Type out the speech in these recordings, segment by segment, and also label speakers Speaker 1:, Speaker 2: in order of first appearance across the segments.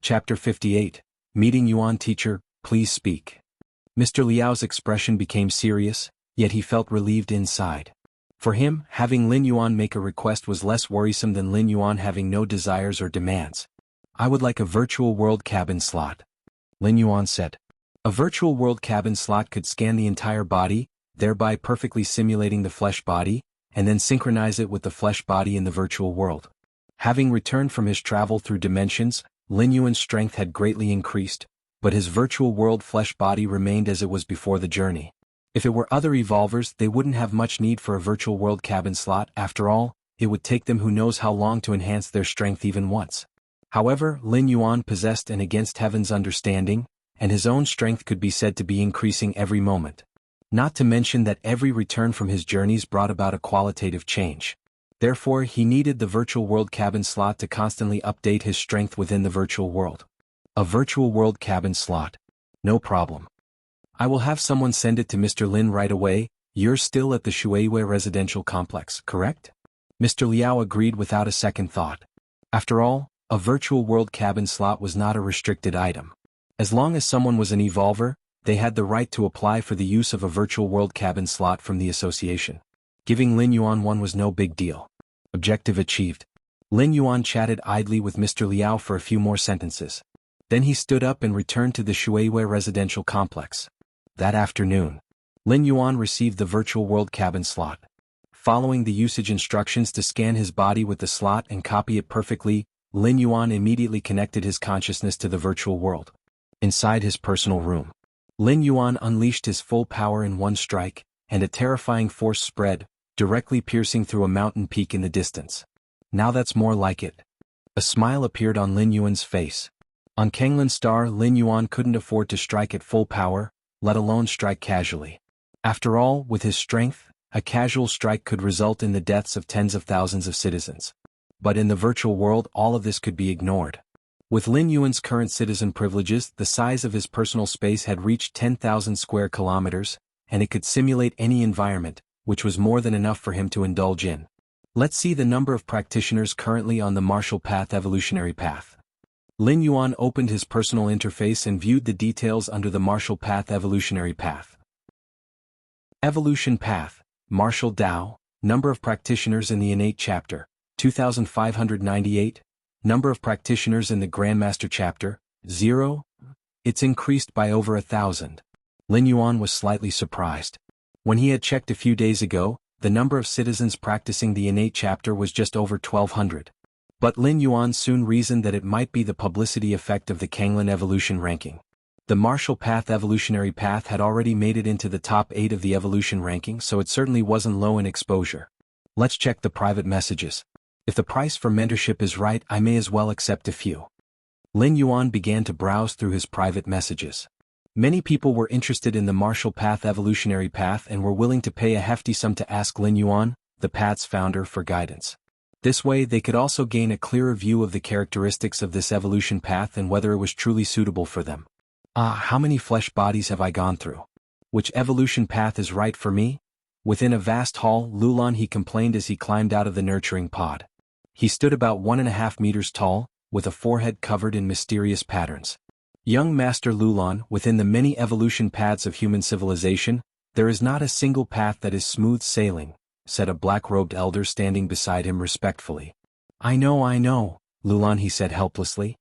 Speaker 1: Chapter 58. Meeting Yuan Teacher, please speak. Mr. Liao's expression became serious, yet he felt relieved inside. For him, having Lin Yuan make a request was less worrisome than Lin Yuan having no desires or demands. I would like a virtual world cabin slot, Lin Yuan said. A virtual world cabin slot could scan the entire body, thereby perfectly simulating the flesh body, and then synchronize it with the flesh body in the virtual world. Having returned from his travel through dimensions, Lin Yuan's strength had greatly increased, but his virtual world flesh body remained as it was before the journey. If it were other evolvers, they wouldn't have much need for a virtual world cabin slot. After all, it would take them who knows how long to enhance their strength even once. However, Lin Yuan possessed an against heaven's understanding, and his own strength could be said to be increasing every moment. Not to mention that every return from his journeys brought about a qualitative change. Therefore, he needed the virtual world cabin slot to constantly update his strength within the virtual world. A virtual world cabin slot. No problem. I will have someone send it to Mr. Lin right away. You're still at the Shuiwei residential complex, correct? Mr. Liao agreed without a second thought. After all, a virtual world cabin slot was not a restricted item. As long as someone was an evolver, they had the right to apply for the use of a virtual world cabin slot from the association. Giving Lin Yuan one was no big deal. Objective achieved. Lin Yuan chatted idly with Mr. Liao for a few more sentences. Then he stood up and returned to the Shuiwei residential complex. That afternoon, Lin Yuan received the virtual world cabin slot. Following the usage instructions to scan his body with the slot and copy it perfectly, Lin Yuan immediately connected his consciousness to the virtual world. Inside his personal room, Lin Yuan unleashed his full power in one strike, and a terrifying force spread, directly piercing through a mountain peak in the distance. Now that's more like it. A smile appeared on Lin Yuan's face. On Kanglin's star, Lin Yuan couldn't afford to strike at full power, let alone strike casually. After all, with his strength, a casual strike could result in the deaths of tens of thousands of citizens. But in the virtual world, all of this could be ignored. With Lin Yuan's current citizen privileges, the size of his personal space had reached 10,000 square kilometers, and it could simulate any environment, which was more than enough for him to indulge in. Let's see the number of practitioners currently on the martial path evolutionary path. Lin Yuan opened his personal interface and viewed the details under the martial path evolutionary path. Evolution path, martial Dao, number of practitioners in the innate chapter, 2,598, number of practitioners in the Grandmaster chapter, 0. It's increased by over 1,000. Lin Yuan was slightly surprised. When he had checked a few days ago, the number of citizens practicing the innate chapter was just over 1,200. But Lin Yuan soon reasoned that it might be the publicity effect of the Kanglin evolution ranking. The martial path evolutionary path had already made it into the top 8 of the evolution ranking, so it certainly wasn't low in exposure. Let's check the private messages. If the price for mentorship is right, I may as well accept a few. Lin Yuan began to browse through his private messages. Many people were interested in the martial path evolutionary path and were willing to pay a hefty sum to ask Lin Yuan, the path's founder, for guidance. This way they could also gain a clearer view of the characteristics of this evolution path and whether it was truly suitable for them. How many flesh bodies have I gone through? Which evolution path is right for me? Within a vast hall, Lulan he complained as he climbed out of the nurturing pod. He stood about 1.5 meters tall, with a forehead covered in mysterious patterns. Young Master Lulan, within the many evolution paths of human civilization, there is not a single path that is smooth sailing, said a black-robed elder standing beside him respectfully. I know, Lulan he said helplessly.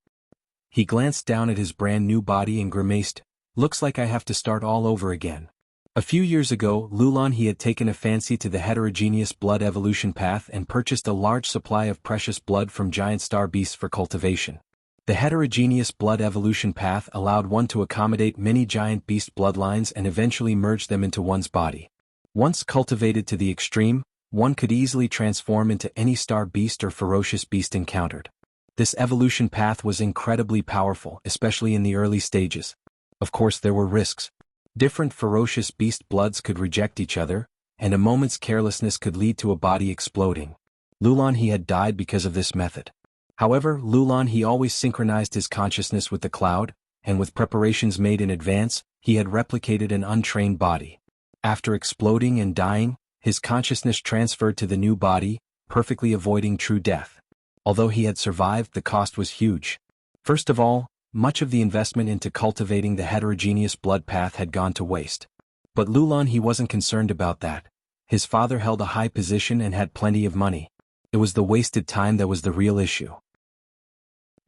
Speaker 1: He glanced down at his brand-new body and grimaced, looks like I have to start all over again. A few years ago, Lulan he had taken a fancy to the heterogeneous blood evolution path and purchased a large supply of precious blood from giant star beasts for cultivation. The heterogeneous blood evolution path allowed one to accommodate many giant beast bloodlines and eventually merge them into one's body. Once cultivated to the extreme, one could easily transform into any star beast or ferocious beast encountered. This evolution path was incredibly powerful, especially in the early stages. Of course, there were risks. Different ferocious beast bloods could reject each other, and a moment's carelessness could lead to a body exploding. Lulan he had died because of this method. However, Lulan he always synchronized his consciousness with the cloud, and with preparations made in advance, he had replicated an untrained body. After exploding and dying, his consciousness transferred to the new body, perfectly avoiding true death. Although he had survived, the cost was huge. First of all, much of the investment into cultivating the heterogeneous blood path had gone to waste. But Lulan he wasn't concerned about that. His father held a high position and had plenty of money. It was the wasted time that was the real issue.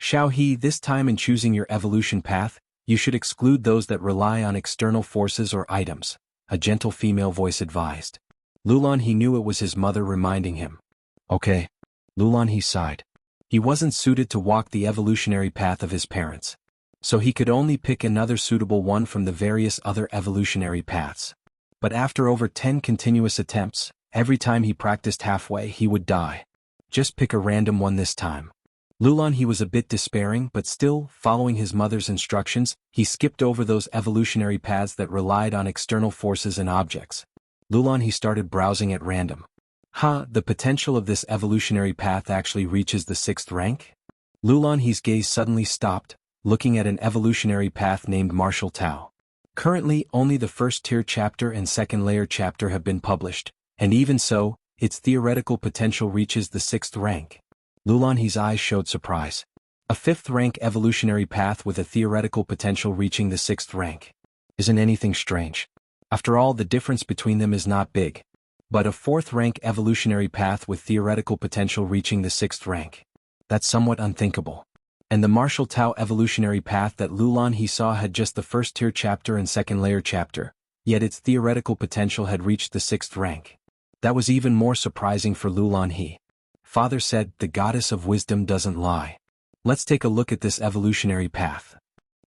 Speaker 1: Xiao He, this time in choosing your evolution path, you should exclude those that rely on external forces or items, a gentle female voice advised. Lulan he knew it was his mother reminding him. Okay. Lulan he sighed. He wasn't suited to walk the evolutionary path of his parents. So he could only pick another suitable one from the various other evolutionary paths. But after over 10 continuous attempts, every time he practiced halfway he would die. Just pick a random one this time. Lulan he was a bit despairing, but still, following his mother's instructions, he skipped over those evolutionary paths that relied on external forces and objects. Lulan he started browsing at random. The potential of this evolutionary path actually reaches the 6th rank? Lulan he's gaze suddenly stopped, looking at an evolutionary path named Martial Tao. Currently, only the first tier chapter and second layer chapter have been published, and even so, its theoretical potential reaches the 6th rank. Lulan he's eyes showed surprise. A 5th rank evolutionary path with a theoretical potential reaching the 6th rank. Isn't anything strange? After all, the difference between them is not big. But a 4th rank evolutionary path with theoretical potential reaching the 6th rank. That's somewhat unthinkable. And the Martial Tao evolutionary path that Lulan he saw had just the first tier chapter and second layer chapter, yet its theoretical potential had reached the 6th rank. That was even more surprising for Lulan he. Father said, the goddess of wisdom doesn't lie. Let's take a look at this evolutionary path.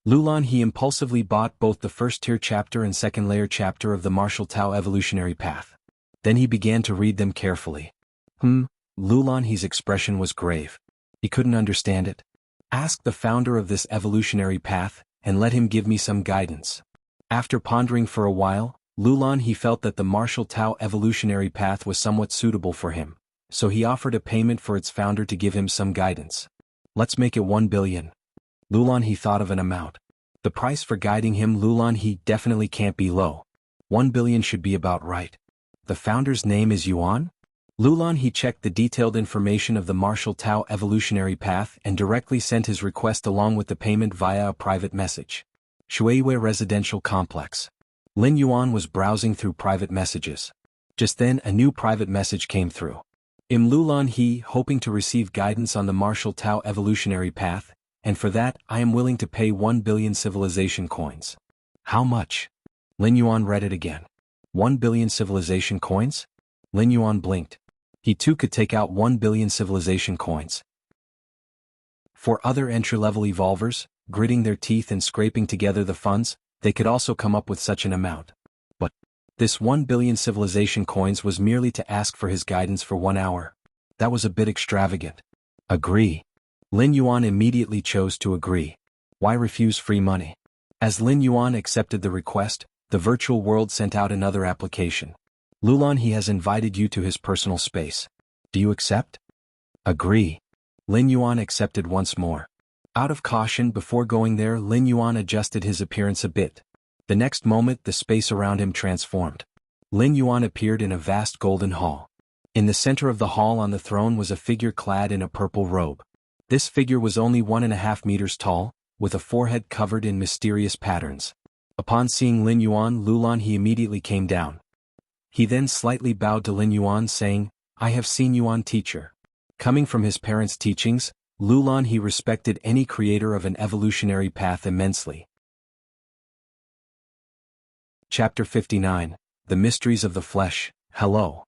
Speaker 1: Lulan he impulsively bought both the first tier chapter and second layer chapter of the Martial Tao evolutionary path. Then he began to read them carefully. Lulan he's expression was grave. He couldn't understand it. Ask the founder of this evolutionary path, and let him give me some guidance. After pondering for a while, Lulan he felt that the Martial Tao evolutionary path was somewhat suitable for him, so he offered a payment for its founder to give him some guidance. Let's make it 1 billion. Lulan he thought of an amount. The price for guiding him Lulan he definitely can't be low. 1 billion should be about right. The founder's name is Yuan? Lulan he checked the detailed information of the Martial Tao evolutionary path and directly sent his request along with the payment via a private message. Shuiwei Residential Complex. Lin Yuan was browsing through private messages. Just then a new private message came through. Lulan he, hoping to receive guidance on the Martial Tao evolutionary path, and for that I am willing to pay 1 billion civilization coins. How much? Lin Yuan read it again. 1 billion civilization coins? Lin Yuan blinked. He too could take out 1 billion civilization coins. For other entry-level evolvers, gritting their teeth and scraping together the funds, they could also come up with such an amount. But this 1 billion civilization coins was merely to ask for his guidance for 1 hour. That was a bit extravagant. Agree. Lin Yuan immediately chose to agree. Why refuse free money? As Lin Yuan accepted the request, the virtual world sent out another application. Lulan he has invited you to his personal space. Do you accept? Agree. Lin Yuan accepted once more. Out of caution before going there, Lin Yuan adjusted his appearance a bit. The next moment the space around him transformed. Lin Yuan appeared in a vast golden hall. In the center of the hall on the throne was a figure clad in a purple robe. This figure was only 1.5 meters tall, with a forehead covered in mysterious patterns. Upon seeing Lin Yuan, Lulan he immediately came down. He then slightly bowed to Lin Yuan saying, I have seen Yuan teacher. Coming from his parents' teachings, Lulan he respected any creator of an evolutionary path immensely. Chapter 59, The Mysteries of the Flesh. Hello.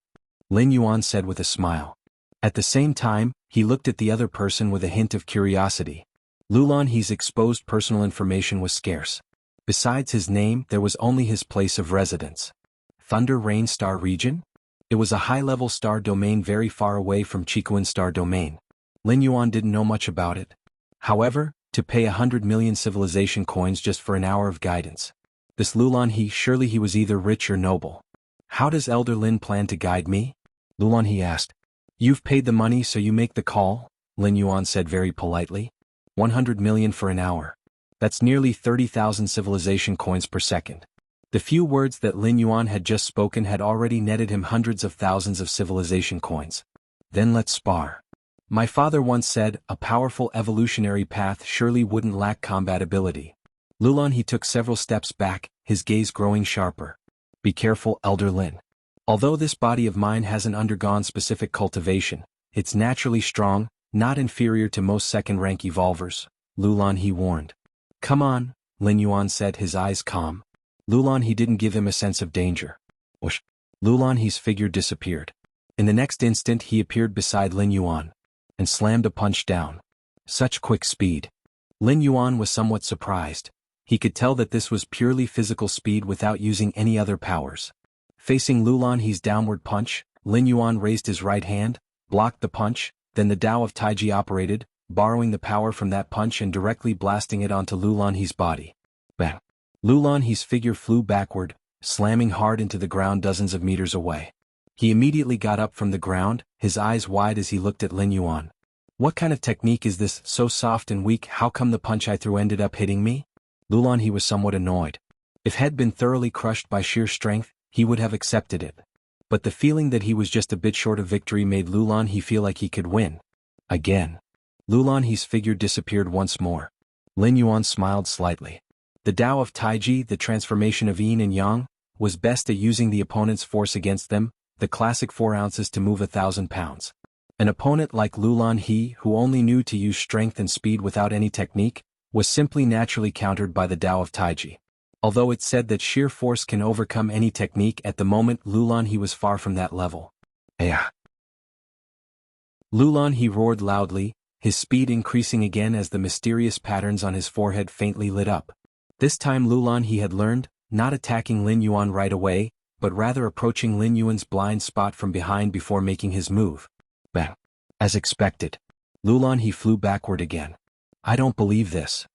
Speaker 1: Lin Yuan said with a smile. At the same time, he looked at the other person with a hint of curiosity. Lulan he's exposed personal information was scarce. Besides his name, there was only his place of residence. Thunder Rain Star Region? It was a high-level star domain very far away from Chikuan Star Domain. Lin Yuan didn't know much about it. However, to pay 100 million civilization coins just for an hour of guidance. This Lulan he, surely he was either rich or noble. How does Elder Lin plan to guide me? Lulan he asked. You've paid the money so you make the call, Lin Yuan said very politely. 100 million for an hour. That's nearly 30,000 civilization coins per second. The few words that Lin Yuan had just spoken had already netted him hundreds of thousands of civilization coins. Then let's spar. My father once said, a powerful evolutionary path surely wouldn't lack combat ability. Lulon he took several steps back, his gaze growing sharper. Be careful, Elder Lin. Although this body of mine hasn't undergone specific cultivation, it's naturally strong, not inferior to most second-rank evolvers, Lulon he warned. Come on, Lin Yuan said, his eyes calm. Lulon he didn't give him a sense of danger. Whoosh. Lulon he's figure disappeared. In the next instant he appeared beside Lin Yuan, and slammed a punch down. Such quick speed. Lin Yuan was somewhat surprised. He could tell that this was purely physical speed without using any other powers. Facing Lulon he's downward punch, Lin Yuan raised his right hand, blocked the punch, then the Tao of Taiji operated, borrowing the power from that punch and directly blasting it onto Lulon he's body. Bang! Lulon he's figure flew backward, slamming hard into the ground dozens of meters away. He immediately got up from the ground, his eyes wide as he looked at Lin Yuan. What kind of technique is this, so soft and weak? How come the punch I threw ended up hitting me? Lulon he was somewhat annoyed. If had been thoroughly crushed by sheer strength, he would have accepted it. But the feeling that he was just a bit short of victory made Lulon he feel like he could win. Again. Lulon he's figure disappeared once more. Lin Yuan smiled slightly. The Tao of Taiji, the transformation of yin and yang, was best at using the opponent's force against them, the classic 4 ounces to move 1,000 pounds. An opponent like Lulon he, who only knew to use strength and speed without any technique, was simply naturally countered by the Tao of Taiji. Although it's said that sheer force can overcome any technique, at the moment Lulon he was far from that level. Yeah. Lulon he roared loudly, his speed increasing again as the mysterious patterns on his forehead faintly lit up. This time Lulon he had learned, not attacking Lin Yuan right away, but rather approaching Lin Yuan's blind spot from behind before making his move. Bang. As expected. Lulon he flew backward again. I don't believe this.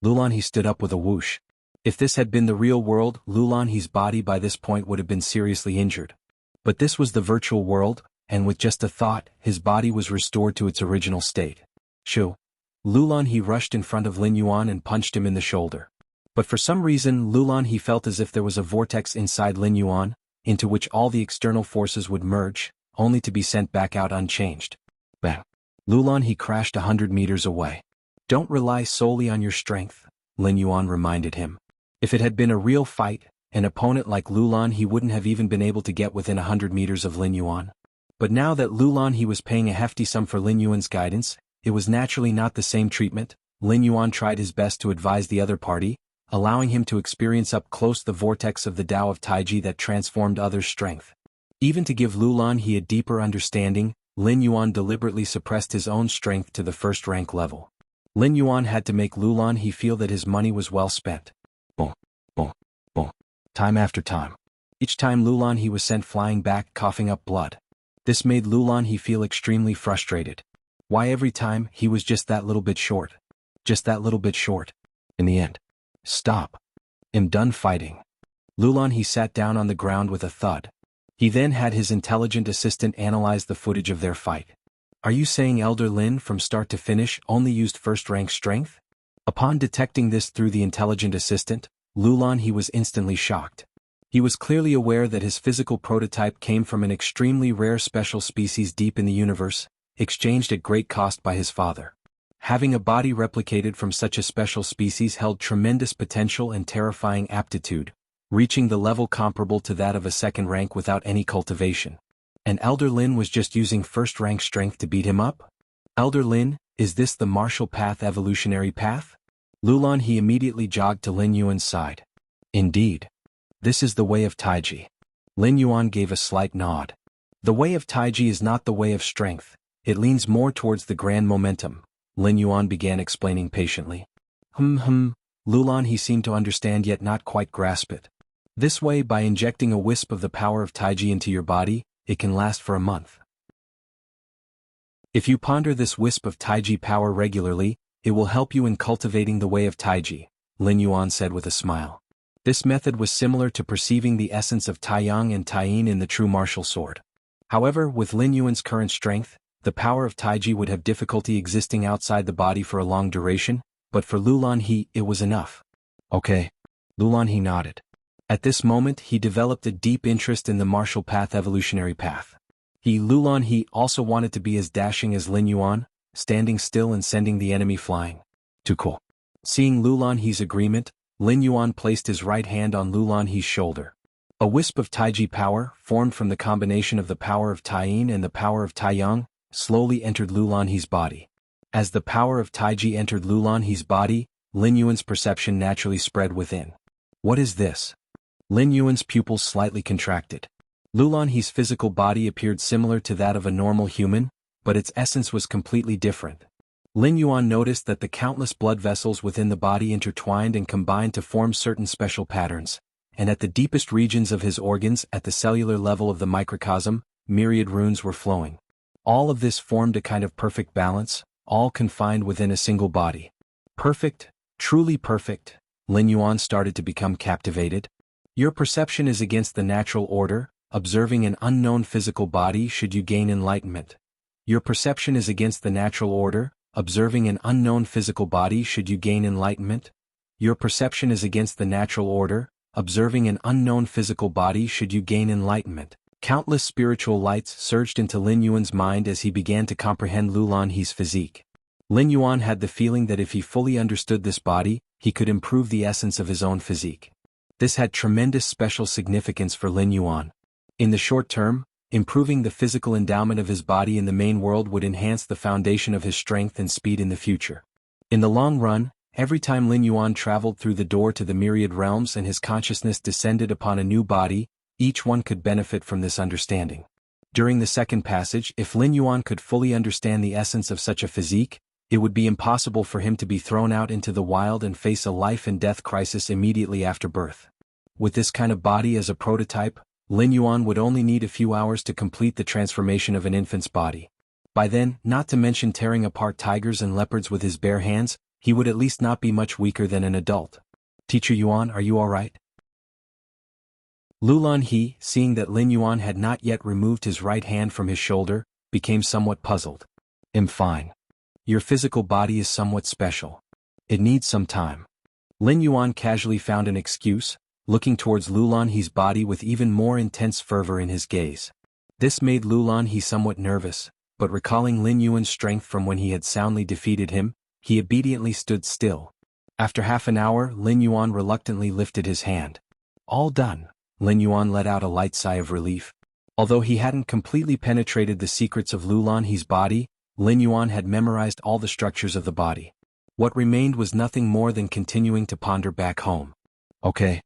Speaker 1: Lulon he stood up with a whoosh. If this had been the real world, Lulon he's body by this point would have been seriously injured. But this was the virtual world, and with just a thought, his body was restored to its original state. Shoo. Lulon he rushed in front of Lin Yuan and punched him in the shoulder. But for some reason Lulon he felt as if there was a vortex inside Lin Yuan, into which all the external forces would merge, only to be sent back out unchanged. Bang. Lulon he crashed 100 meters away. Don't rely solely on your strength, Lin Yuan reminded him. If it had been a real fight, an opponent like Lulon he wouldn't have even been able to get within 100 meters of Lin Yuan. But now that Lulon he was paying a hefty sum for Lin Yuan's guidance, it was naturally not the same treatment. Lin Yuan tried his best to advise the other party, allowing him to experience up close the vortex of the Tao of Taiji that transformed others' strength. Even to give Lulon he a deeper understanding, Lin Yuan deliberately suppressed his own strength to the first-rank level. Lin Yuan had to make Lulon he feel that his money was well spent. Boom, boom, boom. Time after time. Each time Lulon he was sent flying back coughing up blood. This made Lulon he feel extremely frustrated. Why every time he was just that little bit short? Just that little bit short. In the end. Stop. I'm done fighting. Lulon he sat down on the ground with a thud. He then had his intelligent assistant analyze the footage of their fight. Are you saying Elder Lin from start to finish only used first-rank strength? Upon detecting this through the intelligent assistant, Lulon he was instantly shocked. He was clearly aware that his physical prototype came from an extremely rare special species deep in the universe, exchanged at great cost by his father. Having a body replicated from such a special species held tremendous potential and terrifying aptitude, reaching the level comparable to that of a second rank without any cultivation. And Elder Lin was just using first-rank strength to beat him up? Elder Lin, is this the martial path evolutionary path? Lulon he immediately jogged to Lin Yuan's side. Indeed. This is the way of Taiji. Lin Yuan gave a slight nod. The way of Taiji is not the way of strength, it leans more towards the grand momentum, Lin Yuan began explaining patiently. Lulon he seemed to understand yet not quite grasp it. This way, by injecting a wisp of the power of Taiji into your body, it can last for a month. If you ponder this wisp of Taiji power regularly, it will help you in cultivating the way of Taiji, Lin Yuan said with a smile. This method was similar to perceiving the essence of Taiyang and Taiyin in the true martial sword. However, with Lin Yuan's current strength, the power of Taiji would have difficulty existing outside the body for a long duration, but for Lulon he, it was enough. Okay. Lulon he nodded. At this moment he developed a deep interest in the martial path evolutionary path. Lulan He also wanted to be as dashing as Lin Yuan, standing still and sending the enemy flying. Too cool. Seeing Lulan He's agreement, Lin Yuan placed his right hand on Lulan He's shoulder. A wisp of Taiji power, formed from the combination of the power of Taiyin and the power of Taiyang, slowly entered Lulan He's body. As the power of Taiji entered Lulan He's body, Lin Yuan's perception naturally spread within. What is this? Lin Yuan's pupils slightly contracted. Lulan He's physical body appeared similar to that of a normal human, but its essence was completely different. Lin Yuan noticed that the countless blood vessels within the body intertwined and combined to form certain special patterns, and at the deepest regions of his organs at the cellular level of the microcosm, myriad runes were flowing. All of this formed a kind of perfect balance, all confined within a single body. Perfect, truly perfect. Lin Yuan started to become captivated. Your perception is against the natural order. Observing an unknown physical body should you gain enlightenment. Your perception is against the natural order. Observing an unknown physical body should you gain enlightenment. Your perception is against the natural order. Observing an unknown physical body should you gain enlightenment. Countless spiritual lights surged into Lin Yuan's mind as he began to comprehend Lulan He's physique. Lin Yuan had the feeling that if he fully understood this body, he could improve the essence of his own physique. This had tremendous special significance for Lin Yuan. In the short term, improving the physical endowment of his body in the main world would enhance the foundation of his strength and speed in the future. In the long run, every time Lin Yuan traveled through the door to the myriad realms and his consciousness descended upon a new body, each one could benefit from this understanding. During the second passage, if Lin Yuan could fully understand the essence of such a physique, it would be impossible for him to be thrown out into the wild and face a life and death crisis immediately after birth. With this kind of body as a prototype, Lin Yuan would only need a few hours to complete the transformation of an infant's body. By then, not to mention tearing apart tigers and leopards with his bare hands, he would at least not be much weaker than an adult. Teacher Yuan, are you all right? Lulan He, seeing that Lin Yuan had not yet removed his right hand from his shoulder, became somewhat puzzled. I'm fine. Your physical body is somewhat special. It needs some time. Lin Yuan casually found an excuse, looking towards Lulan He's body with even more intense fervor in his gaze. This made Lulan He somewhat nervous, but recalling Lin Yuan's strength from when he had soundly defeated him, he obediently stood still. After half an hour, Lin Yuan reluctantly lifted his hand. All done. Lin Yuan let out a light sigh of relief. Although he hadn't completely penetrated the secrets of Lulan He's body, Lin Yuan had memorized all the structures of the body. What remained was nothing more than continuing to ponder back home. Okay.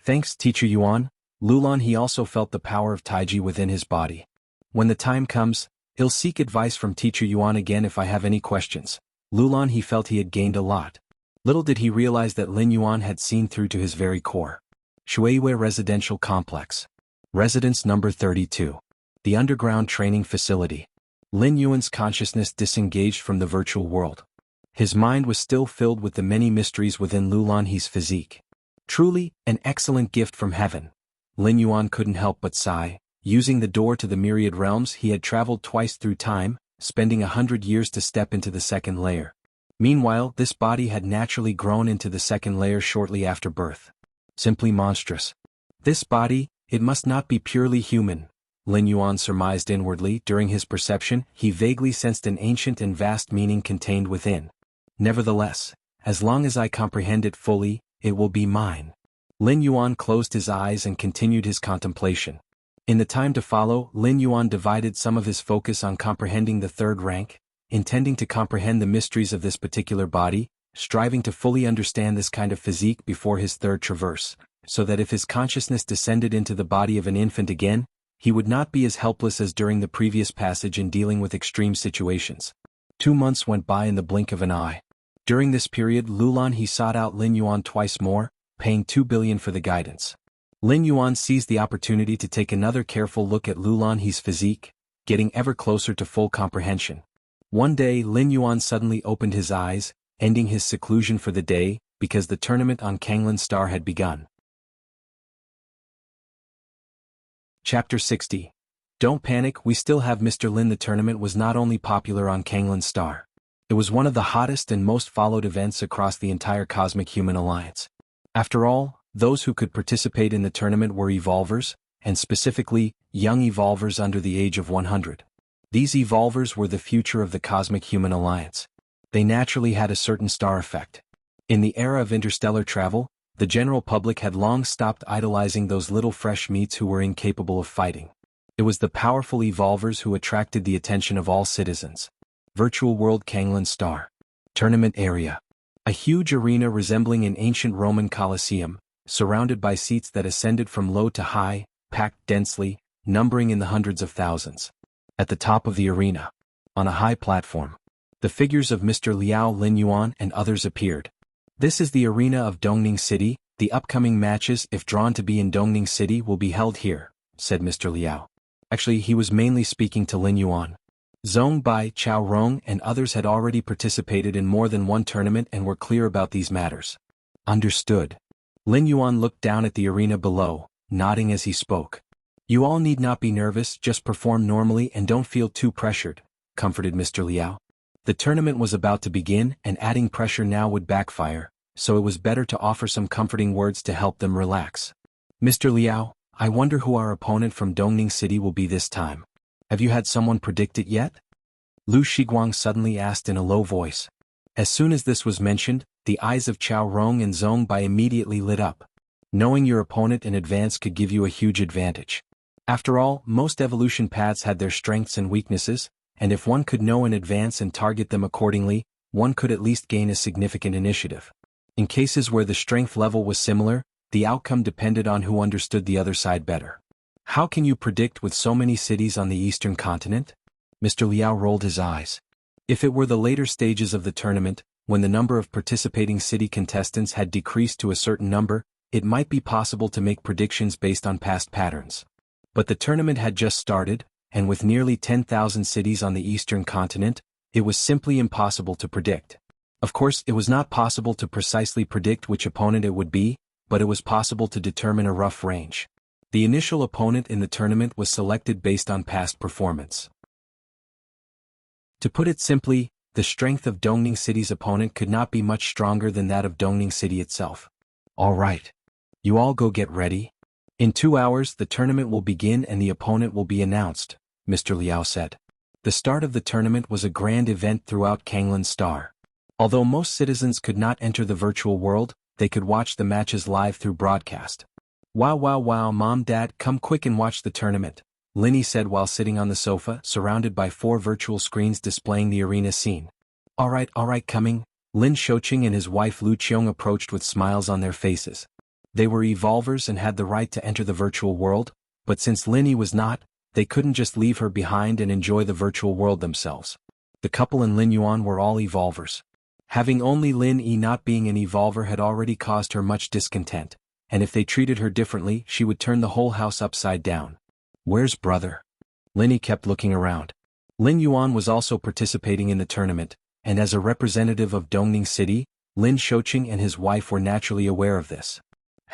Speaker 1: Thanks, Teacher Yuan. Lulan He also felt the power of Taiji within his body. When the time comes, he'll seek advice from Teacher Yuan again if I have any questions. Lulan He felt he had gained a lot. Little did he realize that Lin Yuan had seen through to his very core. Shuiwei Residential Complex. Residence number 32. The underground training facility. Lin Yuan's consciousness disengaged from the virtual world. His mind was still filled with the many mysteries within Lulan He's physique. Truly, an excellent gift from heaven. Lin Yuan couldn't help but sigh. Using the door to the myriad realms, he had traveled twice through time, spending 100 years to step into the second layer. Meanwhile, this body had naturally grown into the second layer shortly after birth. Simply monstrous. This body, it must not be purely human, Lin Yuan surmised inwardly. During his perception, he vaguely sensed an ancient and vast meaning contained within. Nevertheless, as long as I comprehend it fully, it will be mine. Lin Yuan closed his eyes and continued his contemplation. In the time to follow, Lin Yuan divided some of his focus on comprehending the third rank, intending to comprehend the mysteries of this particular body, striving to fully understand this kind of physique before his third traverse, so that if his consciousness descended into the body of an infant again, he would not be as helpless as during the previous passage in dealing with extreme situations. 2 months went by in the blink of an eye. During this period, Lulan He sought out Lin Yuan twice more, paying 2 billion for the guidance. Lin Yuan seized the opportunity to take another careful look at Lulan He's physique, getting ever closer to full comprehension. One day, Lin Yuan suddenly opened his eyes, ending his seclusion for the day, because the tournament on Kanglan Star had begun. Chapter 60. Don't panic, we still have Mr. Lin. The tournament was not only popular on Kanglan Star. It was one of the hottest and most followed events across the entire Cosmic Human Alliance. After all, those who could participate in the tournament were evolvers, and specifically, young evolvers under the age of 100. These evolvers were the future of the Cosmic Human Alliance. They naturally had a certain star effect. In the era of interstellar travel, the general public had long stopped idolizing those little fresh meats who were incapable of fighting. It was the powerful evolvers who attracted the attention of all citizens. Virtual World Kanglan Star Tournament Area. A huge arena resembling an ancient Roman Colosseum, surrounded by seats that ascended from low to high, packed densely, numbering in the hundreds of thousands. At the top of the arena, on a high platform, the figures of Mr. Liao, Lin Yuan, and others appeared. This is the arena of Dongning City. The upcoming matches, if drawn to be in Dongning City, will be held here, said Mr. Liao. Actually, he was mainly speaking to Lin Yuan. Zhong Bai, Chao Rong, and others had already participated in more than one tournament and were clear about these matters. Understood. Lin Yuan looked down at the arena below, nodding as he spoke. You all need not be nervous, just perform normally and don't feel too pressured, comforted Mr. Liao. The tournament was about to begin, and adding pressure now would backfire, so it was better to offer some comforting words to help them relax. Mr. Liao, I wonder who our opponent from Dongning City will be this time. Have you had someone predict it yet? Lu Shiguang suddenly asked in a low voice. As soon as this was mentioned, the eyes of Chao Rong and Zhong Bai immediately lit up. Knowing your opponent in advance could give you a huge advantage. After all, most evolution paths had their strengths and weaknesses, and if one could know in advance and target them accordingly, one could at least gain a significant initiative. In cases where the strength level was similar, the outcome depended on who understood the other side better. How can you predict with so many cities on the eastern continent? Mr. Liao rolled his eyes. If it were the later stages of the tournament, when the number of participating city contestants had decreased to a certain number, it might be possible to make predictions based on past patterns. But the tournament had just started, and with nearly 10,000 cities on the eastern continent, it was simply impossible to predict. Of course, it was not possible to precisely predict which opponent it would be, but it was possible to determine a rough range. The initial opponent in the tournament was selected based on past performance. To put it simply, the strength of Dongning City's opponent could not be much stronger than that of Dongning City itself. All right. You all go get ready. In 2 hours the tournament will begin and the opponent will be announced, Mr. Liao said. The start of the tournament was a grand event throughout Kanglan Star. Although most citizens could not enter the virtual world, they could watch the matches live through broadcast. Wow, Mom, Dad, come quick and watch the tournament, Linny said while sitting on the sofa, surrounded by 4 virtual screens displaying the arena scene. All right, coming. Lin Shouqing and his wife Lu Qiong approached with smiles on their faces. They were evolvers and had the right to enter the virtual world, but since Linny was not, they couldn't just leave her behind and enjoy the virtual world themselves. The couple and Lin Yuan were all evolvers. Having only Lin Yi not being an evolver had already caused her much discontent, and if they treated her differently she would turn the whole house upside down. Where's brother? Linny kept looking around. Lin Yuan was also participating in the tournament, and as a representative of Dongning City, Lin Shouqing and his wife were naturally aware of this.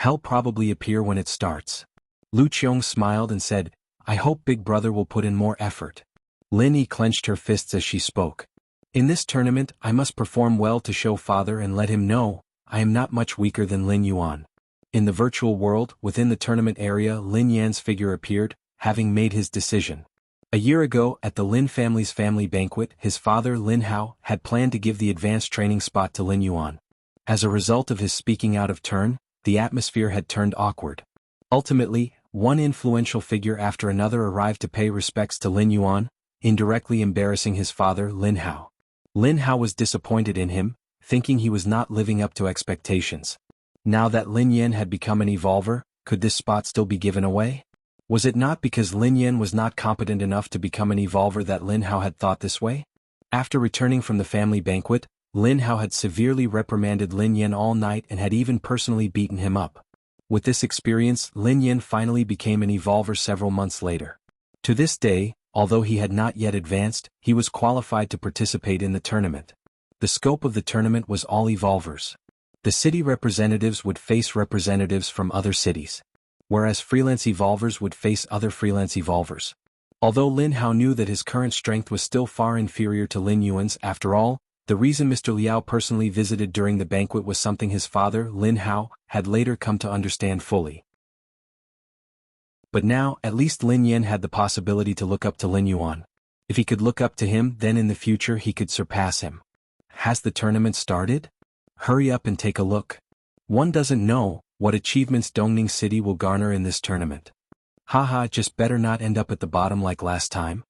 Speaker 1: He'll probably appear when it starts. Lu Qiong smiled and said, I hope big brother will put in more effort. Lin Yi clenched her fists as she spoke. In this tournament I must perform well to show father and let him know, I am not much weaker than Lin Yuan. In the virtual world, within the tournament area, Lin Yan's figure appeared, having made his decision. A year ago, at the Lin family's family banquet, his father Lin Hao had planned to give the advanced training spot to Lin Yuan. As a result of his speaking out of turn, the atmosphere had turned awkward. Ultimately, one influential figure after another arrived to pay respects to Lin Yuan, indirectly embarrassing his father Lin Hao. Lin Hao was disappointed in him, thinking he was not living up to expectations. Now that Lin Yan had become an evolver, could this spot still be given away? Was it not because Lin Yan was not competent enough to become an evolver that Lin Hao had thought this way? After returning from the family banquet, Lin Hao had severely reprimanded Lin Yan all night and had even personally beaten him up. With this experience, Lin Yan finally became an evolver several months later. To this day, although he had not yet advanced, he was qualified to participate in the tournament. The scope of the tournament was all evolvers. The city representatives would face representatives from other cities, whereas freelance evolvers would face other freelance evolvers. Although Lin Hao knew that his current strength was still far inferior to Lin Yuan's, after all, the reason Mr. Liao personally visited during the banquet was something his father, Lin Hao, had later come to understand fully. But now, at least Lin Yan had the possibility to look up to Lin Yuan. If he could look up to him, then in the future he could surpass him. Has the tournament started? Hurry up and take a look. One doesn't know what achievements Dongning City will garner in this tournament. Haha, just better not end up at the bottom like last time.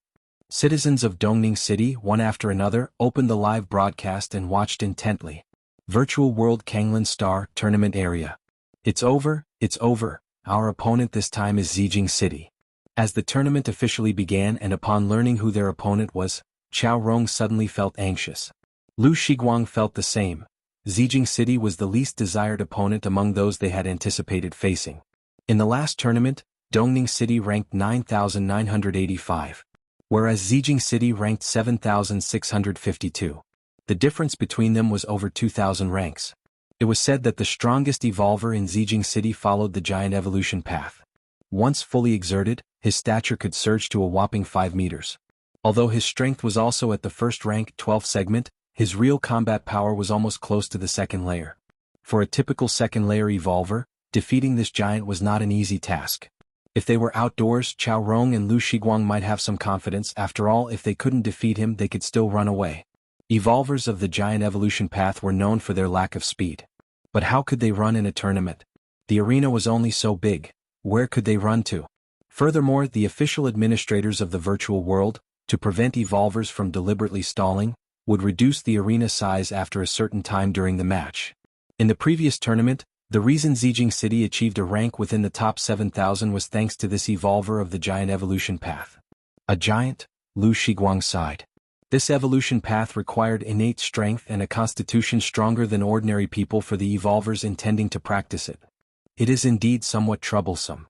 Speaker 1: Citizens of Dongning City, one after another, opened the live broadcast and watched intently. Virtual World Kanglan Star Tournament Area. It's over, it's over. Our opponent this time is Zijing City. As the tournament officially began and upon learning who their opponent was, Chao Rong suddenly felt anxious. Lu Shiguang felt the same. Zijing City was the least desired opponent among those they had anticipated facing. In the last tournament, Dongning City ranked 9,985, whereas Zijing City ranked 7,652. The difference between them was over 2,000 ranks. It was said that the strongest evolver in Zijing City followed the giant evolution path. Once fully exerted, his stature could surge to a whopping 5 meters. Although his strength was also at the first rank 12th segment, his real combat power was almost close to the second layer. For a typical second layer evolver, defeating this giant was not an easy task. If they were outdoors, Chao Rong and Lu Shiguang might have some confidence. After all, if they couldn't defeat him, they could still run away. Evolvers of the giant evolution path were known for their lack of speed. But how could they run in a tournament? The arena was only so big. Where could they run to? Furthermore, the official administrators of the virtual world, to prevent evolvers from deliberately stalling, would reduce the arena size after a certain time during the match. In the previous tournament, the reason Zijing City achieved a rank within the top 7,000 was thanks to this evolver of the giant evolution path. A giant? Lu Shiguang sighed. This evolution path required innate strength and a constitution stronger than ordinary people for the evolvers intending to practice it. It is indeed somewhat troublesome.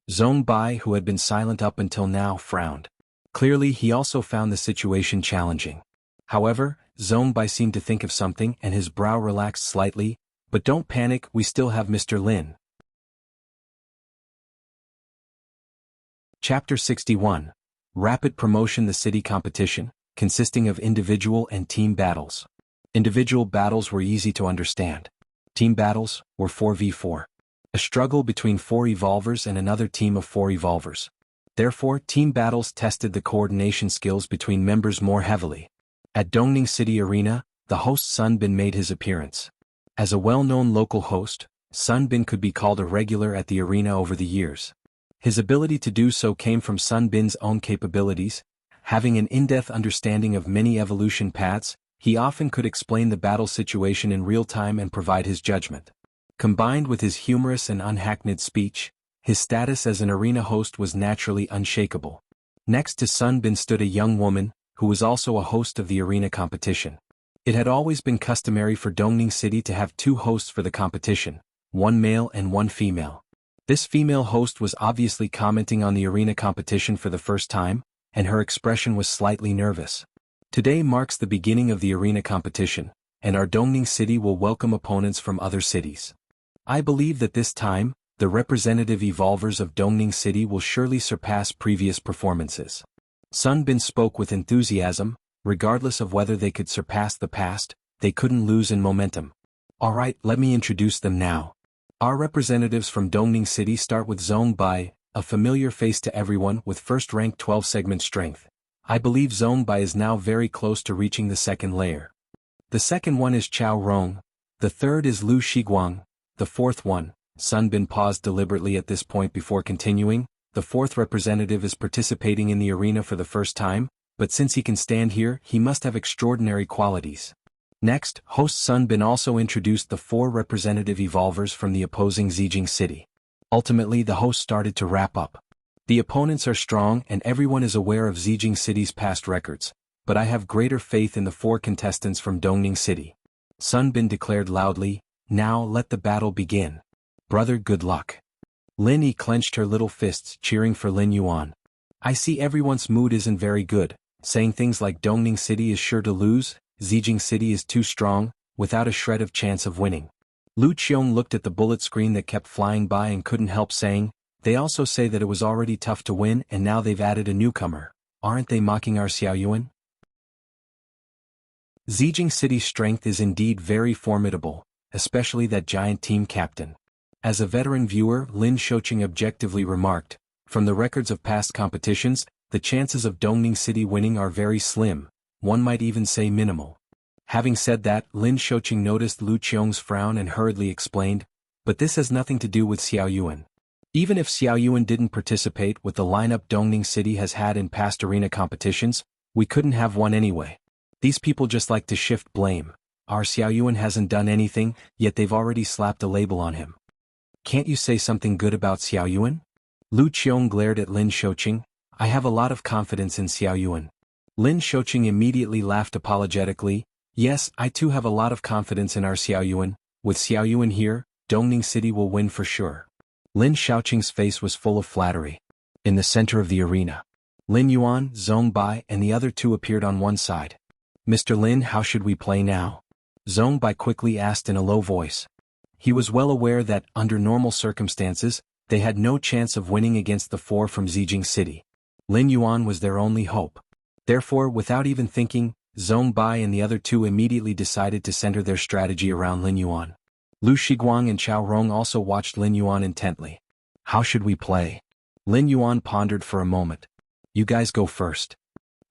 Speaker 1: Zhong Bai, who had been silent up until now, frowned. Clearly he also found the situation challenging. However, Zhong Bai seemed to think of something and his brow relaxed slightly. But don't panic, we still have Mr. Lin. Chapter 61. Rapid Promotion. The city competition, consisting of individual and team battles. Individual battles were easy to understand. Team battles were 4v4. A struggle between 4 evolvers and another team of 4 evolvers. Therefore, team battles tested the coordination skills between members more heavily. At Dongning City Arena, the host Sun Bin made his appearance. As a well-known local host, Sun Bin could be called a regular at the arena over the years. His ability to do so came from Sun Bin's own capabilities. Having an in-depth understanding of many evolution paths, he often could explain the battle situation in real time and provide his judgment. Combined with his humorous and unhackneyed speech, his status as an arena host was naturally unshakable. Next to Sun Bin stood a young woman, who was also a host of the arena competition. It had always been customary for Dongning City to have 2 hosts for the competition, one male and one female. This female host was obviously commenting on the arena competition for the first time, and her expression was slightly nervous. Today marks the beginning of the arena competition, and our Dongning City will welcome opponents from other cities. I believe that this time, the representative evolvers of Dongning City will surely surpass previous performances. Sun Bin spoke with enthusiasm. Regardless of whether they could surpass the past, they couldn't lose in momentum. Alright, let me introduce them now. Our representatives from Dongning City start with Zhong Bai, a familiar face to everyone with first rank 12 segment strength. I believe Zhong Bai is now very close to reaching the second layer. The second one is Chao Rong. The third is Lu Shiguang. The fourth one, Sun Bin paused deliberately at this point before continuing. The fourth representative is participating in the arena for the first time. But since he can stand here, he must have extraordinary qualities. Next, host Sun Bin also introduced the 4 representative evolvers from the opposing Zijing City. Ultimately, the host started to wrap up. The opponents are strong and everyone is aware of Zijing City's past records, but I have greater faith in the 4 contestants from Dongning City. Sun Bin declared loudly, now let the battle begin. Brother, good luck. Lin Yi clenched her little fists, cheering for Lin Yuan. I see everyone's mood isn't very good. Saying things like Dongning City is sure to lose, Zijing City is too strong, without a shred of chance of winning. Lu Qiong looked at the bullet screen that kept flying by and couldn't help saying, they also say that it was already tough to win and now they've added a newcomer. Aren't they mocking our Xiao Yuan? Zijing City's strength is indeed very formidable, especially that giant team captain. As a veteran viewer, Lin Shoqing objectively remarked, From the records of past competitions, the chances of Dongning City winning are very slim, one might even say minimal. Having said that, Lin Shoqing noticed Lu Qiong's frown and hurriedly explained, but this has nothing to do with Xiao Yuan. Even if Xiao Yuan didn't participate with the lineup Dongning City has had in past arena competitions, we couldn't have won anyway. These people just like to shift blame. Our Xiao Yuan hasn't done anything, yet they've already slapped a label on him. Can't you say something good about Xiao Yuan? Lu Qiong glared at Lin Shoqing. I have a lot of confidence in Xiao Yuan. Lin Shoqing immediately laughed apologetically. Yes, I too have a lot of confidence in our Xiao Yuan. With Xiao Yuan here, Dongning City will win for sure. Lin Shaoqing's face was full of flattery. In the center of the arena, Lin Yuan, Zhong Bai and the other two appeared on one side. Mr. Lin, how should we play now? Zhong Bai quickly asked in a low voice. He was well aware that, under normal circumstances, they had no chance of winning against the four from Zijing City. Lin Yuan was their only hope. Therefore, without even thinking, Zhong Bai and the other two immediately decided to center their strategy around Lin Yuan. Lu Shiguang and Chao Rong also watched Lin Yuan intently. How should we play? Lin Yuan pondered for a moment. You guys go first.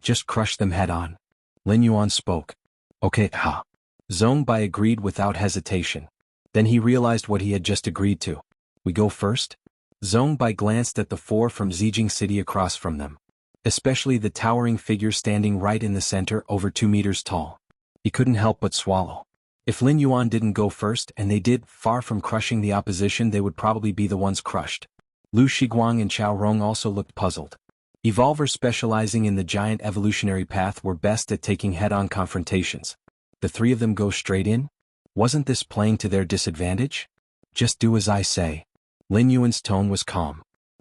Speaker 1: Just crush them head on. Lin Yuan spoke. Okay, ha. Zhong Bai agreed without hesitation. Then he realized what he had just agreed to. We go first? Zhong Bai glanced at the four from Zijing City across from them. Especially the towering figure standing right in the center, over 2 meters tall. He couldn't help but swallow. If Lin Yuan didn't go first and they did, far from crushing the opposition, they would probably be the ones crushed. Lu Shiguang and Chao Rong also looked puzzled. Evolvers specializing in the giant evolutionary path were best at taking head-on confrontations. The three of them go straight in? Wasn't this playing to their disadvantage? Just do as I say. Lin Yuan's tone was calm.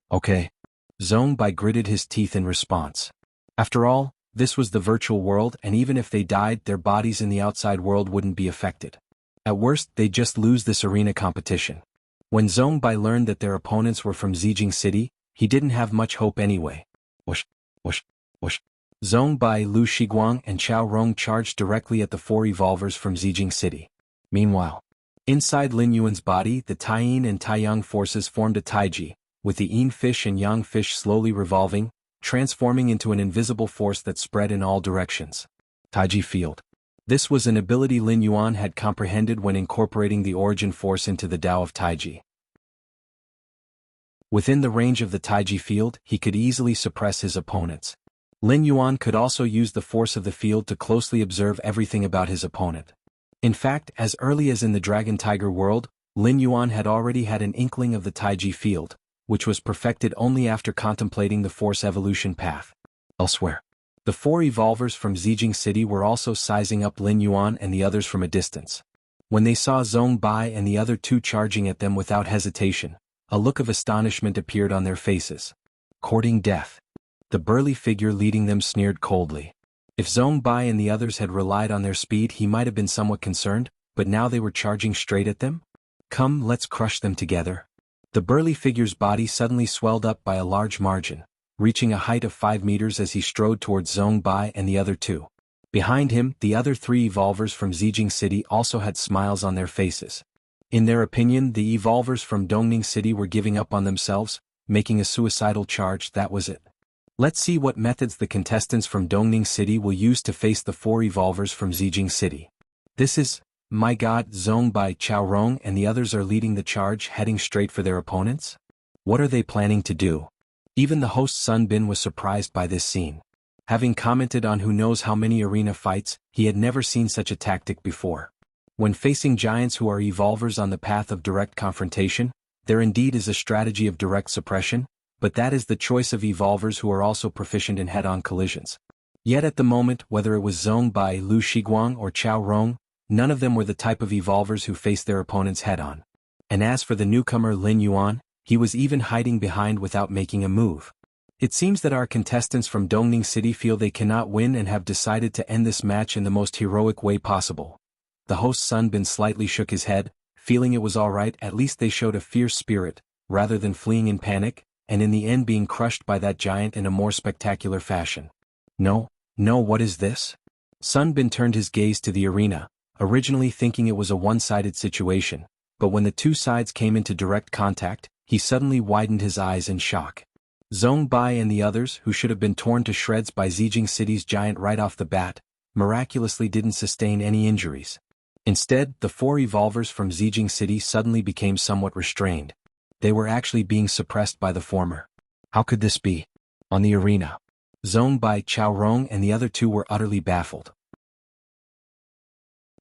Speaker 1: Okay. Zhong Bai gritted his teeth in response. After all, this was the virtual world, and even if they died, their bodies in the outside world wouldn't be affected. At worst, they'd just lose this arena competition. When Zhong Bai learned that their opponents were from Zijing City, he didn't have much hope anyway. Whoosh, whoosh, whoosh. Zhong Bai, Lu Shiguang and Chao Rong charged directly at the four evolvers from Zijing City. Meanwhile, inside Lin Yuan's body, the Tai-Yin and Tai-Yang forces formed a Taiji, with the Yin fish and Yang fish slowly revolving, transforming into an invisible force that spread in all directions. Taiji Field. This was an ability Lin Yuan had comprehended when incorporating the origin force into the Tao of Taiji. Within the range of the Taiji field, he could easily suppress his opponents. Lin Yuan could also use the force of the field to closely observe everything about his opponent. In fact, as early as in the Dragon Tiger world, Lin Yuan had already had an inkling of the Taiji field, which was perfected only after contemplating the force evolution path. Elsewhere, the four evolvers from Zijing City were also sizing up Lin Yuan and the others from a distance. When they saw Zhong Bai and the other two charging at them without hesitation, a look of astonishment appeared on their faces. Courting death. The burly figure leading them sneered coldly. If Zhong Bai and the others had relied on their speed, he might have been somewhat concerned, but now they were charging straight at them? Come, let's crush them together. The burly figure's body suddenly swelled up by a large margin, reaching a height of 5 meters as he strode towards Zhong Bai and the other two. Behind him, the other three evolvers from Zijing City also had smiles on their faces. In their opinion, the evolvers from Dongning City were giving up on themselves, making a suicidal charge. That was it. Let's see what methods the contestants from Dongning City will use to face the four evolvers from Zijing City. This is, my god, Zhong Bai, Chao Rong and the others are leading the charge, heading straight for their opponents? What are they planning to do? Even the host Sun Bin was surprised by this scene. Having commented on who knows how many arena fights, he had never seen such a tactic before. When facing giants who are evolvers on the path of direct confrontation, there indeed is a strategy of direct suppression, but that is the choice of evolvers who are also proficient in head-on collisions. Yet at the moment, whether it was Zhong Bai, Lu Shiguang or Chao Rong, none of them were the type of evolvers who faced their opponents head-on. And as for the newcomer Lin Yuan, he was even hiding behind without making a move. It seems that our contestants from Dongning City feel they cannot win and have decided to end this match in the most heroic way possible. The host Sun Bin slightly shook his head, feeling it was alright, at least they showed a fierce spirit, rather than fleeing in panic, and in the end being crushed by that giant in a more spectacular fashion. No, what is this? Sun Bin turned his gaze to the arena, originally thinking it was a one-sided situation, but when the two sides came into direct contact, he suddenly widened his eyes in shock. Zhong Bai and the others, who should have been torn to shreds by Zijing City's giant right off the bat, miraculously didn't sustain any injuries. Instead, the 4 evolvers from Zijing City suddenly became somewhat restrained. They were actually being suppressed by the former. How could this be? On the arena, Zhong Bai, Chao Rong and the other 2 were utterly baffled.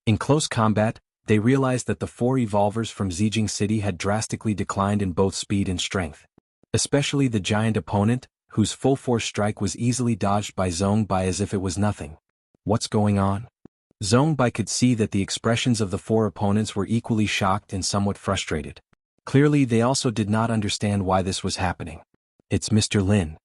Speaker 1: In close combat, they realized that the 4 evolvers from Zijing City had drastically declined in both speed and strength. Especially the giant opponent, whose full-force strike was easily dodged by Zhong Bai as if it was nothing. What's going on? Zhong Bai could see that the expressions of the 4 opponents were equally shocked and somewhat frustrated. Clearly they also did not understand why this was happening. It's Mr. Lin.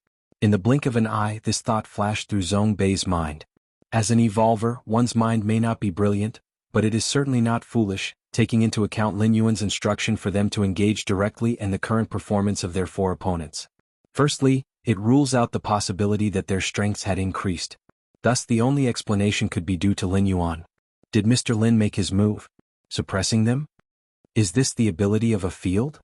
Speaker 1: In the blink of an eye, this thought flashed through Zhong Bai's mind. As an evolver, one's mind may not be brilliant, but it is certainly not foolish, taking into account Lin Yuan's instruction for them to engage directly and the current performance of their 4 opponents. Firstly, it rules out the possibility that their strengths had increased. Thus the only explanation could be due to Lin Yuan. Did Mr. Lin make his move? Suppressing them? Is this the ability of a field?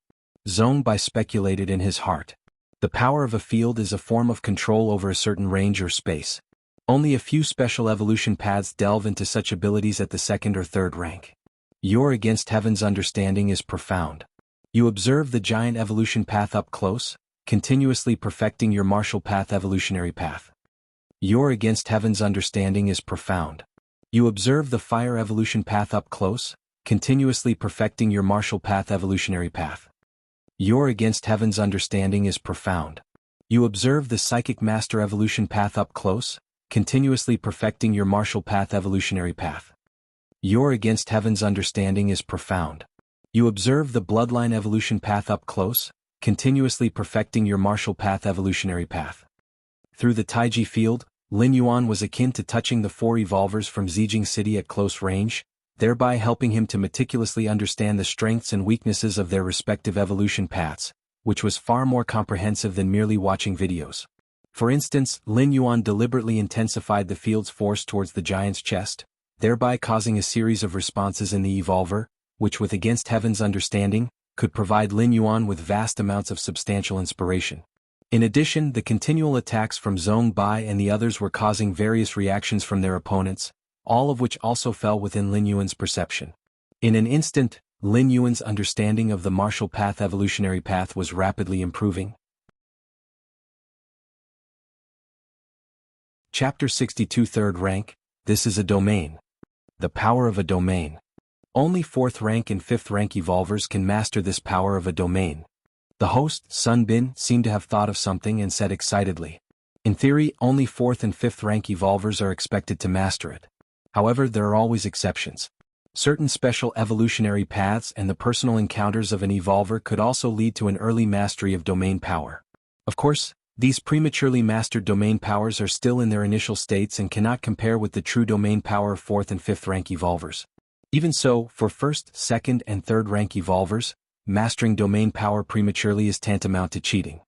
Speaker 1: Zhong Bai speculated in his heart. The power of a field is a form of control over a certain range or space. Only a few special evolution paths delve into such abilities at the 2nd or 3rd rank. Your against heaven's understanding is profound. You observe the giant evolution path up close, continuously perfecting your martial path evolutionary path. Your against heaven's understanding is profound. You observe the fire evolution path up close, continuously perfecting your martial path evolutionary path. Your against heaven's understanding is profound. You observe the psychic master evolution path up close, continuously perfecting your martial path evolutionary path. Your against heaven's understanding is profound. You observe the bloodline evolution path up close, continuously perfecting your martial path evolutionary path. Through the Taiji field, Lin Yuan was akin to touching the 4 evolvers from Zijing City at close range, thereby helping him to meticulously understand the strengths and weaknesses of their respective evolution paths, which was far more comprehensive than merely watching videos. For instance, Lin Yuan deliberately intensified the field's force towards the giant's chest, thereby causing a series of responses in the evolver, which with against heaven's understanding, could provide Lin Yuan with vast amounts of substantial inspiration. In addition, the continual attacks from Zhong Bai and the others were causing various reactions from their opponents, all of which also fell within Lin Yuan's perception. In an instant, Lin Yuan's understanding of the martial path evolutionary path was rapidly improving. Chapter 62 3rd Rank, This is a Domain. The Power of a Domain. Only 4th rank and 5th rank evolvers can master this power of a domain. The host, Sun Bin, seemed to have thought of something and said excitedly. In theory, only 4th and 5th rank evolvers are expected to master it. However, there are always exceptions. Certain special evolutionary paths and the personal encounters of an evolver could also lead to an early mastery of domain power. Of course, these prematurely mastered domain powers are still in their initial states and cannot compare with the true domain power of 4th and 5th rank evolvers. Even so, for 1st, 2nd, and 3rd rank evolvers, mastering domain power prematurely is tantamount to cheating.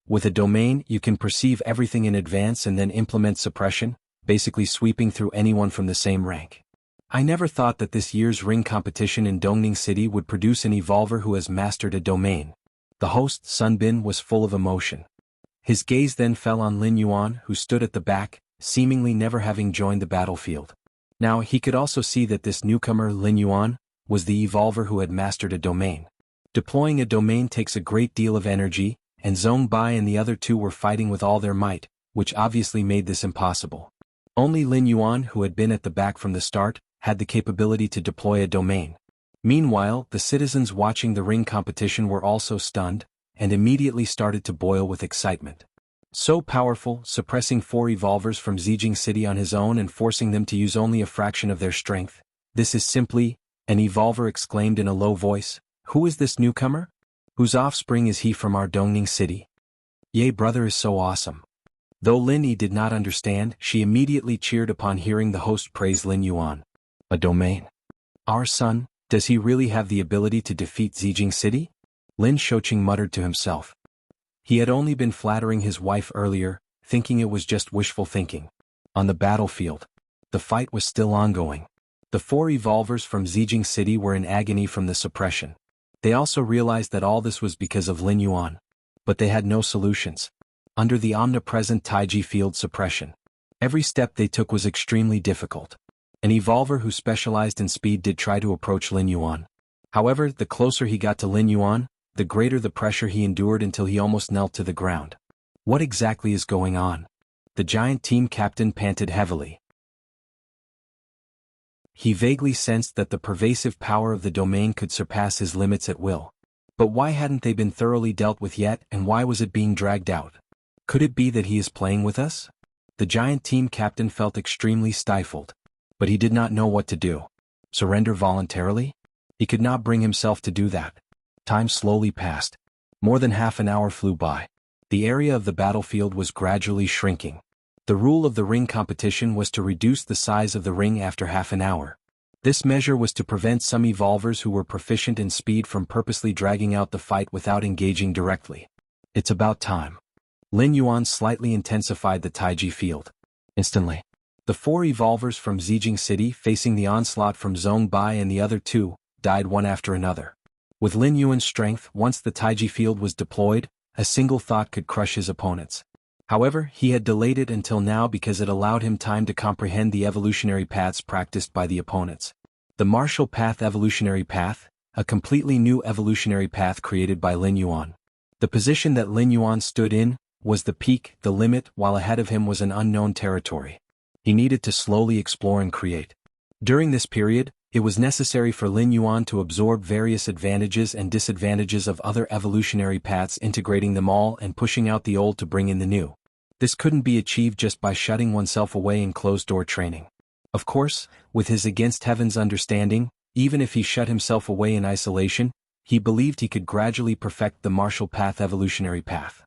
Speaker 1: With a domain, you can perceive everything in advance and then implement suppression, basically sweeping through anyone from the same rank. I never thought that this year's ring competition in Dongning City would produce an evolver who has mastered a domain. The host, Sun Bin, was full of emotion. His gaze then fell on Lin Yuan, who stood at the back, seemingly never having joined the battlefield. Now he could also see that this newcomer, Lin Yuan, was the evolver who had mastered a domain. Deploying a domain takes a great deal of energy, and Zhong Bai and the other 2 were fighting with all their might, which obviously made this impossible. Only Lin Yuan, who had been at the back from the start, had the capability to deploy a domain. Meanwhile, the citizens watching the ring competition were also stunned, and immediately started to boil with excitement. So powerful, suppressing 4 evolvers from Zijing City on his own and forcing them to use only a fraction of their strength. This is simply, an evolver exclaimed in a low voice. Who is this newcomer? Whose offspring is he from our Dongning City? Ye brother is so awesome. Though Lin Yi did not understand, she immediately cheered upon hearing the host praise Lin Yuan. A domain? Our son, does he really have the ability to defeat Zijing City? Lin Shouqing muttered to himself. He had only been flattering his wife earlier, thinking it was just wishful thinking. On the battlefield, the fight was still ongoing. The 4 evolvers from Zijing City were in agony from the suppression. They also realized that all this was because of Lin Yuan. But they had no solutions. under the omnipresent Taiji field suppression. Every step they took was extremely difficult. An evolver who specialized in speed did try to approach Lin Yuan. However, the closer he got to Lin Yuan, the greater the pressure he endured until he almost knelt to the ground. What exactly is going on? The giant team captain panted heavily. He vaguely sensed that the pervasive power of the domain could surpass his limits at will. But why hadn't they been thoroughly dealt with yet, and why was it being dragged out? Could it be that he is playing with us? The giant team captain felt extremely stifled. But he did not know what to do. Surrender voluntarily? He could not bring himself to do that. Time slowly passed. More than half an hour flew by. The area of the battlefield was gradually shrinking. The rule of the ring competition was to reduce the size of the ring after half an hour. This measure was to prevent some evolvers who were proficient in speed from purposely dragging out the fight without engaging directly. It's about time. Lin Yuan slightly intensified the Taiji field. Instantly, the 4 evolvers from Zijing City facing the onslaught from Zhongbai and the other 2, died one after another. With Lin Yuan's strength, once the Taiji field was deployed, a single thought could crush his opponents. However, he had delayed it until now because it allowed him time to comprehend the evolutionary paths practiced by the opponents. The martial path evolutionary path, a completely new evolutionary path created by Lin Yuan. The position that Lin Yuan stood in was the peak, the limit, while ahead of him was an unknown territory. He needed to slowly explore and create. During this period, it was necessary for Lin Yuan to absorb various advantages and disadvantages of other evolutionary paths, integrating them all and pushing out the old to bring in the new. This couldn't be achieved just by shutting oneself away in closed-door training. Of course, with his against heaven's understanding, even if he shut himself away in isolation, he believed he could gradually perfect the martial path evolutionary path.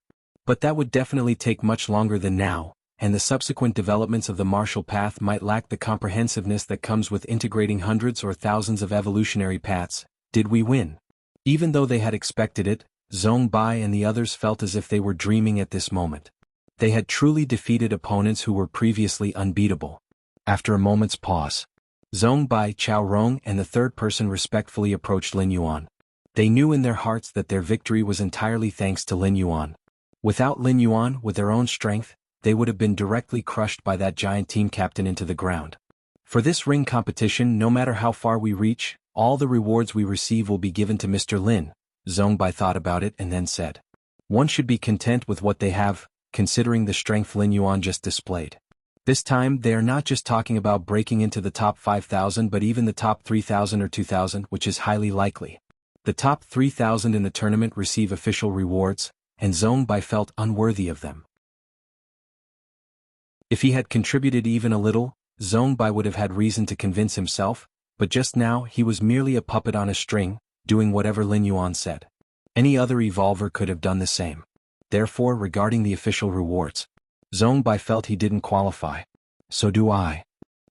Speaker 1: But that would definitely take much longer than now, and the subsequent developments of the martial path might lack the comprehensiveness that comes with integrating hundreds or thousands of evolutionary paths. Did we win? Even though they had expected it, Zhongbai and the others felt as if they were dreaming at this moment. They had truly defeated opponents who were previously unbeatable. After a moment's pause, Zhongbai, Chao Rong and the third person respectfully approached Lin Yuan. They knew in their hearts that their victory was entirely thanks to Lin Yuan. Without Lin Yuan, with their own strength, they would have been directly crushed by that giant team captain into the ground. For this ring competition, no matter how far we reach, all the rewards we receive will be given to Mr. Lin. Zhongbai thought about it and then said. One should be content with what they have, considering the strength Lin Yuan just displayed. This time, they are not just talking about breaking into the top 5,000 but even the top 3,000 or 2,000, which is highly likely. The top 3,000 in the tournament receive official rewards, and Zhongbai felt unworthy of them. If he had contributed even a little, Zhongbai would have had reason to convince himself, but just now he was merely a puppet on a string, doing whatever Lin Yuan said. Any other evolver could have done the same. Therefore, regarding the official rewards, Zhongbai felt he didn't qualify. So do I.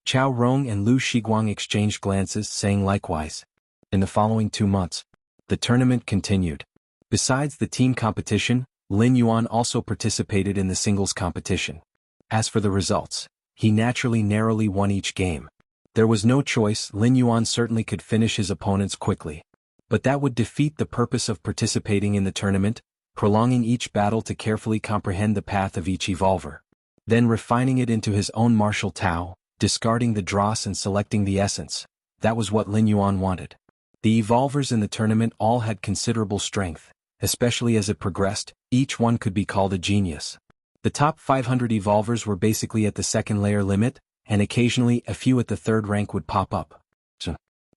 Speaker 1: Chao Rong and Lu Shiguang exchanged glances, saying likewise. In the following 2 months, the tournament continued. Besides the team competition, Lin Yuan also participated in the singles competition. As for the results, he naturally narrowly won each game. There was no choice, Lin Yuan certainly could finish his opponents quickly. But that would defeat the purpose of participating in the tournament, prolonging each battle to carefully comprehend the path of each evolver. Then refining it into his own martial Tao, discarding the dross and selecting the essence. That was what Lin Yuan wanted. The evolvers in the tournament all had considerable strength, especially as it progressed, each one could be called a genius. The top 500 evolvers were basically at the second layer limit, and occasionally a few at the third rank would pop up.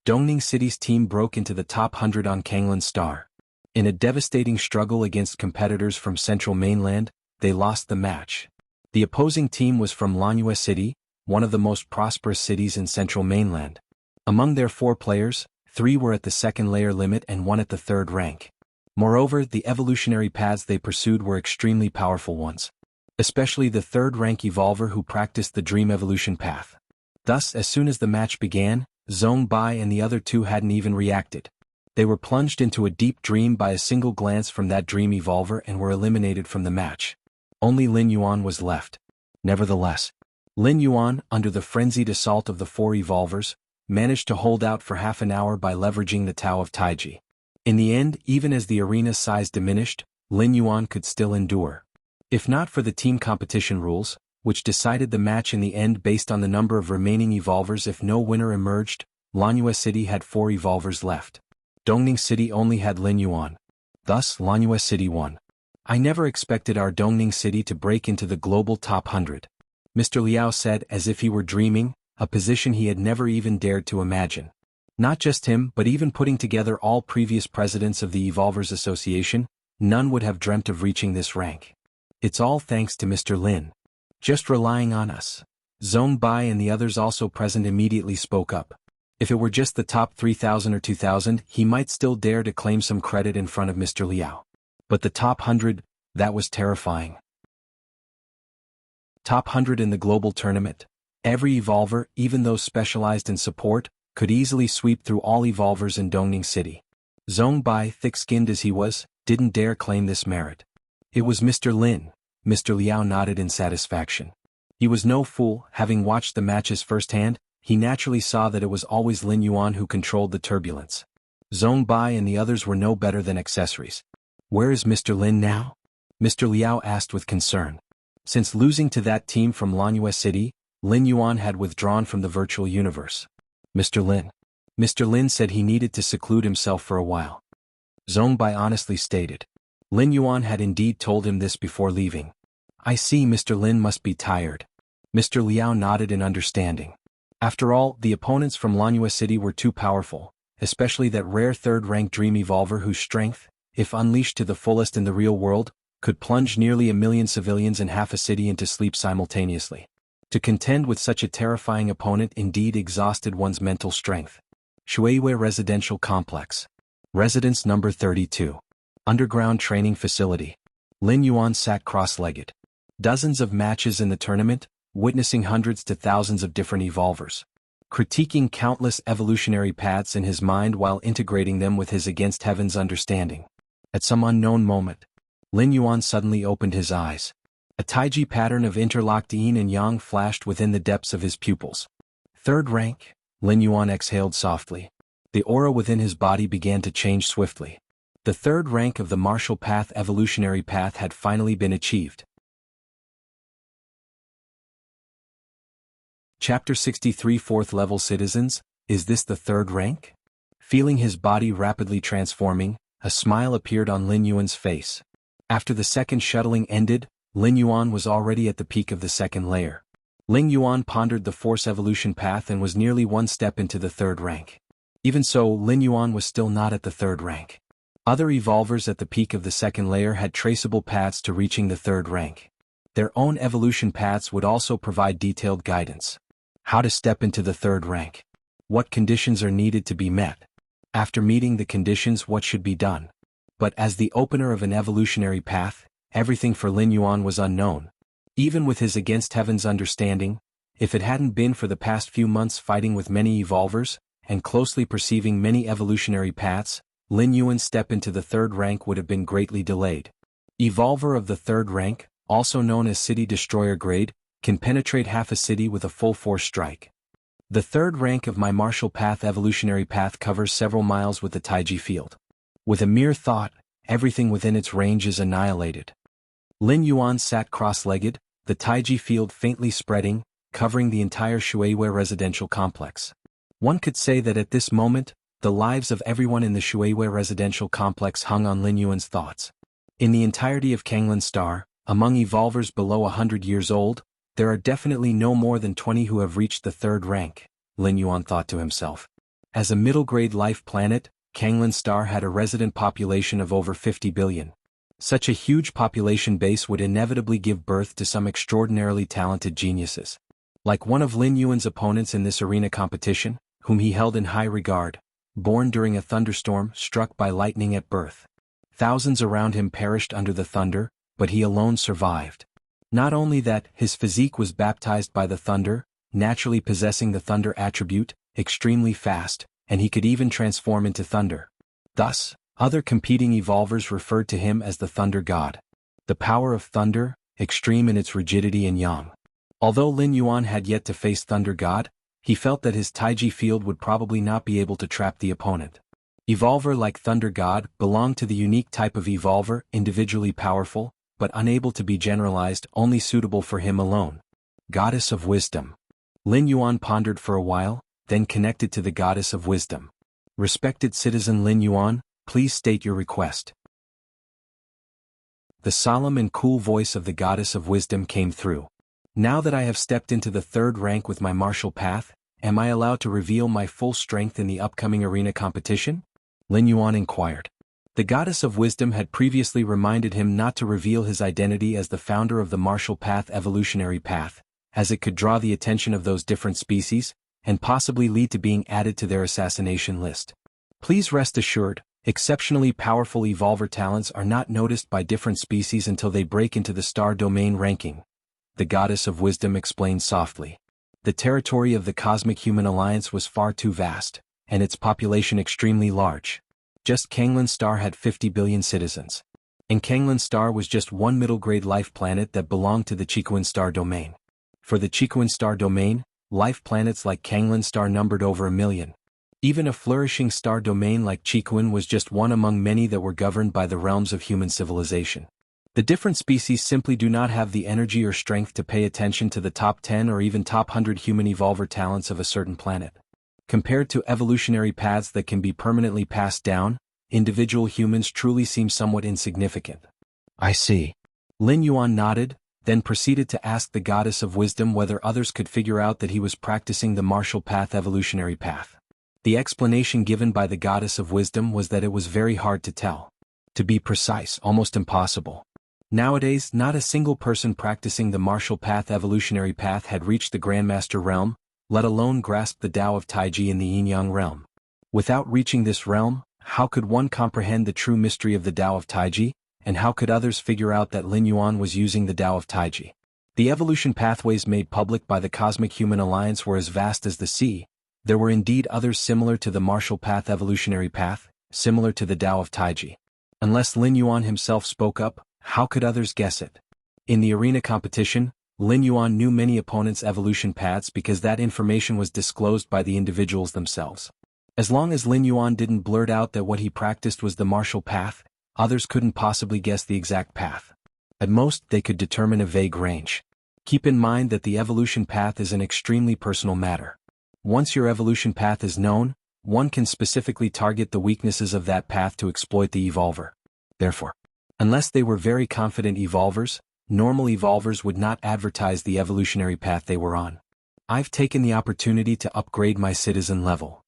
Speaker 1: Dongning City's team broke into the top 100 on Kanglan Star. In a devastating struggle against competitors from Central Mainland, they lost the match. The opposing team was from Lanyue City, one of the most prosperous cities in Central Mainland. Among their 4 players, 3 were at the second layer limit and 1 at the third rank. Moreover, the evolutionary paths they pursued were extremely powerful ones. Especially the third rank evolver who practiced the dream evolution path. Thus, as soon as the match began, Zhongbai and the other 2 hadn't even reacted. They were plunged into a deep dream by a single glance from that dream evolver and were eliminated from the match. Only Lin Yuan was left. Nevertheless, Lin Yuan, under the frenzied assault of the 4 evolvers, managed to hold out for half an hour by leveraging the Tao of Taiji. In the end, even as the arena's size diminished, Lin Yuan could still endure. If not for the team competition rules, which decided the match in the end based on the number of remaining evolvers if no winner emerged, Lanyue City had 4 evolvers left. Dongning City only had Lin Yuan. Thus Lanyue City won. I never expected our Dongning City to break into the global top 100. Mr. Liao said as if he were dreaming, a position he had never even dared to imagine. Not just him but even putting together all previous presidents of the Evolvers Association, none would have dreamt of reaching this rank. It's all thanks to Mr. Lin. Just relying on us. Zhong Bai and the others also present immediately spoke up. If it were just the top 3,000 or 2,000, he might still dare to claim some credit in front of Mr. Liao. But the top 100, that was terrifying. Top 100 in the global tournament. Every evolver, even those specialized in support, could easily sweep through all evolvers in Dongning City. Zhong Bai, thick-skinned as he was, didn't dare claim this merit. It was Mr. Lin. Mr. Liao nodded in satisfaction. He was no fool, having watched the matches firsthand, he naturally saw that it was always Lin Yuan who controlled the turbulence. Zhong Bai and the others were no better than accessories. Where is Mr. Lin now? Mr. Liao asked with concern. Since losing to that team from Lanyue City, Lin Yuan had withdrawn from the virtual universe. Mr. Lin. Mr. Lin said he needed to seclude himself for a while. Zhong Bai honestly stated. Lin Yuan had indeed told him this before leaving. I see Mr. Lin must be tired. Mr. Liao nodded in understanding. After all, the opponents from Lanyue City were too powerful, especially that rare third-rank Dream Evolver whose strength, if unleashed to the fullest in the real world, could plunge nearly 1 million civilians and half a city into sleep simultaneously. To contend with such a terrifying opponent indeed exhausted one's mental strength. Shuiwei Residential Complex. Residence number 32. Underground Training Facility. Lin Yuan sat cross-legged. Dozens of matches in the tournament, witnessing hundreds to thousands of different evolvers. Critiquing countless evolutionary paths in his mind while integrating them with his against heaven's understanding. At some unknown moment, Lin Yuan suddenly opened his eyes. A taiji pattern of interlocked yin and yang flashed within the depths of his pupils. Third rank, Lin Yuan exhaled softly. The aura within his body began to change swiftly. The third rank of the martial path evolutionary path had finally been achieved. Chapter 63 Fourth Level Citizens, is this the third rank? Feeling his body rapidly transforming, a smile appeared on Lin Yuan's face. After the second shuttling ended, Lin Yuan was already at the peak of the second layer. Lin Yuan pondered the force evolution path and was nearly one step into the third rank. Even so, Lin Yuan was still not at the third rank. Other evolvers at the peak of the second layer had traceable paths to reaching the third rank. Their own evolution paths would also provide detailed guidance. How to step into the third rank. What conditions are needed to be met. After meeting the conditions, what should be done. But as the opener of an evolutionary path, everything for Lin Yuan was unknown. Even with his against heaven's understanding, if it hadn't been for the past few months fighting with many evolvers, and closely perceiving many evolutionary paths, Lin Yuan's step into the third rank would have been greatly delayed. Evolver of the third rank, also known as City Destroyer grade, can penetrate half a city with a full force strike. The third rank of my martial path evolutionary path covers several miles with the taiji field. With a mere thought, everything within its range is annihilated. Lin Yuan sat cross-legged, the taiji field faintly spreading, covering the entire Shuiwei residential complex. One could say that at this moment, the lives of everyone in the Shuiwei residential complex hung on Lin Yuan's thoughts. In the entirety of Kanglan Star, among evolvers below 100 years old, there are definitely no more than 20 who have reached the third rank, Lin Yuan thought to himself. As a middle-grade life planet, Kanglan Star had a resident population of over 50 billion. Such a huge population base would inevitably give birth to some extraordinarily talented geniuses. Like one of Lin Yuan's opponents in this arena competition, whom he held in high regard, born during a thunderstorm, struck by lightning at birth. Thousands around him perished under the thunder, but he alone survived. Not only that, his physique was baptized by the thunder, naturally possessing the thunder attribute, extremely fast, and he could even transform into thunder. Thus, other competing evolvers referred to him as the Thunder God. The power of thunder, extreme in its rigidity and yang. Although Lin Yuan had yet to face Thunder God, he felt that his taiji field would probably not be able to trap the opponent. Evolver like Thunder God belonged to the unique type of evolver, individually powerful, but unable to be generalized, only suitable for him alone. Goddess of Wisdom. Lin Yuan pondered for a while, then connected to the Goddess of Wisdom. Respected citizen Lin Yuan, please state your request. The solemn and cool voice of the Goddess of Wisdom came through. Now that I have stepped into the third rank with my martial path, am I allowed to reveal my full strength in the upcoming arena competition? Lin Yuan inquired. The Goddess of Wisdom had previously reminded him not to reveal his identity as the founder of the martial path evolutionary path, as it could draw the attention of those different species, and possibly lead to being added to their assassination list. Please rest assured, exceptionally powerful evolver talents are not noticed by different species until they break into the star domain ranking, the Goddess of Wisdom explained softly. The territory of the Cosmic Human Alliance was far too vast, and its population extremely large. Just Kanglan Star had 50 billion citizens. And Kanglan Star was just one middle-grade life planet that belonged to the Chikuan Star domain. For the Chikuan Star domain, life planets like Kanglan Star numbered over 1 million. Even a flourishing star domain like Chikuan was just one among many that were governed by the realms of human civilization. The different species simply do not have the energy or strength to pay attention to the top 10 or even top 100 human evolver talents of a certain planet. Compared to evolutionary paths that can be permanently passed down, individual humans truly seem somewhat insignificant. I see. Lin Yuan nodded, then proceeded to ask the Goddess of Wisdom whether others could figure out that he was practicing the martial path evolutionary path. The explanation given by the Goddess of Wisdom was that it was very hard to tell. To be precise, almost impossible. Nowadays, not a single person practicing the martial path evolutionary path had reached the Grandmaster realm, let alone grasp the Tao of Taiji in the Yin-Yang realm. Without reaching this realm, how could one comprehend the true mystery of the Tao of Taiji, and how could others figure out that Lin Yuan was using the Tao of Taiji? The evolution pathways made public by the Cosmic Human Alliance were as vast as the sea. There were indeed others similar to the martial path evolutionary path, similar to the Tao of Taiji. Unless Lin Yuan himself spoke up, how could others guess it? In the arena competition, Lin Yuan knew many opponents' evolution paths because that information was disclosed by the individuals themselves. As long as Lin Yuan didn't blurt out that what he practiced was the martial path, others couldn't possibly guess the exact path. At most, they could determine a vague range. Keep in mind that the evolution path is an extremely personal matter. Once your evolution path is known, one can specifically target the weaknesses of that path to exploit the evolver. Therefore, unless they were very confident evolvers, normal evolvers would not advertise the evolutionary path they were on. I've taken the opportunity to upgrade my citizen level.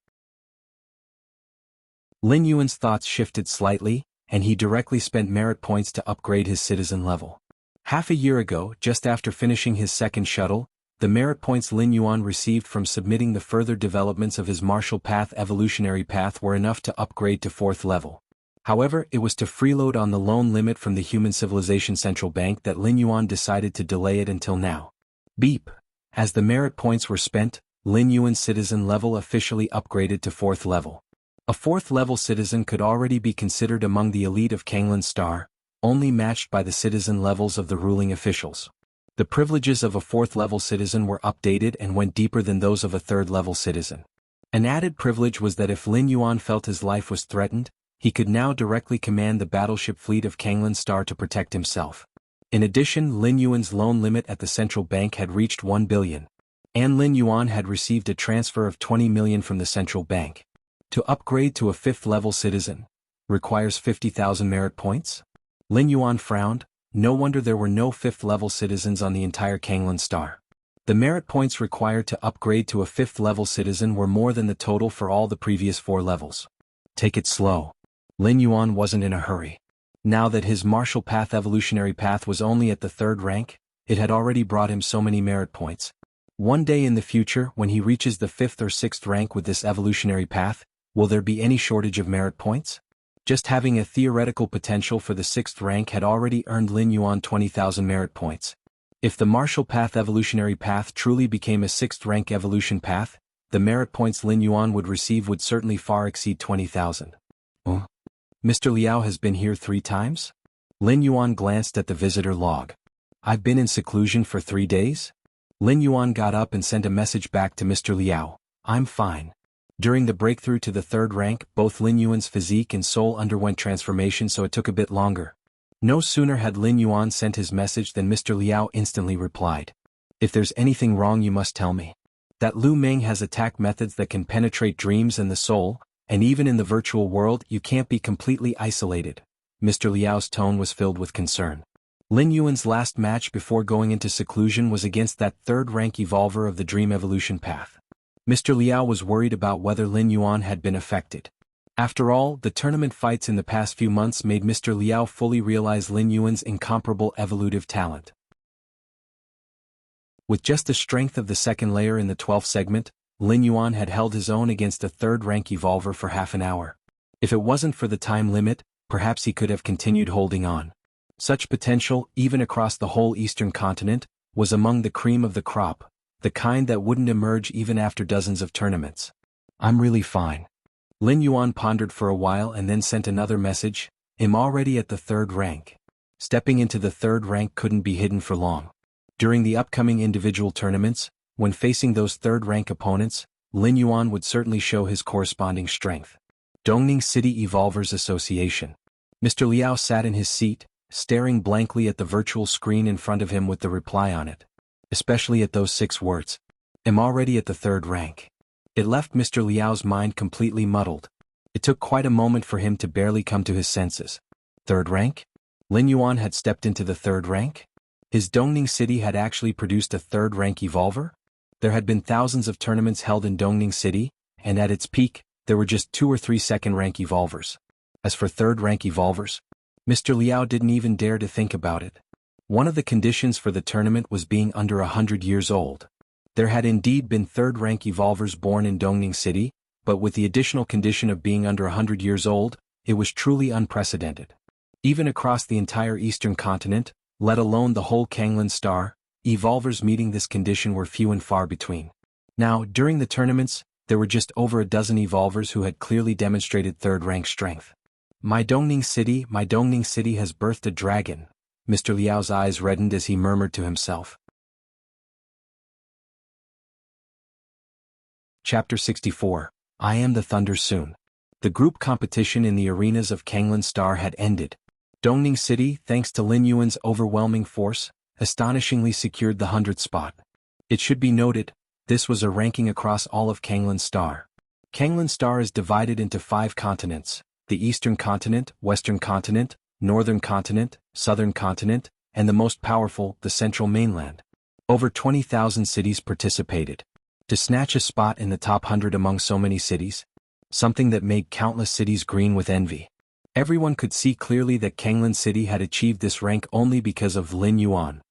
Speaker 1: Lin Yuan's thoughts shifted slightly, and he directly spent merit points to upgrade his citizen level. Half a year ago, just after finishing his second shuttle, the merit points Lin Yuan received from submitting the further developments of his martial path evolutionary path were enough to upgrade to 4th level. However, it was to freeload on the loan limit from the Human Civilization Central Bank that Lin Yuan decided to delay it until now. Beep. As the merit points were spent, Lin Yuan's citizen level officially upgraded to 4th level. A 4th level citizen could already be considered among the elite of Kanglan Star, only matched by the citizen levels of the ruling officials. The privileges of a 4th level citizen were updated and went deeper than those of a 3rd level citizen. An added privilege was that if Lin Yuan felt his life was threatened, he could now directly command the battleship fleet of Kanglan Star to protect himself. In addition, Lin Yuan's loan limit at the central bank had reached 1 billion. And Lin Yuan had received a transfer of 20 million from the central bank. To upgrade to a 5th level citizen, requires 50,000 merit points? Lin Yuan frowned. No wonder there were no 5th level citizens on the entire Kanglan Star. The merit points required to upgrade to a 5th level citizen were more than the total for all the previous 4 levels. Take it slow. Lin Yuan wasn't in a hurry. Now that his martial path evolutionary path was only at the 3rd rank, it had already brought him so many merit points. One day in the future, when he reaches the 5th or 6th rank with this evolutionary path, will there be any shortage of merit points? Just having a theoretical potential for the 6th rank had already earned Lin Yuan 20,000 merit points. If the martial path evolutionary path truly became a 6th rank evolution path, the merit points Lin Yuan would receive would certainly far exceed 20,000. Mr. Liao has been here 3 times? Lin Yuan glanced at the visitor log. I've been in seclusion for 3 days? Lin Yuan got up and sent a message back to Mr. Liao. I'm fine. During the breakthrough to the 3rd rank, both Lin Yuan's physique and soul underwent transformation, so it took a bit longer. No sooner had Lin Yuan sent his message than Mr. Liao instantly replied. If there's anything wrong you must tell me. That Lu Meng has attack methods that can penetrate dreams and the soul, and even in the virtual world you can't be completely isolated. Mr. Liao's tone was filled with concern. Lin Yuan's last match before going into seclusion was against that third-rank evolver of the dream evolution path. Mr. Liao was worried about whether Lin Yuan had been affected. After all, the tournament fights in the past few months made Mr. Liao fully realize Lin Yuan's incomparable evolutive talent. With just the strength of the second layer in the 12th segment, Lin Yuan had held his own against a third-rank evolver for half an hour. If it wasn't for the time limit, perhaps he could have continued holding on. Such potential, even across the whole eastern continent, was among the cream of the crop, the kind that wouldn't emerge even after dozens of tournaments. I'm really fine. Lin Yuan pondered for a while and then sent another message, I'm already at the third rank. Stepping into the third rank couldn't be hidden for long. During the upcoming individual tournaments, when facing those third-rank opponents, Lin Yuan would certainly show his corresponding strength. Dongning City Evolvers Association. Mr. Liao sat in his seat, staring blankly at the virtual screen in front of him with the reply on it. Especially at those 6 words. I'm already at the third rank. It left Mr. Liao's mind completely muddled. It took quite a moment for him to barely come to his senses. Third rank? Lin Yuan had stepped into the third rank? His Dongning City had actually produced a third-rank evolver? There had been thousands of tournaments held in Dongning City, and at its peak, there were just 2 or 3 second-rank evolvers. As for third-rank evolvers, Mr. Liao didn't even dare to think about it. One of the conditions for the tournament was being under 100 years old. There had indeed been third-rank evolvers born in Dongning City, but with the additional condition of being under 100 years old, it was truly unprecedented. Even across the entire eastern continent, let alone the whole Kanglan Star, evolvers meeting this condition were few and far between. Now, during the tournaments, there were just over a dozen evolvers who had clearly demonstrated third-rank strength. My Dongning City has birthed a dragon. Mr. Liao's eyes reddened as he murmured to himself. Chapter 64. I am the thunder soon. The group competition in the arenas of Kanglan Star had ended. Dongning City, thanks to Lin Yuan's overwhelming force, astonishingly secured the 100th spot. It should be noted, this was a ranking across all of Kanglan Star. Kanglan Star is divided into 5 continents: the Eastern Continent, Western Continent, Northern Continent, Southern Continent, and the most powerful, the Central Mainland. Over 20,000 cities participated. To snatch a spot in the top 100 among so many cities, something that made countless cities green with envy. Everyone could see clearly that Kanglan City had achieved this rank only because of Lin Yuan.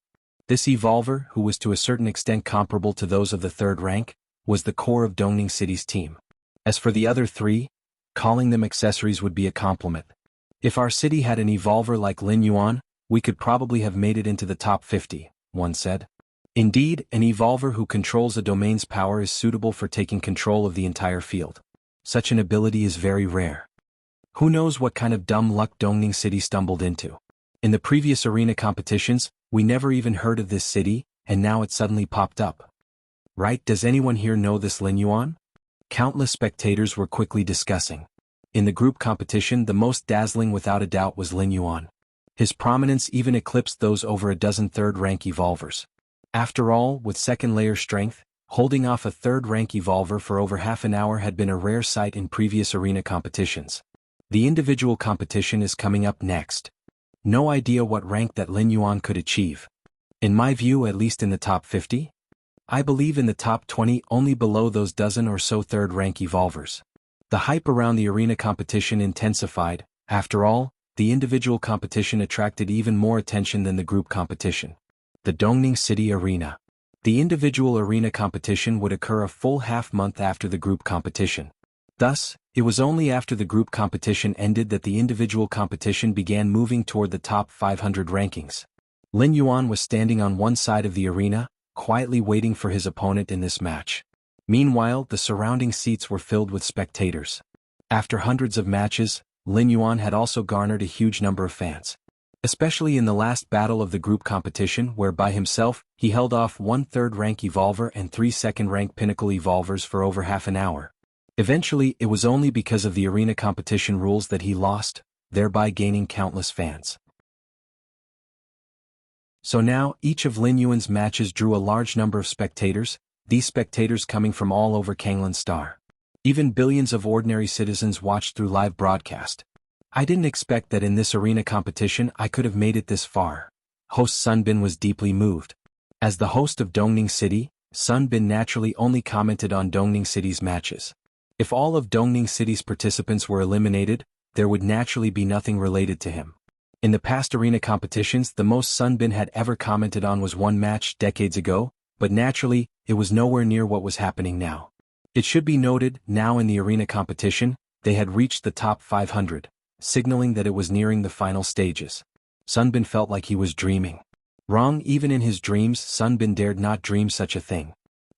Speaker 1: This evolver, who was to a certain extent comparable to those of the third rank, was the core of Dongning City's team. As for the other 3, calling them accessories would be a compliment. If our city had an evolver like Lin Yuan, we could probably have made it into the top 50, one said. Indeed, an evolver who controls a domain's power is suitable for taking control of the entire field. Such an ability is very rare. Who knows what kind of dumb luck Dongning City stumbled into. In the previous arena competitions, we never even heard of this city, and now it suddenly popped up. Right, does anyone here know this Lin Yuan? Countless spectators were quickly discussing. In the group competition, the most dazzling without a doubt was Lin Yuan. His prominence even eclipsed those over a dozen third-rank evolvers. After all, with second-layer strength, holding off a third-rank evolver for over half an hour had been a rare sight in previous arena competitions. The individual competition is coming up next. No idea what rank that Lin Yuan could achieve. In my view, at least in the top 50? I believe in the top 20, only below those dozen or so third-rank evolvers. The hype around the arena competition intensified. After all, the individual competition attracted even more attention than the group competition. The Dongning City Arena. The individual arena competition would occur a full half-month after the group competition. Thus, it was only after the group competition ended that the individual competition began moving toward the top 500 rankings. Lin Yuan was standing on one side of the arena, quietly waiting for his opponent in this match. Meanwhile, the surrounding seats were filled with spectators. After hundreds of matches, Lin Yuan had also garnered a huge number of fans. Especially in the last battle of the group competition where by himself, he held off 1 third-rank evolver and 3 second-rank pinnacle evolvers for over half an hour. Eventually, it was only because of the arena competition rules that he lost, thereby gaining countless fans. So now, each of Lin Yuan's matches drew a large number of spectators, these spectators coming from all over Kanglan Star. Even billions of ordinary citizens watched through live broadcast. I didn't expect that in this arena competition I could have made it this far. Host Sun Bin was deeply moved. As the host of Dongning City, Sun Bin naturally only commented on Dongning City's matches. If all of Dongning City's participants were eliminated, there would naturally be nothing related to him. In the past arena competitions, the most Sun Bin had ever commented on was one match decades ago, but naturally, it was nowhere near what was happening now. It should be noted, now in the arena competition, they had reached the top 500, signaling that it was nearing the final stages. Sun Bin felt like he was dreaming. Wrong, even in his dreams, Sun Bin dared not dream such a thing.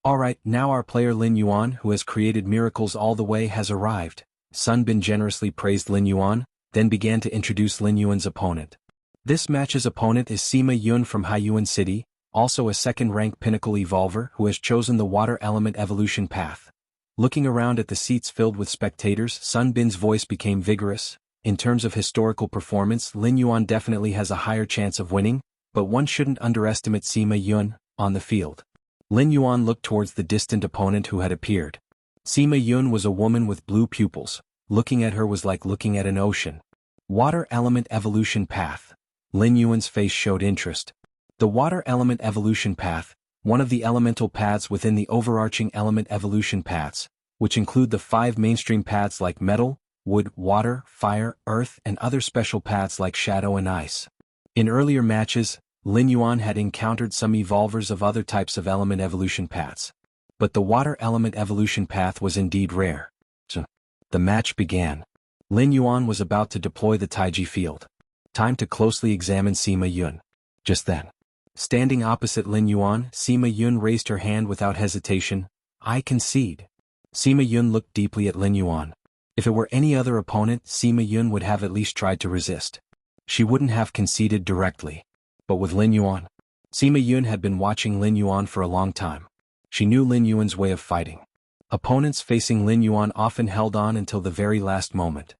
Speaker 1: Alright, now our player Lin Yuan, who has created miracles all the way, has arrived. Sun Bin generously praised Lin Yuan, then began to introduce Lin Yuan's opponent. This match's opponent is Sima Yun from Haiyuan City, also a second-rank pinnacle evolver who has chosen the water element evolution path. Looking around at the seats filled with spectators, Sun Bin's voice became vigorous. In terms of historical performance, Lin Yuan definitely has a higher chance of winning, but one shouldn't underestimate Sima Yun on the field. Lin Yuan looked towards the distant opponent who had appeared. Sima Yun was a woman with blue pupils. Looking at her was like looking at an ocean. Water element evolution path. Lin Yuan's face showed interest. The water element evolution path, one of the elemental paths within the overarching element evolution paths, which include the 5 mainstream paths like metal, wood, water, fire, earth, and other special paths like shadow and ice. In earlier matches, Lin Yuan had encountered some evolvers of other types of element evolution paths. But the water element evolution path was indeed rare. The match began. Lin Yuan was about to deploy the Taiji field. Time to closely examine Sima Yun. Just then, standing opposite Lin Yuan, Sima Yun raised her hand without hesitation. I concede. Sima Yun looked deeply at Lin Yuan. If it were any other opponent, Sima Yun would have at least tried to resist. She wouldn't have conceded directly. But with Lin Yuan, Sima Yun had been watching Lin Yuan for a long time. She knew Lin Yuan's way of fighting. Opponents facing Lin Yuan often held on until the very last moment,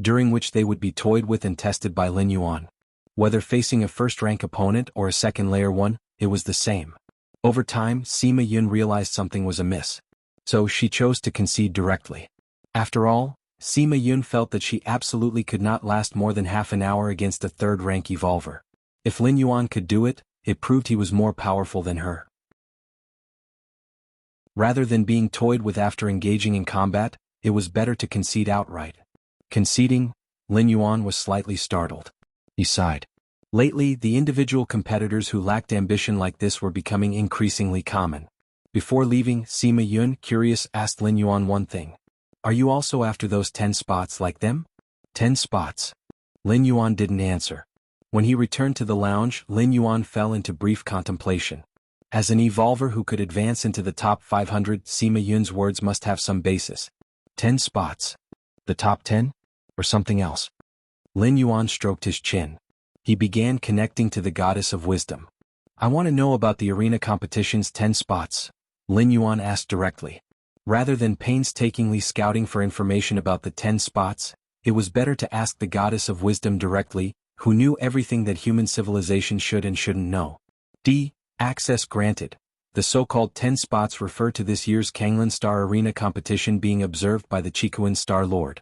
Speaker 1: during which they would be toyed with and tested by Lin Yuan. Whether facing a first-rank opponent or a second-layer one, it was the same. Over time, Sima Yun realized something was amiss. So she chose to concede directly. After all, Sima Yun felt that she absolutely could not last more than half an hour against a third-rank evolver. If Lin Yuan could do it, it proved he was more powerful than her. Rather than being toyed with after engaging in combat, it was better to concede outright. Conceding, Lin Yuan was slightly startled. He sighed. Lately, the individual competitors who lacked ambition like this were becoming increasingly common. Before leaving, Sima Yun, curious, asked Lin Yuan one thing. Are you also after those 10 spots like them? 10 spots. Lin Yuan didn't answer. When he returned to the lounge, Lin Yuan fell into brief contemplation. As an evolver who could advance into the top 500, Sima Yun's words must have some basis. 10 spots. The top 10? Or something else? Lin Yuan stroked his chin. He began connecting to the goddess of wisdom. I want to know about the arena competition's 10 spots, Lin Yuan asked directly. Rather than painstakingly scouting for information about the 10 spots, it was better to ask the goddess of wisdom directly, who knew everything that human civilization should and shouldn't know. Access granted. The so-called 10 spots refer to this year's Kanglan Star Arena competition being observed by the Chikuan Star Lord.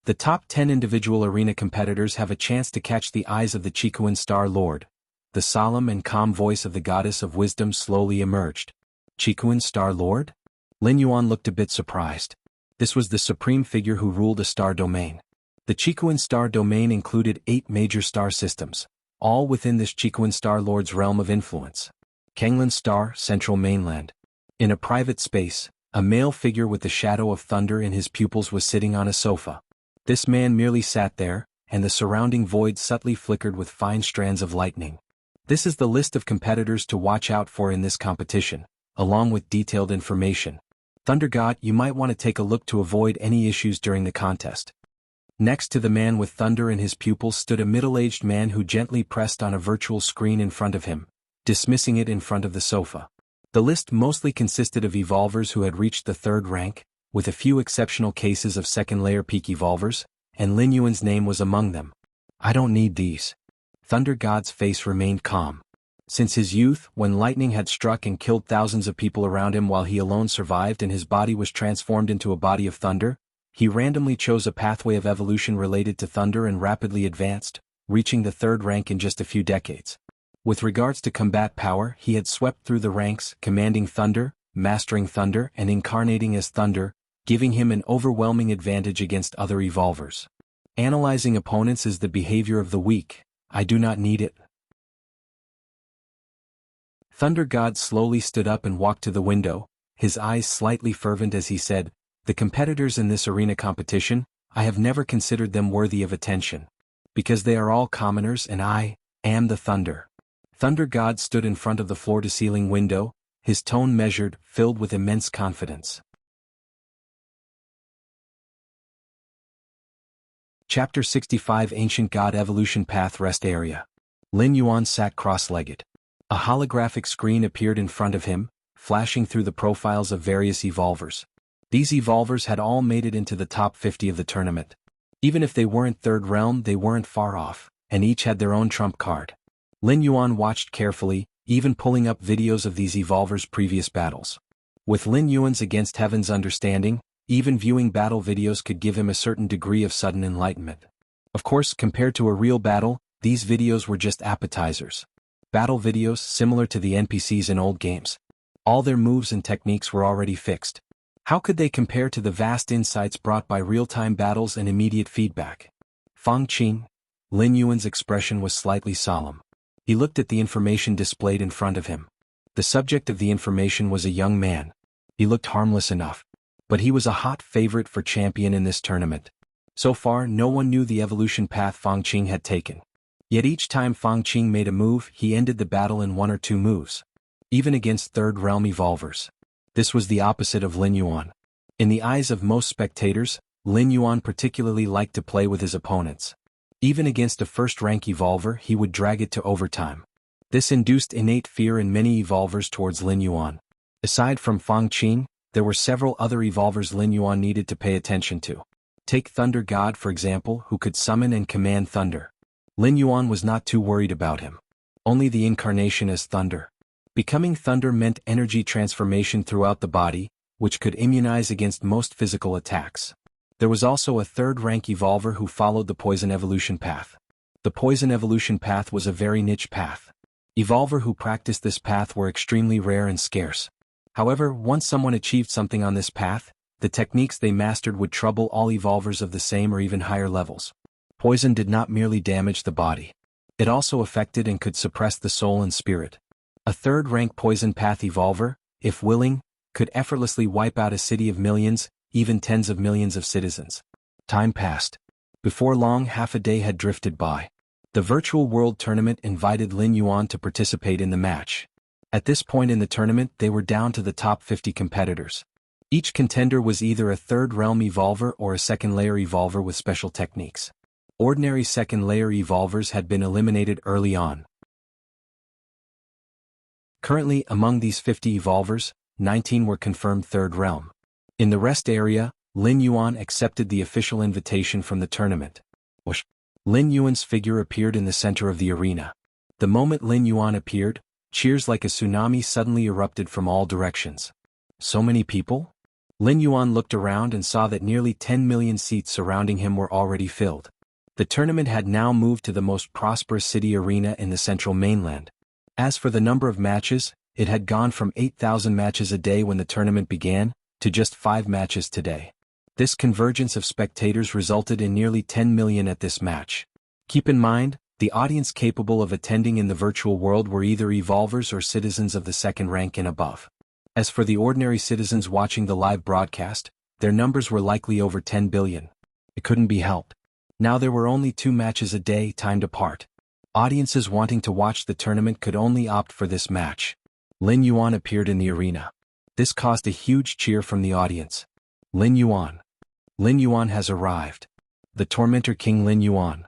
Speaker 1: The top 10 individual arena competitors have a chance to catch the eyes of the Chikuan Star Lord. The solemn and calm voice of the goddess of wisdom slowly emerged. Chikuan Star Lord? Lin Yuan looked a bit surprised. This was the supreme figure who ruled a star domain. The Chikuan Star domain included 8 major star systems, all within this Chikuan Star Lord's realm of influence. Kanglan Star, Central Mainland. In a private space, a male figure with the shadow of thunder in his pupils was sitting on a sofa. This man merely sat there, and the surrounding void subtly flickered with fine strands of lightning. This is the list of competitors to watch out for in this competition, along with detailed information. Thunder God, you might want to take a look to avoid any issues during the contest. Next to the man with thunder in his pupils stood a middle-aged man who gently pressed on a virtual screen in front of him, dismissing it in front of the sofa. The list mostly consisted of evolvers who had reached the 3rd rank, with a few exceptional cases of second-layer peak evolvers, and Lin Yuan's name was among them. I don't need these. Thunder God's face remained calm. Since his youth, when lightning had struck and killed thousands of people around him while he alone survived and his body was transformed into a body of thunder, he randomly chose a pathway of evolution related to thunder and rapidly advanced, reaching the third rank in just a few decades. With regards to combat power, he had swept through the ranks, commanding thunder, mastering thunder, and incarnating as thunder, giving him an overwhelming advantage against other evolvers. Analyzing opponents is the behavior of the weak. I do not need it. Thunder God slowly stood up and walked to the window, his eyes slightly fervent as he said, "The competitors in this arena competition, I have never considered them worthy of attention. Because they are all commoners and I am the Thunder." Thunder God stood in front of the floor-to-ceiling window, his tone measured, filled with immense confidence. Chapter 65 Ancient God Evolution Path Rest Area. Lin Yuan sat cross-legged. A holographic screen appeared in front of him, flashing through the profiles of various evolvers. These evolvers had all made it into the top 50 of the tournament. Even if they weren't third realm, they weren't far off, and each had their own trump card. Lin Yuan watched carefully, even pulling up videos of these evolvers' previous battles. With Lin Yuan's Against Heaven's understanding, even viewing battle videos could give him a certain degree of sudden enlightenment. Of course, compared to a real battle, these videos were just appetizers. Battle videos similar to the NPCs in old games. All their moves and techniques were already fixed. How could they compare to the vast insights brought by real-time battles and immediate feedback? Fang Qing. Lin Yuan's expression was slightly solemn. He looked at the information displayed in front of him. The subject of the information was a young man. He looked harmless enough. But he was a hot favorite for champion in this tournament. So far, no one knew the evolution path Fang Qing had taken. Yet each time Fang Qing made a move, he ended the battle in one or two moves. Even against third realm evolvers. This was the opposite of Lin Yuan. In the eyes of most spectators, Lin Yuan particularly liked to play with his opponents. Even against a first-rank evolver, he would drag it to overtime. This induced innate fear in many evolvers towards Lin Yuan. Aside from Fang Qing, there were several other evolvers Lin Yuan needed to pay attention to. Take Thunder God for example, who could summon and command thunder. Lin Yuan was not too worried about him. Only the incarnation as thunder. Becoming thunder meant energy transformation throughout the body, which could immunize against most physical attacks. There was also a third-rank evolver who followed the poison evolution path. The poison evolution path was a very niche path. Evolver who practiced this path were extremely rare and scarce. However, once someone achieved something on this path, the techniques they mastered would trouble all evolvers of the same or even higher levels. Poison did not merely damage the body. It also affected and could suppress the soul and spirit. A third-rank poison path evolver, if willing, could effortlessly wipe out a city of millions, even tens of millions of citizens. Time passed. Before long, half a day had drifted by. The virtual world tournament invited Lin Yuan to participate in the match. At this point in the tournament, they were down to the top 50 competitors. Each contender was either a third-realm evolver or a second-layer evolver with special techniques. Ordinary second-layer evolvers had been eliminated early on. Currently, among these 50 evolvers, 19 were confirmed third realm. In the rest area, Lin Yuan accepted the official invitation from the tournament. Whoosh! Lin Yuan's figure appeared in the center of the arena. The moment Lin Yuan appeared, cheers like a tsunami suddenly erupted from all directions. So many people? Lin Yuan looked around and saw that nearly 10 million seats surrounding him were already filled. The tournament had now moved to the most prosperous city arena in the central mainland. As for the number of matches, it had gone from 8,000 matches a day when the tournament began, to just 5 matches today. This convergence of spectators resulted in nearly 10 million at this match. Keep in mind, the audience capable of attending in the virtual world were either evolvers or citizens of the second rank and above. As for the ordinary citizens watching the live broadcast, their numbers were likely over 10 billion. It couldn't be helped. Now there were only 2 matches a day timed apart. Audiences wanting to watch the tournament could only opt for this match. Lin Yuan appeared in the arena. This caused a huge cheer from the audience. Lin Yuan. Lin Yuan has arrived. The Tormentor King Lin Yuan.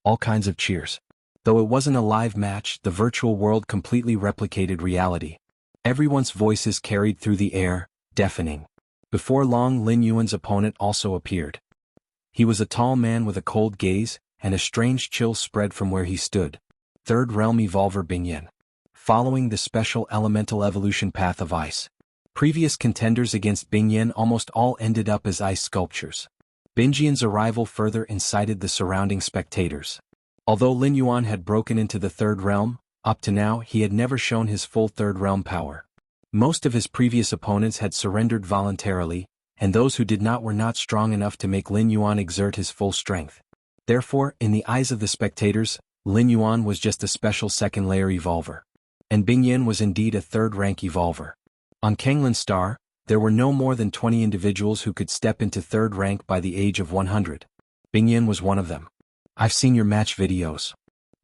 Speaker 1: All kinds of cheers. Though it wasn't a live match, the virtual world completely replicated reality. Everyone's voices carried through the air, deafening. Before long, Lin Yuan's opponent also appeared. He was a tall man with a cold gaze, and a strange chill spread from where he stood. Third realm evolver Bing Yan. following the special elemental evolution path of ice. Previous contenders against Bingyan almost all ended up as ice sculptures. Bingyan's arrival further incited the surrounding spectators. Although Lin Yuan had broken into the third realm, up to now he had never shown his full third realm power. Most of his previous opponents had surrendered voluntarily, and those who did not were not strong enough to make Lin Yuan exert his full strength. Therefore, in the eyes of the spectators, Lin Yuan was just a special second-layer evolver. And Bingyan was indeed a third-rank evolver. On Kanglin's star, there were no more than 20 individuals who could step into third rank by the age of 100. Bingyan was one of them. I've seen your match videos.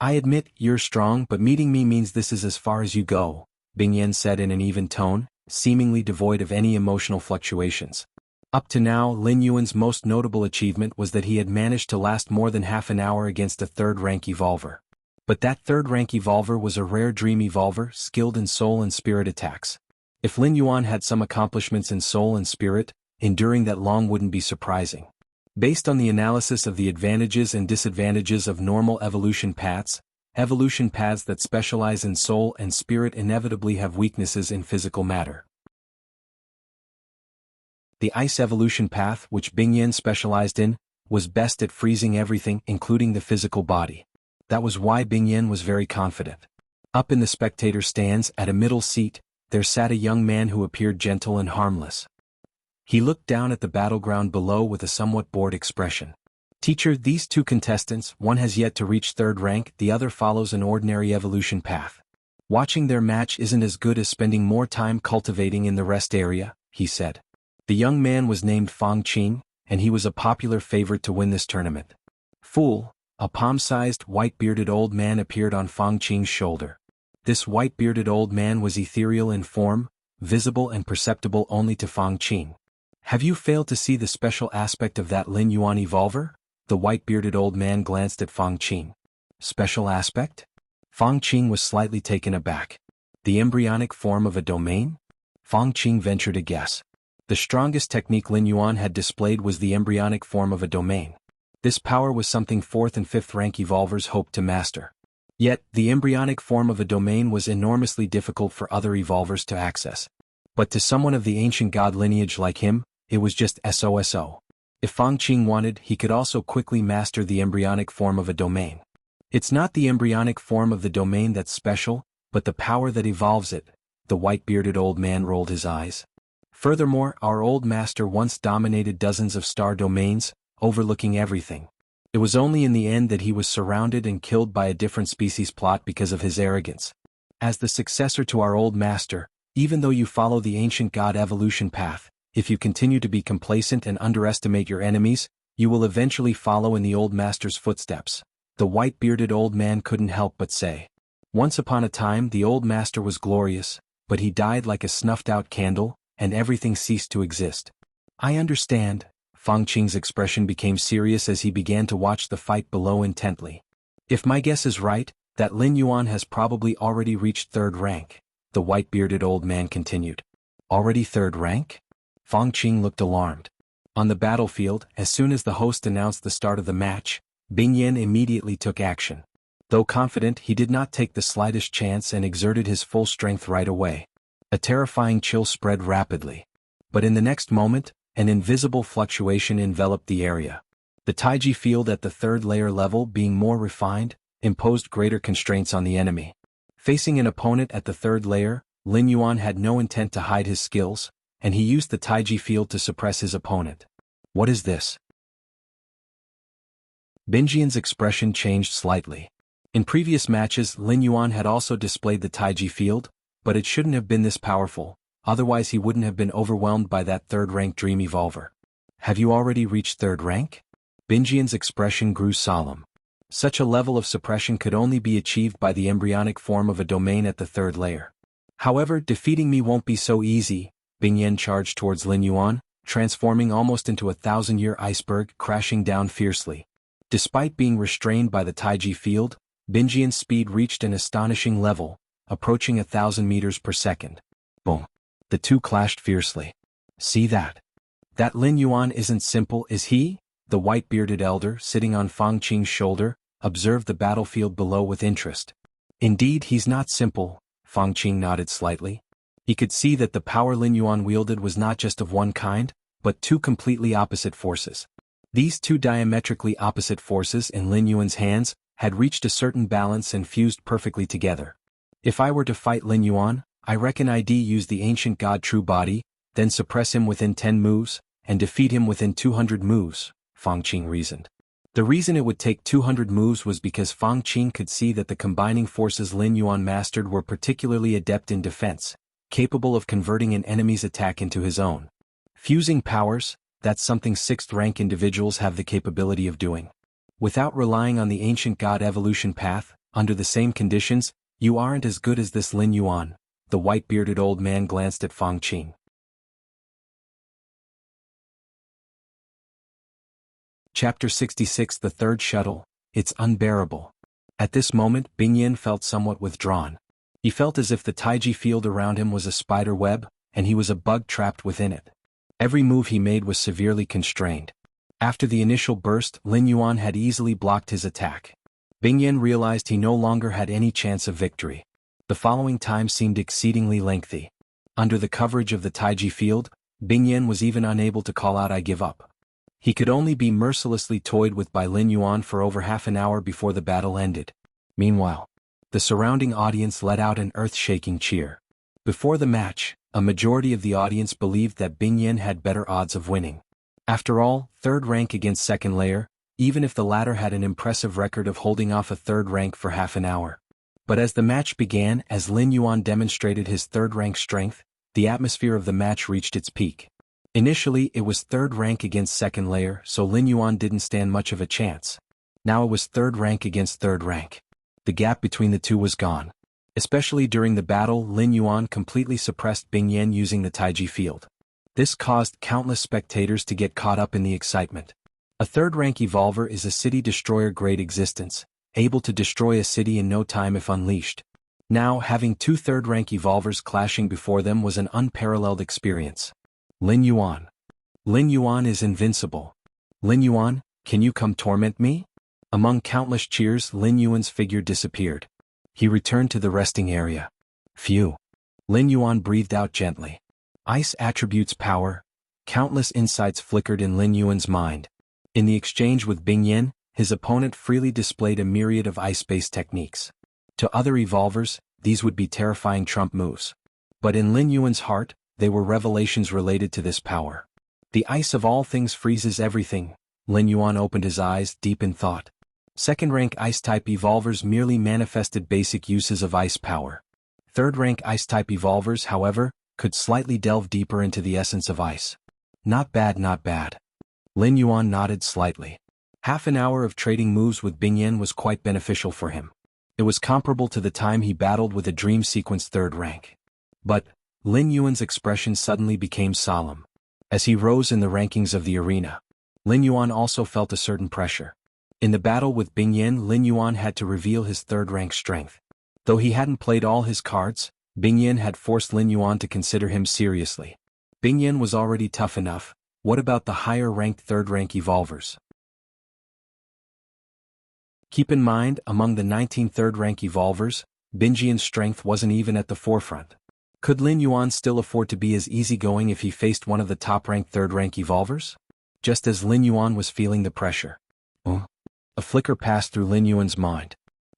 Speaker 1: I admit, you're strong, but meeting me means this is as far as you go, Bingyan said in an even tone, seemingly devoid of any emotional fluctuations. Up to now, Lin Yuan's most notable achievement was that he had managed to last more than half an hour against a third-rank evolver. But that third-rank evolver was a rare dream evolver, skilled in soul and spirit attacks. If Lin Yuan had some accomplishments in soul and spirit, enduring that long wouldn't be surprising. Based on the analysis of the advantages and disadvantages of normal evolution paths that specialize in soul and spirit inevitably have weaknesses in physical matter. The ice evolution path, which Bingyan specialized in, was best at freezing everything, including the physical body. That was why Bingyan was very confident. Up in the spectator stands, at a middle seat, there sat a young man who appeared gentle and harmless. He looked down at the battleground below with a somewhat bored expression. Teacher, these two contestants, one has yet to reach third rank, the other follows an ordinary evolution path. Watching their match isn't as good as spending more time cultivating in the rest area, he said. The young man was named Fang Qing, and he was a popular favorite to win this tournament. Fool, a palm-sized, white-bearded old man appeared on Fang Qing's shoulder. This white-bearded old man was ethereal in form, visible and perceptible only to Fang Qing. Have you failed to see the special aspect of that Lin Yuan evolver? The white-bearded old man glanced at Fang Qing. Special aspect? Fang Qing was slightly taken aback. The embryonic form of a domain? Fang Qing ventured a guess. The strongest technique Lin Yuan had displayed was the embryonic form of a domain. This power was something 4th and 5th rank evolvers hoped to master. Yet, the embryonic form of a domain was enormously difficult for other evolvers to access. But to someone of the ancient god lineage like him, it was just SOSO. If Fang Qing wanted, he could also quickly master the embryonic form of a domain. It's not the embryonic form of the domain that's special, but the power that evolves it, the white-bearded old man rolled his eyes. Furthermore, our old master once dominated dozens of star domains, overlooking everything. It was only in the end that he was surrounded and killed by a different species plot because of his arrogance. As the successor to our old master, even though you follow the ancient god evolution path, if you continue to be complacent and underestimate your enemies, you will eventually follow in the old master's footsteps. The white-bearded old man couldn't help but say. Once upon a time the old master was glorious, but he died like a snuffed-out candle, and everything ceased to exist. I understand. Fang Qing's expression became serious as he began to watch the fight below intently. If my guess is right, that Lin Yuan has probably already reached third rank, the white-bearded old man continued. Already third rank? Fang Qing looked alarmed. On the battlefield, as soon as the host announced the start of the match, Bingyan immediately took action. Though confident, he did not take the slightest chance and exerted his full strength right away. A terrifying chill spread rapidly. But in the next moment, an invisible fluctuation enveloped the area. The Taiji field at the third layer level, being more refined, imposed greater constraints on the enemy. Facing an opponent at the third layer, Lin Yuan had no intent to hide his skills, and he used the Taiji field to suppress his opponent. What is this? Bingyan's expression changed slightly. In previous matches, Lin Yuan had also displayed the Taiji field, but it shouldn't have been this powerful, otherwise he wouldn't have been overwhelmed by that third-rank dream evolver. Have you already reached third rank? Bingyan's expression grew solemn. Such a level of suppression could only be achieved by the embryonic form of a domain at the third layer. However, defeating me won't be so easy. Bingyan charged towards Lin Yuan, transforming almost into a 1,000-year iceberg, crashing down fiercely. Despite being restrained by the Taiji field, Bingyan's speed reached an astonishing level, approaching 1,000 meters per second. Boom. The two clashed fiercely. See that? That Lin Yuan isn't simple, is he? The white-bearded elder, sitting on Fang Qing's shoulder, observed the battlefield below with interest. Indeed, he's not simple, Fangqing nodded slightly. He could see that the power Lin Yuan wielded was not just of one kind, but two completely opposite forces. These two diametrically opposite forces in Lin Yuan's hands had reached a certain balance and fused perfectly together. If I were to fight Lin Yuan, I reckon I'd use the ancient god True Body, then suppress him within 10 moves, and defeat him within 200 moves, Fangqing reasoned. The reason it would take 200 moves was because Fangqing could see that the combining forces Lin Yuan mastered were particularly adept in defense, capable of converting an enemy's attack into his own. Fusing powers, that's something 6th-rank individuals have the capability of doing. Without relying on the ancient god evolution path, under the same conditions, you aren't as good as this Lin Yuan. The white-bearded old man glanced at Fangqing. Chapter 66 The Third Shuttle, It's Unbearable. At this moment Bingyan felt somewhat withdrawn. He felt as if the taiji field around him was a spider web, and he was a bug trapped within it. Every move he made was severely constrained. After the initial burst, Lin Yuan had easily blocked his attack. Bingyan realized he no longer had any chance of victory. The following time seemed exceedingly lengthy. Under the coverage of the taiji field, Bingyan was even unable to call out "I give up." He could only be mercilessly toyed with by Lin Yuan for over half an hour before the battle ended. Meanwhile, the surrounding audience let out an earth-shaking cheer. Before the match, a majority of the audience believed that Bingyan had better odds of winning. After all, 3rd rank against 2nd layer, even if the latter had an impressive record of holding off a 3rd rank for half an hour. But as the match began, as Lin Yuan demonstrated his 3rd rank strength, the atmosphere of the match reached its peak. Initially it was 3rd rank against 2nd layer, so Lin Yuan didn't stand much of a chance. Now it was 3rd rank against 3rd rank. The gap between the two was gone. Especially during the battle, Lin Yuan completely suppressed Bingyan using the taiji field. This caused countless spectators to get caught up in the excitement. A 3rd rank evolver is a city destroyer grade existence, able to destroy a city in no time if unleashed. Now, having 2 3rd rank evolvers clashing before them was an unparalleled experience. Lin Yuan. Lin Yuan is invincible. Lin Yuan, can you come torment me? Among countless cheers, Lin Yuan's figure disappeared. He returned to the resting area. Phew. Lin Yuan breathed out gently. Ice attributes power. Countless insights flickered in Lin Yuan's mind. In the exchange with Bingyan, his opponent freely displayed a myriad of ice-based techniques. To other evolvers, these would be terrifying trump moves. But in Lin Yuan's heart, they were revelations related to this power. The ice of all things freezes everything. Lin Yuan opened his eyes, deep in thought. 2nd rank ice-type evolvers merely manifested basic uses of ice power. 3rd rank ice-type evolvers, however, could slightly delve deeper into the essence of ice. Not bad, not bad. Lin Yuan nodded slightly. Half an hour of trading moves with Bingyan was quite beneficial for him. It was comparable to the time he battled with a dream sequence 3rd rank. But Lin Yuan's expression suddenly became solemn. As he rose in the rankings of the arena, Lin Yuan also felt a certain pressure. In the battle with Bingyan, Lin Yuan had to reveal his 3rd rank strength. Though he hadn't played all his cards, Bingyan had forced Lin Yuan to consider him seriously. Bingyan was already tough enough. What about the higher-ranked 3rd rank evolvers? Keep in mind, among the 19 3rd rank evolvers, Bingyan's strength wasn't even at the forefront. Could Lin Yuan still afford to be as easygoing if he faced one of the top-ranked 3rd rank evolvers? Just as Lin Yuan was feeling the pressure. A flicker passed through Lin Yuan's mind.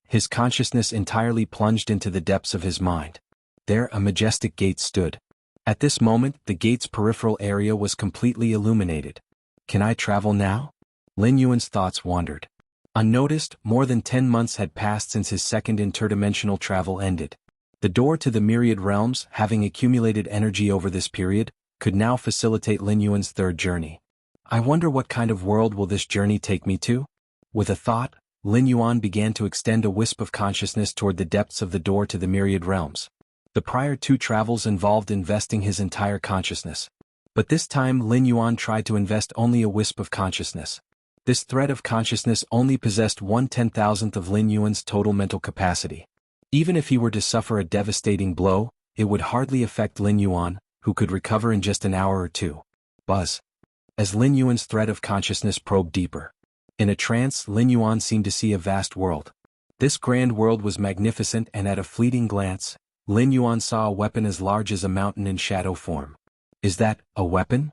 Speaker 1: His consciousness entirely plunged into the depths of his mind. There a majestic gate stood. At this moment, the gate's peripheral area was completely illuminated. Can I travel now? Lin Yuan's thoughts wandered. Unnoticed, more than 10 months had passed since his 2nd interdimensional travel ended. The door to the myriad realms, having accumulated energy over this period, could now facilitate Lin Yuan's 3rd journey. I wonder what kind of world will this journey take me to? With a thought, Lin Yuan began to extend a wisp of consciousness toward the depths of the door to the myriad realms. The prior 2 travels involved investing his entire consciousness. But this time Lin Yuan tried to invest only a wisp of consciousness. This thread of consciousness only possessed 1/10,000th of Lin Yuan's total mental capacity. Even if he were to suffer a devastating blow, it would hardly affect Lin Yuan, who could recover in just an hour or 2. Buzz. As Lin Yuan's thread of consciousness probed deeper. In a trance, Lin Yuan seemed to see a vast world. This grand world was magnificent and at a fleeting glance, Lin Yuan saw a weapon as large as a mountain in shadow form. Is that a weapon?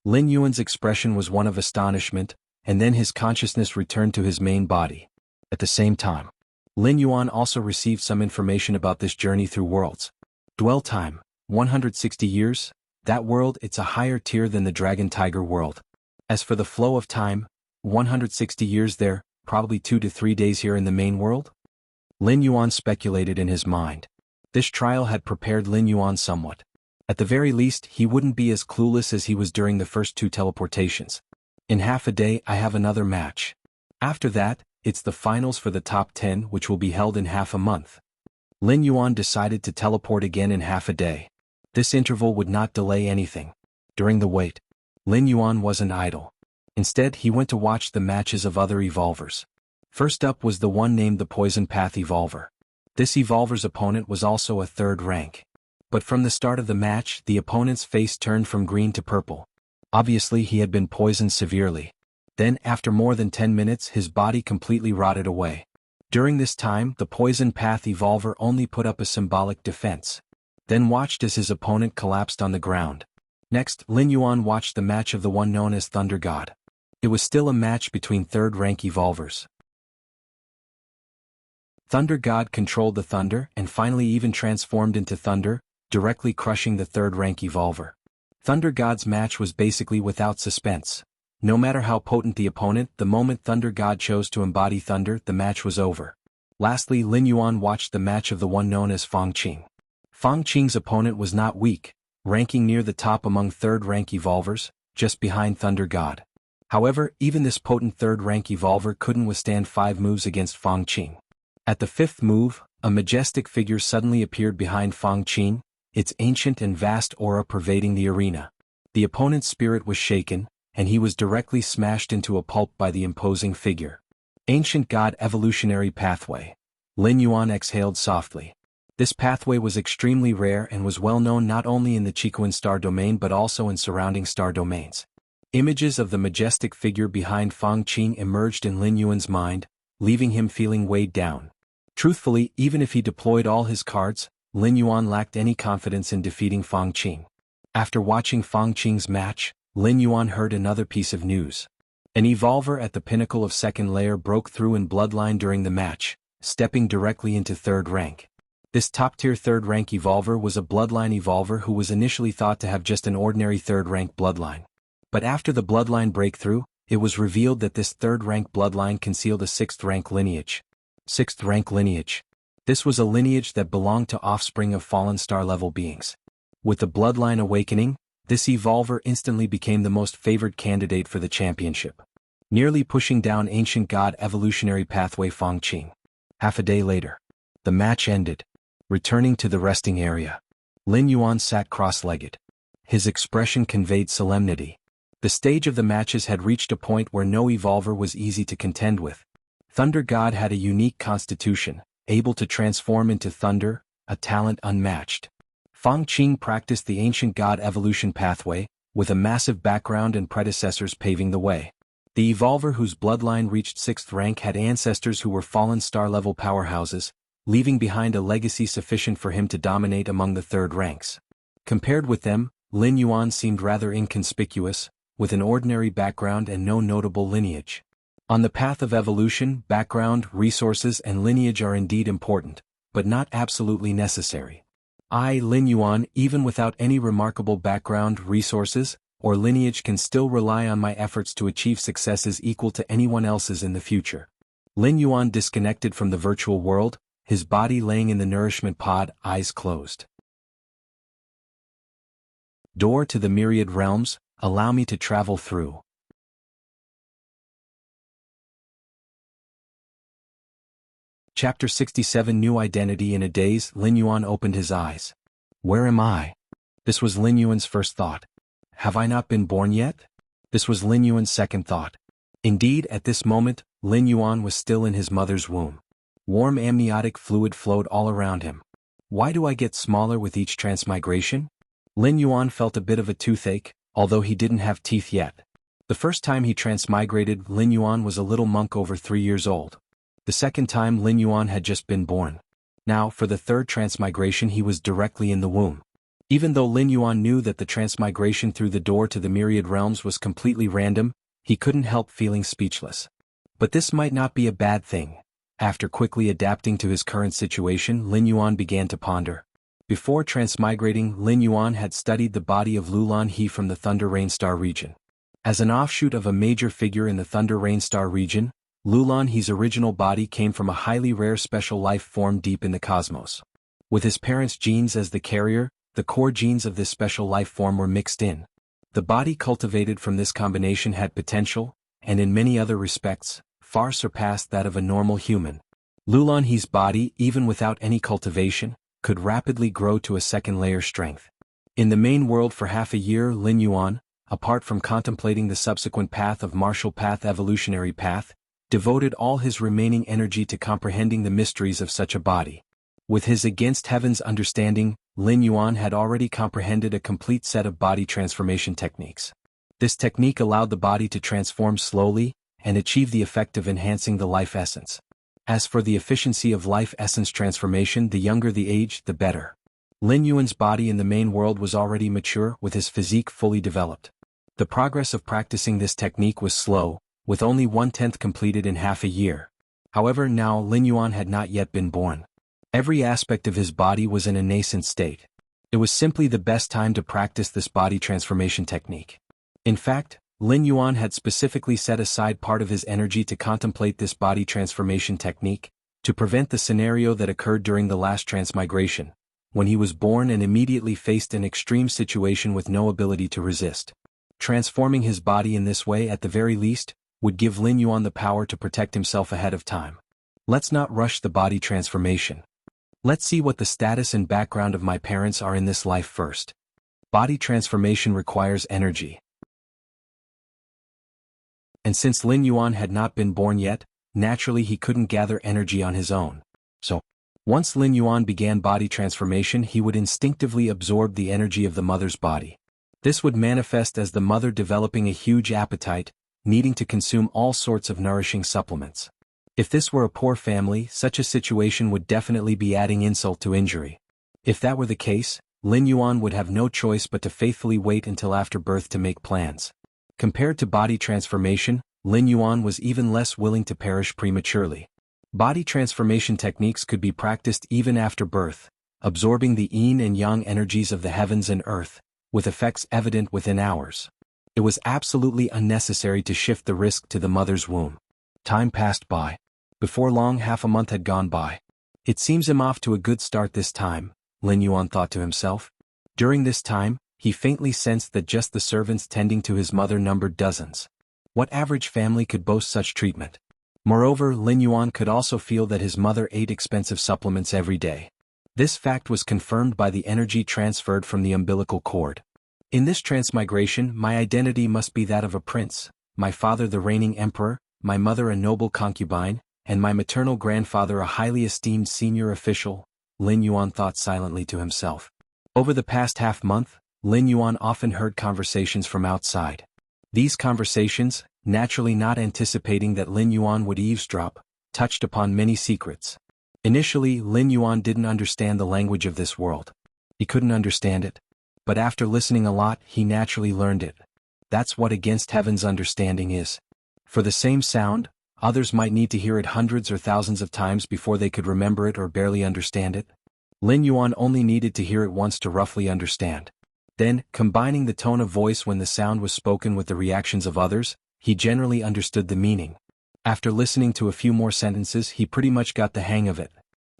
Speaker 1: Lin Yuan's expression was one of astonishment, and then his consciousness returned to his main body. At the same time, Lin Yuan also received some information about this journey through worlds. Dwell time, 160 years. That world, it's a higher tier than the Dragon Tiger world. As for the flow of time, 160 years there, probably 2 to 3 days here in the main world? Lin Yuan speculated in his mind. This trial had prepared Lin Yuan somewhat. At the very least, he wouldn't be as clueless as he was during the first 2 teleportations. In half a day I have another match. After that, it's the finals for the top 10, which will be held in half a month. Lin Yuan decided to teleport again in half a day. This interval would not delay anything. During the wait, Lin Yuan wasn't idle. Instead, he went to watch the matches of other evolvers. First up was the one named the Poison Path Evolver. This evolver's opponent was also a 3rd rank. But from the start of the match, the opponent's face turned from green to purple. Obviously, he had been poisoned severely. Then, after more than 10 minutes, his body completely rotted away. During this time, the Poison Path Evolver only put up a symbolic defense. Then watched as his opponent collapsed on the ground. Next, Lin Yuan watched the match of the one known as Thunder God. It was still a match between 3rd rank evolvers. Thunder God controlled the thunder and finally even transformed into thunder, directly crushing the 3rd rank evolver. Thunder God's match was basically without suspense. No matter how potent the opponent, the moment Thunder God chose to embody thunder, the match was over. Lastly, Lin Yuan watched the match of the one known as Fang Qing. Fang Qing's opponent was not weak, ranking near the top among 3rd rank evolvers, just behind Thunder God. However, even this potent 3rd rank evolver couldn't withstand 5 moves against Fang Qing. At the 5th move, a majestic figure suddenly appeared behind Fang Qing, its ancient and vast aura pervading the arena. The opponent's spirit was shaken, and he was directly smashed into a pulp by the imposing figure. Ancient God Evolutionary Pathway. Lin Yuan exhaled softly. This pathway was extremely rare and was well known not only in the Chiquan star domain but also in surrounding star domains. Images of the majestic figure behind Fang Qing emerged in Lin Yuan's mind, leaving him feeling weighed down. Truthfully, even if he deployed all his cards, Lin Yuan lacked any confidence in defeating Fang Qing. After watching Fang Qing's match, Lin Yuan heard another piece of news. An evolver at the pinnacle of 2nd layer broke through in bloodline during the match, stepping directly into 3rd rank. This top-tier 3rd rank evolver was a bloodline evolver who was initially thought to have just an ordinary 3rd rank bloodline. But after the bloodline breakthrough, it was revealed that this 3rd rank bloodline concealed a 6th rank lineage. 6th rank lineage. This was a lineage that belonged to offspring of fallen star-level beings. With the bloodline awakening, this evolver instantly became the most favored candidate for the championship, nearly pushing down ancient God Evolutionary Pathway Fang Qing. Half a day later, the match ended. Returning to the resting area, Lin Yuan sat cross-legged. His expression conveyed solemnity. The stage of the matches had reached a point where no evolver was easy to contend with. Thunder God had a unique constitution, able to transform into thunder, a talent unmatched. Fang Qing practiced the ancient God evolution pathway, with a massive background and predecessors paving the way. The evolver whose bloodline reached 6th rank had ancestors who were fallen star-level powerhouses, leaving behind a legacy sufficient for him to dominate among the 3rd ranks. Compared with them, Lin Yuan seemed rather inconspicuous, with an ordinary background and no notable lineage. On the path of evolution, background, resources and lineage are indeed important, but not absolutely necessary. I, Lin Yuan, even without any remarkable background, resources, or lineage can still rely on my efforts to achieve successes equal to anyone else's in the future. Lin Yuan disconnected from the virtual world, his body laying in the nourishment pod, eyes closed. Door to the myriad realms, allow me to travel through. Chapter 67 New Identity. In a daze, Lin Yuan opened his eyes. Where am I? This was Lin Yuan's first thought. Have I not been born yet? This was Lin Yuan's second thought. Indeed, at this moment, Lin Yuan was still in his mother's womb. Warm amniotic fluid flowed all around him. Why do I get smaller with each transmigration? Lin Yuan felt a bit of a toothache, although he didn't have teeth yet. The first time he transmigrated, Lin Yuan was a little monk over 3 years old. The second time Lin Yuan had just been born. Now, for the third transmigration he was directly in the womb. Even though Lin Yuan knew that the transmigration through the door to the myriad realms was completely random, he couldn't help feeling speechless. But this might not be a bad thing. After quickly adapting to his current situation, Lin Yuan began to ponder. Before transmigrating, Lin Yuan had studied the body of Lulan He from the Thunder Rain Star region. As an offshoot of a major figure in the Thunder Rain Star region, Lulan He's original body came from a highly rare special life form deep in the cosmos. With his parents' genes as the carrier, the core genes of this special life form were mixed in. The body cultivated from this combination had potential, and in many other respects, far surpassed that of a normal human. Lulan He's body, even without any cultivation, could rapidly grow to a second-layer strength. In the main world for half a year, Lin Yuan, apart from contemplating the subsequent path of martial path evolutionary path, devoted all his remaining energy to comprehending the mysteries of such a body. With his against heaven's understanding, Lin Yuan had already comprehended a complete set of body transformation techniques. This technique allowed the body to transform slowly, and achieve the effect of enhancing the life essence. As for the efficiency of life essence transformation, the younger the age, the better. Lin Yuan's body in the main world was already mature, with his physique fully developed. The progress of practicing this technique was slow, with only 1/10 completed in half a year. However, now Lin Yuan had not yet been born. Every aspect of his body was in a nascent state. It was simply the best time to practice this body transformation technique. In fact, Lin Yuan had specifically set aside part of his energy to contemplate this body transformation technique, to prevent the scenario that occurred during the last transmigration, when he was born and immediately faced an extreme situation with no ability to resist. Transforming his body in this way, at the very least, would give Lin Yuan the power to protect himself ahead of time. Let's not rush the body transformation. Let's see what the status and background of my parents are in this life first. Body transformation requires energy. And since Lin Yuan had not been born yet, naturally he couldn't gather energy on his own. So, once Lin Yuan began body transformation, he would instinctively absorb the energy of the mother's body. This would manifest as the mother developing a huge appetite, needing to consume all sorts of nourishing supplements. If this were a poor family, such a situation would definitely be adding insult to injury. If that were the case, Lin Yuan would have no choice but to faithfully wait until after birth to make plans. Compared to body transformation, Lin Yuan was even less willing to perish prematurely. Body transformation techniques could be practiced even after birth, absorbing the yin and yang energies of the heavens and earth, with effects evident within hours. It was absolutely unnecessary to shift the risk to the mother's womb. Time passed by. Before long, half a month had gone by. It seems I'm off to a good start this time, Lin Yuan thought to himself. During this time, he faintly sensed that just the servants tending to his mother numbered dozens. What average family could boast such treatment? Moreover, Lin Yuan could also feel that his mother ate expensive supplements every day. This fact was confirmed by the energy transferred from the umbilical cord. In this transmigration, my identity must be that of a prince, my father the reigning emperor, my mother a noble concubine, and my maternal grandfather a highly esteemed senior official, Lin Yuan thought silently to himself. Over the past half-month, Lin Yuan often heard conversations from outside. These conversations, naturally not anticipating that Lin Yuan would eavesdrop, touched upon many secrets. Initially, Lin Yuan didn't understand the language of this world. He couldn't understand it. But after listening a lot, he naturally learned it. That's what against heaven's understanding is. For the same sound, others might need to hear it hundreds or thousands of times before they could remember it or barely understand it. Lin Yuan only needed to hear it once to roughly understand. Then, combining the tone of voice when the sound was spoken with the reactions of others, he generally understood the meaning. After listening to a few more sentences, he pretty much got the hang of it.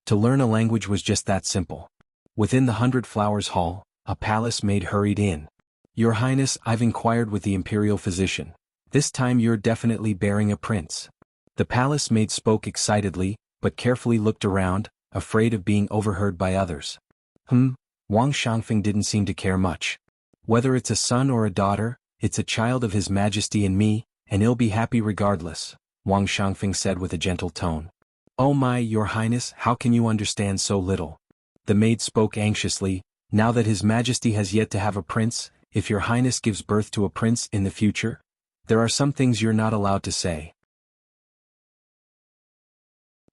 Speaker 1: To learn a language was just that simple. Within the 100 Flowers Hall, a palace maid hurried in. Your Highness, I've inquired with the imperial physician. This time you're definitely bearing a prince. The palace maid spoke excitedly, but carefully looked around, afraid of being overheard by others. Wang Shangfeng didn't seem to care much. Whether it's a son or a daughter, it's a child of His Majesty and me, and he'll be happy regardless, Wang Shangfeng said with a gentle tone. Oh my, Your Highness, how can you understand so little? The maid spoke anxiously. Now that His Majesty has yet to have a prince, if Your Highness gives birth to a prince in the future, there are some things you're not allowed to say.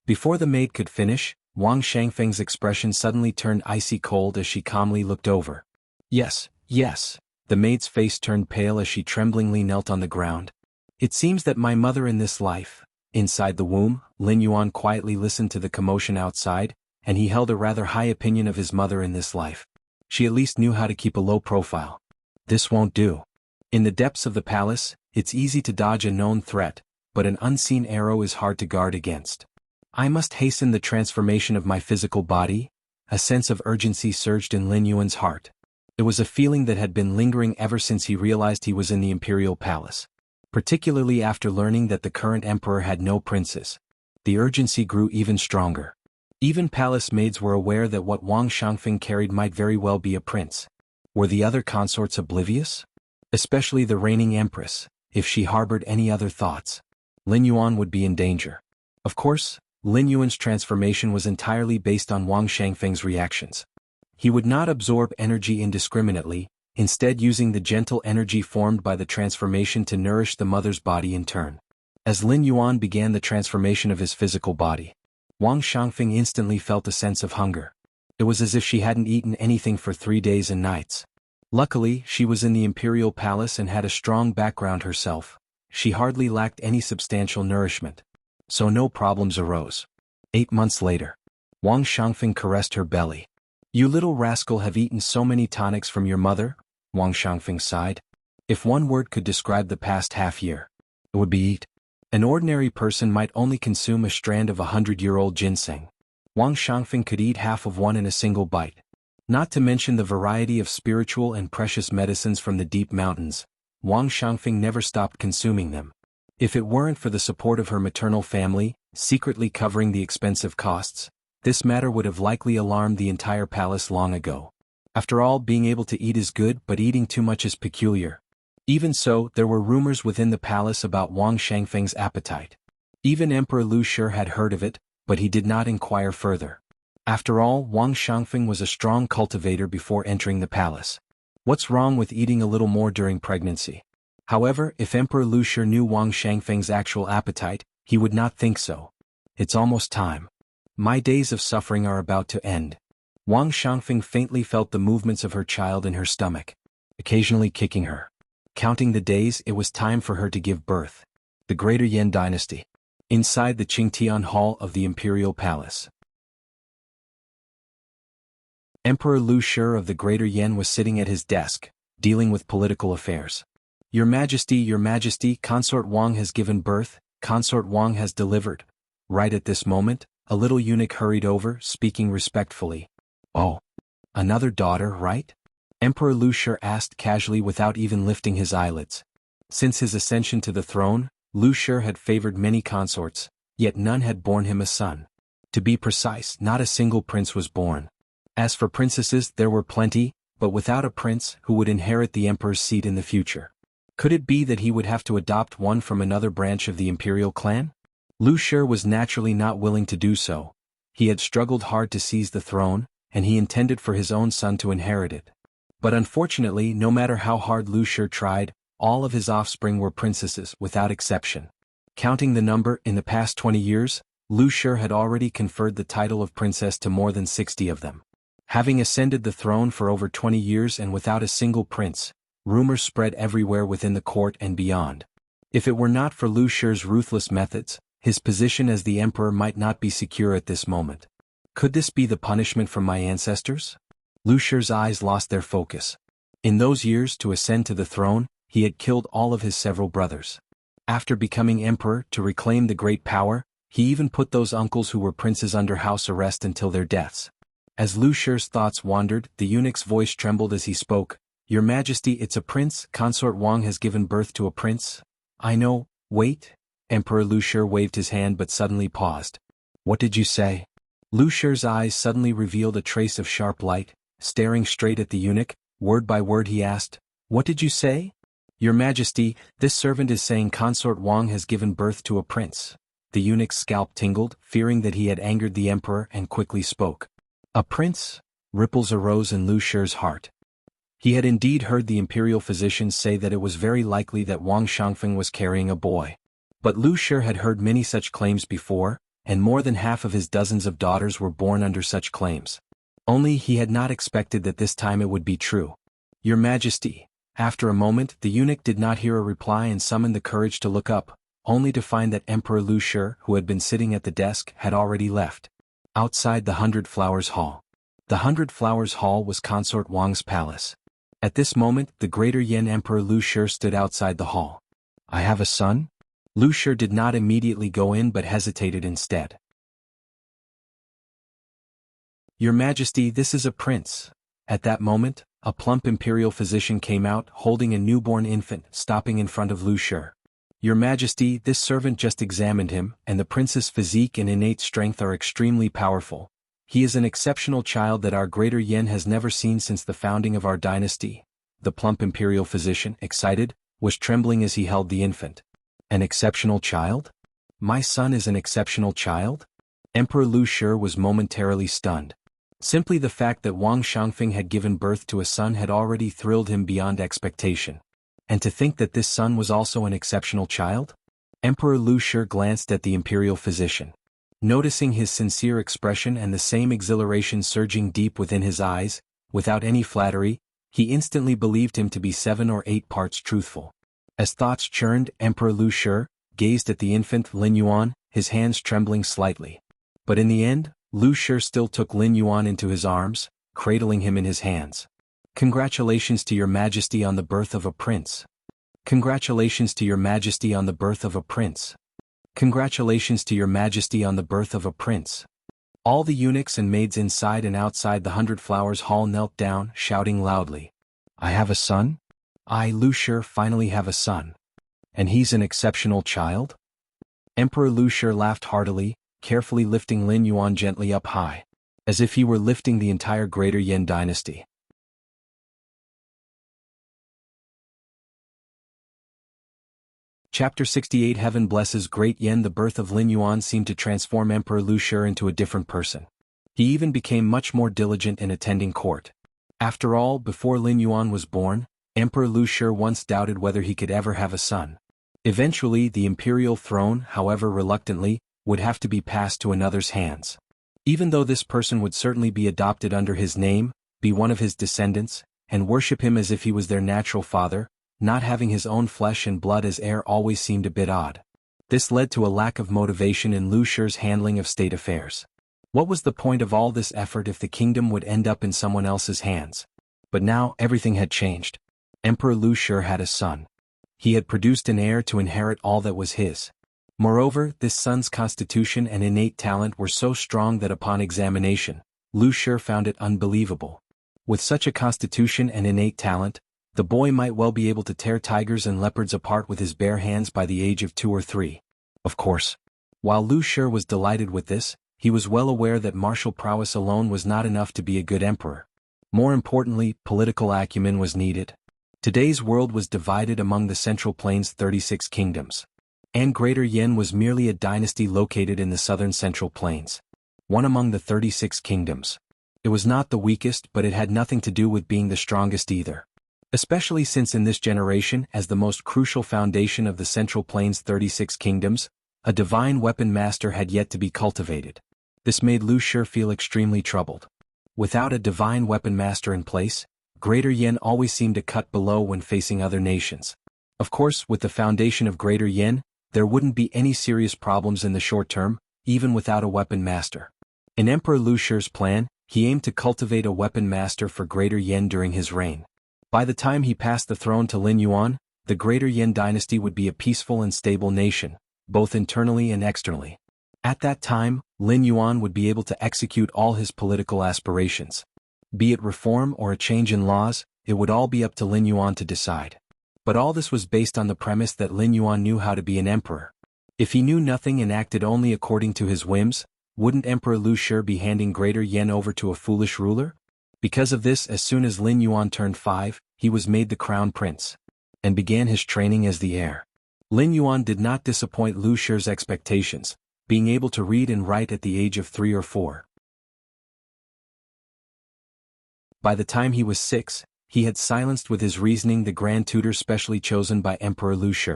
Speaker 1: Before the maid could finish, Wang Shangfeng's expression suddenly turned icy cold as she calmly looked over. Yes, yes. The maid's face turned pale as she tremblingly knelt on the ground. It seems that my mother in this life. Inside the womb, Lin Yuan quietly listened to the commotion outside, and he held a rather high opinion of his mother in this life. She at least knew how to keep a low profile. This won't do. In the depths of the palace, it's easy to dodge a known threat, but an unseen arrow is hard to guard against. I must hasten the transformation of my physical body. A sense of urgency surged in Lin Yuan's heart. It was a feeling that had been lingering ever since he realized he was in the imperial palace. Particularly after learning that the current emperor had no princes. The urgency grew even stronger. Even palace maids were aware that what Wang Shangfeng carried might very well be a prince. Were the other consorts oblivious? Especially the reigning empress. If she harbored any other thoughts, Lin Yuan would be in danger. Of course, Lin Yuan's transformation was entirely based on Wang Shangfeng's reactions. He would not absorb energy indiscriminately, instead using the gentle energy formed by the transformation to nourish the mother's body in turn. As Lin Yuan began the transformation of his physical body, Wang Shangfeng instantly felt a sense of hunger. It was as if she hadn't eaten anything for 3 days and nights. Luckily, she was in the imperial palace and had a strong background herself. She hardly lacked any substantial nourishment. So no problems arose. 8 months later, Wang Shangfeng caressed her belly. You little rascal have eaten so many tonics from your mother, Wang Shangfeng sighed. If one word could describe the past half-year, it would be eat. An ordinary person might only consume a strand of 100-year-old ginseng. Wang Shangfeng could eat half of one in a single bite. Not to mention the variety of spiritual and precious medicines from the deep mountains, Wang Shangfeng never stopped consuming them. If it weren't for the support of her maternal family, secretly covering the expensive costs, this matter would have likely alarmed the entire palace long ago. After all, being able to eat is good, but eating too much is peculiar. Even so, there were rumors within the palace about Wang Shangfeng's appetite. Even Emperor Lu Shi had heard of it, but he did not inquire further. After all, Wang Shangfeng was a strong cultivator before entering the palace. What's wrong with eating a little more during pregnancy? However, if Emperor Lu Shi knew Wang Shangfeng's actual appetite, he would not think so. It's almost time. My days of suffering are about to end. Wang Shangfeng faintly felt the movements of her child in her stomach, occasionally kicking her. Counting the days, it was time for her to give birth. The Greater Yan Dynasty. Inside the Qingtian Hall of the Imperial Palace. Emperor Lu Shi of the Greater Yan was sitting at his desk, dealing with political affairs. Your Majesty, Consort Wang has given birth, Consort Wang has delivered. Right at this moment, a little eunuch hurried over, speaking respectfully. Oh, another daughter, right? Emperor Lu Shi asked casually without even lifting his eyelids. Since his ascension to the throne, Lu Shi had favored many consorts, yet none had borne him a son. To be precise, not a single prince was born. As for princesses, there were plenty, but without a prince who would inherit the emperor's seat in the future. Could it be that he would have to adopt one from another branch of the imperial clan? Lu Shi was naturally not willing to do so. He had struggled hard to seize the throne, and he intended for his own son to inherit it. But unfortunately, no matter how hard Lu Shi tried, all of his offspring were princesses without exception. Counting the number, in the past 20 years, Lu Shi had already conferred the title of princess to more than 60 of them. Having ascended the throne for over 20 years and without a single prince, rumors spread everywhere within the court and beyond. If it were not for Lu Shi's ruthless methods, his position as the emperor might not be secure at this moment. Could this be the punishment from my ancestors? Lu Shi's eyes lost their focus. In those years, to ascend to the throne, he had killed all of his several brothers. After becoming emperor, to reclaim the great power, he even put those uncles who were princes under house arrest until their deaths. As Lu Shi's thoughts wandered, the eunuch's voice trembled as he spoke. Your Majesty, it's a prince. Consort Wang has given birth to a prince. I know. Wait. Emperor Lu Shi waved his hand but suddenly paused. What did you say? Lu Shi's eyes suddenly revealed a trace of sharp light. Staring straight at the eunuch, word by word he asked, What did you say? Your Majesty, this servant is saying Consort Wang has given birth to a prince. The eunuch's scalp tingled, fearing that he had angered the emperor, and quickly spoke. A prince? Ripples arose in Lu Shi's heart. He had indeed heard the imperial physicians say that it was very likely that Wang Shangfeng was carrying a boy. But Lu Shi had heard many such claims before, and more than half of his dozens of daughters were born under such claims. Only he had not expected that this time it would be true. "Your Majesty." After a moment the eunuch did not hear a reply and summoned the courage to look up, only to find that Emperor Lu Shi, who had been sitting at the desk, had already left. Outside the 100 Flowers Hall. The 100 Flowers Hall was Consort Wang's palace. At this moment the Greater Yin Emperor Lu Shi stood outside the hall. "I have a son?" Lu Shi did not immediately go in but hesitated instead. "Your Majesty, this is a prince." At that moment, a plump imperial physician came out holding a newborn infant, stopping in front of Lu Shi. "Your Majesty, this servant just examined him, and the prince's physique and innate strength are extremely powerful. He is an exceptional child that our Greater Yin has never seen since the founding of our dynasty." The plump imperial physician, excited, was trembling as he held the infant. "An exceptional child? My son is an exceptional child?" Emperor Lu Shi was momentarily stunned. Simply the fact that Wang Shangfeng had given birth to a son had already thrilled him beyond expectation. And to think that this son was also an exceptional child? Emperor Lu Shi glanced at the imperial physician. Noticing his sincere expression and the same exhilaration surging deep within his eyes, without any flattery, he instantly believed him to be 7 or 8 parts truthful. As thoughts churned, Emperor Lu Shi gazed at the infant Lin Yuan, his hands trembling slightly. But in the end, Lu Shi still took Lin Yuan into his arms, cradling him in his hands. "Congratulations to your Majesty on the birth of a prince. Congratulations to your Majesty on the birth of a prince. Congratulations to your Majesty on the birth of a prince." All the eunuchs and maids inside and outside the 100 Flowers Hall knelt down, shouting loudly, "I have a son? I, Lu Shi, finally have a son. And he's an exceptional child?" Emperor Lu Shi laughed heartily, carefully lifting Lin Yuan gently up high, as if he were lifting the entire Greater Yin dynasty. Chapter 68 Heaven Blesses Great Yin. The birth of Lin Yuan seemed to transform Emperor Lu Shi into a different person. He even became much more diligent in attending court. After all, before Lin Yuan was born, Emperor Lu Shi once doubted whether he could ever have a son. Eventually, the imperial throne, however reluctantly, would have to be passed to another's hands. Even though this person would certainly be adopted under his name, be one of his descendants, and worship him as if he was their natural father, not having his own flesh and blood as heir always seemed a bit odd. This led to a lack of motivation in Lu Shi's handling of state affairs. What was the point of all this effort if the kingdom would end up in someone else's hands? But now everything had changed. Emperor Lu Shi had a son. He had produced an heir to inherit all that was his. Moreover, this son's constitution and innate talent were so strong that upon examination, Lu Shi found it unbelievable. With such a constitution and innate talent, the boy might well be able to tear tigers and leopards apart with his bare hands by the age of 2 or 3. Of course. While Lu Shi was delighted with this, he was well aware that martial prowess alone was not enough to be a good emperor. More importantly, political acumen was needed. Today's world was divided among the Central Plains' 36 kingdoms. And Greater Yin was merely a dynasty located in the southern Central Plains. One among the 36 kingdoms. It was not the weakest, but it had nothing to do with being the strongest either. Especially since in this generation, as the most crucial foundation of the Central Plains' 36 kingdoms, a divine weapon master had yet to be cultivated. This made Lu Shi feel extremely troubled. Without a divine weapon master in place, Greater Yin always seemed to cut below when facing other nations. Of course, with the foundation of Greater Yin, there wouldn't be any serious problems in the short term, even without a weapon master. In Emperor Lu Shi's plan, he aimed to cultivate a weapon master for Greater Yin during his reign. By the time he passed the throne to Lin Yuan, the Greater Yin dynasty would be a peaceful and stable nation, both internally and externally. At that time, Lin Yuan would be able to execute all his political aspirations. Be it reform or a change in laws, it would all be up to Lin Yuan to decide. But all this was based on the premise that Lin Yuan knew how to be an emperor. If he knew nothing and acted only according to his whims, wouldn't Emperor Lu Shi be handing Greater Yin over to a foolish ruler? Because of this, as soon as Lin Yuan turned 5, he was made the crown prince, and began his training as the heir. Lin Yuan did not disappoint Lu Shi's expectations, being able to read and write at the age of 3 or 4. By the time he was 6, he had silenced with his reasoning the grand tutor specially chosen by Emperor Lu Shi.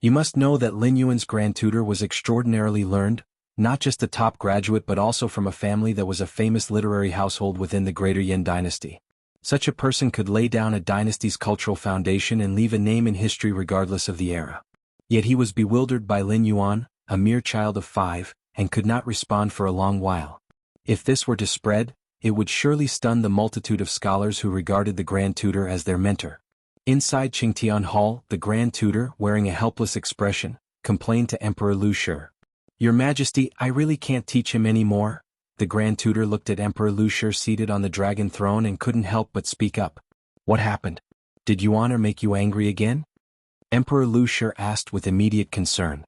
Speaker 1: You must know that Lin Yuan's grand tutor was extraordinarily learned, Not just a top graduate but also from a family that was a famous literary household within the Greater Yin dynasty. Such a person could lay down a dynasty's cultural foundation and leave a name in history regardless of the era. Yet he was bewildered by Lin Yuan, a mere child of 5, and could not respond for a long while. If this were to spread, it would surely stun the multitude of scholars who regarded the Grand Tutor as their mentor. Inside Qingtian Hall, the Grand Tutor, wearing a helpless expression, complained to Emperor Lu Shi. "Your Majesty, I really can't teach him any more." The Grand Tutor looked at Emperor Lu Shi seated on the dragon throne and couldn't help but speak up. "What happened? Did Yuan make you angry again?" Emperor Lu Shi asked with immediate concern.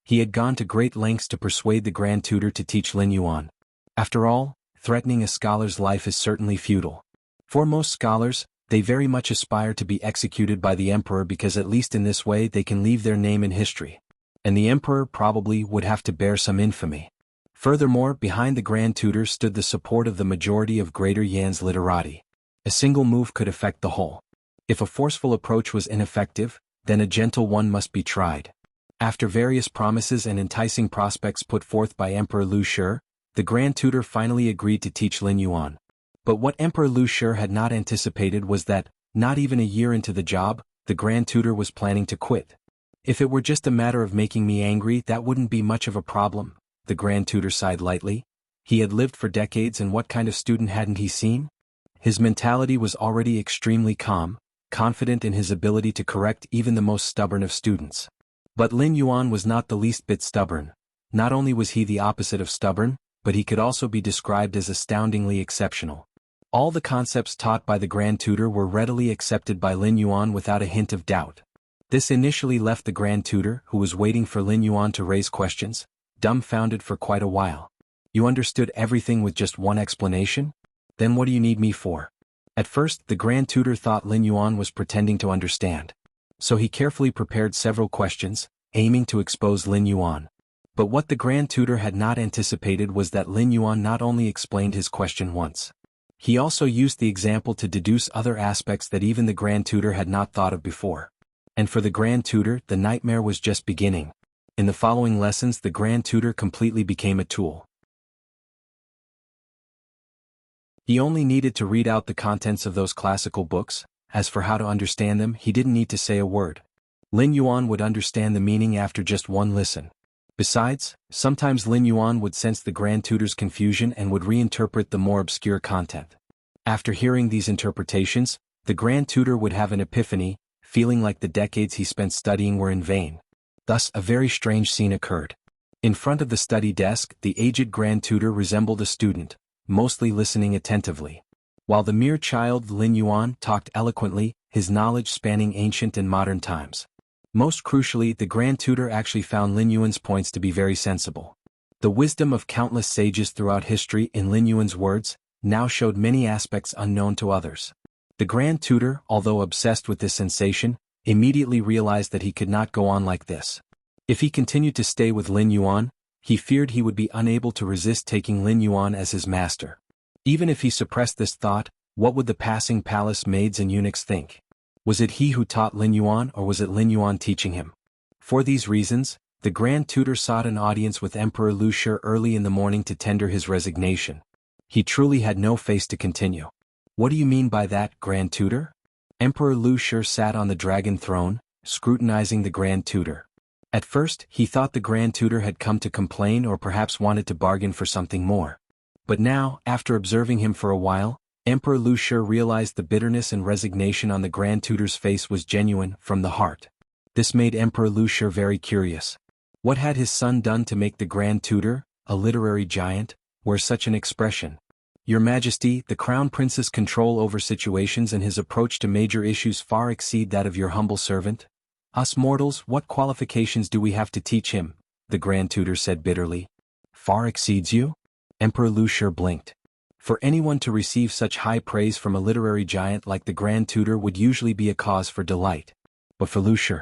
Speaker 1: He had gone to great lengths to persuade the Grand Tutor to teach Lin Yuan. After all, threatening a scholar's life is certainly futile. For most scholars, they very much aspire to be executed by the emperor because at least in this way they can leave their name in history. And the emperor probably would have to bear some infamy. Furthermore, behind the Grand Tutor stood the support of the majority of Greater Yan's literati. A single move could affect the whole. If a forceful approach was ineffective, then a gentle one must be tried. After various promises and enticing prospects put forth by Emperor Lu Shi, the Grand Tutor finally agreed to teach Lin Yuan. But what Emperor Lu Shi had not anticipated was that, not even a year into the job, the Grand Tutor was planning to quit. "If it were just a matter of making me angry, that wouldn't be much of a problem," the Grand Tutor sighed lightly. He had lived for decades, and what kind of student hadn't he seen? His mentality was already extremely calm, confident in his ability to correct even the most stubborn of students. But Lin Yuan was not the least bit stubborn. Not only was he the opposite of stubborn, but he could also be described as astoundingly exceptional. All the concepts taught by the Grand Tutor were readily accepted by Lin Yuan without a hint of doubt. This initially left the Grand Tutor, who was waiting for Lin Yuan to raise questions, dumbfounded for quite a while. "You understood everything with just one explanation? Then what do you need me for?" At first, the Grand Tutor thought Lin Yuan was pretending to understand. So he carefully prepared several questions, aiming to expose Lin Yuan. But what the Grand Tutor had not anticipated was that Lin Yuan not only explained his question once. He also used the example to deduce other aspects that even the Grand Tutor had not thought of before. And for the Grand Tutor, the nightmare was just beginning. In the following lessons, the Grand Tutor completely became a tool. He only needed to read out the contents of those classical books. As for how to understand them, he didn't need to say a word. Lin Yuan would understand the meaning after just one listen. Besides, sometimes Lin Yuan would sense the Grand Tutor's confusion and would reinterpret the more obscure content. After hearing these interpretations, the Grand Tutor would have an epiphany, feeling like the decades he spent studying were in vain. Thus, a very strange scene occurred. In front of the study desk, the aged Grand Tutor resembled a student, mostly listening attentively. While the mere child Lin Yuan talked eloquently, his knowledge spanning ancient and modern times. Most crucially, the Grand Tutor actually found Lin Yuan's points to be very sensible. The wisdom of countless sages throughout history, in Lin Yuan's words, now showed many aspects unknown to others. The Grand Tutor, although obsessed with this sensation, immediately realized that he could not go on like this. If he continued to stay with Lin Yuan, he feared he would be unable to resist taking Lin Yuan as his master. Even if he suppressed this thought, what would the passing palace maids and eunuchs think? Was it he who taught Lin Yuan, or was it Lin Yuan teaching him? For these reasons, the Grand Tutor sought an audience with Emperor Lu Shi early in the morning to tender his resignation. He truly had no face to continue. "What do you mean by that, Grand Tutor?" Emperor Lu Shi sat on the dragon throne, scrutinizing the Grand Tutor. At first, he thought the Grand Tutor had come to complain or perhaps wanted to bargain for something more. But now, after observing him for a while, Emperor Lu Shi realized the bitterness and resignation on the Grand Tutor's face was genuine, from the heart. This made Emperor Lu Shi very curious. What had his son done to make the Grand Tutor, a literary giant, wear such an expression? "Your Majesty, the Crown Prince's control over situations and his approach to major issues far exceed that of your humble servant. Us mortals, what qualifications do we have to teach him?" the Grand Tutor said bitterly. "Far exceeds you?" Emperor Lu Shi blinked. For anyone to receive such high praise from a literary giant like the Grand Tutor would usually be a cause for delight. But for Lu Shi,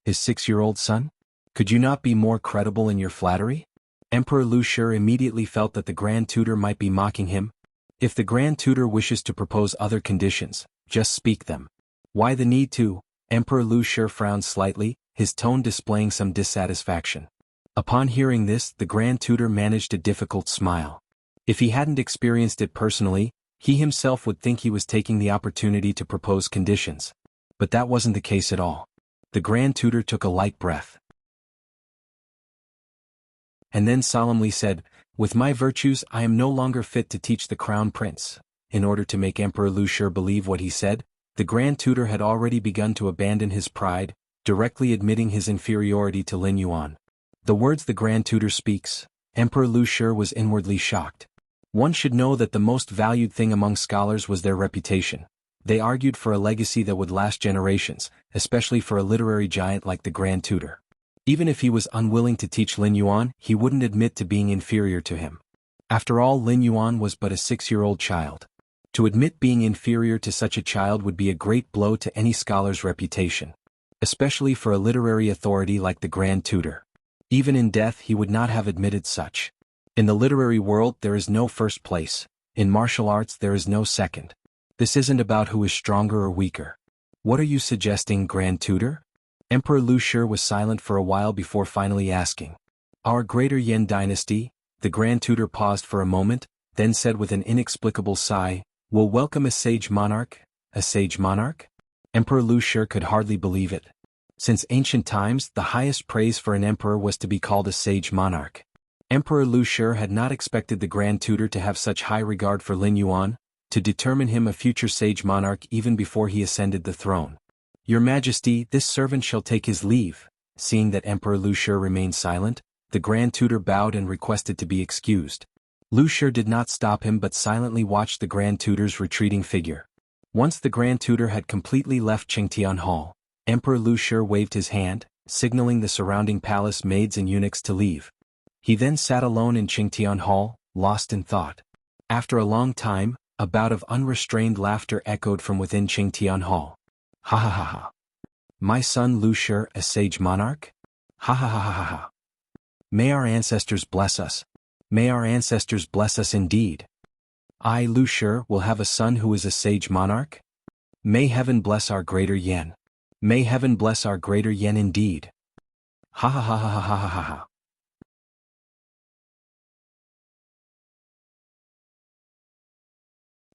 Speaker 1: his 6-year-old son? Could you not be more credible in your flattery? Emperor Lu Shi immediately felt that the Grand Tutor might be mocking him. If the Grand Tutor wishes to propose other conditions, just speak them. Why the need to? Emperor Lu Shi frowned slightly, his tone displaying some dissatisfaction. Upon hearing this, the Grand Tutor managed a difficult smile. If he hadn't experienced it personally, he himself would think he was taking the opportunity to propose conditions. But that wasn't the case at all. The Grand Tutor took a light breath, and then solemnly said, "With my virtues I am no longer fit to teach the Crown Prince." In order to make Emperor Luxia believe what he said, the Grand Tutor had already begun to abandon his pride, directly admitting his inferiority to Lin Yuan. The words the Grand Tutor speaks, Emperor Luxia was inwardly shocked. One should know that the most valued thing among scholars was their reputation. They argued for a legacy that would last generations, especially for a literary giant like the Grand Tutor. Even if he was unwilling to teach Lin Yuan, he wouldn't admit to being inferior to him. After all, Lin Yuan was but a 6-year-old child. To admit being inferior to such a child would be a great blow to any scholar's reputation, especially for a literary authority like the Grand Tutor. Even in death he would not have admitted such. In the literary world there is no first place. In martial arts there is no second. This isn't about who is stronger or weaker. What are you suggesting, Grand Tutor? Emperor Luxia was silent for a while before finally asking. Our greater Yan dynasty, the Grand Tutor paused for a moment, then said with an inexplicable sigh, will welcome a sage monarch. A sage monarch? Emperor Luxia could hardly believe it. Since ancient times, the highest praise for an emperor was to be called a sage monarch. Emperor Luxia had not expected the Grand Tutor to have such high regard for Lin Yuan, to determine him a future sage monarch even before he ascended the throne. Your Majesty, this servant shall take his leave. Seeing that Emperor Luxia remained silent, the Grand Tutor bowed and requested to be excused. Luxia did not stop him but silently watched the Grand Tutor's retreating figure. Once the Grand Tutor had completely left Qingtian Hall, Emperor Luxia waved his hand, signaling the surrounding palace maids and eunuchs to leave. He then sat alone in Qingtian Hall, lost in thought. After a long time, a bout of unrestrained laughter echoed from within Qingtian Hall. Ha ha ha ha. My son Luxia, a sage monarch? Ha ha ha ha ha ha. May our ancestors bless us. May our ancestors bless us indeed. I, Luxia, will have a son who is a sage monarch? May heaven bless our greater Yan. May heaven bless our greater Yan indeed. Ha ha ha ha ha ha ha ha.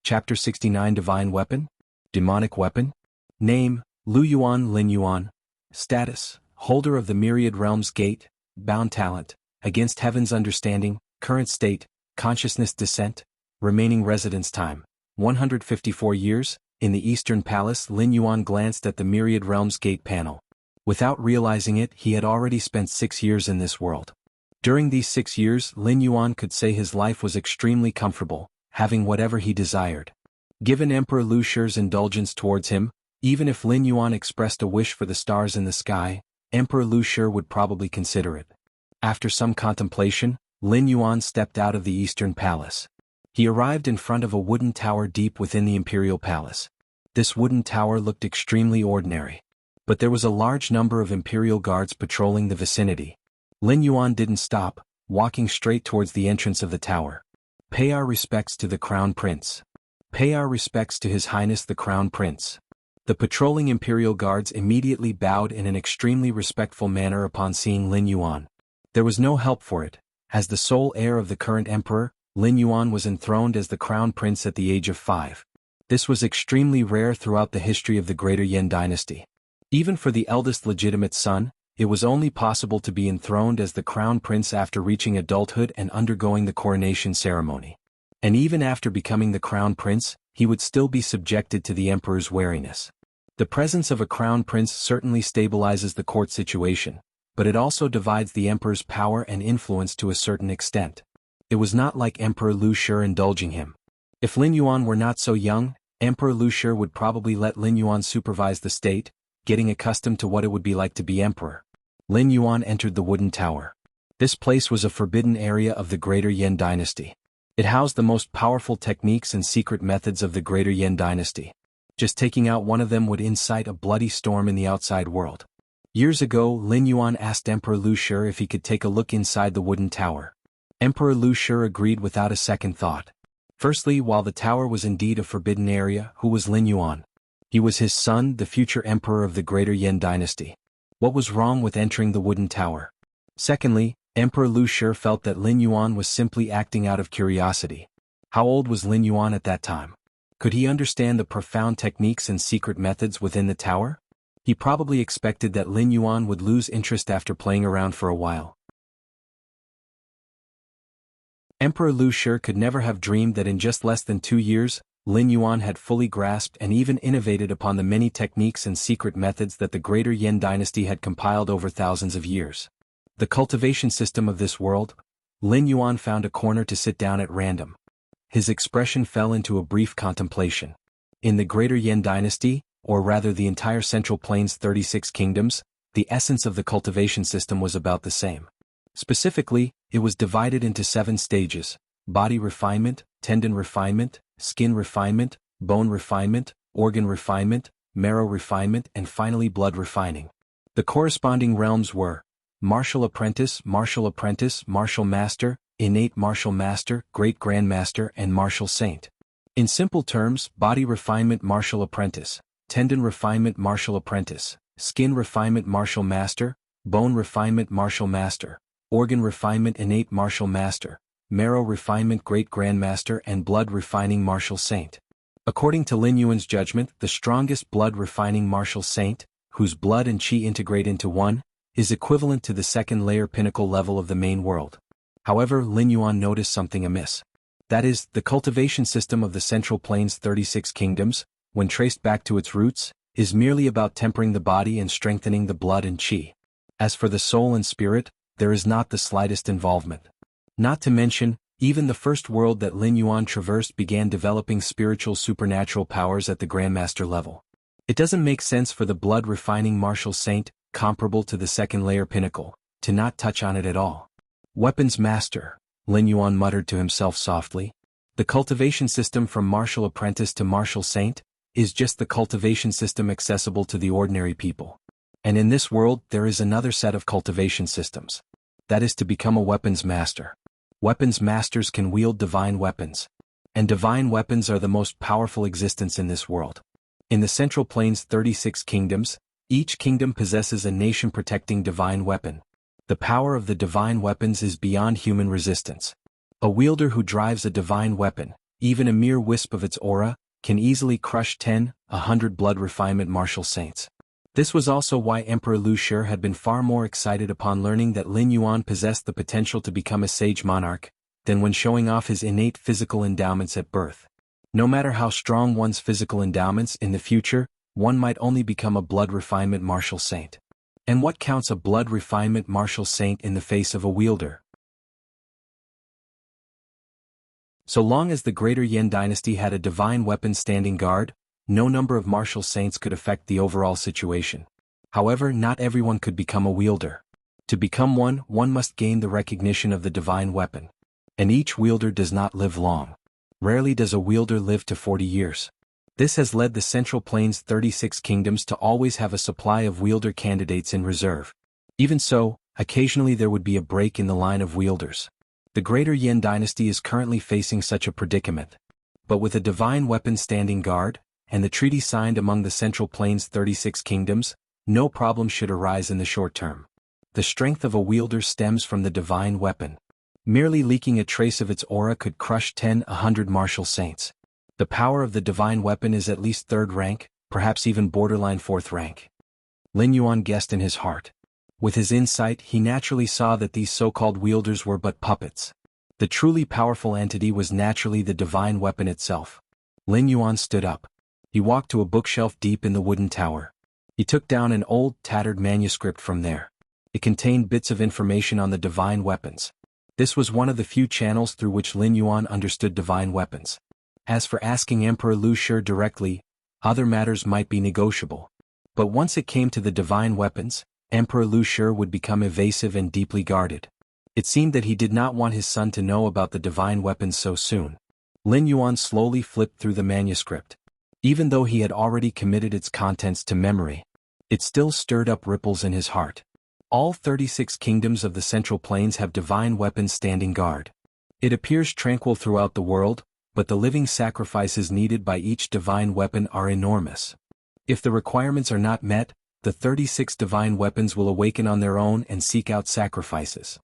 Speaker 1: Chapter 69 Divine Weapon? Demonic Weapon? Name, Lu Yuan Lin Yuan. Status, Holder of the Myriad Realms Gate, Bound Talent, Against Heaven's Understanding, Current State, Consciousness Descent, Remaining Residence Time, 154 years. In the Eastern Palace, Lin Yuan glanced at the Myriad Realms Gate panel. Without realizing it, he had already spent 6 years in this world. During these 6 years, Lin Yuan could say his life was extremely comfortable, having whatever he desired. Given Emperor Luxia's indulgence towards him, even if Lin Yuan expressed a wish for the stars in the sky, Emperor Luxia would probably consider it. After some contemplation, Lin Yuan stepped out of the Eastern Palace. He arrived in front of a wooden tower deep within the Imperial Palace. This wooden tower looked extremely ordinary. But there was a large number of Imperial guards patrolling the vicinity. Lin Yuan didn't stop, walking straight towards the entrance of the tower. Pay our respects to the Crown Prince. Pay our respects to His Highness the Crown Prince. The patrolling Imperial guards immediately bowed in an extremely respectful manner upon seeing Lin Yuan. There was no help for it. As the sole heir of the current emperor, Lin Yuan was enthroned as the Crown Prince at the age of 5. This was extremely rare throughout the history of the Greater Yan dynasty. Even for the eldest legitimate son, it was only possible to be enthroned as the Crown Prince after reaching adulthood and undergoing the coronation ceremony. And even after becoming the Crown Prince, he would still be subjected to the emperor's wariness. The presence of a Crown Prince certainly stabilizes the court situation, but it also divides the emperor's power and influence to a certain extent. It was not like Emperor Luxia indulging him. If Lin Yuan were not so young, Emperor Luxia would probably let Lin Yuan supervise the state, getting accustomed to what it would be like to be emperor. Lin Yuan entered the wooden tower. This place was a forbidden area of the Greater Yan dynasty. It housed the most powerful techniques and secret methods of the Greater Yan dynasty. Just taking out one of them would incite a bloody storm in the outside world. Years ago, Lin Yuan asked Emperor Luxia if he could take a look inside the wooden tower. Emperor Luxia agreed without a second thought. Firstly, while the tower was indeed a forbidden area, who was Lin Yuan? He was his son, the future emperor of the Greater Yan dynasty. What was wrong with entering the wooden tower? Secondly, Emperor Lu Shi felt that Lin Yuan was simply acting out of curiosity. How old was Lin Yuan at that time? Could he understand the profound techniques and secret methods within the tower? He probably expected that Lin Yuan would lose interest after playing around for a while. Emperor Lu Shi could never have dreamed that in just less than 2 years, Lin Yuan had fully grasped and even innovated upon the many techniques and secret methods that the greater Yan dynasty had compiled over thousands of years. The cultivation system of this world, Lin Yuan found a corner to sit down at random. His expression fell into a brief contemplation. In the greater Yan dynasty, or rather the entire Central Plains 36 kingdoms, the essence of the cultivation system was about the same. Specifically, it was divided into 7 stages: body refinement, tendon refinement, skin refinement, bone refinement, organ refinement, marrow refinement, and finally blood refining. The corresponding realms were martial apprentice, martial master, innate martial master, great grandmaster, and martial saint. In simple terms, body refinement martial apprentice, tendon refinement martial apprentice, skin refinement martial master, bone refinement martial master, organ refinement innate martial master, marrow refinement great grandmaster, and blood refining martial saint. According to Lin Yuan's judgment, the strongest blood refining martial saint, whose blood and qi integrate into one, is equivalent to the second layer pinnacle level of the main world. However, Lin Yuan noticed something amiss. That is, the cultivation system of the Central Plains 36 kingdoms, when traced back to its roots, is merely about tempering the body and strengthening the blood and qi. As for the soul and spirit, there is not the slightest involvement. Not to mention, even the first world that Lin Yuan traversed began developing spiritual supernatural powers at the Grandmaster level. It doesn't make sense for the blood-refining martial saint, comparable to the second layer pinnacle, to not touch on it at all. Weapons master, Lin Yuan muttered to himself softly. The cultivation system from martial apprentice to martial saint is just the cultivation system accessible to the ordinary people. And in this world there is another set of cultivation systems. That is to become a weapons master. Weapons masters can wield divine weapons. And divine weapons are the most powerful existence in this world. In the Central Plains 36 kingdoms, each kingdom possesses a nation-protecting divine weapon. The power of the divine weapons is beyond human resistance. A wielder who drives a divine weapon, even a mere wisp of its aura, can easily crush 100 blood refinement martial saints. This was also why Emperor Lu Shi had been far more excited upon learning that Lin Yuan possessed the potential to become a sage monarch, than when showing off his innate physical endowments at birth. No matter how strong one's physical endowments in the future, one might only become a blood refinement martial saint. And what counts a blood refinement martial saint in the face of a wielder? So long as the greater Yan dynasty had a divine weapon standing guard, no number of martial saints could affect the overall situation. However, not everyone could become a wielder. To become one must gain the recognition of the divine weapon. And each wielder does not live long. Rarely does a wielder live to 40 years. This has led the Central Plains 36 kingdoms to always have a supply of wielder candidates in reserve. Even so, occasionally there would be a break in the line of wielders. The greater Yan dynasty is currently facing such a predicament. But with a divine weapon standing guard, and the treaty signed among the Central Plains 36 kingdoms, no problem should arise in the short term. The strength of a wielder stems from the divine weapon. Merely leaking a trace of its aura could crush 100 martial saints. The power of the divine weapon is at least 3rd rank, perhaps even borderline 4th rank. Lin Yuan guessed in his heart. With his insight, he naturally saw that these so-called wielders were but puppets. The truly powerful entity was naturally the divine weapon itself. Lin Yuan stood up. He walked to a bookshelf deep in the wooden tower. He took down an old, tattered manuscript from there. It contained bits of information on the divine weapons. This was one of the few channels through which Lin Yuan understood divine weapons. As for asking Emperor Lu Shi directly, other matters might be negotiable. But once it came to the divine weapons, Emperor Lu Shi would become evasive and deeply guarded. It seemed that he did not want his son to know about the divine weapons so soon. Lin Yuan slowly flipped through the manuscript. Even though he had already committed its contents to memory, it still stirred up ripples in his heart. All 36 kingdoms of the Central Plains have divine weapons standing guard. It appears tranquil throughout the world, but the living sacrifices needed by each divine weapon are enormous. If the requirements are not met, the 36 divine weapons will awaken on their own and seek out sacrifices.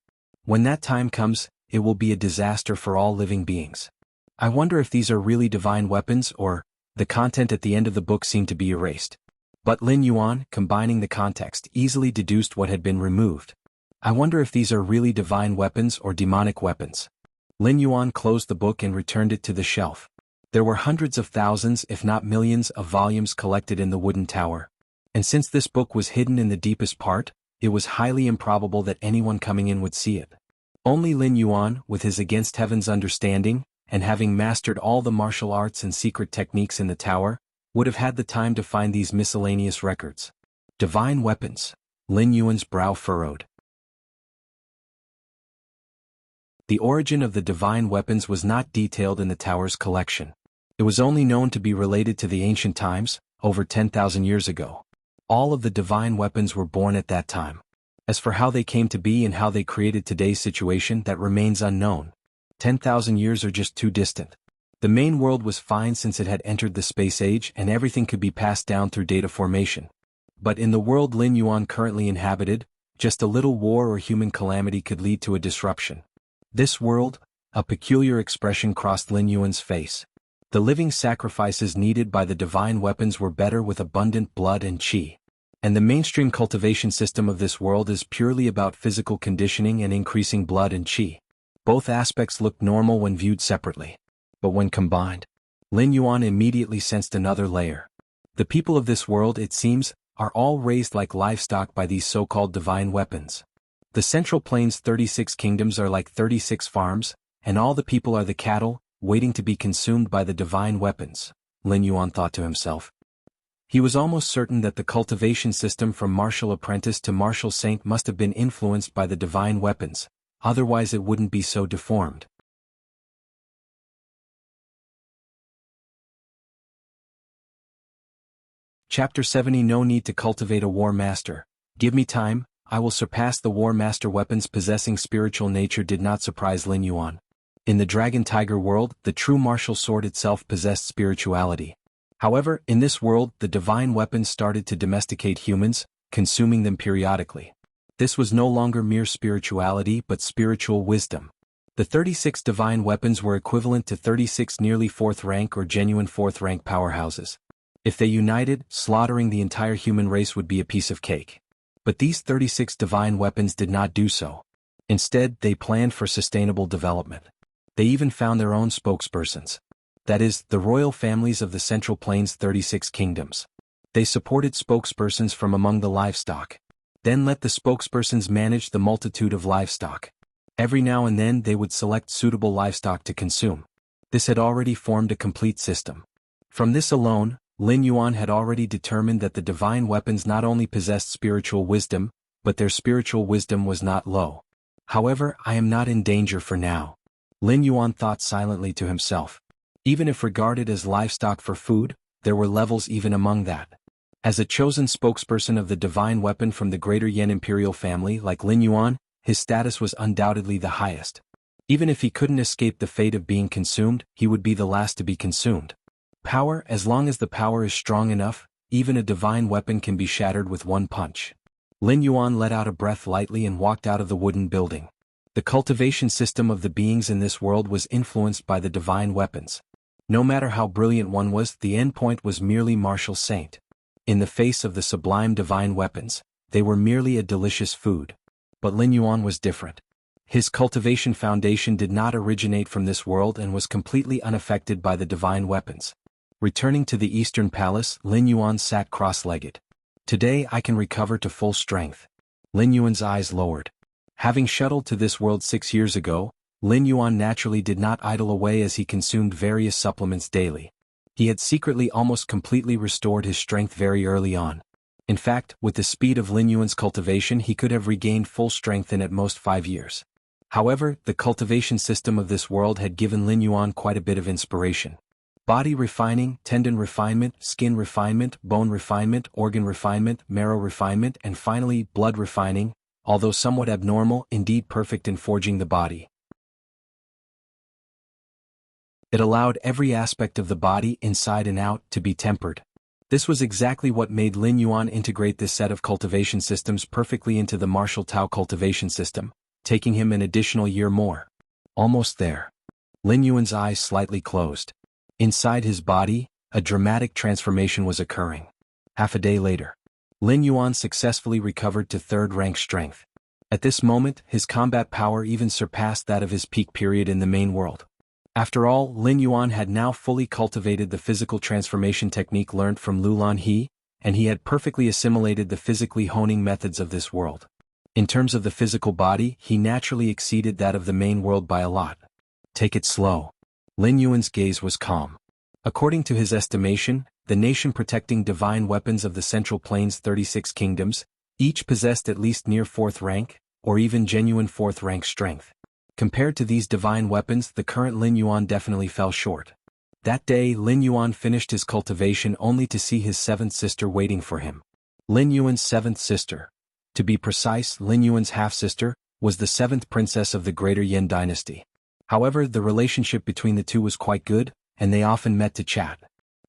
Speaker 1: When that time comes, it will be a disaster for all living beings. I wonder if these are really divine weapons or, the content at the end of the book seemed to be erased. But Lin Yuan, combining the context, easily deduced what had been removed. I wonder if these are really divine weapons or demonic weapons. Lin Yuan closed the book and returned it to the shelf. There were hundreds of thousands if not millions of volumes collected in the wooden tower. And since this book was hidden in the deepest part, it was highly improbable that anyone coming in would see it. Only Lin Yuan, with his against heaven's understanding, and having mastered all the martial arts and secret techniques in the tower, would have had the time to find these miscellaneous records. Divine weapons. Lin Yuan's brow furrowed. The origin of the divine weapons was not detailed in the tower's collection. It was only known to be related to the ancient times, over 10,000 years ago. All of the divine weapons were born at that time. As for how they came to be and how they created today's situation, that remains unknown. 10,000 years are just too distant. The main world was fine since it had entered the space age and everything could be passed down through data formation. But in the world Lin Yuan currently inhabited, just a little war or human calamity could lead to a disruption. This world, a peculiar expression crossed Lin Yuan's face. The living sacrifices needed by the divine weapons were better with abundant blood and qi. And the mainstream cultivation system of this world is purely about physical conditioning and increasing blood and qi. Both aspects looked normal when viewed separately. But when combined, Lin Yuan immediately sensed another layer. The people of this world, it seems, are all raised like livestock by these so-called divine weapons. The Central Plains' 36 kingdoms are like 36 farms, and all the people are the cattle, waiting to be consumed by the divine weapons, Lin Yuan thought to himself. He was almost certain that the cultivation system from martial apprentice to martial saint must have been influenced by the divine weapons, otherwise it wouldn't be so deformed. Chapter 70. No need to cultivate a war master. Give me time, I will surpass the war master. Weapons possessing spiritual nature did not surprise Lin Yuan. In the Dragon Tiger world, the true martial sword itself possessed spirituality. However, in this world, the divine weapons started to domesticate humans, consuming them periodically. This was no longer mere spirituality but spiritual wisdom. The 36 divine weapons were equivalent to 36 nearly 4th rank or genuine 4th rank powerhouses. If they united, slaughtering the entire human race would be a piece of cake. But these 36 divine weapons did not do so. Instead, they planned for sustainable development. They even found their own spokespersons. That is, the royal families of the Central Plains' 36 kingdoms. They supported spokespersons from among the livestock. Then let the spokespersons manage the multitude of livestock. Every now and then they would select suitable livestock to consume. This had already formed a complete system. From this alone, Lin Yuan had already determined that the divine weapons not only possessed spiritual wisdom, but their spiritual wisdom was not low. However, I am not in danger for now, Lin Yuan thought silently to himself. Even if regarded as livestock for food, there were levels even among that. As a chosen spokesperson of the divine weapon from the greater Yan imperial family like Lin Yuan, his status was undoubtedly the highest. Even if he couldn't escape the fate of being consumed, he would be the last to be consumed. Power, as long as the power is strong enough, even a divine weapon can be shattered with one punch. Lin Yuan let out a breath lightly and walked out of the wooden building. The cultivation system of the beings in this world was influenced by the divine weapons. No matter how brilliant one was, the end point was merely martial saint. In the face of the sublime divine weapons, they were merely a delicious food. But Lin Yuan was different. His cultivation foundation did not originate from this world and was completely unaffected by the divine weapons. Returning to the Eastern Palace, Lin Yuan sat cross-legged. Today I can recover to full strength. Lin Yuan's eyes lowered. Having shuttled to this world 6 years ago, Lin Yuan naturally did not idle away as he consumed various supplements daily. He had secretly almost completely restored his strength very early on. In fact, with the speed of Lin Yuan's cultivation he could have regained full strength in at most 5 years. However, the cultivation system of this world had given Lin Yuan quite a bit of inspiration. Body refining, tendon refinement, skin refinement, bone refinement, organ refinement, marrow refinement, and finally, blood refining, although somewhat abnormal, indeed perfect in forging the body. It allowed every aspect of the body, inside and out, to be tempered. This was exactly what made Lin Yuan integrate this set of cultivation systems perfectly into the martial Tao cultivation system, taking him an additional year more. Almost there. Lin Yuan's eyes slightly closed. Inside his body, a dramatic transformation was occurring. Half a day later, Lin Yuan successfully recovered to third-rank strength. At this moment, his combat power even surpassed that of his peak period in the main world. After all, Lin Yuan had now fully cultivated the physical transformation technique learned from Lulan He, and he had perfectly assimilated the physically honing methods of this world. In terms of the physical body, he naturally exceeded that of the main world by a lot. Take it slow. Lin Yuan's gaze was calm. According to his estimation, the nation protecting divine weapons of the Central Plains' 36 kingdoms, each possessed at least near 4th rank, or even genuine 4th rank strength. Compared to these divine weapons, the current Lin Yuan definitely fell short. That day, Lin Yuan finished his cultivation only to see his 7th sister waiting for him. Lin Yuan's 7th sister. To be precise, Lin Yuan's half-sister, was the 7th princess of the Greater Yin dynasty. However, the relationship between the two was quite good, and they often met to chat.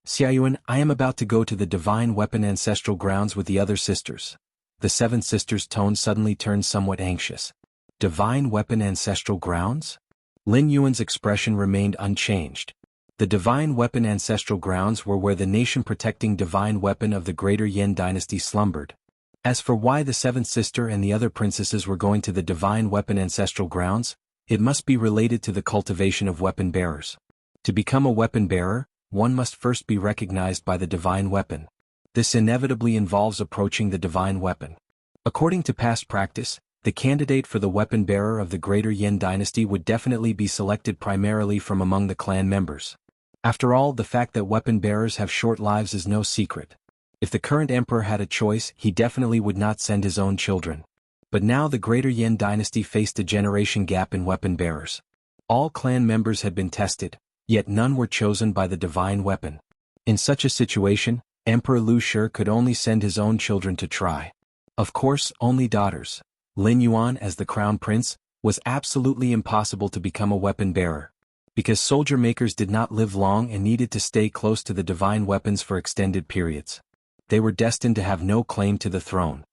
Speaker 1: Xiaoyuan, I am about to go to the Divine Weapon Ancestral Grounds with the other sisters. The 7th sister's tone suddenly turned somewhat anxious. Divine Weapon Ancestral Grounds? Lin Yuan's expression remained unchanged. The Divine Weapon Ancestral Grounds were where the nation-protecting divine weapon of the Greater Yin dynasty slumbered. As for why the 7th sister and the other princesses were going to the Divine Weapon Ancestral Grounds, it must be related to the cultivation of weapon bearers. To become a weapon bearer, one must first be recognized by the divine weapon. This inevitably involves approaching the divine weapon. According to past practice, the candidate for the weapon bearer of the Greater Yin dynasty would definitely be selected primarily from among the clan members. After all, the fact that weapon bearers have short lives is no secret. If the current emperor had a choice, he definitely would not send his own children. But now the Greater Yin dynasty faced a generation gap in weapon bearers. All clan members had been tested, yet none were chosen by the divine weapon. In such a situation, Emperor Lu Shi could only send his own children to try. Of course, only daughters. Lin Yuan, as the crown prince, was absolutely impossible to become a weapon bearer. Because soldier makers did not live long and needed to stay close to the divine weapons for extended periods. They were destined to have no claim to the throne.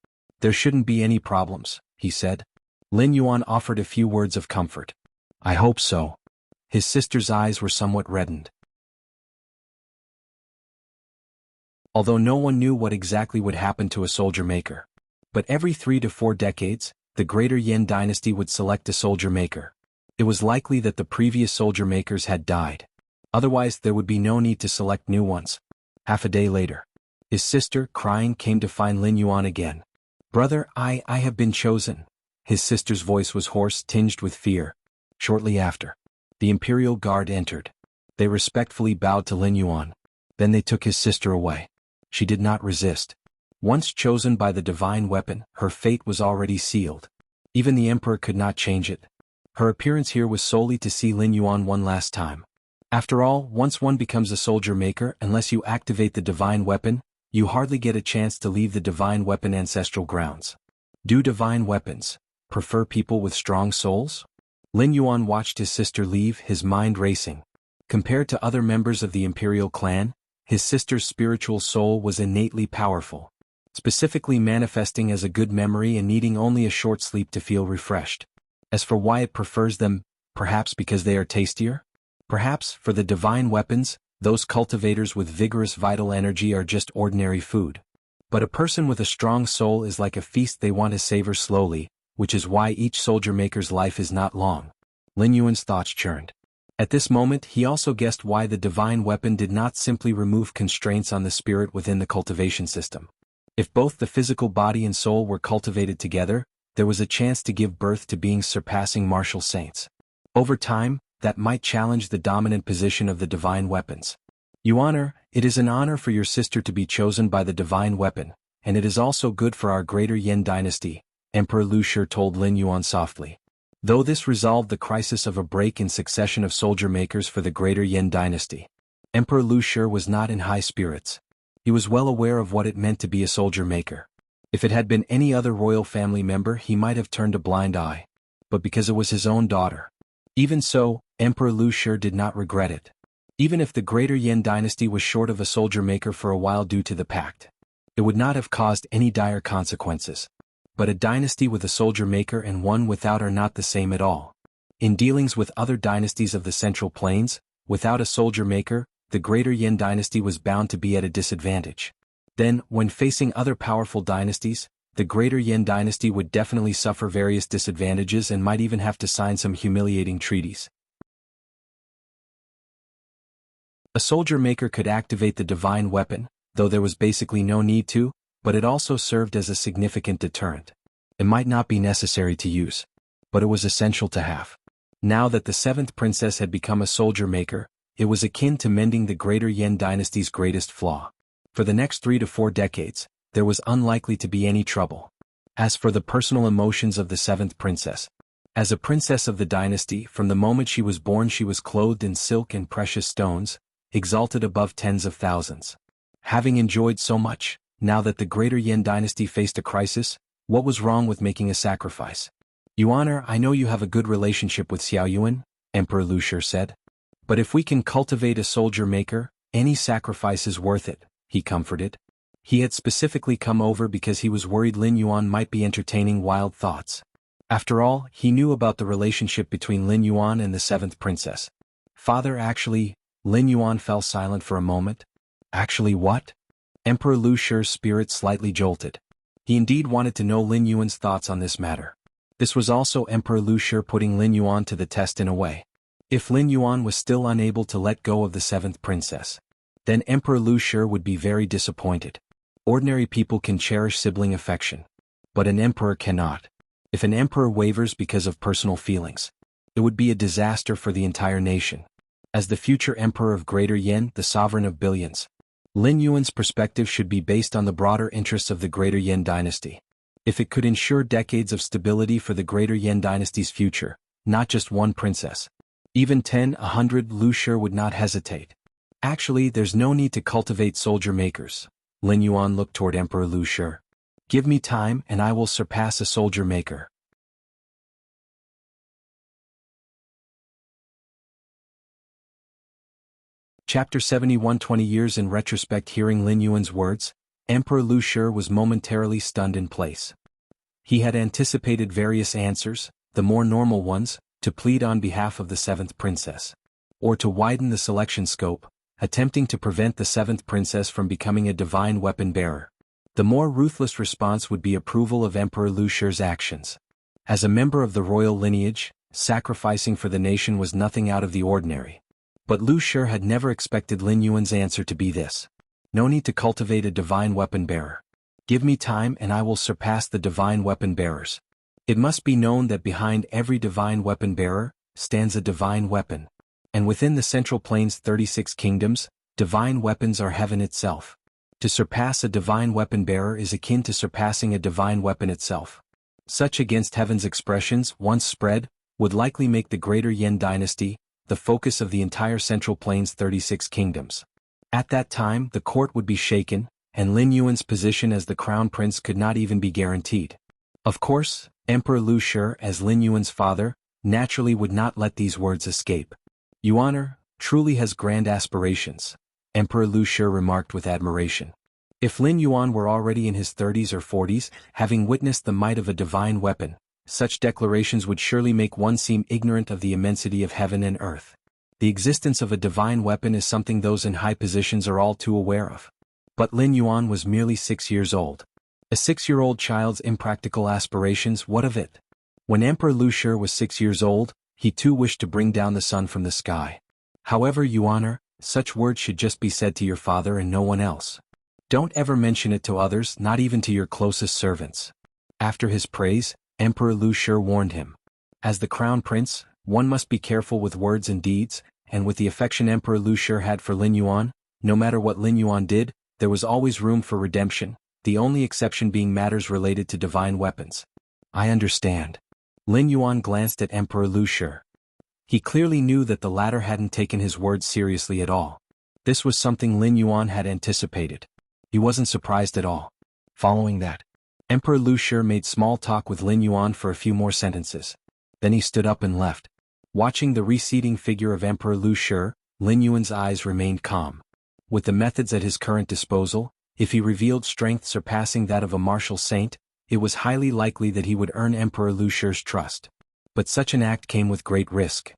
Speaker 1: There shouldn't be any problems, he said. Lin Yuan offered a few words of comfort. I hope so. His sister's eyes were somewhat reddened. Although no one knew what exactly would happen to a soldier maker. But every 3 to 4 decades, the Greater Yin dynasty would select a soldier maker. It was likely that the previous soldier makers had died. Otherwise, there would be no need to select new ones. Half a day later, his sister, crying, came to find Lin Yuan again. Brother, I have been chosen. His sister's voice was hoarse, tinged with fear. Shortly after, the Imperial Guard entered. They respectfully bowed to Lin Yuan. Then they took his sister away. She did not resist. Once chosen by the divine weapon, her fate was already sealed. Even the emperor could not change it. Her appearance here was solely to see Lin Yuan one last time. After all, once one becomes a soldier maker, unless you activate the divine weapon, you hardly get a chance to leave the divine weapon ancestral grounds. Do divine weapons prefer people with strong souls? Lin Yuan watched his sister leave, his mind racing. Compared to other members of the imperial clan, his sister's spiritual soul was innately powerful, specifically manifesting as a good memory and needing only a short sleep to feel refreshed. As for why it prefers them, perhaps because they are tastier? Perhaps, for the divine weapons, those cultivators with vigorous vital energy are just ordinary food. But a person with a strong soul is like a feast they want to savor slowly, which is why each soldier maker's life is not long. Lin Yuan's thoughts churned. At this moment he also guessed why the divine weapon did not simply remove constraints on the spirit within the cultivation system. If both the physical body and soul were cultivated together, there was a chance to give birth to beings surpassing martial saints. Over time, that might challenge the dominant position of the divine weapons. Yuaner, it is an honor for your sister to be chosen by the divine weapon, and it is also good for our Greater Yin dynasty, Emperor Lu Shi told Lin Yuan softly. Though this resolved the crisis of a break in succession of soldier makers for the Greater Yin dynasty, Emperor Lu Shi was not in high spirits. He was well aware of what it meant to be a soldier maker. If it had been any other royal family member, he might have turned a blind eye. But because it was his own daughter. Even so, Emperor Lu Shi did not regret it. Even if the Greater Yin dynasty was short of a soldier maker for a while due to the pact, it would not have caused any dire consequences. but a dynasty with a soldier maker and one without are not the same at all. In dealings with other dynasties of the Central Plains, without a soldier maker, the Greater Yin dynasty was bound to be at a disadvantage. Then, when facing other powerful dynasties, the Greater Yin dynasty would definitely suffer various disadvantages and might even have to sign some humiliating treaties. A soldier maker could activate the divine weapon, though there was basically no need to, but it also served as a significant deterrent. It might not be necessary to use, but it was essential to have. Now that the 7th princess had become a soldier maker, it was akin to mending the Greater Yin dynasty's greatest flaw. For the next 3 to 4 decades, there was unlikely to be any trouble. As for the personal emotions of the 7th princess, as a princess of the dynasty, from the moment she was born she was clothed in silk and precious stones, exalted above tens of thousands. Having enjoyed so much, now that the Greater Yin dynasty faced a crisis, what was wrong with making a sacrifice? Yuan, I know you have a good relationship with Xiao Yuan, Emperor Lu Shi said. But if we can cultivate a soldier maker, any sacrifice is worth it, he comforted. He had specifically come over because he was worried Lin Yuan might be entertaining wild thoughts. After all, he knew about the relationship between Lin Yuan and the 7th princess. Father, actually, Lin Yuan fell silent for a moment. Actually what? Emperor Lu Shi's spirit slightly jolted. He indeed wanted to know Lin Yuan's thoughts on this matter. This was also Emperor Lu Shi putting Lin Yuan to the test in a way. If Lin Yuan was still unable to let go of the 7th princess, then Emperor Lu Shi would be very disappointed. Ordinary people can cherish sibling affection, but an emperor cannot. If an emperor wavers because of personal feelings, it would be a disaster for the entire nation. As the future emperor of Greater Yin, the sovereign of billions, Lin Yuan's perspective should be based on the broader interests of the Greater Yin dynasty. If it could ensure decades of stability for the Greater Yin dynasty's future, not just one princess, even 10, 100, Lu Shi would not hesitate. Actually, there's no need to cultivate soldier makers. Lin Yuan looked toward Emperor Lu Shi. Give me time and I will surpass a soldier maker. Chapter 71. 20 years in retrospect. Hearing Lin Yuan's words, Emperor Lu Shi was momentarily stunned in place. He had anticipated various answers, the more normal ones, to plead on behalf of the 7th princess, or to widen the selection scope, attempting to prevent the 7th princess from becoming a divine weapon bearer. The more ruthless response would be approval of Emperor Lu Shi's actions. As a member of the royal lineage, sacrificing for the nation was nothing out of the ordinary. But Lu Shi had never expected Lin Yuan's answer to be this. No need to cultivate a divine weapon bearer. Give me time and I will surpass the divine weapon bearers. It must be known that behind every divine weapon bearer stands a divine weapon. And within the Central Plains 36 kingdoms, divine weapons are heaven itself. To surpass a divine weapon bearer is akin to surpassing a divine weapon itself. Such against heaven's expressions, once spread, would likely make the Greater Yin dynasty the focus of the entire Central Plains 36 kingdoms. At that time, the court would be shaken, and Lin Yuan's position as the crown prince could not even be guaranteed. Of course, Emperor Lu Shi, as Lin Yuan's father, naturally would not let these words escape. Yuan truly has grand aspirations, Emperor Lu Shi remarked with admiration. If Lin Yuan were already in his 30s or 40s, having witnessed the might of a divine weapon, such declarations would surely make one seem ignorant of the immensity of heaven and earth. The existence of a divine weapon is something those in high positions are all too aware of. But Lin Yuan was merely 6 years old. A 6-year-old child's impractical aspirations, what of it? When Emperor Lu Shi was 6 years old, he too wished to bring down the sun from the sky. However, Yuan, such words should just be said to your father and no one else. Don't ever mention it to others, not even to your closest servants. After his praise, Emperor Lu Shi warned him. As the crown prince, one must be careful with words and deeds, and with the affection Emperor Lu Shi had for Lin Yuan, no matter what Lin Yuan did, there was always room for redemption, the only exception being matters related to divine weapons. I understand. Lin Yuan glanced at Emperor Lu Shi. He clearly knew that the latter hadn't taken his words seriously at all. This was something Lin Yuan had anticipated. He wasn't surprised at all. Following that, Emperor Lu Shi made small talk with Lin Yuan for a few more sentences. Then he stood up and left. Watching the receding figure of Emperor Lu Shi, Lin Yuan's eyes remained calm. With the methods at his current disposal, if he revealed strength surpassing that of a martial saint, it was highly likely that he would earn Emperor Lu Shi's trust. But such an act came with great risk.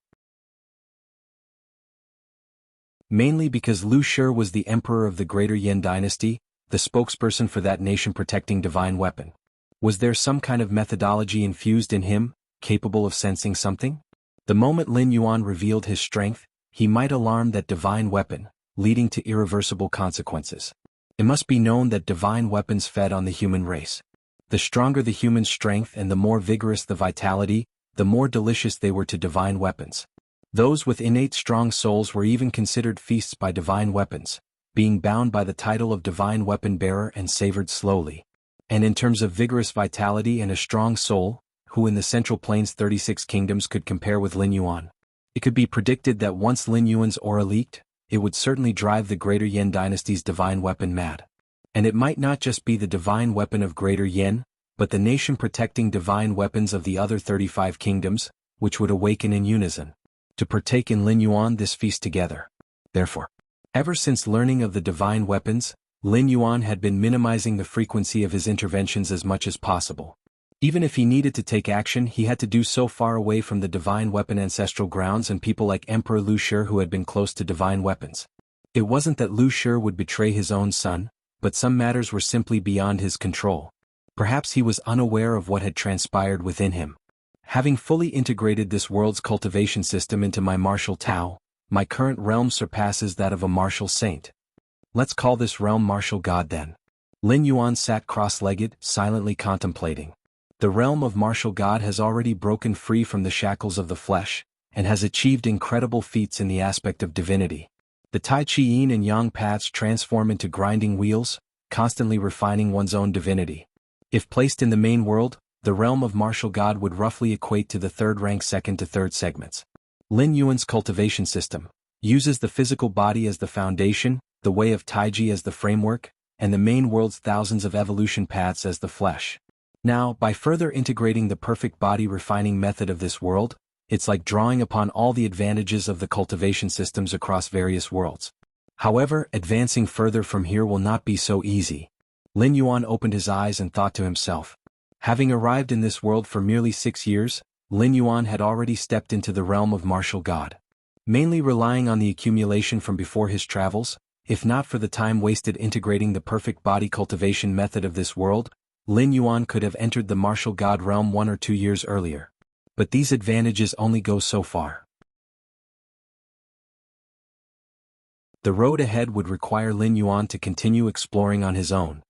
Speaker 1: Mainly because Lu Shi was the emperor of the Greater Yan dynasty, the spokesperson for that nation protecting divine weapon. Was there some kind of methodology infused in him, capable of sensing something? The moment Lin Yuan revealed his strength, he might alarm that divine weapon, leading to irreversible consequences. It must be known that divine weapons fed on the human race. The stronger the human strength and the more vigorous the vitality, the more delicious they were to divine weapons. Those with innate strong souls were even considered feasts by divine weapons, being bound by the title of divine weapon bearer and savored slowly. And in terms of vigorous vitality and a strong soul, who in the Central Plains 36 kingdoms could compare with Lin Yuan? It could be predicted that once Lin Yuan's aura leaked, it would certainly drive the Greater Yan dynasty's divine weapon mad. And it might not just be the divine weapon of Greater Yan, but the nation protecting divine weapons of the other 35 kingdoms, which would awaken in unison to partake in Lin Yuan this feast together. Therefore, ever since learning of the divine weapons, Lin Yuan had been minimizing the frequency of his interventions as much as possible. Even if he needed to take action, he had to do so far away from the divine weapon ancestral grounds and people like Emperor Lu Shi who had been close to divine weapons. It wasn't that Lu Shi would betray his own son, but some matters were simply beyond his control. Perhaps he was unaware of what had transpired within him. Having fully integrated this world's cultivation system into my martial Tao, my current realm surpasses that of a martial saint. Let's call this realm martial god then. Lin Yuan sat cross-legged, silently contemplating. The realm of martial god has already broken free from the shackles of the flesh, and has achieved incredible feats in the aspect of divinity. The Tai Chi Yin and Yang paths transform into grinding wheels, constantly refining one's own divinity. If placed in the main world, the realm of martial god would roughly equate to the third rank second to third segments. Lin Yuan's cultivation system uses the physical body as the foundation, the way of Taiji as the framework, and the main world's thousands of evolution paths as the flesh. Now, by further integrating the perfect body refining method of this world, it's like drawing upon all the advantages of the cultivation systems across various worlds. However, advancing further from here will not be so easy. Lin Yuan opened his eyes and thought to himself. Having arrived in this world for merely 6 years, Lin Yuan had already stepped into the realm of martial god. Mainly relying on the accumulation from before his travels, if not for the time wasted integrating the perfect body cultivation method of this world, Lin Yuan could have entered the martial god realm 1 or 2 years earlier. But these advantages only go so far. The road ahead would require Lin Yuan to continue exploring on his own.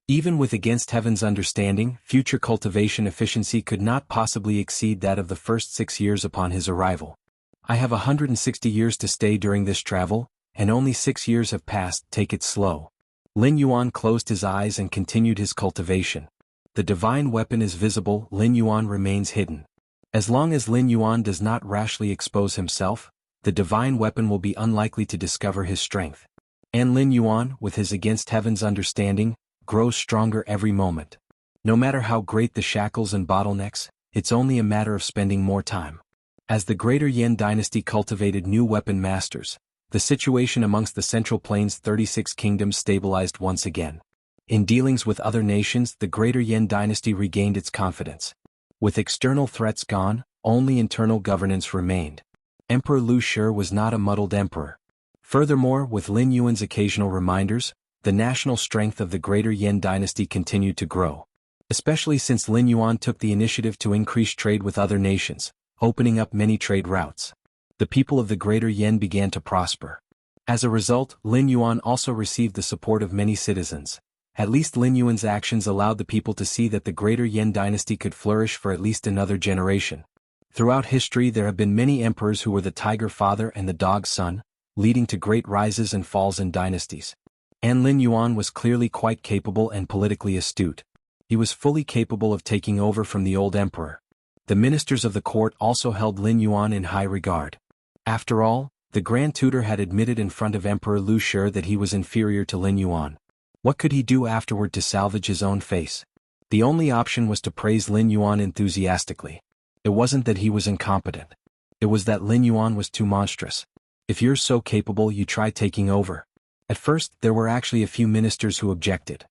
Speaker 1: Even with Against Heaven's understanding, future cultivation efficiency could not possibly exceed that of the first 6 years upon his arrival. I have 160 years to stay during this travel, and only 6 years have passed, take it slow. Lin Yuan closed his eyes and continued his cultivation. The divine weapon is visible, Lin Yuan remains hidden. As long as Lin Yuan does not rashly expose himself, the divine weapon will be unlikely to discover his strength. And Lin Yuan, with his Against Heaven's understanding, grows stronger every moment. No matter how great the shackles and bottlenecks, it's only a matter of spending more time. As the Greater Yan dynasty cultivated new weapon masters, the situation amongst the Central Plains 36 kingdoms stabilized once again. In dealings with other nations, the Greater Yan dynasty regained its confidence. With external threats gone, only internal governance remained. Emperor Lu Shi was not a muddled emperor. Furthermore, with Lin Yuan's occasional reminders, the national strength of the Greater Yan dynasty continued to grow. Especially since Lin Yuan took the initiative to increase trade with other nations, opening up many trade routes. The people of the Greater Yan began to prosper. As a result, Lin Yuan also received the support of many citizens. At least Lin Yuan's actions allowed the people to see that the Greater Yan dynasty could flourish for at least another generation. Throughout history there have been many emperors who were the tiger father and the dog son, leading to great rises and falls in dynasties. And Lin Yuan was clearly quite capable and politically astute. He was fully capable of taking over from the old emperor. The ministers of the court also held Lin Yuan in high regard. After all, the Grand Tutor had admitted in front of Emperor Lu Shi that he was inferior to Lin Yuan. What could he do afterward to salvage his own face? The only option was to praise Lin Yuan enthusiastically. It wasn't that he was incompetent. It was that Lin Yuan was too monstrous. If you're so capable, you try taking over. At first, there were actually a few ministers who objected.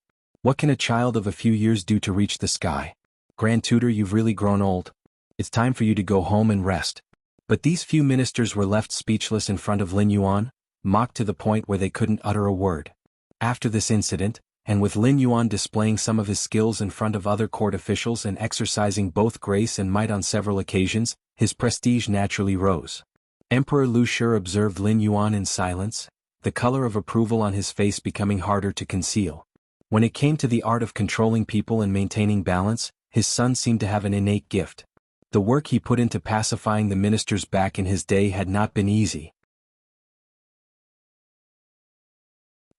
Speaker 1: What can a child of a few years do to reach the sky? Grand Tutor, you've really grown old. It's time for you to go home and rest. But these few ministers were left speechless in front of Lin Yuan, mocked to the point where they couldn't utter a word. After this incident, and with Lin Yuan displaying some of his skills in front of other court officials and exercising both grace and might on several occasions, his prestige naturally rose. Emperor Lu Shi observed Lin Yuan in silence, the color of approval on his face becoming harder to conceal. When it came to the art of controlling people and maintaining balance, his son seemed to have an innate gift. The work he put into pacifying the ministers back in his day had not been easy.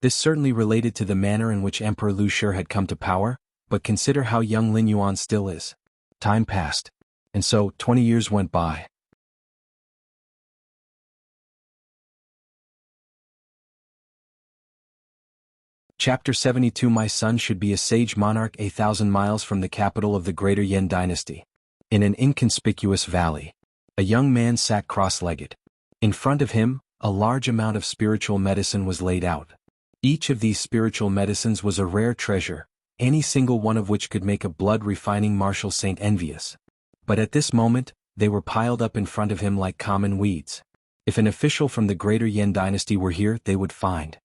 Speaker 1: This certainly related to the manner in which Emperor Lu Shi had come to power, but consider how young Lin Yuan still is. Time passed. And so, 20 years went by. Chapter 72. My son should be a sage monarch 1,000 miles from the capital of the Greater Yan Dynasty. In an inconspicuous valley, a young man sat cross-legged. In front of him, a large amount of spiritual medicine was laid out. Each of these spiritual medicines was a rare treasure, any single one of which could make a blood-refining martial saint envious. But at this moment, they were piled up in front of him like common weeds. If an official from the Greater Yan Dynasty were here, they would find.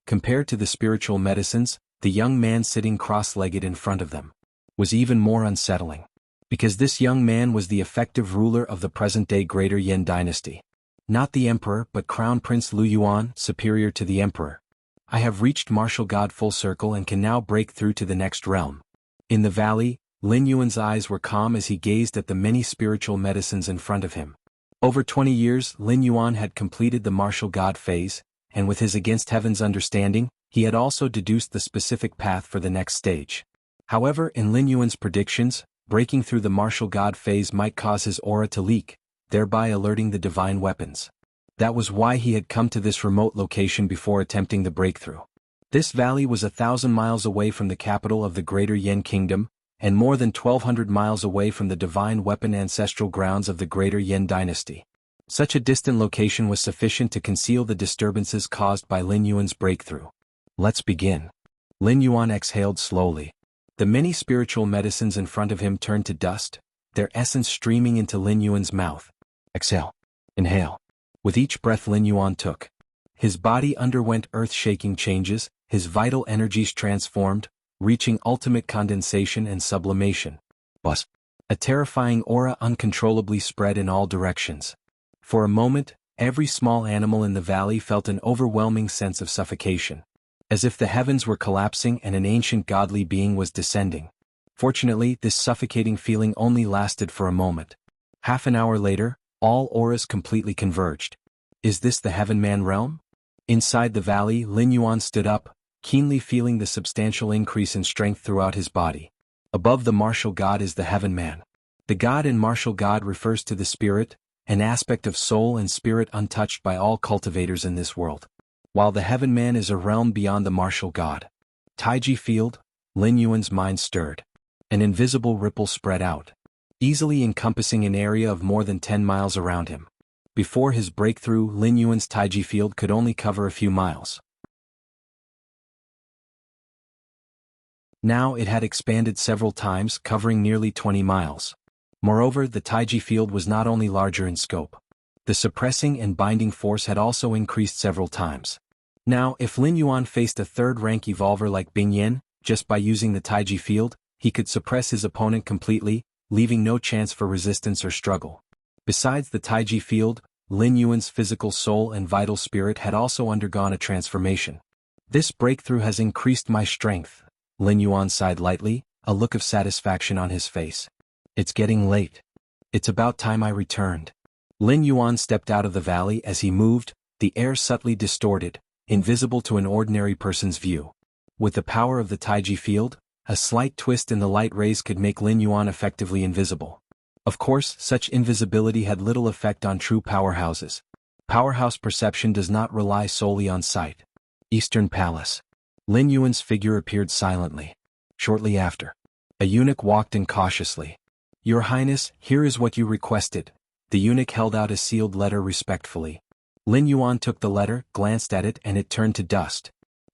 Speaker 1: Compared to the spiritual medicines, the young man sitting cross-legged in front of them was even more unsettling. Because this young man was the effective ruler of the present-day Greater Yan Dynasty. Not the emperor but Crown Prince Lu Yuan, superior to the emperor. I have reached martial god full circle and can now break through to the next realm. In the valley, Lin Yuan's eyes were calm as he gazed at the many spiritual medicines in front of him. Over 20 years, Lin Yuan had completed the martial god phase, and with his against heaven's understanding, he had also deduced the specific path for the next stage. However, in Lin Yuan's predictions, breaking through the martial god phase might cause his aura to leak, thereby alerting the divine weapons. That was why he had come to this remote location before attempting the breakthrough. This valley was 1,000 miles away from the capital of the Greater Yan Kingdom, and more than 1,200 miles away from the divine weapon ancestral grounds of the Greater Yan Dynasty. Such a distant location was sufficient to conceal the disturbances caused by Lin Yuan's breakthrough. Let's begin. Lin Yuan exhaled slowly. The many spiritual medicines in front of him turned to dust, their essence streaming into Lin Yuan's mouth. Exhale. Inhale. With each breath Lin Yuan took, his body underwent earth-shaking changes, his vital energies transformed, reaching ultimate condensation and sublimation. Buzz. A terrifying aura uncontrollably spread in all directions. For a moment, every small animal in the valley felt an overwhelming sense of suffocation. As if the heavens were collapsing and an ancient godly being was descending. Fortunately, this suffocating feeling only lasted for a moment. Half an hour later, all auras completely converged. Is this the Heaven Man realm? Inside the valley, Lin Yuan stood up, keenly feeling the substantial increase in strength throughout his body. Above the martial god is the Heaven Man. The god in martial god refers to the spirit, an aspect of soul and spirit untouched by all cultivators in this world. While the Heaven Man is a realm beyond the martial god. Taiji Field, Lin Yuan's mind stirred. An invisible ripple spread out, easily encompassing an area of more than 10 miles around him. Before his breakthrough, Lin Yuan's Taiji Field could only cover a few miles. Now it had expanded several times, covering nearly 20 miles. Moreover, the Taiji Field was not only larger in scope. The suppressing and binding force had also increased several times. Now, if Lin Yuan faced a third-rank evolver like Bing Yan, just by using the Taiji Field, he could suppress his opponent completely, leaving no chance for resistance or struggle. Besides the Taiji Field, Lin Yuan's physical soul and vital spirit had also undergone a transformation. This breakthrough has increased my strength. Lin Yuan sighed lightly, a look of satisfaction on his face. It's getting late. It's about time I returned. Lin Yuan stepped out of the valley. As he moved, the air subtly distorted, invisible to an ordinary person's view. With the power of the Taiji Field, a slight twist in the light rays could make Lin Yuan effectively invisible. Of course, such invisibility had little effect on true powerhouses. Powerhouse perception does not rely solely on sight. Eastern Palace. Lin Yuan's figure appeared silently. Shortly after, a eunuch walked in cautiously. Your Highness, here is what you requested. The eunuch held out a sealed letter respectfully. Lin Yuan took the letter, glanced at it, and it turned to dust.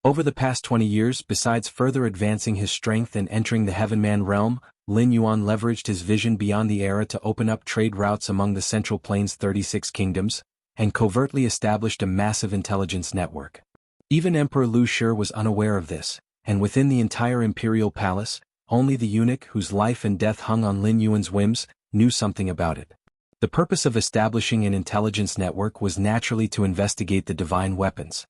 Speaker 1: Over the past 20 years, besides further advancing his strength and entering the Heavenman realm, Lin Yuan leveraged his vision beyond the era to open up trade routes among the Central Plains' 36 kingdoms, and covertly established a massive intelligence network. Even Emperor Lu Shi was unaware of this, and within the entire imperial palace, only the eunuch whose life and death hung on Lin Yuan's whims knew something about it. The purpose of establishing an intelligence network was naturally to investigate the divine weapons.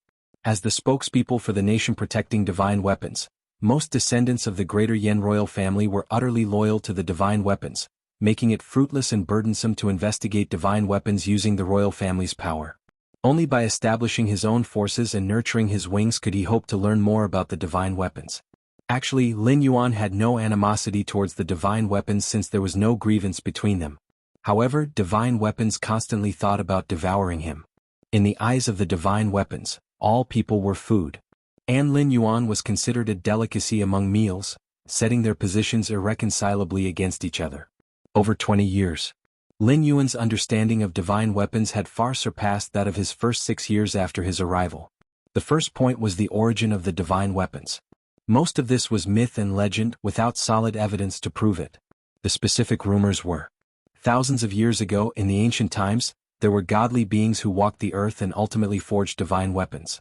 Speaker 1: As the spokespeople for the nation protecting divine weapons, most descendants of the Greater Yen royal family were utterly loyal to the divine weapons, making it fruitless and burdensome to investigate divine weapons using the royal family's power. Only by establishing his own forces and nurturing his wings could he hope to learn more about the divine weapons. Actually, Lin Yuan had no animosity towards the divine weapons since there was no grievance between them. However, divine weapons constantly thought about devouring him. In the eyes of the divine weapons, all people were food. And Lin Yuan was considered a delicacy among meals, setting their positions irreconcilably against each other. Over 20 years, Lin Yuan's understanding of divine weapons had far surpassed that of his first 6 years after his arrival. The first point was the origin of the divine weapons. Most of this was myth and legend without solid evidence to prove it. The specific rumors were: thousands of years ago in the ancient times, there were godly beings who walked the earth and ultimately forged divine weapons.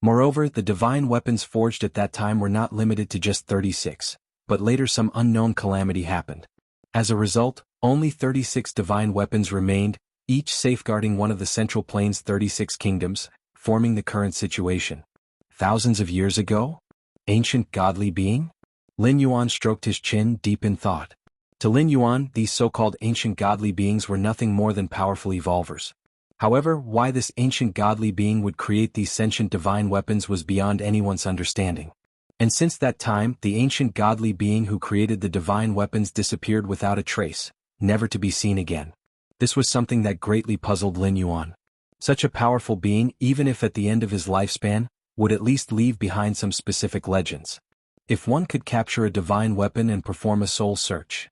Speaker 1: Moreover, the divine weapons forged at that time were not limited to just 36, but later some unknown calamity happened. As a result, only 36 divine weapons remained, each safeguarding one of the Central Plains' 36 kingdoms, forming the current situation. Thousands of years ago? Ancient godly being? Lin Yuan stroked his chin deep in thought. To Lin Yuan, these so-called ancient godly beings were nothing more than powerful evolvers. However, why this ancient godly being would create these sentient divine weapons was beyond anyone's understanding. And since that time, the ancient godly being who created the divine weapons disappeared without a trace, never to be seen again. This was something that greatly puzzled Lin Yuan. Such a powerful being, even if at the end of his lifespan, would at least leave behind some specific legends. If one could capture a divine weapon and perform a soul search.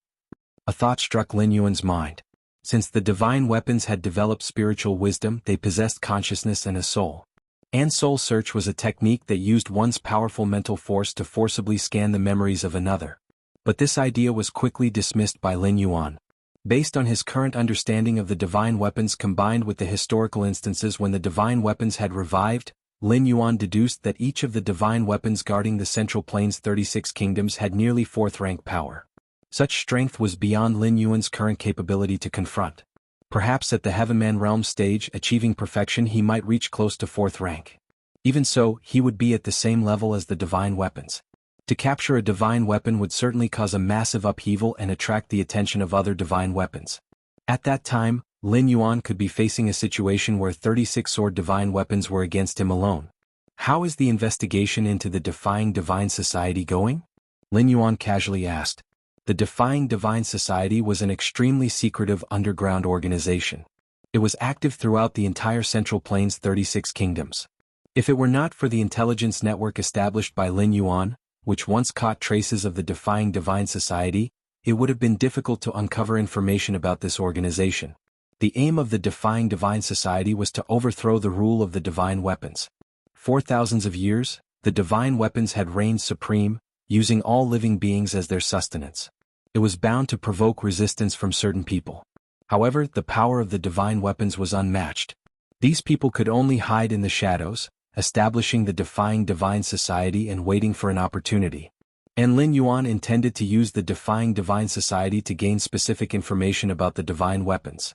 Speaker 1: A thought struck Lin Yuan's mind. Since the divine weapons had developed spiritual wisdom, they possessed consciousness and a soul. And soul search was a technique that used one's powerful mental force to forcibly scan the memories of another. But this idea was quickly dismissed by Lin Yuan. Based on his current understanding of the divine weapons combined with the historical instances when the divine weapons had revived, Lin Yuan deduced that each of the divine weapons guarding the Central Plains' 36 kingdoms had nearly 4th rank power. Such strength was beyond Lin Yuan's current capability to confront. Perhaps at the Heavenman realm stage, achieving perfection, he might reach close to 4th rank. Even so, he would be at the same level as the divine weapons. To capture a divine weapon would certainly cause a massive upheaval and attract the attention of other divine weapons. At that time, Lin Yuan could be facing a situation where 36 sword divine weapons were against him alone. How is the investigation into the Defying Divine Society going? Lin Yuan casually asked. The Defying Divine Society was an extremely secretive underground organization. It was active throughout the entire Central Plains' 36 kingdoms. If it were not for the intelligence network established by Lin Yuan, which once caught traces of the Defying Divine Society, it would have been difficult to uncover information about this organization. The aim of the Defying Divine Society was to overthrow the rule of the divine weapons. For thousands of years, the divine weapons had reigned supreme, using all living beings as their sustenance. It was bound to provoke resistance from certain people. However, the power of the divine weapons was unmatched. These people could only hide in the shadows, establishing the Defying Divine Society and waiting for an opportunity. And Lin Yuan intended to use the Defying Divine Society to gain specific information about the divine weapons.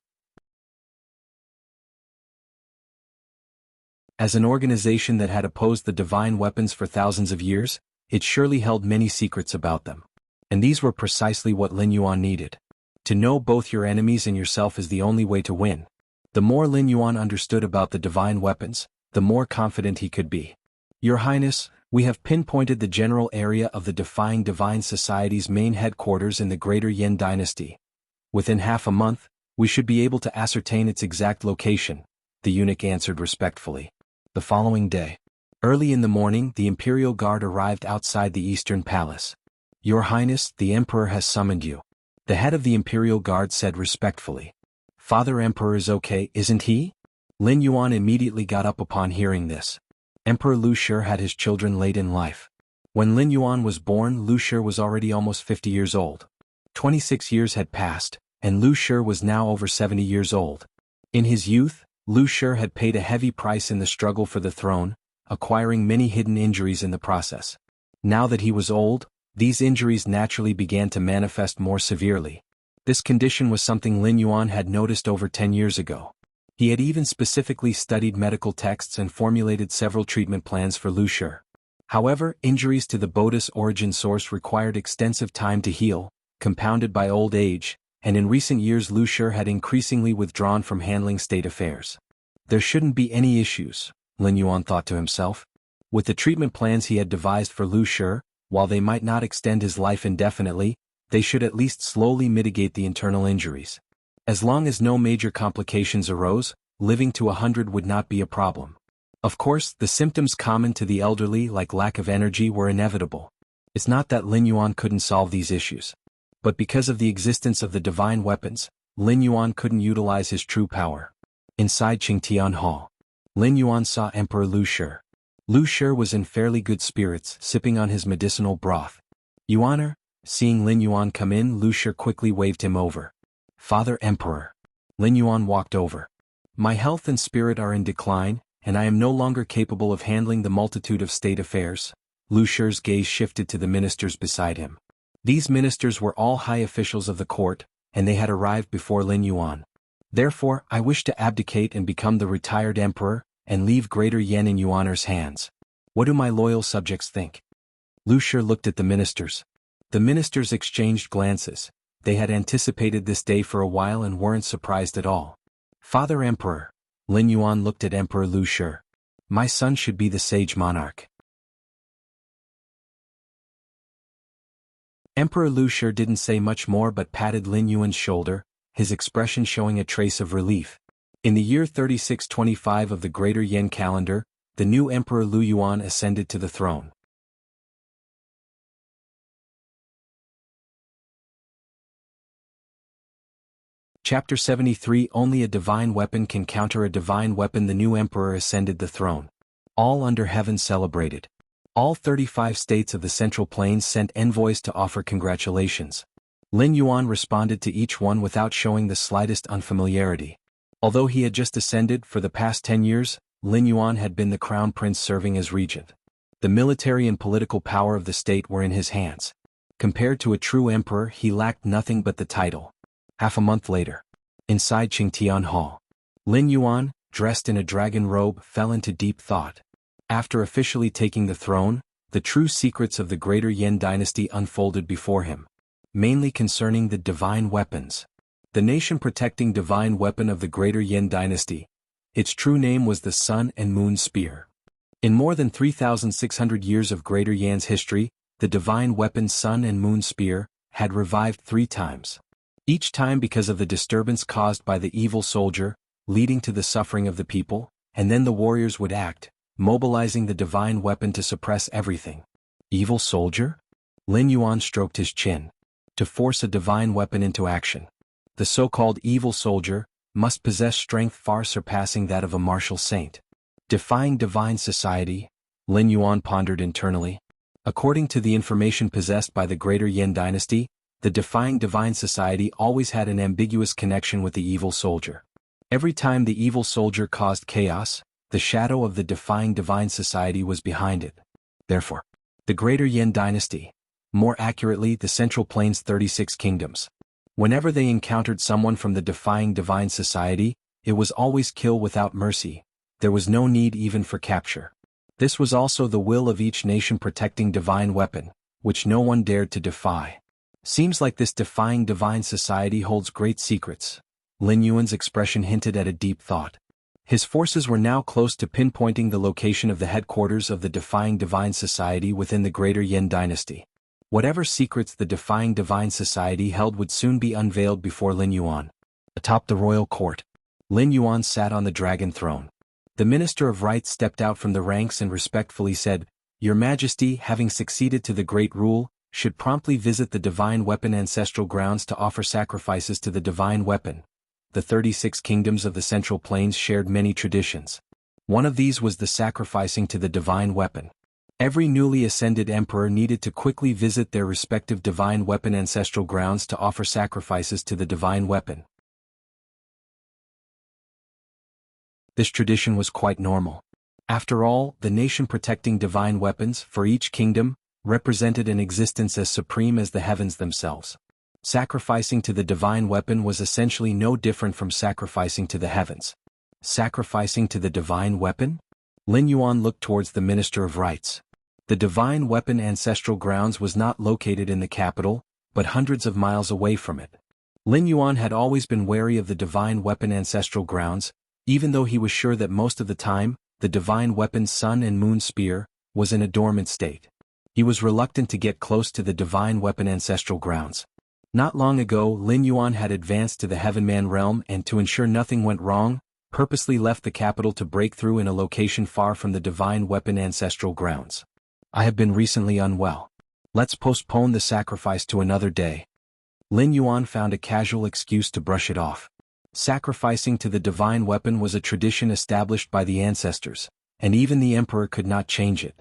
Speaker 1: As an organization that had opposed the divine weapons for thousands of years, it surely held many secrets about them. And these were precisely what Lin Yuan needed. To know both your enemies and yourself is the only way to win. The more Lin Yuan understood about the divine weapons, the more confident he could be. Your Highness, we have pinpointed the general area of the Defying Divine Society's main headquarters in the Greater Yen Dynasty. Within half a month, we should be able to ascertain its exact location, the eunuch answered respectfully. The following day, early in the morning, the Imperial Guard arrived outside the Eastern Palace. Your Highness, the Emperor has summoned you. The head of the Imperial Guard said respectfully. Father Emperor is okay, isn't he? Lin Yuan immediately got up upon hearing this. Emperor Lu Shi had his children late in life. When Lin Yuan was born, Lu Shi was already almost 50 years old. 26 years had passed, and Lu Shi was now over 70 years old. In his youth, Lu Shi had paid a heavy price in the struggle for the throne, acquiring many hidden injuries in the process. Now that he was old, these injuries naturally began to manifest more severely. This condition was something Lin Yuan had noticed over 10 years ago. He had even specifically studied medical texts and formulated several treatment plans for Lu Shi. However, injuries to the Bodhi's origin source required extensive time to heal, compounded by old age, and in recent years Lu Shi had increasingly withdrawn from handling state affairs. There shouldn't be any issues, Lin Yuan thought to himself. With the treatment plans he had devised for Lu Shi, while they might not extend his life indefinitely, they should at least slowly mitigate the internal injuries. As long as no major complications arose, living to 100 would not be a problem. Of course, the symptoms common to the elderly like lack of energy were inevitable. It's not that Lin Yuan couldn't solve these issues. But because of the existence of the divine weapons, Lin Yuan couldn't utilize his true power. Inside Qingtian Hall, Lin Yuan saw Emperor Lu Shi. Lu Shi was in fairly good spirits, sipping on his medicinal broth. Yuaner, seeing Lin Yuan come in, Lu Shi quickly waved him over. Father Emperor. Lin Yuan walked over. My health and spirit are in decline, and I am no longer capable of handling the multitude of state affairs. Lu Shi's gaze shifted to the ministers beside him. These ministers were all high officials of the court, and they had arrived before Lin Yuan. Therefore, I wish to abdicate and become the retired emperor, and leave Greater Yan in Yuaner's hands. What do my loyal subjects think? Lu Shi looked at the ministers. The ministers exchanged glances. They had anticipated this day for a while and weren't surprised at all. Father Emperor. Lin Yuan looked at Emperor Lu Shi. My son should be the sage monarch. Emperor Lu Shi didn't say much more but patted Lin Yuan's shoulder, his expression showing a trace of relief. In the year 3625 of the Greater Yan calendar, the new Emperor Lu Yuan ascended to the throne. Chapter 73 Only a divine weapon can counter a divine weapon. The new emperor ascended the throne. All under heaven celebrated. All 35 states of the Central Plains sent envoys to offer congratulations. Lin Yuan responded to each one without showing the slightest unfamiliarity. Although he had just ascended, for the past 10 years, Lin Yuan had been the crown prince serving as regent. The military and political power of the state were in his hands. Compared to a true emperor, he lacked nothing but the title. Half a month later, inside Qingtian Hall, Lin Yuan, dressed in a dragon robe, fell into deep thought. After officially taking the throne, the true secrets of the Greater Yan dynasty unfolded before him, mainly concerning the divine weapons. The nation-protecting divine weapon of the Greater Yan dynasty. Its true name was the Sun and Moon Spear. In more than 3,600 years of Greater Yan's history, the divine weapon Sun and Moon Spear had revived 3 times. Each time because of the disturbance caused by the evil soldier, leading to the suffering of the people, and then the warriors would act, mobilizing the divine weapon to suppress everything. Evil soldier? Lin Yuan stroked his chin. To force a divine weapon into action, the so-called evil soldier must possess strength far surpassing that of a martial saint. Defying divine society, Lin Yuan pondered internally. According to the information possessed by the Greater Yan dynasty, the defying divine society always had an ambiguous connection with the evil soldier. Every time the evil soldier caused chaos, the shadow of the defying divine society was behind it. Therefore, the Greater Yan dynasty, more accurately the Central Plains 36 kingdoms, whenever they encountered someone from the defying divine society, it was always kill without mercy. There was no need even for capture. This was also the will of each nation protecting divine weapon, which no one dared to defy. Seems like this defying divine society holds great secrets. Lin Yuan's expression hinted at a deep thought. His forces were now close to pinpointing the location of the headquarters of the defying divine society within the Greater Yan dynasty. Whatever secrets the defying divine society held would soon be unveiled before Lin Yuan. Atop the royal court, Lin Yuan sat on the dragon throne. The Minister of Right stepped out from the ranks and respectfully said, "Your Majesty, having succeeded to the great rule, should promptly visit the divine weapon ancestral grounds to offer sacrifices to the divine weapon. the 36 kingdoms of the Central Plains shared many traditions. One of these was the sacrificing to the divine weapon. Every newly ascended emperor needed to quickly visit their respective divine weapon ancestral grounds to offer sacrifices to the divine weapon. This tradition was quite normal. After all, the nation protecting divine weapons for each kingdom represented an existence as supreme as the heavens themselves. Sacrificing to the divine weapon was essentially no different from sacrificing to the heavens. Sacrificing to the divine weapon? Lin Yuan looked towards the Minister of Rites. The divine weapon ancestral grounds was not located in the capital, but hundreds of miles away from it. Lin Yuan had always been wary of the divine weapon ancestral grounds, even though he was sure that most of the time, the divine weapon's sun and moon spear was in a dormant state. He was reluctant to get close to the divine weapon ancestral grounds. Not long ago, Lin Yuan had advanced to the Heavenman realm and, to ensure nothing went wrong, purposely left the capital to break through in a location far from the divine weapon ancestral grounds. I have been recently unwell. Let's postpone the sacrifice to another day. Lin Yuan found a casual excuse to brush it off. Sacrificing to the divine weapon was a tradition established by the ancestors, and even the emperor could not change it.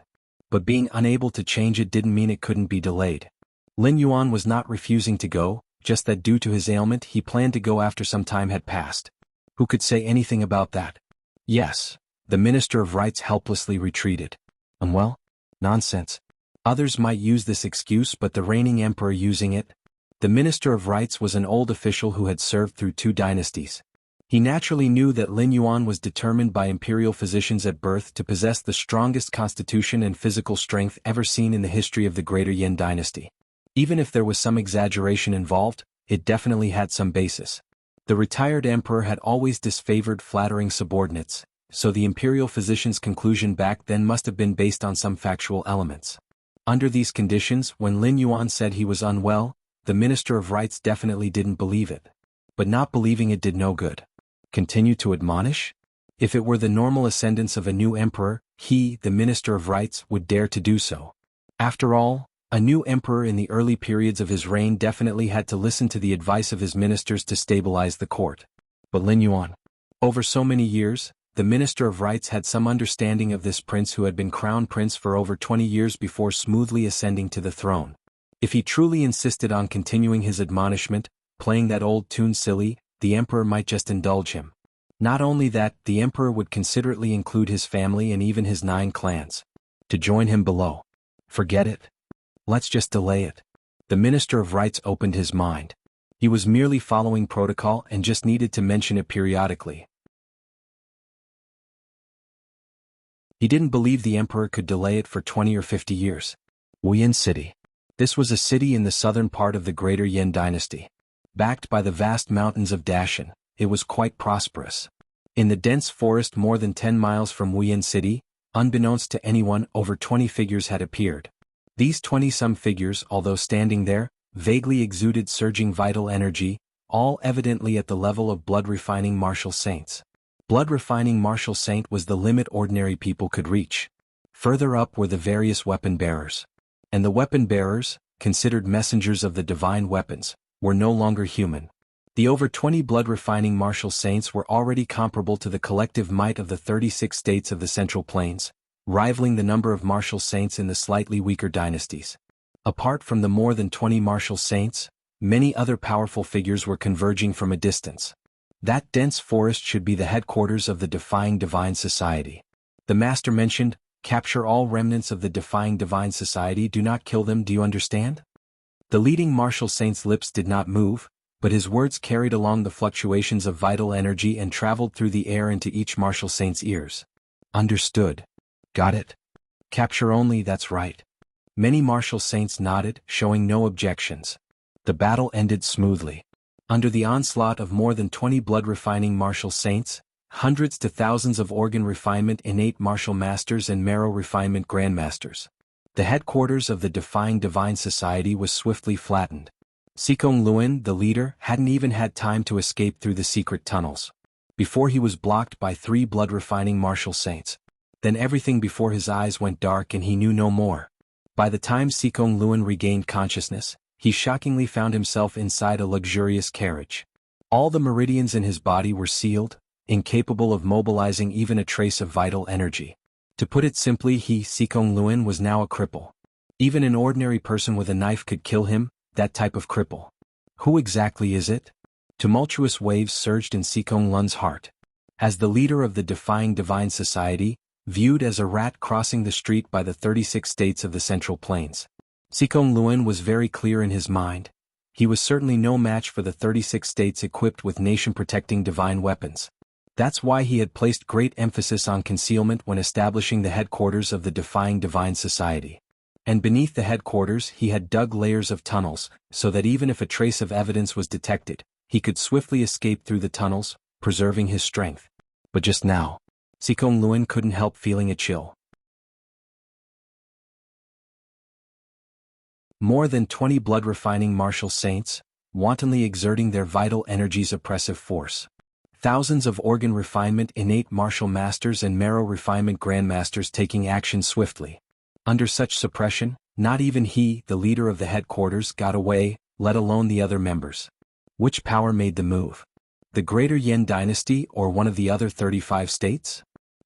Speaker 1: But being unable to change it didn't mean it couldn't be delayed. Lin Yuan was not refusing to go, just that due to his ailment he planned to go after some time had passed. Who could say anything about that? Yes, the Minister of Rites helplessly retreated. Unwell? Nonsense. Others might use this excuse, but the reigning emperor using it? The Minister of Rites was an old official who had served through 2 dynasties. He naturally knew that Lin Yuan was determined by imperial physicians at birth to possess the strongest constitution and physical strength ever seen in the history of the Greater Yin dynasty. Even if there was some exaggeration involved, it definitely had some basis. The retired emperor had always disfavored flattering subordinates, so the imperial physician's conclusion back then must have been based on some factual elements. Under these conditions, when Lin Yuan said he was unwell, the Minister of Rites definitely didn't believe it. But not believing it did no good. Continue to admonish? If it were the normal ascendance of a new emperor, he, the Minister of Rites, would dare to do so. After all, a new emperor in the early periods of his reign definitely had to listen to the advice of his ministers to stabilize the court. But Lin Yuan. Over so many years, the Minister of Rites had some understanding of this prince who had been crown prince for over 20 years before smoothly ascending to the throne. If he truly insisted on continuing his admonishment, playing that old tune silly, the emperor might just indulge him. Not only that, the emperor would considerately include his family and even his 9 clans to join him below. Forget it. Let's just delay it. The Minister of Rites opened his mind. He was merely following protocol and just needed to mention it periodically. He didn't believe the emperor could delay it for 20 or 50 years. Wuyin City. This was a city in the southern part of the Greater Yin dynasty. Backed by the vast mountains of Dashan, it was quite prosperous. In the dense forest more than 10 miles from Wuyin City, unbeknownst to anyone, over 20 figures had appeared. These 20-some figures, although standing there, vaguely exuded surging vital energy, all evidently at the level of blood-refining martial saints. Blood-refining martial saint was the limit ordinary people could reach. Further up were the various weapon bearers. And the weapon bearers, considered messengers of the divine weapons, were no longer human. The over 20 blood-refining martial saints were already comparable to the collective might of the 36 states of the Central Plains, rivaling the number of martial saints in the slightly weaker dynasties. Apart from the more than 20 martial saints, many other powerful figures were converging from a distance. That dense forest should be the headquarters of the Defying Divine Society. The master mentioned, capture all remnants of the Defying Divine Society, do not kill them, do you understand? The leading martial saint's lips did not move, but his words carried along the fluctuations of vital energy and traveled through the air into each martial saint's ears. Understood. Got it? Capture only, that's right. Many martial saints nodded, showing no objections. The battle ended smoothly. Under the onslaught of more than 20 blood-refining martial saints, hundreds to thousands of organ refinement innate martial masters and marrow refinement grandmasters, the headquarters of the Defying Divine Society was swiftly flattened. Sikong Luan, the leader, hadn't even had time to escape through the secret tunnels. Before he was blocked by 3 blood-refining martial saints. Then everything before his eyes went dark and he knew no more. By the time Sikong Luan regained consciousness, he shockingly found himself inside a luxurious carriage. All the meridians in his body were sealed, incapable of mobilizing even a trace of vital energy. To put it simply, Sikong Luan was now a cripple. Even an ordinary person with a knife could kill him, that type of cripple. Who exactly is it? Tumultuous waves surged in Sikong Lun's heart. As the leader of the Defying Divine Society, viewed as a rat crossing the street by the 36 states of the Central Plains, Sikong Luan was very clear in his mind. He was certainly no match for the 36 states equipped with nation-protecting divine weapons. That's why he had placed great emphasis on concealment when establishing the headquarters of the Defying Divine Society. And beneath the headquarters he had dug layers of tunnels, so that even if a trace of evidence was detected, he could swiftly escape through the tunnels, preserving his strength. But just now, Sikong Luan couldn't help feeling a chill. More than 20 blood-refining martial saints, wantonly exerting their vital energies' oppressive force. Thousands of organ refinement innate martial masters and marrow refinement grandmasters taking action swiftly. Under such suppression, not even he, the leader of the headquarters, got away, let alone the other members. Which power made the move? The Greater Yen Dynasty or one of the other 35 states?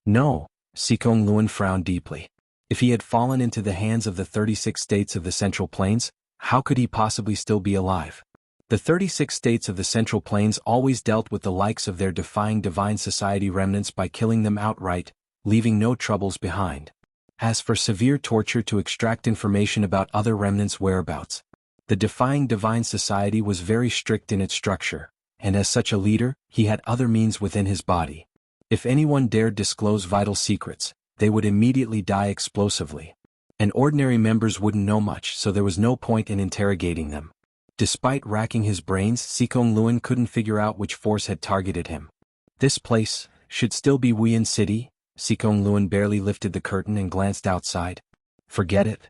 Speaker 1: No, Sikong Luan frowned deeply. If he had fallen into the hands of the 36 states of the Central Plains, how could he possibly still be alive? The 36 states of the Central Plains always dealt with the likes of their Defying Divine Society remnants by killing them outright, leaving no troubles behind. As for severe torture to extract information about other remnants' whereabouts, the Defying Divine Society was very strict in its structure, and as such a leader, he had other means within his body. If anyone dared disclose vital secrets, they would immediately die explosively. And ordinary members wouldn't know much, so there was no point in interrogating them. Despite racking his brains, Sikong Luan couldn't figure out which force had targeted him. This place should still be Wuyan City. Sikong Luan barely lifted the curtain and glanced outside. Forget it.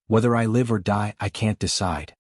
Speaker 1: Whether I live or die, I can't decide.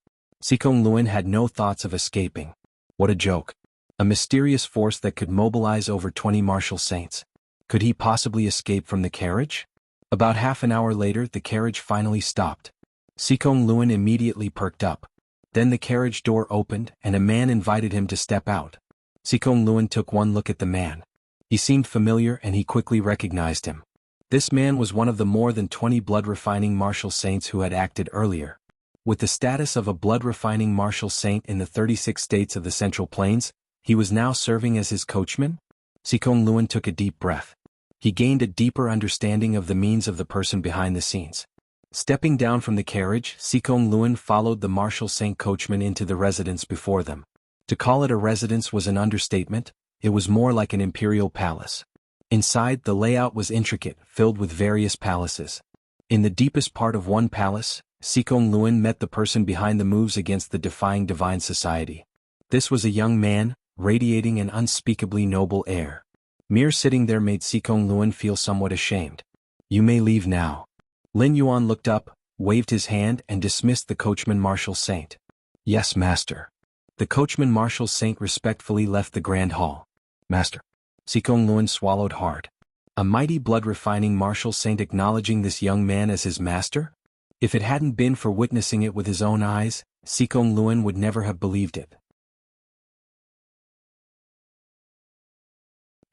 Speaker 1: Sikong Luan had no thoughts of escaping. What a joke. A mysterious force that could mobilize over 20 martial saints. Could he possibly escape from the carriage? About half an hour later the carriage finally stopped. Sikong Luan immediately perked up. Then the carriage door opened and a man invited him to step out. Sikong Luan took one look at the man. He seemed familiar and he quickly recognized him. This man was one of the more than 20 blood-refining martial saints who had acted earlier. With the status of a blood-refining martial saint in the 36 states of the Central Plains, he was now serving as his coachman? Sikong Luan took a deep breath. He gained a deeper understanding of the means of the person behind the scenes. Stepping down from the carriage, Sikong Luan followed the martial saint coachman into the residence before them. To call it a residence was an understatement, it was more like an imperial palace. Inside, the layout was intricate, filled with various palaces. In the deepest part of one palace, Sikong Luan met the person behind the moves against the Defying Divine Society. This was a young man, radiating an unspeakably noble air. Mere sitting there made Sikong Luan feel somewhat ashamed. You may leave now. Lin Yuan looked up, waved his hand and dismissed the coachman martial saint. Yes, master. The coachman martial saint respectfully left the grand hall. Master. Sikong Luan swallowed hard. A mighty blood-refining martial saint acknowledging this young man as his master? If it hadn't been for witnessing it with his own eyes, Sikong Luan would never have believed it.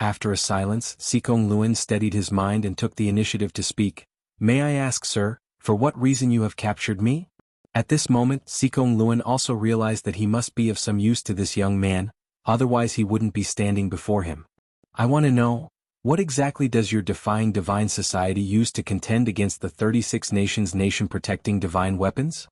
Speaker 1: After a silence, Sikong Luan steadied his mind and took the initiative to speak. May I ask, sir, for what reason you have captured me? At this moment, Sikong Luan also realized that he must be of some use to this young man, otherwise he wouldn't be standing before him. I want to know, what exactly does your Defying Divine Society use to contend against the 36 nations nation-protecting divine weapons?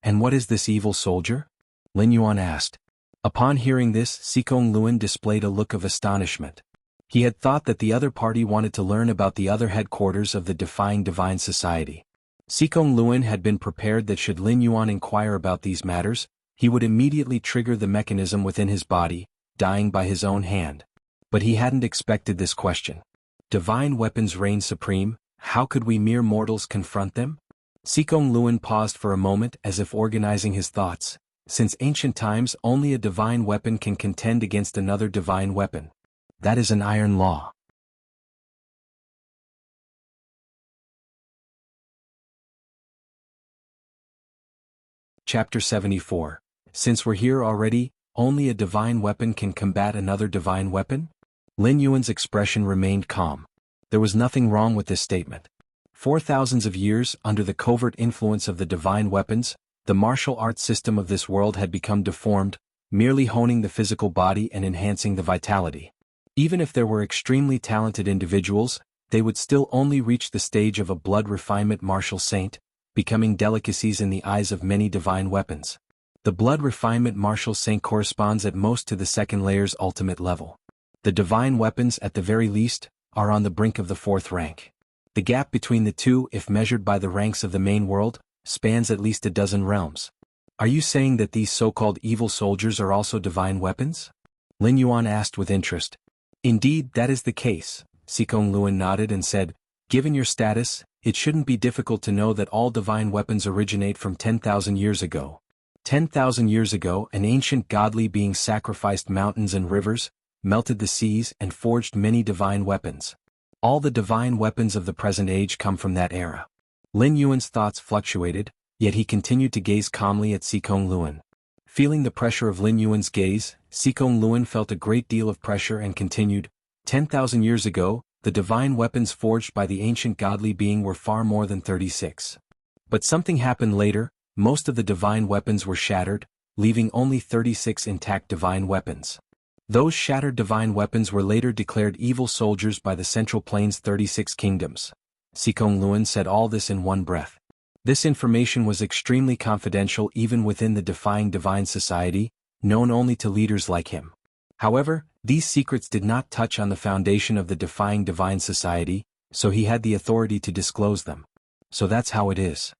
Speaker 1: And what is this evil soldier? Lin Yuan asked. Upon hearing this, Sikong Luan displayed a look of astonishment. He had thought that the other party wanted to learn about the other headquarters of the Defying Divine Society. Sikong Luan had been prepared that should Lin Yuan inquire about these matters, he would immediately trigger the mechanism within his body, dying by his own hand. But he hadn't expected this question. Divine weapons reign supreme, how could we mere mortals confront them? Sikong Luan paused for a moment as if organizing his thoughts. Since ancient times only a divine weapon can contend against another divine weapon. That is an iron law. Chapter 74. Since we're here already, only a divine weapon can combat another divine weapon? Lin Yuan's expression remained calm. There was nothing wrong with this statement. For thousands of years, under the covert influence of the divine weapons, the martial arts system of this world had become deformed, merely honing the physical body and enhancing the vitality. Even if there were extremely talented individuals, they would still only reach the stage of a blood refinement martial saint, becoming delicacies in the eyes of many divine weapons. The blood refinement martial saint corresponds at most to the second layer's ultimate level. The divine weapons, at the very least, are on the brink of the fourth rank. The gap between the two, if measured by the ranks of the main world, spans at least a dozen realms. Are you saying that these so-called evil soldiers are also divine weapons? Lin Yuan asked with interest. Indeed, that is the case, Sikong Luan nodded and said, given your status, it shouldn't be difficult to know that all divine weapons originate from 10,000 years ago. 10,000 years ago, an ancient godly being sacrificed mountains and rivers, melted the seas and forged many divine weapons. All the divine weapons of the present age come from that era. Lin Yuan's thoughts fluctuated, yet he continued to gaze calmly at Sikong Luan. Feeling the pressure of Lin Yuan's gaze, Sikong Luan felt a great deal of pressure and continued, 10,000 years ago, the divine weapons forged by the ancient godly being were far more than 36. But something happened later, most of the divine weapons were shattered, leaving only 36 intact divine weapons. Those shattered divine weapons were later declared evil soldiers by the Central Plains' 36 kingdoms. Sikong Luan said all this in one breath. This information was extremely confidential even within the Defying Divine Society, known only to leaders like him. However, these secrets did not touch on the foundation of the Defying Divine Society, so he had the authority to disclose them. So that's how it is.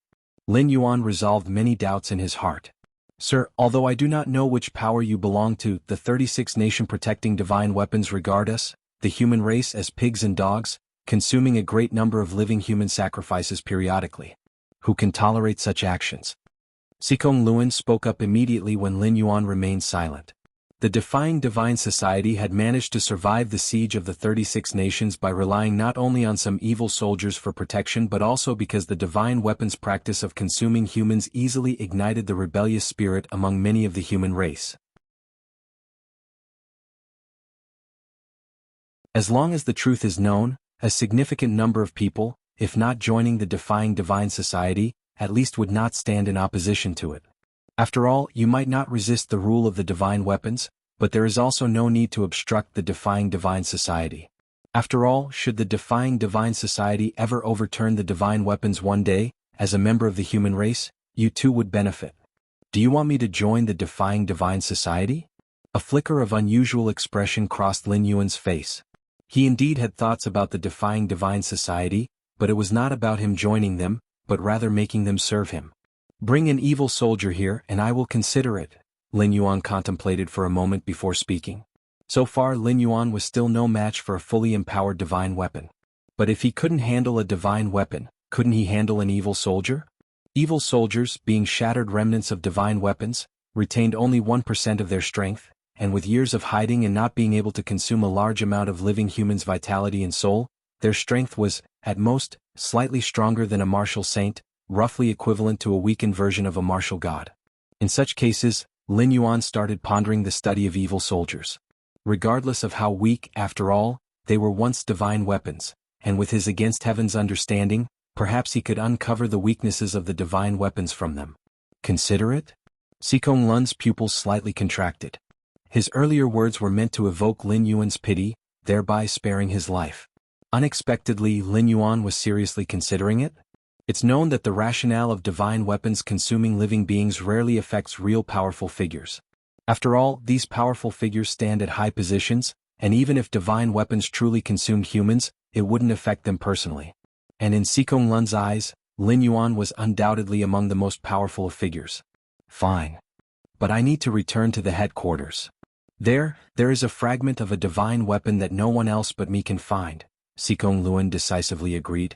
Speaker 1: Lin Yuan resolved many doubts in his heart. Sir, although I do not know which power you belong to, the 36 nation protecting divine weapons regard us, the human race, as pigs and dogs, consuming a great number of living human sacrifices periodically. Who can tolerate such actions? Sikong Luan spoke up immediately when Lin Yuan remained silent. The Defying Divine Society had managed to survive the siege of the 36 nations by relying not only on some evil soldiers for protection but also because the divine weapons practice of consuming humans easily ignited the rebellious spirit among many of the human race. As long as the truth is known, a significant number of people, if not joining the Defying Divine Society, at least would not stand in opposition to it. After all, you might not resist the rule of the divine weapons, but there is also no need to obstruct the Defying Divine Society. After all, should the Defying Divine Society ever overturn the divine weapons one day, as a member of the human race, you too would benefit. Do you want me to join the Defying Divine Society? A flicker of unusual expression crossed Lin Yuan's face. He indeed had thoughts about the Defying Divine Society, but it was not about him joining them, but rather making them serve him. Bring an evil soldier here and I will consider it, Lin Yuan contemplated for a moment before speaking. So far Lin Yuan was still no match for a fully empowered divine weapon. But if he couldn't handle a divine weapon, couldn't he handle an evil soldier? Evil soldiers, being shattered remnants of divine weapons, retained only 1% of their strength, and with years of hiding and not being able to consume a large amount of living humans' vitality and soul, their strength was, at most, slightly stronger than a martial saint, roughly equivalent to a weakened version of a martial god. In such cases, Lin Yuan started pondering the study of evil soldiers. Regardless of how weak, after all, they were once divine weapons, and with his against heaven's understanding, perhaps he could uncover the weaknesses of the divine weapons from them. Consider it? Sikong Lun's pupils slightly contracted. His earlier words were meant to evoke Lin Yuan's pity, thereby sparing his life. Unexpectedly, Lin Yuan was seriously considering it? It's known that the rationale of divine weapons consuming living beings rarely affects real powerful figures. After all, these powerful figures stand at high positions, and even if divine weapons truly consumed humans, it wouldn't affect them personally. And in Sikong Lun's eyes, Lin Yuan was undoubtedly among the most powerful of figures. Fine. But I need to return to the headquarters. There is a fragment of a divine weapon that no one else but me can find, Sikong Luan decisively agreed.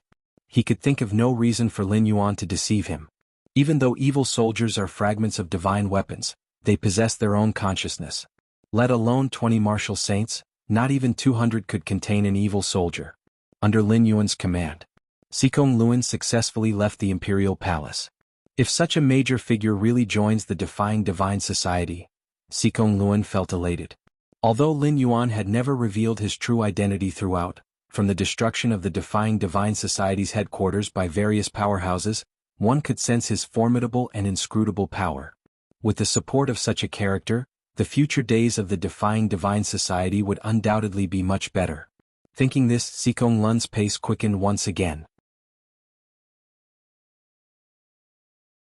Speaker 1: He could think of no reason for Lin Yuan to deceive him. Even though evil soldiers are fragments of divine weapons, they possess their own consciousness. Let alone 20 martial saints, not even 200 could contain an evil soldier. Under Lin Yuan's command, Sikong Luan successfully left the imperial palace. If such a major figure really joins the Defying Divine Society, Sikong Luan felt elated. Although Lin Yuan had never revealed his true identity throughout, from the destruction of the Defying Divine Society's headquarters by various powerhouses, one could sense his formidable and inscrutable power. With the support of such a character, the future days of the Defying Divine Society would undoubtedly be much better. Thinking this, Sikong Luan's pace quickened once again.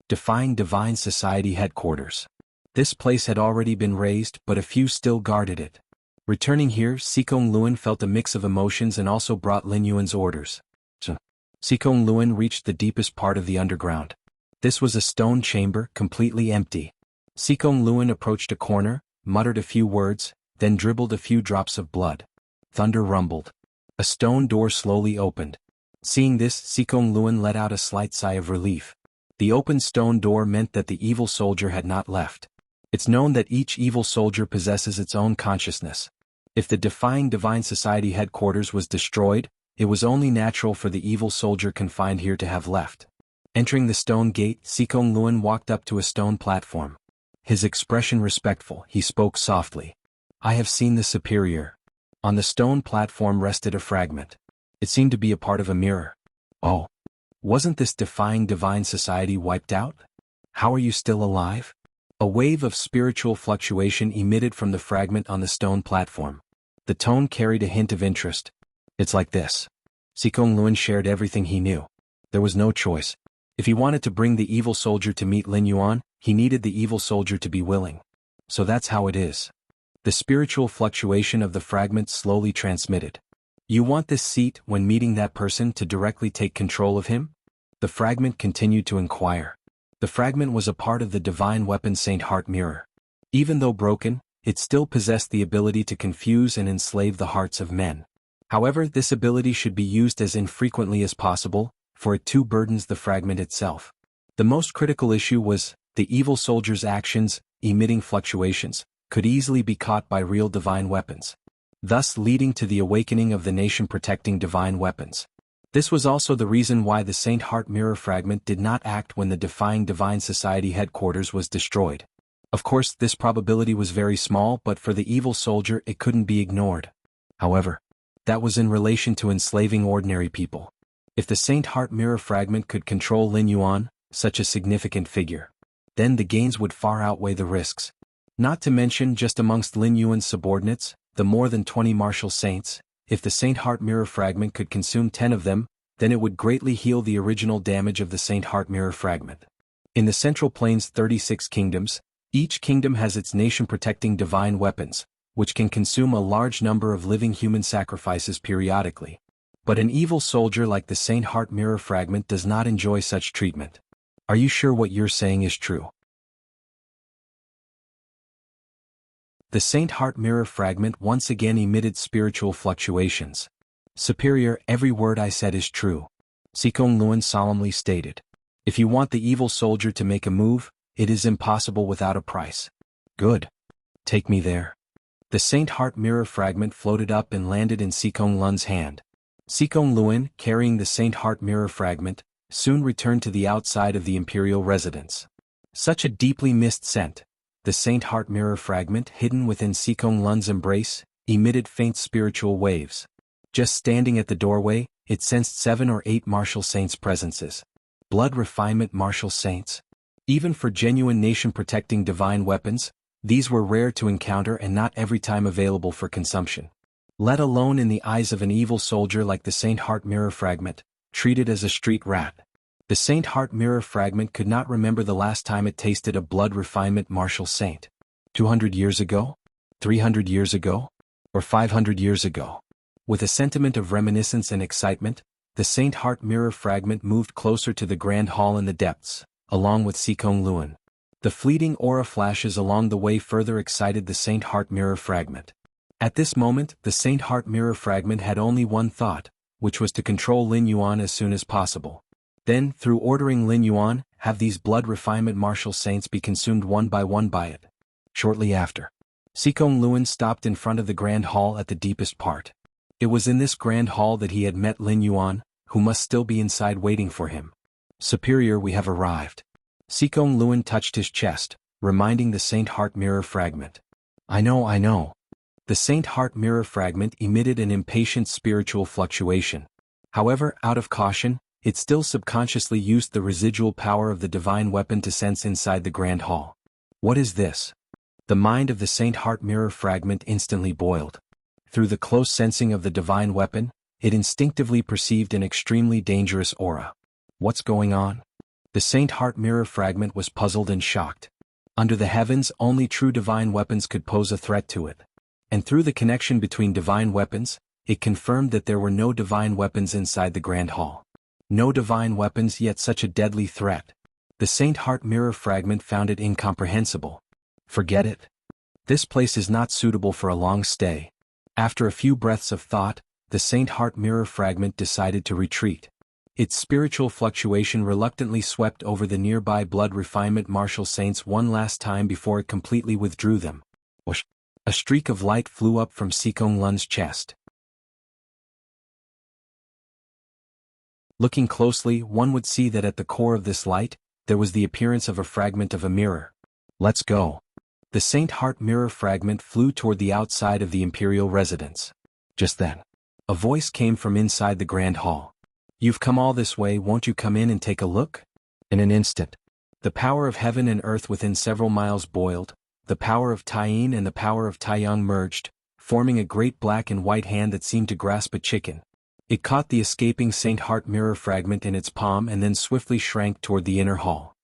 Speaker 1: Defying Divine Society headquarters. This place had already been razed, but a few still guarded it. Returning here, Sikong Luan felt a mix of emotions and also brought Lin Yuan's orders. Sikong Luan reached the deepest part of the underground. This was a stone chamber, completely empty. Sikong Luan approached a corner, muttered a few words, then dribbled a few drops of blood. Thunder rumbled. A stone door slowly opened. Seeing this, Sikong Luan let out a slight sigh of relief. The open stone door meant that the evil soldier had not left. It's known that each evil soldier possesses its own consciousness. If the Defying Divine Society headquarters was destroyed, it was only natural for the evil soldier confined here to have left. Entering the stone gate, Sikong Luan walked up to a stone platform. His expression respectful, he spoke softly. "I have seen the superior." On the stone platform rested a fragment. It seemed to be a part of a mirror. "Oh, wasn't this Defying Divine Society wiped out? How are you still alive?" A wave of spiritual fluctuation emitted from the fragment on the stone platform. The tone carried a hint of interest. "It's like this." Sikong Luan shared everything he knew. There was no choice. If he wanted to bring the evil soldier to meet Lin Yuan, he needed the evil soldier to be willing. So that's how it is. The spiritual fluctuation of the fragment slowly transmitted. "You want this seat when meeting that person to directly take control of him?" The fragment continued to inquire. The fragment was a part of the divine weapon Saint Heart Mirror. Even though broken, it still possessed the ability to confuse and enslave the hearts of men. However, this ability should be used as infrequently as possible, for it too burdens the fragment itself. The most critical issue was, the evil soldier's actions, emitting fluctuations, could easily be caught by real divine weapons, thus leading to the awakening of the nation-protecting divine weapons. This was also the reason why the Saint Heart Mirror fragment did not act when the Defying Divine Society headquarters was destroyed. Of course, this probability was very small, but for the evil soldier it couldn't be ignored. However, that was in relation to enslaving ordinary people. If the Saint Heart Mirror fragment could control Lin Yuan, such a significant figure, then the gains would far outweigh the risks. Not to mention, just amongst Lin Yuan's subordinates, the more than 20 martial saints, if the Saint Heart Mirror fragment could consume 10 of them, then it would greatly heal the original damage of the Saint Heart Mirror fragment. In the Central Plains' 36 kingdoms, each kingdom has its nation-protecting divine weapons, which can consume a large number of living human sacrifices periodically. But an evil soldier like the Saint Heart Mirror fragment does not enjoy such treatment. Are you sure what you're saying is true? The Saint Heart Mirror fragment once again emitted spiritual fluctuations. "Superior, every word I said is true," Sikong Luan solemnly stated. "If you want the evil soldier to make a move, it is impossible without a price." "Good. Take me there." The Saint Heart Mirror fragment floated up and landed in Sikong Luan's hand. Sikong Luan, carrying the Saint Heart Mirror fragment, soon returned to the outside of the imperial residence. Such a deeply missed scent, the Saint Heart Mirror fragment hidden within Sikong Luan's embrace, emitted faint spiritual waves. Just standing at the doorway, it sensed 7 or 8 martial saints' presences. Blood refinement martial saints. Even for genuine nation-protecting divine weapons, these were rare to encounter and not every time available for consumption. Let alone in the eyes of an evil soldier like the Saint Heart Mirror fragment, treated as a street rat. The Saint Heart Mirror fragment could not remember the last time it tasted a blood refinement martial saint. 200 years ago? 300 years ago? Or 500 years ago? With a sentiment of reminiscence and excitement, the Saint Heart Mirror fragment moved closer to the grand hall in the depths, along with Sikong Luan. The fleeting aura flashes along the way further excited the Saint Heart Mirror fragment. At this moment, the Saint Heart Mirror fragment had only one thought, which was to control Lin Yuan as soon as possible. Then, through ordering Lin Yuan, have these blood refinement martial saints be consumed one by it. Shortly after, Sikong Luan stopped in front of the grand hall at the deepest part. It was in this grand hall that he had met Lin Yuan, who must still be inside waiting for him. "Superior, we have arrived." Sikong Luan touched his chest, reminding the Saint Heart Mirror fragment. I know. The Saint Heart Mirror fragment emitted an impatient spiritual fluctuation. However, out of caution, it still subconsciously used the residual power of the divine weapon to sense inside the Grand Hall. What is this? The mind of the Saint Heart Mirror fragment instantly boiled. Through the close sensing of the divine weapon, it instinctively perceived an extremely dangerous aura. What's going on? The Saint Heart Mirror fragment was puzzled and shocked. Under the heavens, only true divine weapons could pose a threat to it. And through the connection between divine weapons, it confirmed that there were no divine weapons inside the Grand Hall. No divine weapons, yet such a deadly threat. The Saint Heart Mirror fragment found it incomprehensible. Forget it. This place is not suitable for a long stay. After a few breaths of thought, the Saint Heart Mirror fragment decided to retreat. Its spiritual fluctuation reluctantly swept over the nearby blood refinement martial saints one last time before it completely withdrew them. Whoosh! A streak of light flew up from Sikong Lun's chest. Looking closely, one would see that at the core of this light, there was the appearance of a fragment of a mirror. Let's go. The Saint Heart Mirror fragment flew toward the outside of the imperial residence. Just then, a voice came from inside the Grand Hall. You've come all this way, won't you come in and take a look? In an instant, the power of heaven and earth within several miles boiled, the power of Taiyin and the power of Taiyang merged, forming a great black and white hand that seemed to grasp a chicken. It caught the escaping Saint Heart Mirror fragment in its palm and then swiftly shrank toward the inner hall.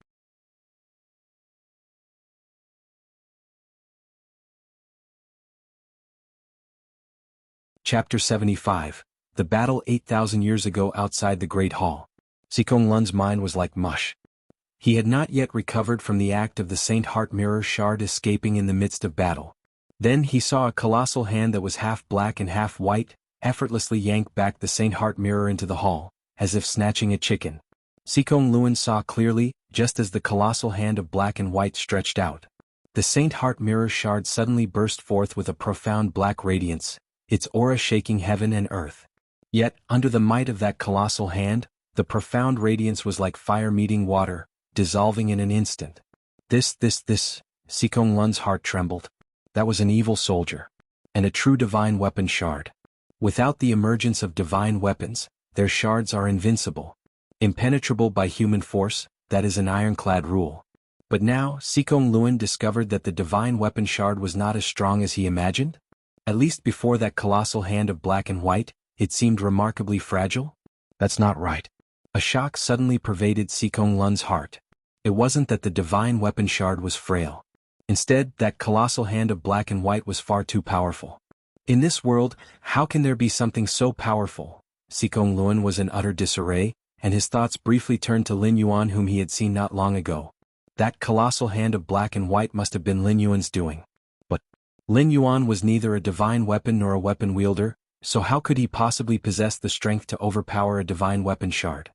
Speaker 1: Chapter 75. The Battle 8,000 Years Ago Outside the Great Hall. Sikong Lun's mind was like mush. He had not yet recovered from the act of the Saint Heart Mirror shard escaping in the midst of battle. Then he saw a colossal hand that was half black and half white, effortlessly yank back the Saint Heart Mirror into the hall, as if snatching a chicken. Sikong Lun saw clearly, just as the colossal hand of black and white stretched out. The Saint Heart Mirror shard suddenly burst forth with a profound black radiance, its aura shaking heaven and earth. Yet, under the might of that colossal hand, the profound radiance was like fire meeting water, dissolving in an instant. This, Sikong Lun's heart trembled. That was an evil soldier. And a true divine weapon shard. Without the emergence of divine weapons, their shards are invincible. Impenetrable by human force, that is an ironclad rule. But now, Sikong Lun discovered that the divine weapon shard was not as strong as he imagined. At least before that colossal hand of black and white, it seemed remarkably fragile. That's not right. A shock suddenly pervaded Sikong Lun's heart. It wasn't that the divine weapon shard was frail. Instead, that colossal hand of black and white was far too powerful. In this world, how can there be something so powerful? Sikong Lun was in utter disarray, and his thoughts briefly turned to Lin Yuan, whom he had seen not long ago. That colossal hand of black and white must have been Lin Yuan's doing. But Lin Yuan was neither a divine weapon nor a weapon wielder, so how could he possibly possess the strength to overpower a divine weapon shard?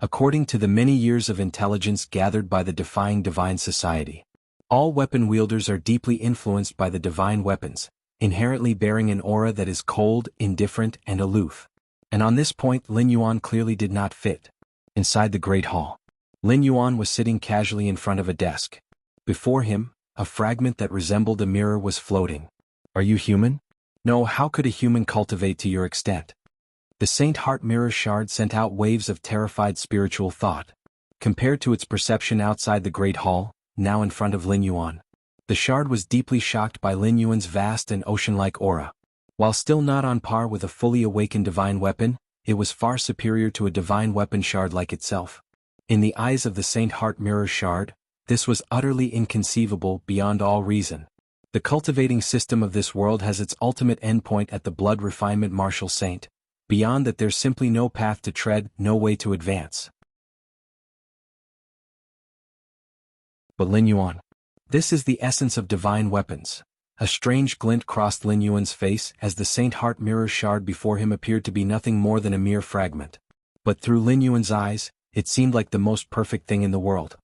Speaker 1: According to the many years of intelligence gathered by the Defying Divine Society, all weapon wielders are deeply influenced by the divine weapons, inherently bearing an aura that is cold, indifferent, and aloof. And on this point Lin Yuan clearly did not fit. Inside the Great Hall, Lin Yuan was sitting casually in front of a desk. Before him, a fragment that resembled a mirror was floating. Are you human? No, how could a human cultivate to your extent? The Saint Heart Mirror shard sent out waves of terrified spiritual thought. Compared to its perception outside the Great Hall, now in front of Lin Yuan, the shard was deeply shocked by Lin Yuan's vast and ocean-like aura. While still not on par with a fully awakened divine weapon, it was far superior to a divine weapon shard like itself. In the eyes of the Saint Heart Mirror shard, this was utterly inconceivable beyond all reason. The cultivating system of this world has its ultimate endpoint at the blood refinement martial saint. Beyond that there's simply no path to tread, no way to advance. But Lin Yuan. This is the essence of divine weapons. A strange glint crossed Lin Yuan's face as the Saint Heart Mirror shard before him appeared to be nothing more than a mere fragment. But through Lin Yuan's eyes, it seemed like the most perfect thing in the world.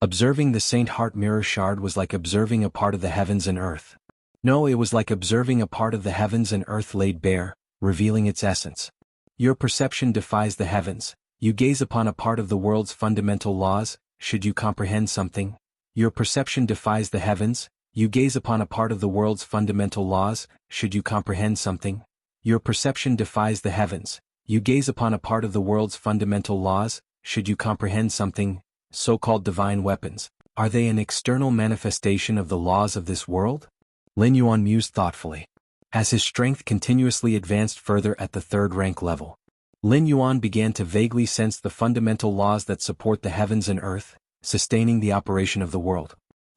Speaker 1: Observing the Saint Heart Mirror shard was like observing a part of the heavens and earth. No, it was like observing a part of the heavens and earth laid bare, revealing its essence. Your perception defies the heavens. You gaze upon a part of the world's fundamental laws. Should you comprehend something, Your perception defies the heavens, you gaze upon a part of the world's fundamental laws, should you comprehend something? Your perception defies the heavens, you gaze upon a part of the world's fundamental laws, should you comprehend something? So-called divine weapons, are they an external manifestation of the laws of this world? Lin Yuan mused thoughtfully. As his strength continuously advanced further at the third rank level, Lin Yuan began to vaguely sense the fundamental laws that support the heavens and earth, sustaining the operation of the world.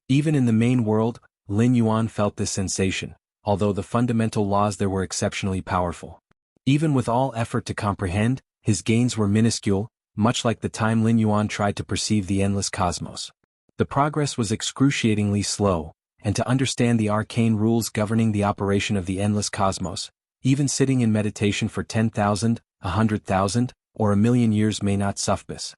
Speaker 1: Even in the main world, Lin Yuan felt this sensation, although the fundamental laws there were exceptionally powerful. Even with all effort to comprehend, his gains were minuscule, much like the time Lin Yuan tried to perceive the endless cosmos. The progress was excruciatingly slow, and to understand the arcane rules governing the operation of the endless cosmos, even sitting in meditation for 10,000, 100,000, or 1,000,000 years may not suffice.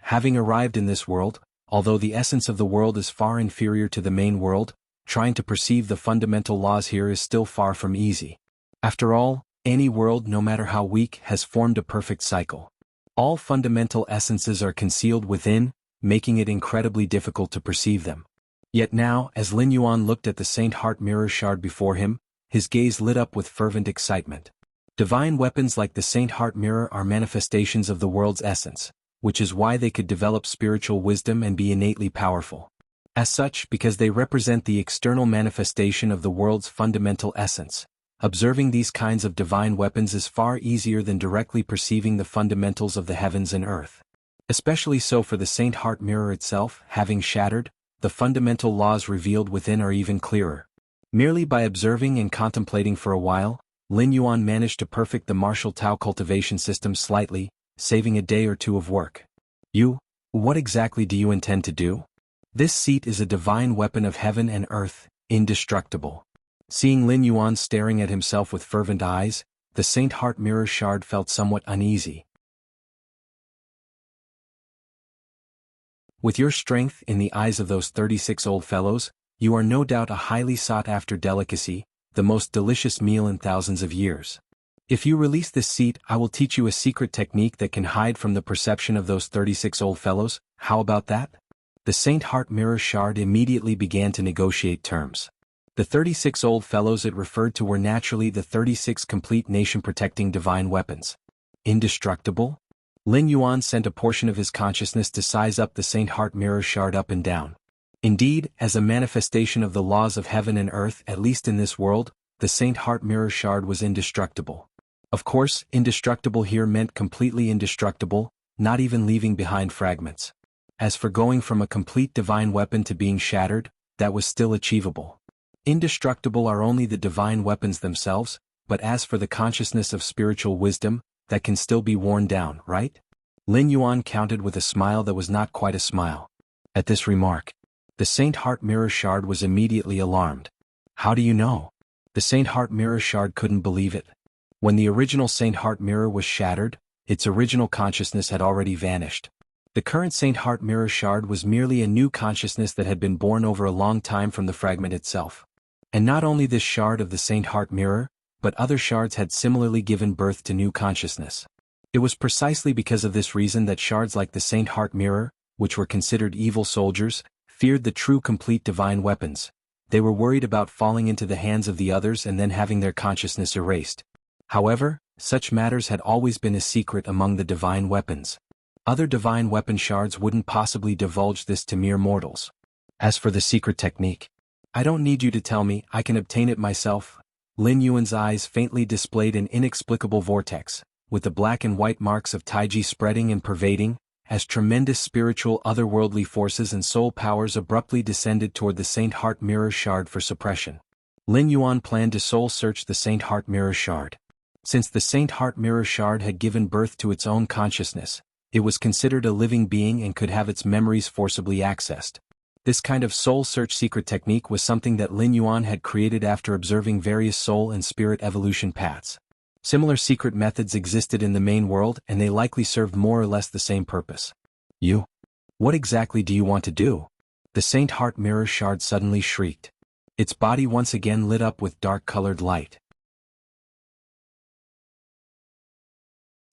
Speaker 1: Having arrived in this world, although the essence of the world is far inferior to the main world, trying to perceive the fundamental laws here is still far from easy. After all, any world, no matter how weak, has formed a perfect cycle. All fundamental essences are concealed within, making it incredibly difficult to perceive them. Yet now, as Lin Yuan looked at the Saint Heart mirror shard before him, his gaze lit up with fervent excitement. Divine weapons like the Saint Heart mirror are manifestations of the world's essence, which is why they could develop spiritual wisdom and be innately powerful. As such, because they represent the external manifestation of the world's fundamental essence, observing these kinds of divine weapons is far easier than directly perceiving the fundamentals of the heavens and earth. Especially so for the Saint Heart mirror itself, having shattered, the fundamental laws revealed within are even clearer. Merely by observing and contemplating for a while, Lin Yuan managed to perfect the martial Tao cultivation system slightly, saving a day or two of work. What exactly do you intend to do? This seat is a divine weapon of heaven and earth, indestructible. Seeing Lin Yuan staring at himself with fervent eyes, the Saint Heart mirror shard felt somewhat uneasy. With your strength in the eyes of those 36 old fellows, you are no doubt a highly sought-after delicacy, the most delicious meal in thousands of years. If you release this seat, I will teach you a secret technique that can hide from the perception of those 36 old fellows. How about that? The Saint Heart mirror shard immediately began to negotiate terms. The 36 old fellows it referred to were naturally the 36 complete nation-protecting divine weapons. Indestructible? Lin Yuan sent a portion of his consciousness to size up the Saint Heart mirror shard up and down. Indeed, as a manifestation of the laws of heaven and earth, at least in this world, the Saint Heart mirror shard was indestructible. Of course, indestructible here meant completely indestructible, not even leaving behind fragments. As for going from a complete divine weapon to being shattered, that was still achievable. Indestructible are only the divine weapons themselves, but as for the consciousness of spiritual wisdom, that can still be worn down, right? Lin Yuan countered with a smile that was not quite a smile. At this remark, the Saint Heart mirror shard was immediately alarmed. How do you know? The Saint Heart mirror shard couldn't believe it. When the original Saint Heart mirror was shattered, its original consciousness had already vanished. The current Saint Heart mirror shard was merely a new consciousness that had been born over a long time from the fragment itself. And not only this shard of the Saint Heart mirror, but other shards had similarly given birth to new consciousness. It was precisely because of this reason that shards like the Saint Heart mirror, which were considered evil soldiers, feared the true complete divine weapons. They were worried about falling into the hands of the others and then having their consciousness erased. However, such matters had always been a secret among the divine weapons. Other divine weapon shards wouldn't possibly divulge this to mere mortals. As for the secret technique, I don't need you to tell me, I can obtain it myself. Lin Yuan's eyes faintly displayed an inexplicable vortex, with the black and white marks of Taiji spreading and pervading, as tremendous spiritual otherworldly forces and soul powers abruptly descended toward the Saint Heart mirror shard for suppression. Lin Yuan planned to soul-search the Saint Heart mirror shard. Since the Saint Heart mirror shard had given birth to its own consciousness, it was considered a living being and could have its memories forcibly accessed. This kind of soul-search secret technique was something that Lin Yuan had created after observing various soul and spirit evolution paths. Similar secret methods existed in the main world and they likely served more or less the same purpose. What exactly do you want to do? The Saint Heart mirror shard suddenly shrieked. Its body once again lit up with dark-colored light.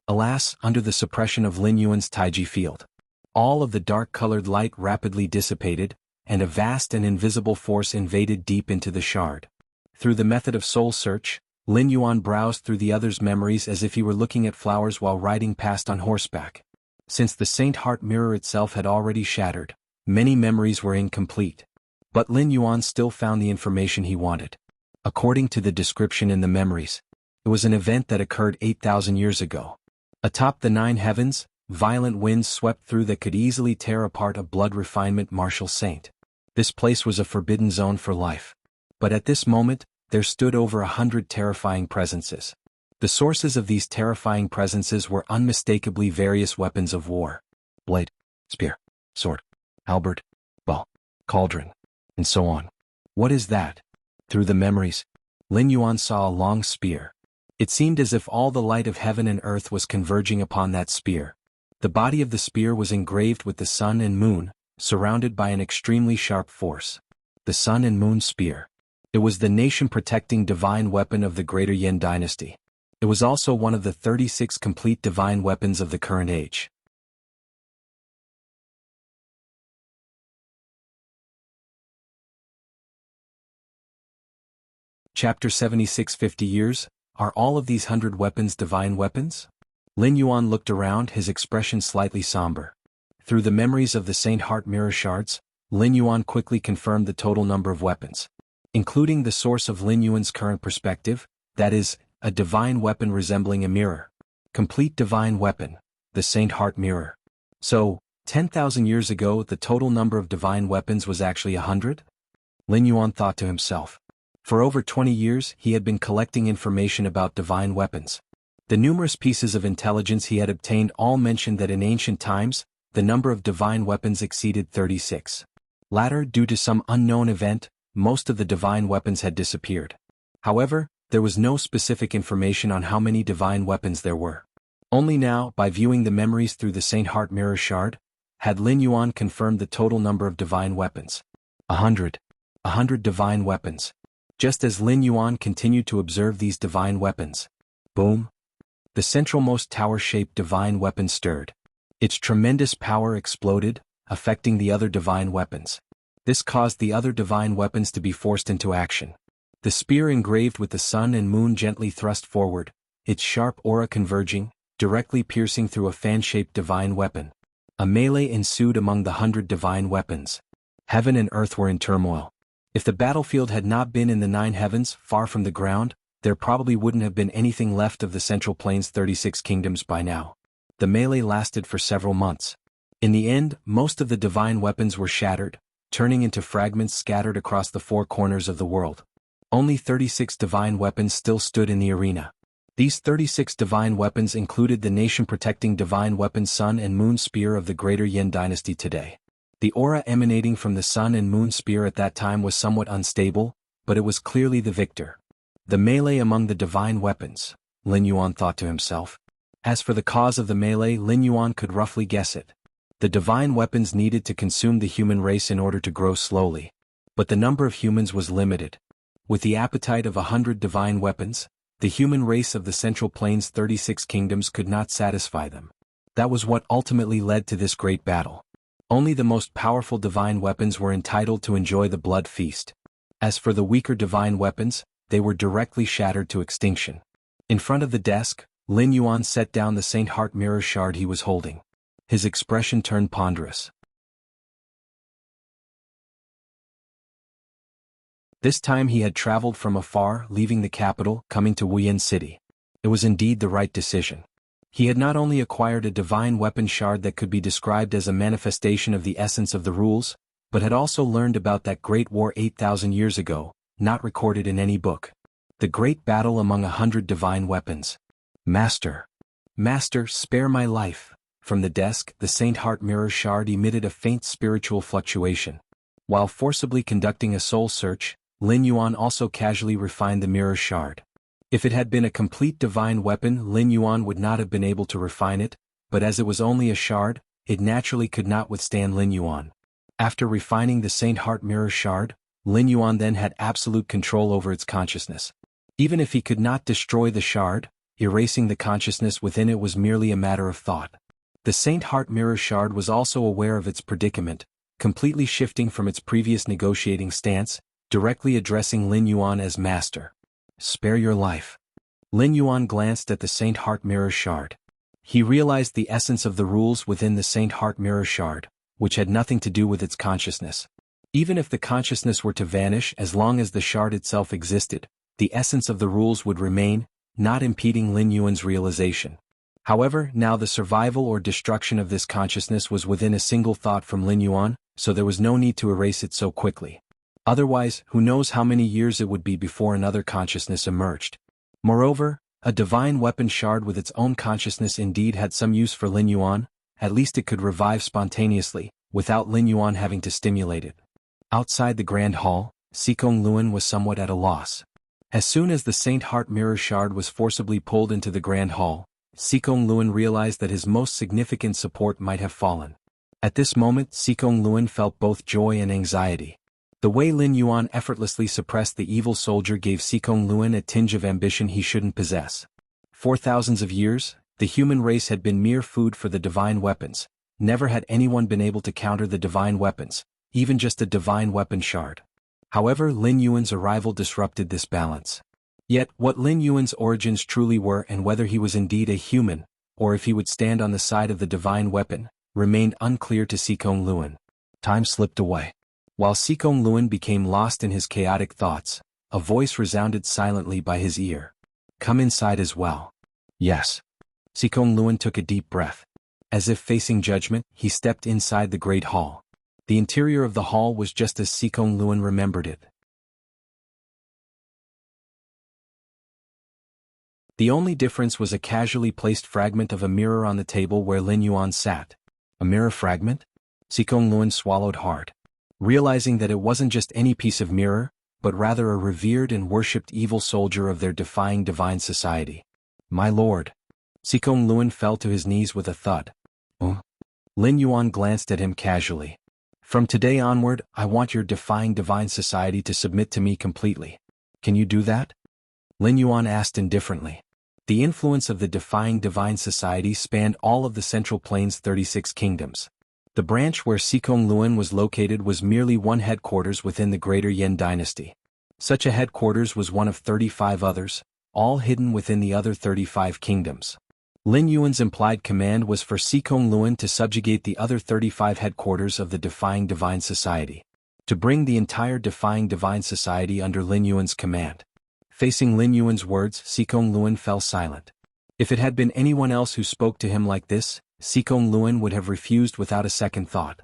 Speaker 1: Alas, under the suppression of Lin Yuan's Taiji field, all of the dark-colored light rapidly dissipated, and a vast and invisible force invaded deep into the shard. Through the method of soul search, Lin Yuan browsed through the other's memories as if he were looking at flowers while riding past on horseback. Since the Saint Heart mirror itself had already shattered, many memories were incomplete. But Lin Yuan still found the information he wanted. According to the description in the memories, it was an event that occurred 8,000 years ago. Atop the 9 heavens, violent winds swept through that could easily tear apart a blood refinement martial saint. This place was a forbidden zone for life. But at this moment, there stood over 100 terrifying presences. The sources of these terrifying presences were unmistakably various weapons of war. Blade, spear, sword, halberd, bow, cauldron, and so on. What is that? Through the memories, Lin Yuan saw a long spear. It seemed as if all the light of heaven and earth was converging upon that spear. The body of the spear was engraved with the sun and moon, surrounded by an extremely sharp force. The sun and moon spear. It was the nation-protecting divine weapon of the Greater Yin dynasty. It was also one of the 36 complete divine weapons of the current age. Chapter 76. 50 years, are all of these 100 weapons divine weapons? Lin Yuan looked around, his expression slightly somber. Through the memories of the Saint Heart mirror shards, Lin Yuan quickly confirmed the total number of weapons. Including the source of Lin Yuan's current perspective, that is, a divine weapon resembling a mirror. Complete divine weapon, the Saint Heart mirror. So, 10,000 years ago the total number of divine weapons was actually 100? Lin Yuan thought to himself. For over 20 years he had been collecting information about divine weapons. The numerous pieces of intelligence he had obtained all mentioned that in ancient times, the number of divine weapons exceeded 36. Later, due to some unknown event, most of the divine weapons had disappeared. However, there was no specific information on how many divine weapons there were. Only now, by viewing the memories through the Saint Heart mirror shard, had Lin Yuan confirmed the total number of divine weapons. 100. 100 divine weapons. Just as Lin Yuan continued to observe these divine weapons. Boom! The centralmost tower-shaped divine weapon stirred. Its tremendous power exploded, affecting the other divine weapons. This caused the other divine weapons to be forced into action. The spear engraved with the sun and moon gently thrust forward, its sharp aura converging, directly piercing through a fan-shaped divine weapon. A melee ensued among the 100 divine weapons. Heaven and earth were in turmoil. If the battlefield had not been in the 9 heavens, far from the ground, there probably wouldn't have been anything left of the Central Plains' 36 kingdoms by now. The melee lasted for several months. In the end, most of the divine weapons were shattered, turning into fragments scattered across the 4 corners of the world. Only 36 divine weapons still stood in the arena. These 36 divine weapons included the nation-protecting divine weapon Sun and Moon Spear of the Greater Yin dynasty today. The aura emanating from the Sun and Moon Spear at that time was somewhat unstable, but it was clearly the victor. The melee among the divine weapons, Lin Yuan thought to himself. As for the cause of the melee, Lin Yuan could roughly guess it. The divine weapons needed to consume the human race in order to grow slowly. But the number of humans was limited. With the appetite of 100 divine weapons, the human race of the Central Plains' 36 kingdoms could not satisfy them. That was what ultimately led to this great battle. Only the most powerful divine weapons were entitled to enjoy the blood feast. As for the weaker divine weapons, they were directly shattered to extinction. In front of the desk, Lin Yuan set down the Saint Heart mirror shard he was holding. His expression turned ponderous. This time he had traveled from afar, leaving the capital, coming to Wuyin City. It was indeed the right decision. He had not only acquired a divine weapon shard that could be described as a manifestation of the essence of the rules, but had also learned about that great war 8,000 years ago, not recorded in any book. The great battle among 100 divine weapons. Master! Master, spare my life! From the desk, the Saint Heart mirror shard emitted a faint spiritual fluctuation. While forcibly conducting a soul search, Lin Yuan also casually refined the mirror shard. If it had been a complete divine weapon, Lin Yuan would not have been able to refine it, but as it was only a shard, it naturally could not withstand Lin Yuan. After refining the Saint Heart mirror shard, Lin Yuan then had absolute control over its consciousness. Even if he could not destroy the shard, erasing the consciousness within it was merely a matter of thought. The Saint Heart mirror shard was also aware of its predicament, completely shifting from its previous negotiating stance, directly addressing Lin Yuan as master. Spare your life. Lin Yuan glanced at the Saint Heart Mirror Shard. He realized the essence of the rules within the Saint Heart Mirror Shard, which had nothing to do with its consciousness. Even if the consciousness were to vanish, as long as the shard itself existed, the essence of the rules would remain, not impeding Lin Yuan's realization. However, now the survival or destruction of this consciousness was within a single thought from Lin Yuan, so there was no need to erase it so quickly. Otherwise, who knows how many years it would be before another consciousness emerged. Moreover, a divine weapon shard with its own consciousness indeed had some use for Lin Yuan. At least it could revive spontaneously, without Lin Yuan having to stimulate it. Outside the Grand Hall, Xikong Luan was somewhat at a loss. As soon as the Saint Heart Mirror Shard was forcibly pulled into the Grand Hall, Xikong Luan realized that his most significant support might have fallen. At this moment, Xikong Luan felt both joy and anxiety. The way Lin Yuan effortlessly suppressed the evil soldier gave Xikong Luan a tinge of ambition he shouldn't possess. For thousands of years, the human race had been mere food for the divine weapons. Never had anyone been able to counter the divine weapons, even just a divine weapon shard. However, Lin Yuan's arrival disrupted this balance. Yet, what Lin Yuan's origins truly were and whether he was indeed a human, or if he would stand on the side of the divine weapon, remained unclear to Xikong Luan. Time slipped away. While Xikong Luan became lost in his chaotic thoughts, a voice resounded silently by his ear. Come inside as well. Yes. Xikong Luan took a deep breath. As if facing judgment, he stepped inside the great hall. The interior of the hall was just as Xikong Luan remembered it. The only difference was a casually placed fragment of a mirror on the table where Lin Yuan sat. A mirror fragment? Xikong Luan swallowed hard. Realizing that it wasn't just any piece of mirror, but rather a revered and worshipped evil soldier of their defying divine society. My lord. Xikong Luan fell to his knees with a thud. Lin Yuan glanced at him casually. From today onward, I want your defying divine society to submit to me completely. Can you do that? Lin Yuan asked indifferently. The influence of the defying divine society spanned all of the Central Plains' 36 kingdoms. The branch where Xikong Luan was located was merely one headquarters within the Greater Yan dynasty. Such a headquarters was one of 35 others, all hidden within the other 35 kingdoms. Lin Yuan's implied command was for Xikong Luan to subjugate the other 35 headquarters of the Defying Divine Society. To bring the entire Defying Divine Society under Lin Yuan's command. Facing Lin Yuan's words, Xikong Luan fell silent. If it had been anyone else who spoke to him like this, Xikong Luan would have refused without a second thought.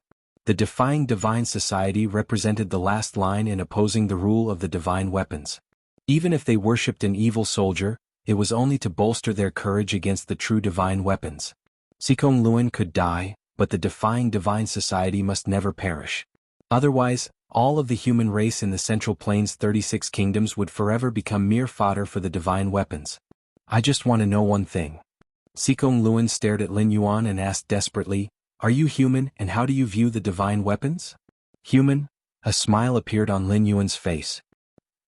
Speaker 1: The Defying Divine Society represented the last line in opposing the rule of the divine weapons. Even if they worshipped an evil soldier, it was only to bolster their courage against the true divine weapons. Xikong Luan could die, but the Defying Divine Society must never perish. Otherwise, all of the human race in the Central Plains' 36 kingdoms would forever become mere fodder for the divine weapons. I just want to know one thing. Xikong Luan stared at Lin Yuan and asked desperately, Are you human and how do you view the divine weapons? Human? A smile appeared on Lin Yuan's face.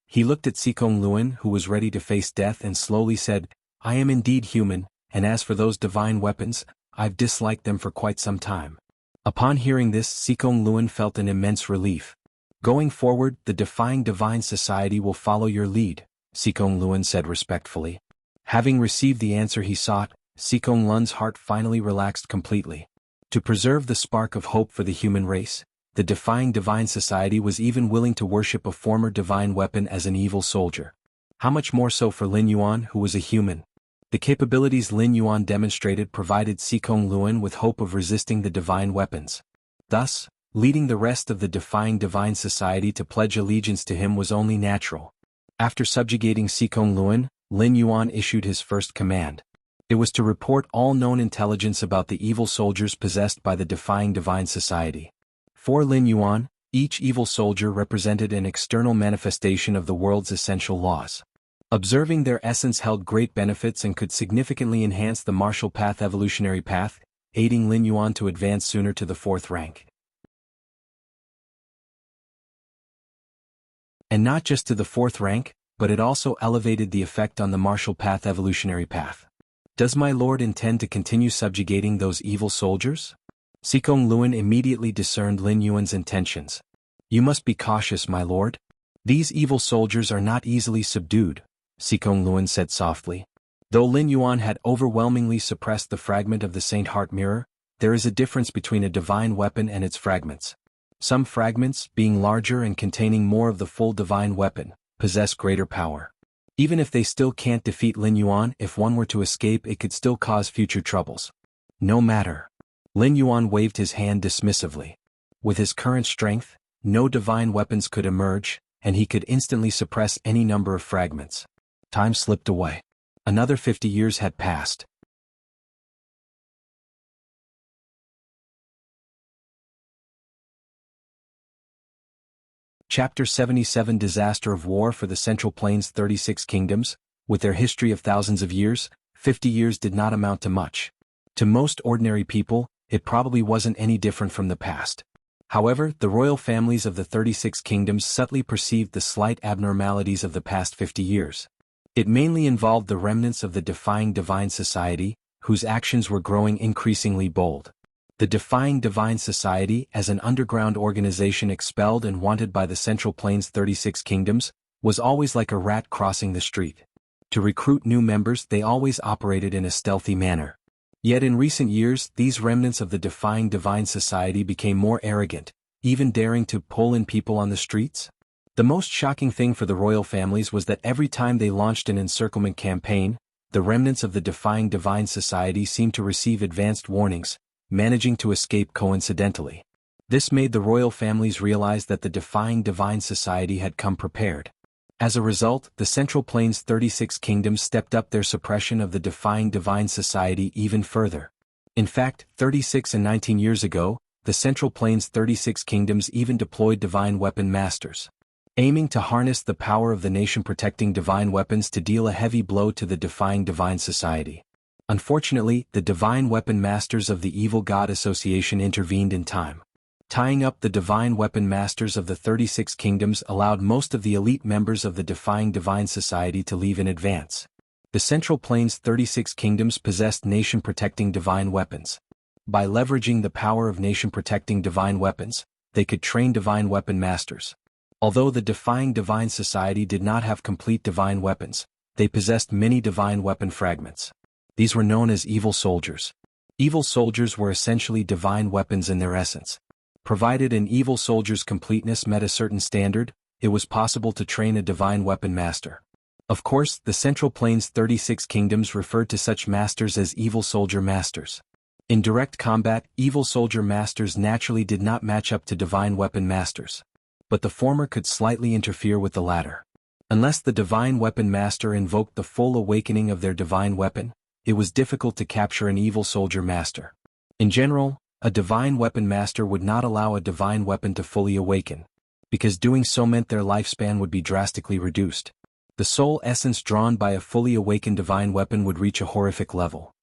Speaker 1: He looked at Xikong Luan, who was ready to face death, and slowly said, I am indeed human, and as for those divine weapons, I've disliked them for quite some time. Upon hearing this, Xikong Luan felt an immense relief. Going forward, the Defying Divine Society will follow your lead, Xikong Luan said respectfully. Having received the answer he sought, Xikong Luan's heart finally relaxed completely. To preserve the spark of hope for the human race, the Defying Divine Society was even willing to worship a former divine weapon as an evil soldier. How much more so for Lin Yuan, who was a human? The capabilities Lin Yuan demonstrated provided Xikong Luan with hope of resisting the divine weapons. Thus, leading the rest of the Defying Divine Society to pledge allegiance to him was only natural. After subjugating Xikong Luan, Lin Yuan issued his first command. It was to report all known intelligence about the evil soldiers possessed by the Defying Divine Society. For Lin Yuan, each evil soldier represented an external manifestation of the world's essential laws. Observing their essence held great benefits and could significantly enhance the martial path evolutionary path, aiding Lin Yuan to advance sooner to the 4th rank. And not just to the 4th rank, but it also elevated the effect on the martial path evolutionary path. Does my lord intend to continue subjugating those evil soldiers? Sikong Luan immediately discerned Lin Yuan's intentions. "You must be cautious, my lord. These evil soldiers are not easily subdued," Sikong Luan said softly. Though Lin Yuan had overwhelmingly suppressed the fragment of the Saint Heart Mirror, there is a difference between a divine weapon and its fragments. Some fragments, being larger and containing more of the full divine weapon, possess greater power. Even if they still can't defeat Lin Yuan, if one were to escape, it could still cause future troubles. No matter. Lin Yuan waved his hand dismissively. With his current strength, no divine weapons could emerge, and he could instantly suppress any number of fragments. Time slipped away. Another 50 years had passed. Chapter 77 Disaster of War for the Central Plains 36 Kingdoms. With their history of thousands of years, 50 years did not amount to much. To most ordinary people, it probably wasn't any different from the past. However, the royal families of the 36 kingdoms subtly perceived the slight abnormalities of the past 50 years. It mainly involved the remnants of the Defying Divine Society, whose actions were growing increasingly bold. The Defying Divine Society, as an underground organization expelled and wanted by the Central Plains 36 kingdoms, was always like a rat crossing the street. To recruit new members, they always operated in a stealthy manner. Yet in recent years, these remnants of the Defying Divine Society became more arrogant, even daring to pull in people on the streets. The most shocking thing for the royal families was that every time they launched an encirclement campaign, the remnants of the Defying Divine Society seemed to receive advanced warnings, managing to escape coincidentally. This made the royal families realize that the Defying Divine Society had come prepared. As a result, the Central Plains 36 kingdoms stepped up their suppression of the Defying Divine Society even further. In fact, 36 and 19 years ago, the Central Plains 36 kingdoms even deployed divine weapon masters, aiming to harness the power of the nation-protecting divine weapons to deal a heavy blow to the Defying Divine Society. Unfortunately, the divine weapon masters of the Evil God Association intervened in time. Tying up the divine weapon masters of the 36 kingdoms allowed most of the elite members of the Defying Divine Society to leave in advance. The Central Plains 36 kingdoms possessed nation-protecting divine weapons. By leveraging the power of nation-protecting divine weapons, they could train divine weapon masters. Although the Defying Divine Society did not have complete divine weapons, they possessed many divine weapon fragments. These were known as evil soldiers. Evil soldiers were essentially divine weapons in their essence. Provided an evil soldier's completeness met a certain standard, it was possible to train a divine weapon master. Of course, the Central Plains 36 kingdoms referred to such masters as evil soldier masters. In direct combat, evil soldier masters naturally did not match up to divine weapon masters. But the former could slightly interfere with the latter. Unless the divine weapon master invoked the full awakening of their divine weapon, it was difficult to capture an evil soldier master. In general, a divine weapon master would not allow a divine weapon to fully awaken, because doing so meant their lifespan would be drastically reduced. The soul essence drawn by a fully awakened divine weapon would reach a horrific level.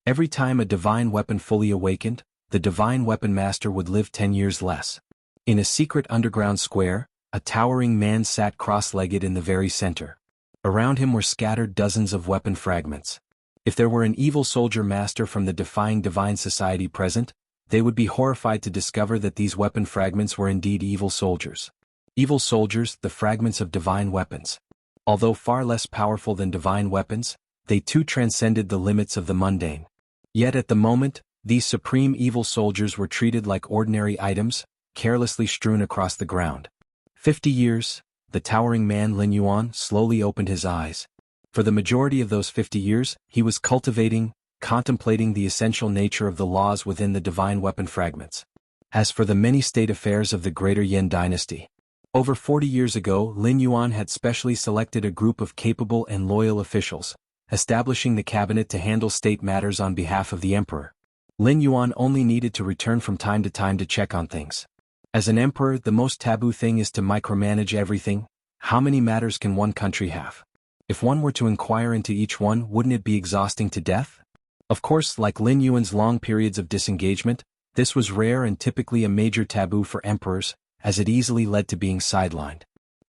Speaker 1: Every time a divine weapon fully awakened, the divine weapon master would live 10 years less. In a secret underground square, a towering man sat cross-legged in the very center. Around him were scattered dozens of weapon fragments. If there were an evil soldier master from the Defying Divine Society present, they would be horrified to discover that these weapon fragments were indeed evil soldiers. Evil soldiers, the fragments of divine weapons. Although far less powerful than divine weapons, they too transcended the limits of the mundane. Yet at the moment, these supreme evil soldiers were treated like ordinary items, carelessly strewn across the ground. 50 years, the towering man Lin Yuan slowly opened his eyes. For the majority of those 50 years, he was contemplating the essential nature of the laws within the divine weapon fragments. As for the many state affairs of the Greater Yin dynasty, over 40 years ago, Lin Yuan had specially selected a group of capable and loyal officials, establishing the cabinet to handle state matters on behalf of the emperor. Lin Yuan only needed to return from time to check on things. As an emperor, the most taboo thing is to micromanage everything. How many matters can one country have? If one were to inquire into each one, wouldn't it be exhausting to death? Of course, like Lin Yuan's long periods of disengagement, this was rare and typically a major taboo for emperors, as it easily led to being sidelined.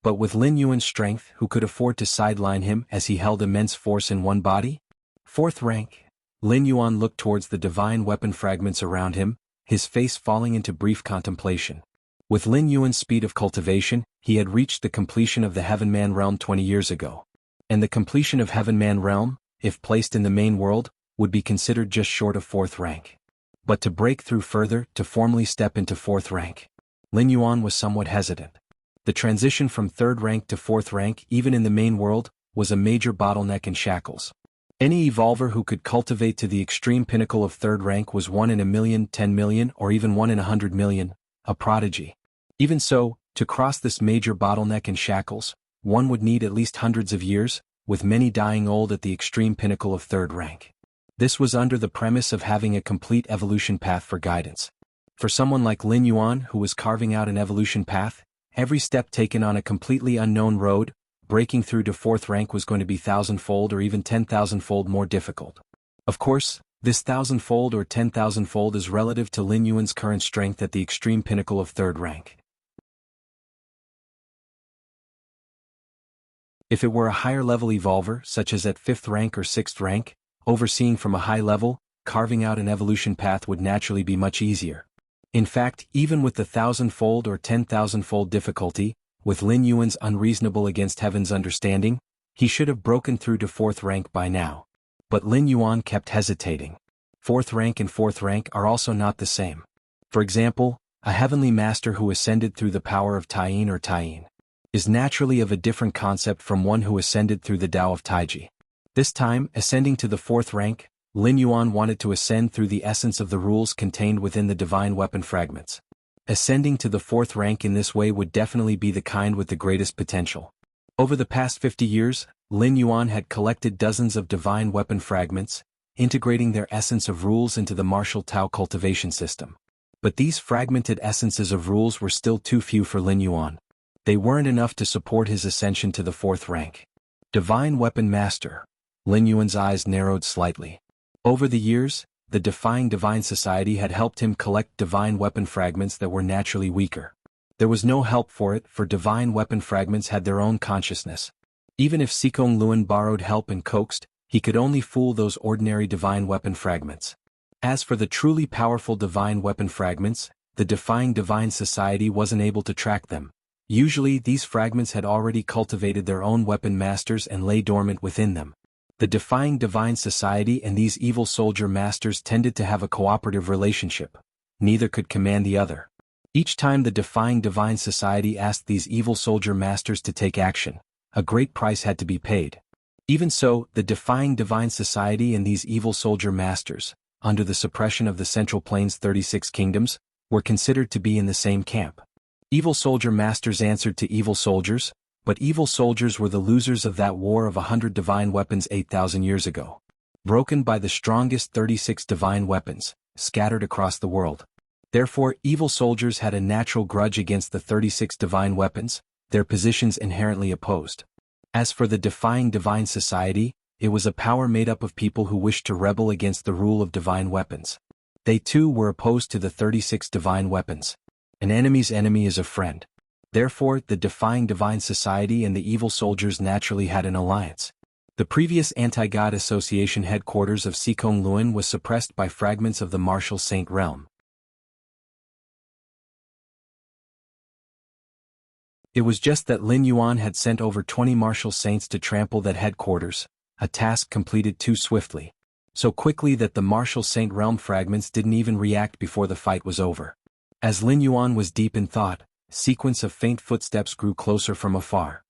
Speaker 1: But with Lin Yuan's strength, who could afford to sideline him as he held immense force in one body? Fourth rank, Lin Yuan looked towards the divine weapon fragments around him, his face falling into brief contemplation. With Lin Yuan's speed of cultivation, he had reached the completion of the Heaven Man realm 20 years ago. And the completion of Heaven Man realm, if placed in the main world, would be considered just short of 4th rank. But to break through further, to formally step into 4th rank, Lin Yuan was somewhat hesitant. The transition from 3rd rank to 4th rank, even in the main world, was a major bottleneck and shackles. Any evolver who could cultivate to the extreme pinnacle of 3rd rank was 1 in a million, 10 million, or even 1 in 100 million, a prodigy. Even so, to cross this major bottleneck and shackles, one would need at least hundreds of years, with many dying old at the extreme pinnacle of 3rd rank. This was under the premise of having a complete evolution path for guidance. For someone like Lin Yuan who was carving out an evolution path, every step taken on a completely unknown road, breaking through to 4th rank was going to be 1,000-fold or even 10,000-fold more difficult. Of course, this 1,000-fold or 10,000-fold is relative to Lin Yuan's current strength at the extreme pinnacle of 3rd rank. If it were a higher-level evolver, such as at 5th rank or 6th rank, overseeing from a high level, carving out an evolution path would naturally be much easier. In fact, even with the 1,000-fold or 10,000-fold difficulty, with Lin Yuan's unreasonable against heaven's understanding, he should have broken through to 4th rank by now. But Lin Yuan kept hesitating. 4th rank and 4th rank are also not the same. For example, a heavenly master who ascended through the power of Taiyin or Taiyin is naturally of a different concept from one who ascended through the Tao of Taiji. This time, ascending to the 4th rank, Lin Yuan wanted to ascend through the essence of the rules contained within the divine weapon fragments. Ascending to the 4th rank in this way would definitely be the kind with the greatest potential. Over the past 50 years, Lin Yuan had collected dozens of divine weapon fragments, integrating their essence of rules into the martial Tao cultivation system. But these fragmented essences of rules were still too few for Lin Yuan. They weren't enough to support his ascension to the 4th rank. Divine Weapon Master. Lin Yuan's eyes narrowed slightly. Over the years, the Defying Divine Society had helped him collect divine weapon fragments that were naturally weaker. There was no help for it, for divine weapon fragments had their own consciousness. Even if Sikong Luan borrowed help and coaxed, he could only fool those ordinary divine weapon fragments. As for the truly powerful divine weapon fragments, the Defying Divine Society wasn't able to track them. Usually these fragments had already cultivated their own weapon masters and lay dormant within them. The Defying Divine Society and these evil soldier masters tended to have a cooperative relationship. Neither could command the other. Each time the Defying Divine Society asked these evil soldier masters to take action, a great price had to be paid. Even so, the Defying Divine Society and these evil soldier masters, under the suppression of the Central Plains 36 kingdoms, were considered to be in the same camp. Evil soldier masters answered to evil soldiers, but evil soldiers were the losers of that war of 100 divine weapons 8,000 years ago. Broken by the strongest 36 divine weapons, scattered across the world. Therefore, evil soldiers had a natural grudge against the 36 divine weapons, their positions inherently opposed. As for the Defying Divine Society, it was a power made up of people who wished to rebel against the rule of divine weapons. They too were opposed to the 36 divine weapons. An enemy's enemy is a friend. Therefore, the Defying Divine Society and the evil soldiers naturally had an alliance. The previous Anti-God Association headquarters of Sikong Luan was suppressed by fragments of the Martial Saint realm. It was just that Lin Yuan had sent over 20 Martial Saints to trample that headquarters, a task completed too swiftly. So quickly that the Martial Saint realm fragments didn't even react before the fight was over. As Lin Yuan was deep in thought, sequence of faint footsteps grew closer from afar.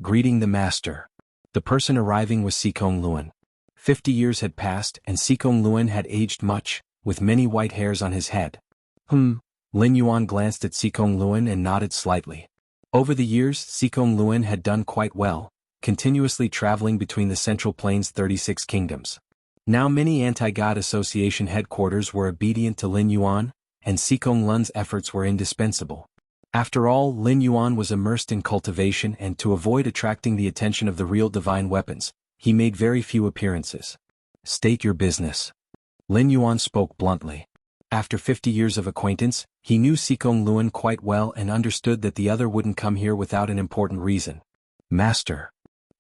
Speaker 1: Greeting the master. The person arriving was Sikong Luan. 50 years had passed and Sikong Luan had aged much, with many white hairs on his head. Lin Yuan glanced at Sikong Luan and nodded slightly. Over the years, Sikong Luan had done quite well, continuously traveling between the Central Plains 36 kingdoms. Now many Anti-God Association headquarters were obedient to Lin Yuan, and Sikong Luan's efforts were indispensable. After all, Lin Yuan was immersed in cultivation and to avoid attracting the attention of the real divine weapons, he made very few appearances. State your business. Lin Yuan spoke bluntly. After 50 years of acquaintance, he knew Sikong Luan quite well and understood that the other wouldn't come here without an important reason. Master.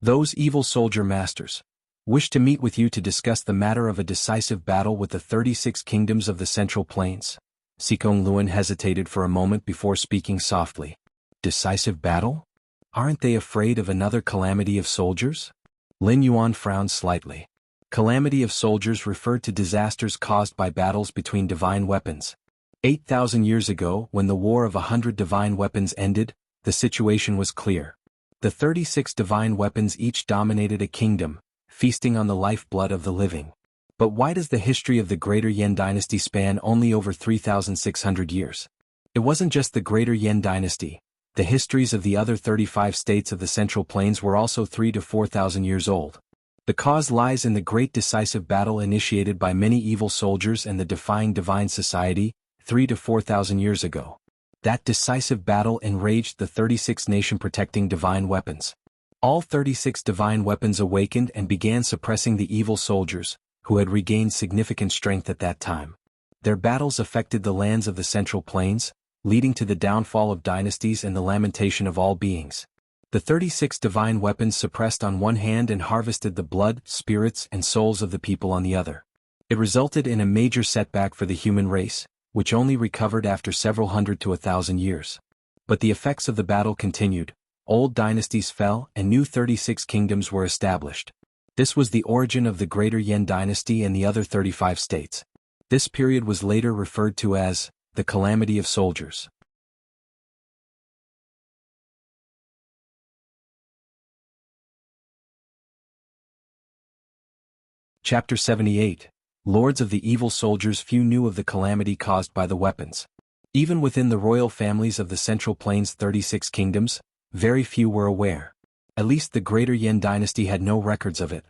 Speaker 1: Those evil soldier masters. Wish to meet with you to discuss the matter of a decisive battle with the 36 kingdoms of the Central Plains. Sikong Luan hesitated for a moment before speaking softly. Decisive battle? Aren't they afraid of another calamity of soldiers? Lin Yuan frowned slightly. Calamity of soldiers referred to disasters caused by battles between divine weapons. 8,000 years ago, when the War of 100 divine weapons ended, the situation was clear. The 36 divine weapons each dominated a kingdom, feasting on the lifeblood of the living. But why does the history of the Greater Yan dynasty span only over 3,600 years? It wasn't just the Greater Yan dynasty. The histories of the other 35 states of the Central Plains were also 3,000 to 4,000 years old. The cause lies in the great decisive battle initiated by many evil soldiers and the defying divine society, 3,000 to 4,000 years ago. That decisive battle enraged the 36 nation protecting divine weapons. All 36 divine weapons awakened and began suppressing the evil soldiers, who had regained significant strength at that time. Their battles affected the lands of the Central Plains, leading to the downfall of dynasties and the lamentation of all beings. The 36 divine weapons suppressed on one hand and harvested the blood, spirits, and souls of the people on the other. It resulted in a major setback for the human race, which only recovered after several hundred to 1,000 years. But the effects of the battle continued. Old dynasties fell and new 36 kingdoms were established. This was the origin of the Greater Yan dynasty and the other 35 states. This period was later referred to as the Calamity of Soldiers. Chapter 78. Lords of the Evil Soldiers. Few knew of the calamity caused by the weapons. Even within the royal families of the Central Plains' 36 kingdoms, very few were aware. At least the Greater Yan dynasty had no records of it.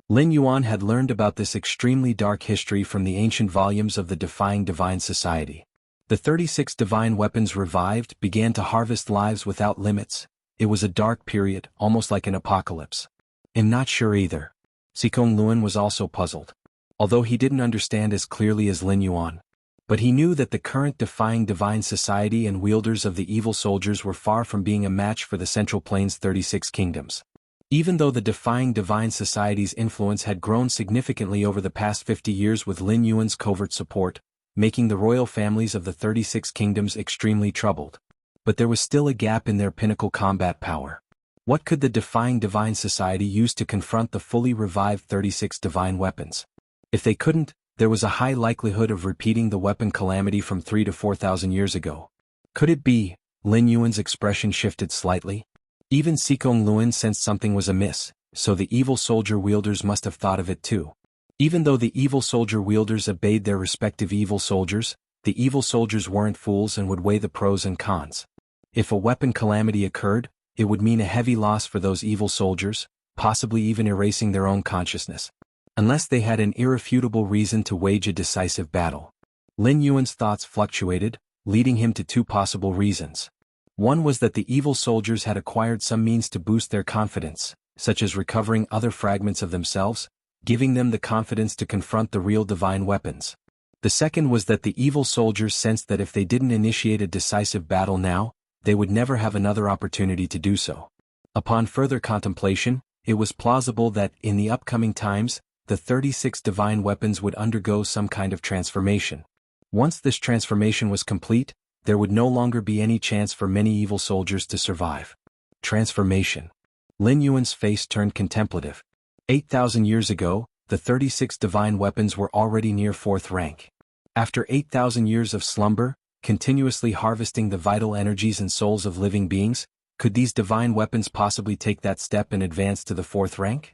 Speaker 1: Lin Yuan had learned about this extremely dark history from the ancient volumes of the Defying Divine Society. The 36 divine weapons revived, began to harvest lives without limits. It was a dark period, almost like an apocalypse. I'm not sure either. Sikong Luan was also puzzled. Although he didn't understand as clearly as Lin Yuan. But he knew that the current Defying Divine Society and wielders of the evil soldiers were far from being a match for the Central Plains' 36 kingdoms. Even though the Defying Divine Society's influence had grown significantly over the past 50 years with Lin Yuan's covert support, making the royal families of the 36 kingdoms extremely troubled. But there was still a gap in their pinnacle combat power. What could the Defying Divine Society use to confront the fully revived 36 divine weapons? If they couldn't, there was a high likelihood of repeating the weapon calamity from 3,000 to 4,000 years ago. Could it be? Lin Yuan's expression shifted slightly. Even Sikong Luan sensed something was amiss, so the evil soldier wielders must have thought of it too. Even though the evil soldier wielders obeyed their respective evil soldiers, the evil soldiers weren't fools and would weigh the pros and cons. If a weapon calamity occurred, it would mean a heavy loss for those evil soldiers, possibly even erasing their own consciousness. Unless they had an irrefutable reason to wage a decisive battle. Lin Yuan's thoughts fluctuated, leading him to two possible reasons. One was that the evil soldiers had acquired some means to boost their confidence, such as recovering other fragments of themselves, giving them the confidence to confront the real divine weapons. The second was that the evil soldiers sensed that if they didn't initiate a decisive battle now, they would never have another opportunity to do so. Upon further contemplation, it was plausible that, in the upcoming times, the 36 divine weapons would undergo some kind of transformation. Once this transformation was complete, there would no longer be any chance for many evil soldiers to survive. Transformation. Lin Yuan's face turned contemplative. 8,000 years ago, the 36 divine weapons were already near 4th rank. After 8,000 years of slumber, continuously harvesting the vital energies and souls of living beings, could these divine weapons possibly take that step and advance to the 4th rank?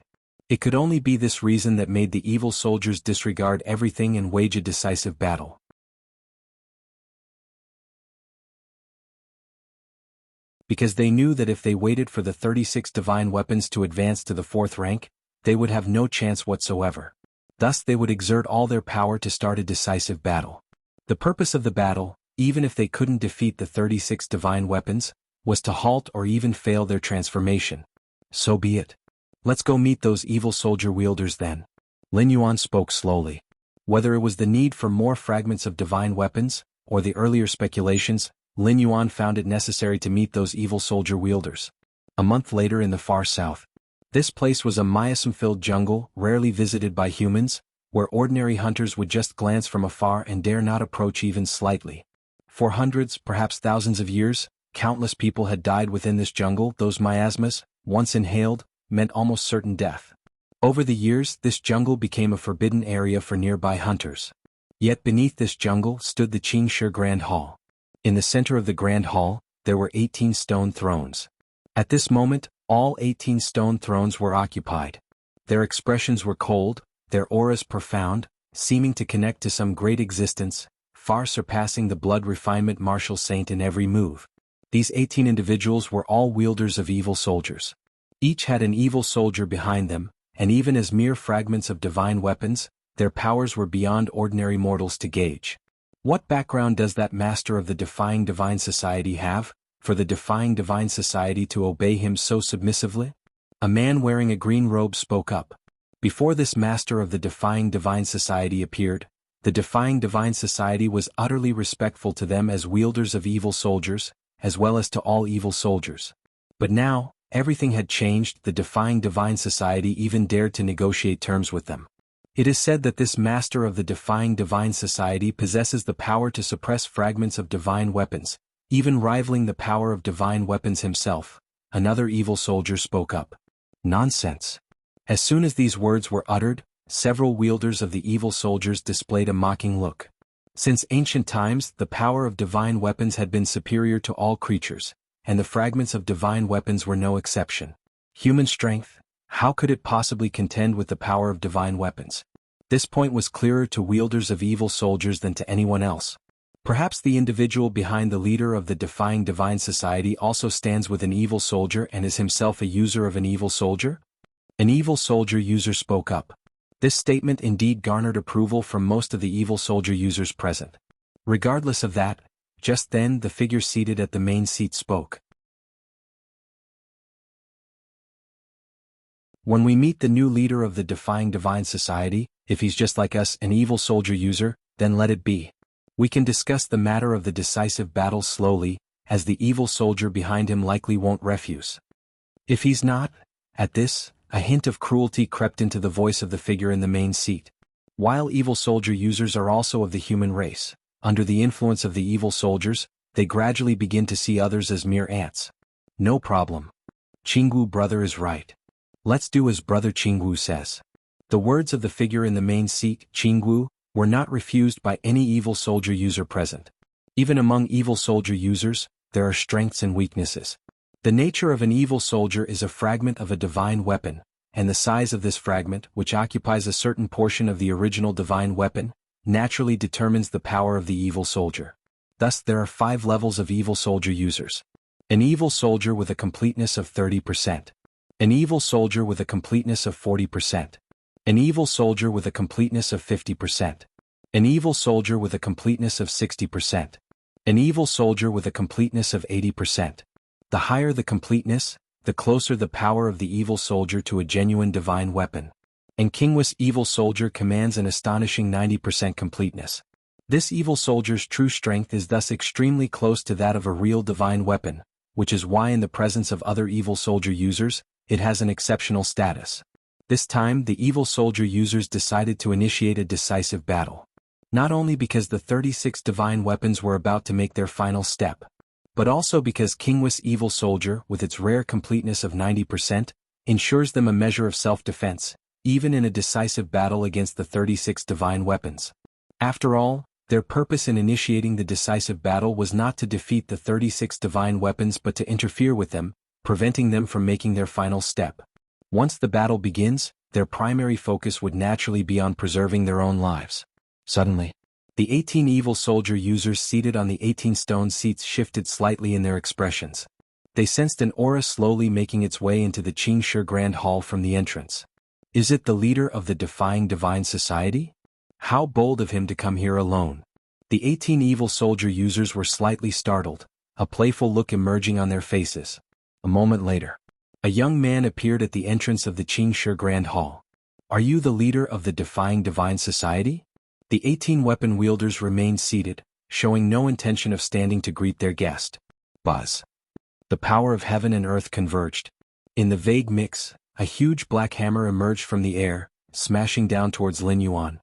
Speaker 1: It could only be this reason that made the evil soldiers disregard everything and wage a decisive battle. Because they knew that if they waited for the 36 divine weapons to advance to the 4th rank, they would have no chance whatsoever. Thus they would exert all their power to start a decisive battle. The purpose of the battle, even if they couldn't defeat the 36 divine weapons, was to halt or even fail their transformation. So be it. Let's go meet those evil soldier wielders then. Lin Yuan spoke slowly. Whether it was the need for more fragments of divine weapons, or the earlier speculations, Lin Yuan found it necessary to meet those evil soldier wielders. A month later in the far south. This place was a miasm-filled jungle, rarely visited by humans, where ordinary hunters would just glance from afar and dare not approach even slightly. For hundreds, perhaps thousands of years, countless people had died within this jungle. Those miasmas, once inhaled, meant almost certain death. Over the years, this jungle became a forbidden area for nearby hunters. Yet beneath this jungle stood the Qingshi Grand Hall. In the center of the Grand Hall, there were 18 stone thrones. At this moment, all 18 stone thrones were occupied. Their expressions were cold, their auras profound, seeming to connect to some great existence, far surpassing the blood refinement martial saint in every move. These 18 individuals were all wielders of evil soldiers. Each had an evil soldier behind them, and even as mere fragments of divine weapons, their powers were beyond ordinary mortals to gauge. What background does that master of the Defying Divine Society have, for the Defying Divine Society to obey him so submissively? A man wearing a green robe spoke up. Before this master of the Defying Divine Society appeared, the Defying Divine Society was utterly respectful to them as wielders of evil soldiers, as well as to all evil soldiers. But now, everything had changed. The Defying Divine Society even dared to negotiate terms with them. It is said that this master of the Defying Divine Society possesses the power to suppress fragments of divine weapons, even rivaling the power of divine weapons himself. Another evil soldier spoke up. Nonsense. As soon as these words were uttered, several wielders of the evil soldiers displayed a mocking look. Since ancient times, the power of divine weapons had been superior to all creatures, and the fragments of divine weapons were no exception. Human strength, how could it possibly contend with the power of divine weapons? This point was clearer to wielders of evil soldiers than to anyone else. Perhaps the individual behind the leader of the Defying Divine Society also stands with an evil soldier and is himself a user of an evil soldier? An evil soldier user spoke up. This statement indeed garnered approval from most of the evil soldier users present. Regardless of that, just then the figure seated at the main seat spoke. When we meet the new leader of the Defying Divine Society, if he's just like us, an evil soldier user, then let it be. We can discuss the matter of the decisive battle slowly, as the evil soldier behind him likely won't refuse. If he's not, at this, a hint of cruelty crept into the voice of the figure in the main seat. While evil soldier users are also of the human race, under the influence of the evil soldiers, they gradually begin to see others as mere ants. No problem. Qingwu brother is right. Let's do as brother Qingwu says. The words of the figure in the main seat, Qingwu, were not refused by any evil soldier user present. Even among evil soldier users, there are strengths and weaknesses. The nature of an evil soldier is a fragment of a divine weapon, and the size of this fragment, which occupies a certain portion of the original divine weapon, naturally determines the power of the evil soldier. Thus there are 5 levels of evil soldier users. An evil soldier with a completeness of 30%. An evil soldier with a completeness of 40%. An evil soldier with a completeness of 50%. An evil soldier with a completeness of 60%. An evil soldier with a completeness of 80%. The higher the completeness, the closer the power of the evil soldier to a genuine divine weapon. And Qingwu's evil soldier commands an astonishing 90% completeness. This evil soldier's true strength is thus extremely close to that of a real divine weapon, which is why in the presence of other evil soldier users, it has an exceptional status. This time the evil soldier users decided to initiate a decisive battle. Not only because the 36 divine weapons were about to make their final step, but also because Qingwu's evil soldier, with its rare completeness of 90%, ensures them a measure of self-defense, even in a decisive battle against the 36 divine weapons. After all, their purpose in initiating the decisive battle was not to defeat the 36 divine weapons but to interfere with them, preventing them from making their final step. Once the battle begins, their primary focus would naturally be on preserving their own lives. Suddenly, the 18 evil soldier users seated on the 18 stone seats shifted slightly in their expressions. They sensed an aura slowly making its way into the Qingshi Grand Hall from the entrance. Is it the leader of the Defying Divine Society? How bold of him to come here alone. The 18 evil soldier users were slightly startled, a playful look emerging on their faces. A moment later, a young man appeared at the entrance of the Qingshi Grand Hall. Are you the leader of the Defying Divine Society? The 18 weapon wielders remained seated, showing no intention of standing to greet their guest. Buzz. The power of heaven and earth converged. In the vague mix, a huge black hammer emerged from the air, smashing down towards Lin Yuan.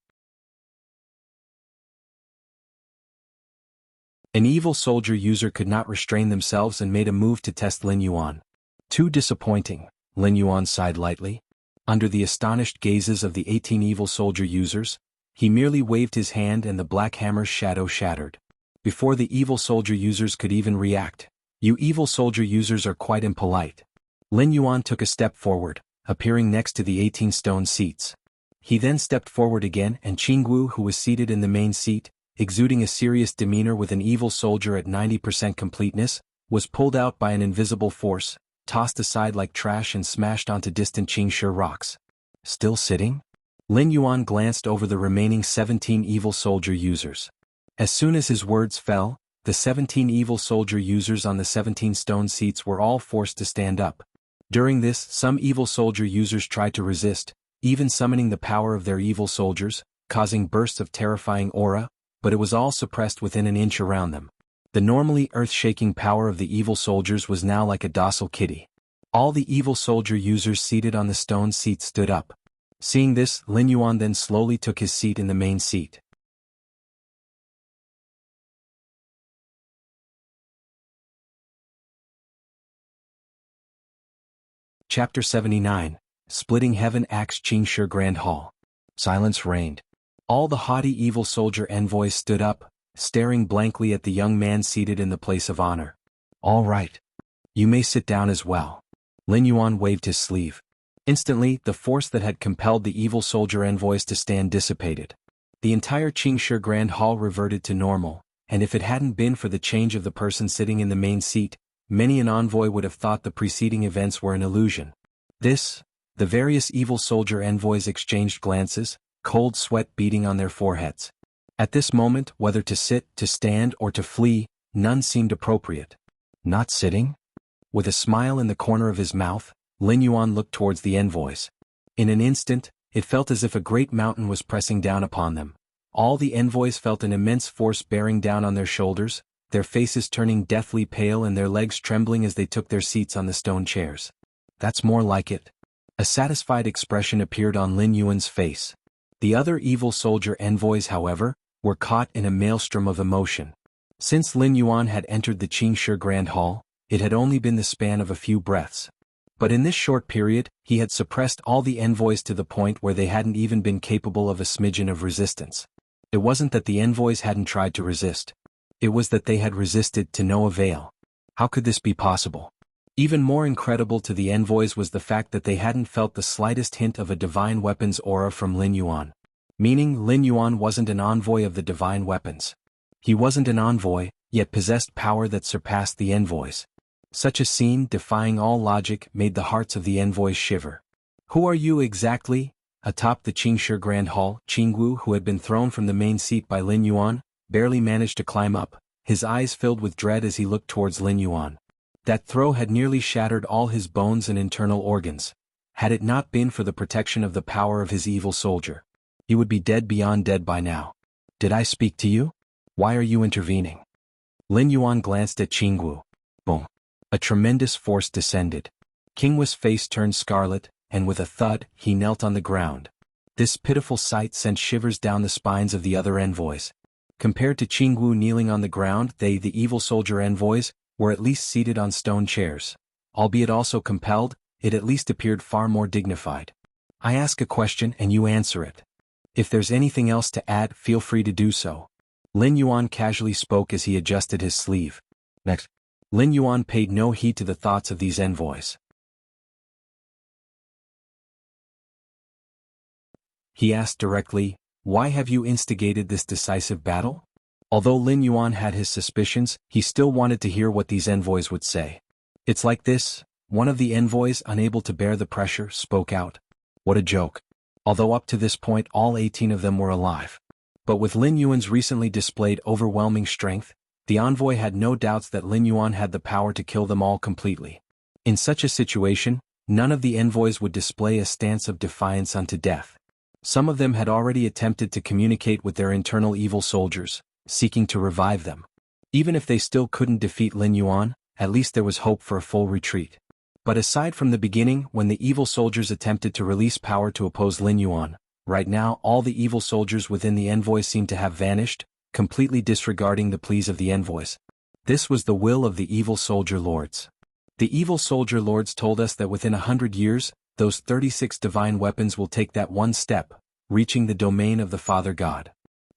Speaker 1: An evil soldier user could not restrain themselves and made a move to test Lin Yuan. Too disappointing, Lin Yuan sighed lightly. Under the astonished gazes of the 18 evil soldier users, he merely waved his hand and the black hammer's shadow shattered. Before the evil soldier users could even react, "You evil soldier users are quite impolite." Lin Yuan took a step forward, appearing next to the 18 stone seats. He then stepped forward again and Qinggu, who was seated in the main seat, exuding a serious demeanor with an evil soldier at 90% completeness, was pulled out by an invisible force, tossed aside like trash and smashed onto distant Qingshi rocks. Still sitting? Lin Yuan glanced over the remaining 17 evil soldier users. As soon as his words fell, the 17 evil soldier users on the 17 stone seats were all forced to stand up. During this, some evil soldier users tried to resist, even summoning the power of their evil soldiers, causing bursts of terrifying aura, but it was all suppressed within an inch around them. The normally earth-shaking power of the evil soldiers was now like a docile kitty. All the evil soldier users seated on the stone seats stood up. Seeing this, Lin Yuan then slowly took his seat in the main seat. Chapter 79, Splitting Heaven Acts Qingshi Grand Hall. Silence reigned. All the haughty evil soldier envoys stood up, staring blankly at the young man seated in the place of honor. "All right. You may sit down as well." Lin Yuan waved his sleeve. Instantly, the force that had compelled the evil soldier envoys to stand dissipated. The entire Qingshi Grand Hall reverted to normal, and if it hadn't been for the change of the person sitting in the main seat, many an envoy would have thought the preceding events were an illusion. The various evil soldier envoys exchanged glances, cold sweat beading on their foreheads. At this moment, whether to sit, to stand, or to flee, none seemed appropriate. Not sitting? With a smile in the corner of his mouth, Lin Yuan looked towards the envoys. In an instant, it felt as if a great mountain was pressing down upon them. All the envoys felt an immense force bearing down on their shoulders, their faces turning deathly pale and their legs trembling as they took their seats on the stone chairs. "That's more like it." A satisfied expression appeared on Lin Yuan's face. The other evil soldier envoys, however, were caught in a maelstrom of emotion. Since Lin Yuan had entered the Qingshi Grand Hall, it had only been the span of a few breaths. But in this short period, he had suppressed all the envoys to the point where they hadn't even been capable of a smidgen of resistance. It wasn't that the envoys hadn't tried to resist. It was that they had resisted to no avail. How could this be possible? Even more incredible to the envoys was the fact that they hadn't felt the slightest hint of a divine weapons aura from Lin Yuan. Meaning Lin Yuan wasn't an envoy of the divine weapons. He wasn't an envoy, yet possessed power that surpassed the envoys. Such a scene, defying all logic, made the hearts of the envoys shiver. "Who are you exactly?" Atop the Qingshi Grand Hall, Qinggu, who had been thrown from the main seat by Lin Yuan, barely managed to climb up, his eyes filled with dread as he looked towards Lin Yuan. That throw had nearly shattered all his bones and internal organs. Had it not been for the protection of the power of his evil soldier, he would be dead beyond dead by now. "Did I speak to you? Why are you intervening?" Lin Yuan glanced at Qinggu. Boom. A tremendous force descended. Qinggu's face turned scarlet, and with a thud, he knelt on the ground. This pitiful sight sent shivers down the spines of the other envoys. Compared to Qinggu kneeling on the ground, they, the evil soldier envoys, were at least seated on stone chairs. Albeit also compelled, it at least appeared far more dignified. "I ask a question and you answer it. If there's anything else to add, feel free to do so." Lin Yuan casually spoke as he adjusted his sleeve. Next. Lin Yuan paid no heed to the thoughts of these envoys. He asked directly, "Why have you instigated this decisive battle?" Although Lin Yuan had his suspicions, he still wanted to hear what these envoys would say. "It's like this," one of the envoys, unable to bear the pressure, spoke out. What a joke. Although up to this point all 18 of them were alive. But with Lin Yuan's recently displayed overwhelming strength, the envoy had no doubts that Lin Yuan had the power to kill them all completely. In such a situation, none of the envoys would display a stance of defiance unto death. Some of them had already attempted to communicate with their internal evil soldiers, seeking to revive them. Even if they still couldn't defeat Lin Yuan, at least there was hope for a full retreat. But aside from the beginning when the evil soldiers attempted to release power to oppose Lin Yuan, right now all the evil soldiers within the envoys seemed to have vanished, completely disregarding the pleas of the envoys. This was the will of the evil soldier lords. The evil soldier lords told us that within 100 years, those 36 divine weapons will take that one step, reaching the domain of the Father God.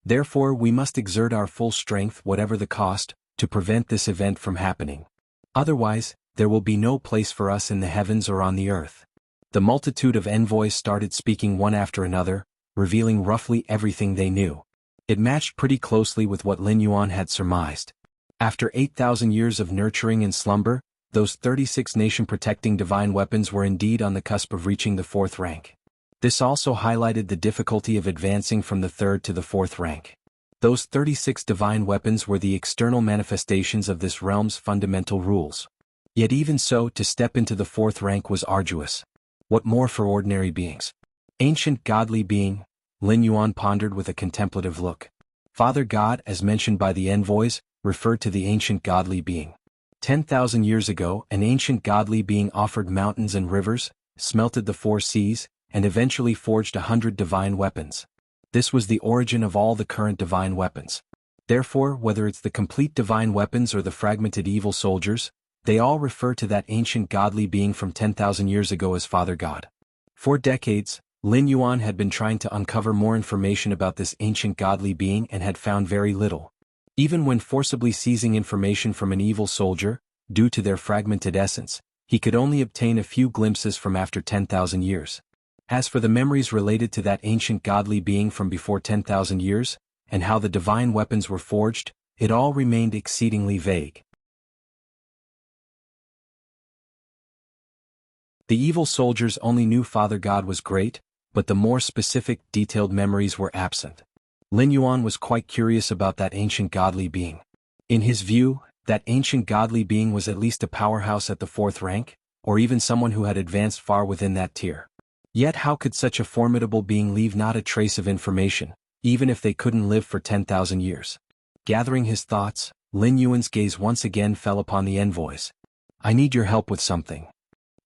Speaker 1: Therefore we must exert our full strength whatever the cost, to prevent this event from happening. Otherwise, there will be no place for us in the heavens or on the earth. The multitude of envoys started speaking one after another, revealing roughly everything they knew. It matched pretty closely with what Lin Yuan had surmised. After 8,000 years of nurturing and slumber, those 36 nation-protecting divine weapons were indeed on the cusp of reaching the 4th rank. This also highlighted the difficulty of advancing from the 3rd to the 4th rank. Those 36 divine weapons were the external manifestations of this realm's fundamental rules. Yet even so, to step into the 4th rank was arduous. What more for ordinary beings? Ancient godly being, Lin Yuan pondered with a contemplative look. Father God, as mentioned by the envoys, referred to the ancient godly being. 10,000 years ago, an ancient godly being offered mountains and rivers, smelted the 4 seas, and eventually forged 100 divine weapons. This was the origin of all the current divine weapons. Therefore, whether it's the complete divine weapons or the fragmented evil soldiers, they all refer to that ancient godly being from 10,000 years ago as Father God. For decades, Lin Yuan had been trying to uncover more information about this ancient godly being and had found very little. Even when forcibly seizing information from an evil soldier, due to their fragmented essence, he could only obtain a few glimpses from after 10,000 years. As for the memories related to that ancient godly being from before 10,000 years, and how the divine weapons were forged, it all remained exceedingly vague. The evil soldiers only knew Father God was great, but the more specific, detailed memories were absent. Lin Yuan was quite curious about that ancient godly being. In his view, that ancient godly being was at least a powerhouse at the 4th rank, or even someone who had advanced far within that tier. Yet how could such a formidable being leave not a trace of information, even if they couldn't live for 10,000 years? Gathering his thoughts, Lin Yuan's gaze once again fell upon the envoys. I need your help with something.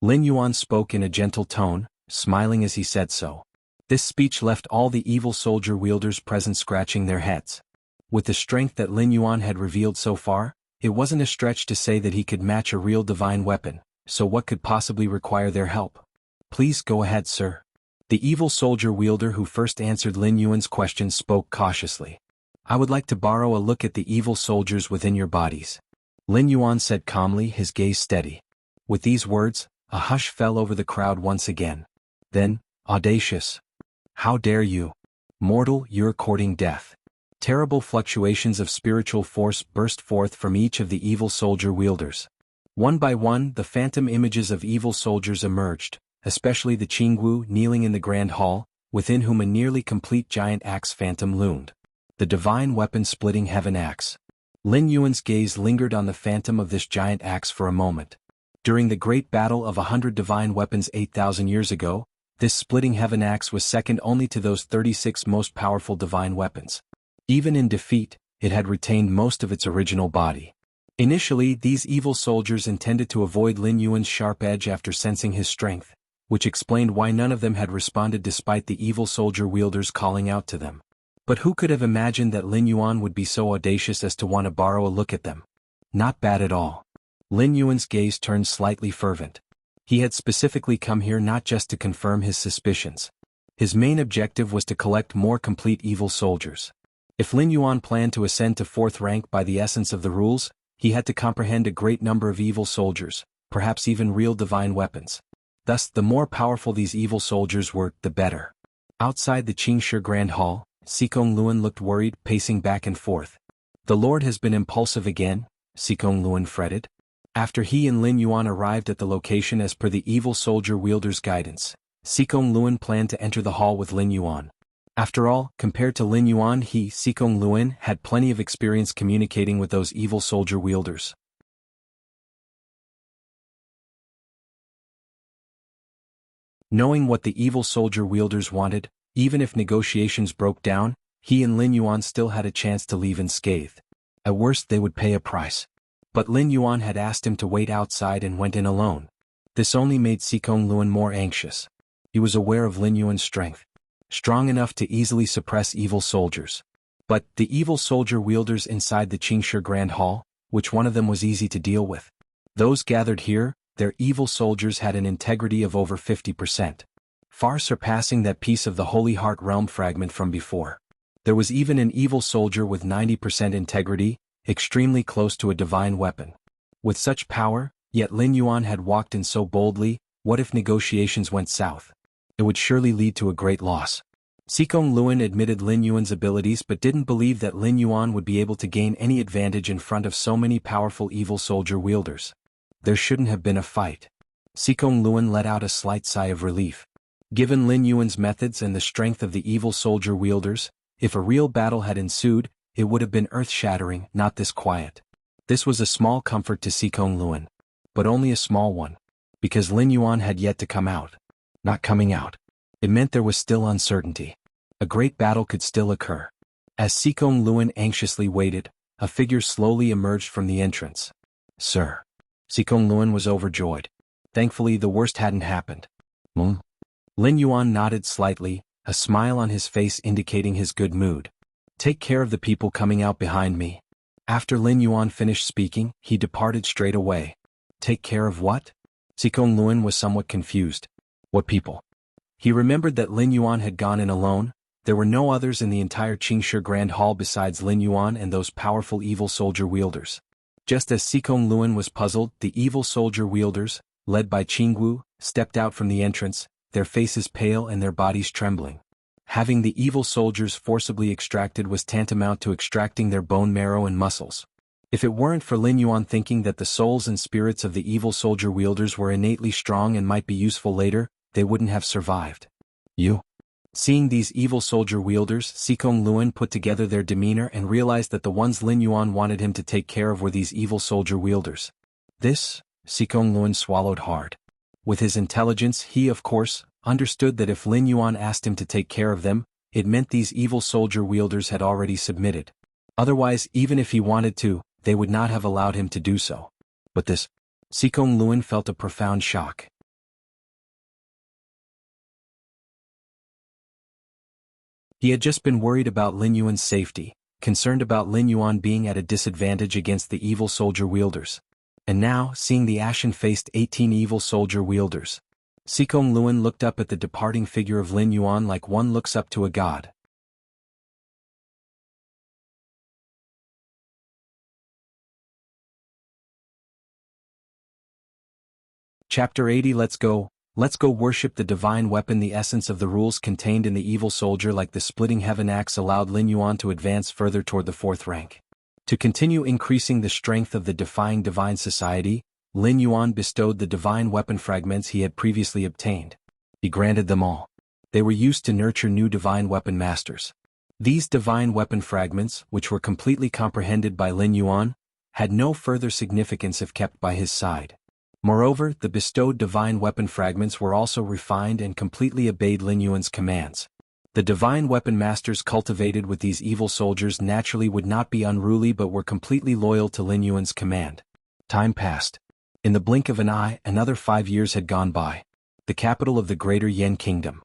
Speaker 1: Lin Yuan spoke in a gentle tone, smiling as he said so. This speech left all the evil soldier wielders present scratching their heads. With the strength that Lin Yuan had revealed so far, it wasn't a stretch to say that he could match a real divine weapon, so what could possibly require their help? Please go ahead, sir. The evil soldier wielder who first answered Lin Yuan's question spoke cautiously. I would like to borrow a look at the evil soldiers within your bodies. Lin Yuan said calmly, his gaze steady. With these words, a hush fell over the crowd once again. Then, audacious. How dare you? Mortal, you're courting death. Terrible fluctuations of spiritual force burst forth from each of the evil soldier wielders. One by one, the phantom images of evil soldiers emerged, especially the Qingwu kneeling in the grand hall, within whom a nearly complete giant axe phantom loomed. The divine weapon-splitting heaven axe. Lin Yuan's gaze lingered on the phantom of this giant axe for a moment. During the great battle of 100 divine weapons 8,000 years ago, this splitting heaven axe was second only to those 36 most powerful divine weapons. Even in defeat, it had retained most of its original body. Initially, these evil soldiers intended to avoid Lin Yuan's sharp edge after sensing his strength, which explained why none of them had responded despite the evil soldier wielders calling out to them. But who could have imagined that Lin Yuan would be so audacious as to want to borrow a look at them? Not bad at all. Lin Yuan's gaze turned slightly fervent. He had specifically come here not just to confirm his suspicions. His main objective was to collect more complete evil soldiers. If Lin Yuan planned to ascend to 4th rank by the essence of the rules, he had to comprehend a great number of evil soldiers, perhaps even real divine weapons. Thus, the more powerful these evil soldiers were, the better. Outside the Qingshi Grand Hall, Xikong Luan looked worried, pacing back and forth. The Lord has been impulsive again, Xikong Luan fretted. After he and Lin Yuan arrived at the location as per the evil soldier wielder's guidance, Xikong Luan planned to enter the hall with Lin Yuan. After all, compared to Lin Yuan, Xikong Luan, had plenty of experience communicating with those evil soldier wielders. Knowing what the evil soldier wielders wanted, even if negotiations broke down, he and Lin Yuan still had a chance to leave unscathed. At worst they would pay a price. But Lin Yuan had asked him to wait outside and went in alone. This only made Sikong Luan more anxious. He was aware of Lin Yuan's strength, strong enough to easily suppress evil soldiers. But the evil soldier wielders inside the Qingshi Grand Hall, which one of them was easy to deal with? Those gathered here, their evil soldiers had an integrity of over 50%, far surpassing that piece of the Holy Heart Realm fragment from before. There was even an evil soldier with 90% integrity, extremely close to a divine weapon. With such power, yet Lin Yuan had walked in so boldly. What if negotiations went south? It would surely lead to a great loss. Sikong Luan admitted Lin Yuan's abilities but didn't believe that Lin Yuan would be able to gain any advantage in front of so many powerful evil soldier wielders. There shouldn't have been a fight. Sikong Luan let out a slight sigh of relief. Given Lin Yuan's methods and the strength of the evil soldier wielders, if a real battle had ensued, it would have been earth-shattering, not this quiet. This was a small comfort to Sikong Luan. But only a small one. Because Lin Yuan had yet to come out. Not coming out. It meant there was still uncertainty. A great battle could still occur. As Sikong Luan anxiously waited, a figure slowly emerged from the entrance. Sir. Sikong Luan was overjoyed. Thankfully the worst hadn't happened. Lin Yuan nodded slightly, a smile on his face indicating his good mood. Take care of the people coming out behind me. After Lin Yuan finished speaking, he departed straight away. Take care of what? Sikong Luan was somewhat confused. What people? He remembered that Lin Yuan had gone in alone. There were no others in the entire Qingshi Grand Hall besides Lin Yuan and those powerful evil soldier wielders. Just as Sikong Luan was puzzled, the evil soldier wielders, led by Qingwu, stepped out from the entrance, their faces pale and their bodies trembling. Having the evil soldiers forcibly extracted was tantamount to extracting their bone marrow and muscles. If it weren't for Lin Yuan thinking that the souls and spirits of the evil soldier wielders were innately strong and might be useful later, they wouldn't have survived. You? Seeing these evil soldier wielders, Sikong Luan put together their demeanor and realized that the ones Lin Yuan wanted him to take care of were these evil soldier wielders. This, Sikong Luan swallowed hard. With his intelligence, he, of course, understood that if Lin Yuan asked him to take care of them, it meant these evil soldier wielders had already submitted. Otherwise, even if he wanted to, they would not have allowed him to do so. But this, Sikong Luan felt a profound shock. He had just been worried about Lin Yuan's safety, concerned about Lin Yuan being at a disadvantage against the evil soldier wielders. And now, seeing the ashen-faced 18 evil soldier wielders, Sikong Luan looked up at the departing figure of Lin Yuan like one looks up to a god. Chapter 80 Let's go worship the divine weapon. The essence of the rules contained in the evil soldier like the splitting heaven axe allowed Lin Yuan to advance further toward the fourth rank. To continue increasing the strength of the defying divine society, Lin Yuan bestowed the divine weapon fragments he had previously obtained. He granted them all. They were used to nurture new divine weapon masters. These divine weapon fragments, which were completely comprehended by Lin Yuan, had no further significance if kept by his side. Moreover, the bestowed divine weapon fragments were also refined and completely obeyed Lin Yuan's commands. The divine weapon masters cultivated with these evil soldiers naturally would not be unruly but were completely loyal to Lin Yuan's command. Time passed. In the blink of an eye, another 5 years had gone by. The capital of the Greater Yan Kingdom.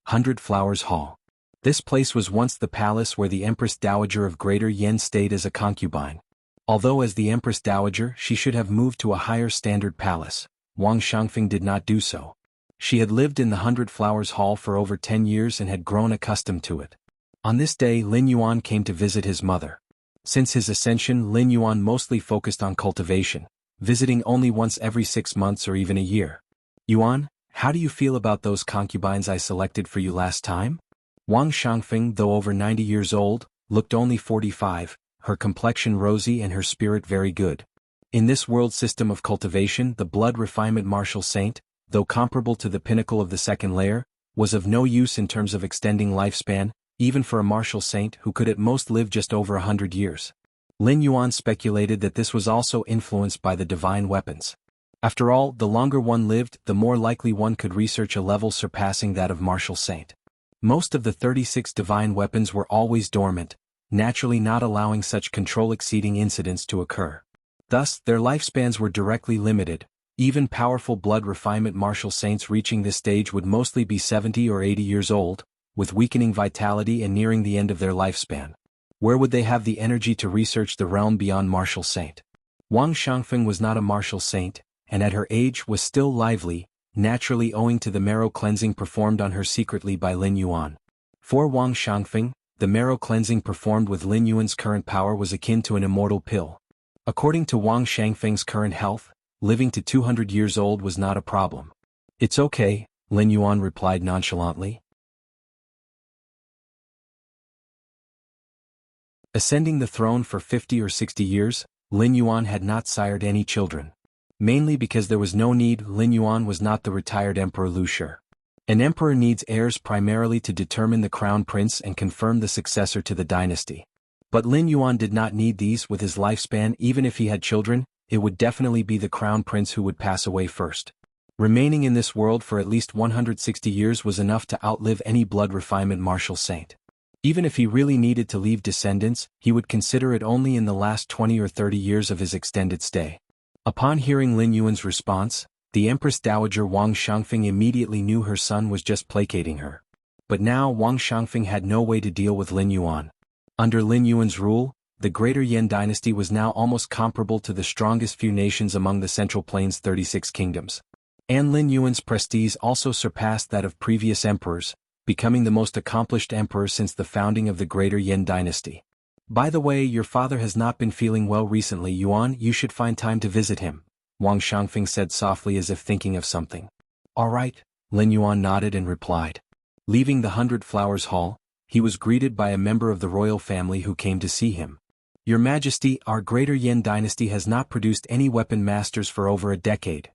Speaker 1: 100 Flowers Hall. This place was once the palace where the Empress Dowager of Greater Yan stayed as a concubine. Although as the Empress Dowager she should have moved to a higher standard palace, Wang Shangfeng did not do so. She had lived in the 100 Flowers Hall for over 10 years and had grown accustomed to it. On this day Lin Yuan came to visit his mother. Since his ascension, Lin Yuan mostly focused on cultivation, visiting only once every 6 months or even a year. Yuan, how do you feel about those concubines I selected for you last time? Wang Shangfeng, though over 90 years old, looked only 45, her complexion rosy and her spirit very good. In this world system of cultivation, the blood refinement martial saint, though comparable to the pinnacle of the second layer, was of no use in terms of extending lifespan, even for a martial saint who could at most live just over 100 years. Lin Yuan speculated that this was also influenced by the divine weapons. After all, the longer one lived, the more likely one could research a level surpassing that of martial saint. Most of the 36 divine weapons were always dormant, naturally not allowing such control-exceeding incidents to occur. Thus, their lifespans were directly limited, Even powerful blood refinement martial saints reaching this stage would mostly be 70 or 80 years old, with weakening vitality and nearing the end of their lifespan. Where would they have the energy to research the realm beyond martial saint? Wang Shangfeng was not a martial saint, and at her age was still lively, naturally owing to the marrow cleansing performed on her secretly by Lin Yuan. For Wang Shangfeng, the marrow cleansing performed with Lin Yuan's current power was akin to an immortal pill. According to Wang Shangfeng's current health, living to 200 years old was not a problem. "It's okay," Lin Yuan replied nonchalantly. Ascending the throne for 50 or 60 years, Lin Yuan had not sired any children. Mainly because there was no need. Lin Yuan was not the retired Emperor Lu Shi. An emperor needs heirs primarily to determine the crown prince and confirm the successor to the dynasty. But Lin Yuan did not need these. With his lifespan. Even if he had children, it would definitely be the crown prince who would pass away first. Remaining in this world for at least 160 years was enough to outlive any blood refinement martial saint. Even if he really needed to leave descendants, he would consider it only in the last 20 or 30 years of his extended stay. Upon hearing Lin Yuan's response, the Empress Dowager Wang Shangfeng immediately knew her son was just placating her. But now Wang Shangfeng had no way to deal with Lin Yuan. Under Lin Yuan's rule, the Greater Yan dynasty was now almost comparable to the strongest few nations among the Central Plains' 36 kingdoms. And Lin Yuan's prestige also surpassed that of previous emperors, becoming the most accomplished emperor since the founding of the Greater Yan dynasty. "By the way, your father has not been feeling well recently, Yuan. You should find time to visit him," Wang Shangfeng said softly as if thinking of something. "All right," Lin Yuan nodded and replied. Leaving the 100 Flowers Hall, he was greeted by a member of the royal family who came to see him. "Your Majesty, our Greater Yan dynasty has not produced any weapon masters for over a decade."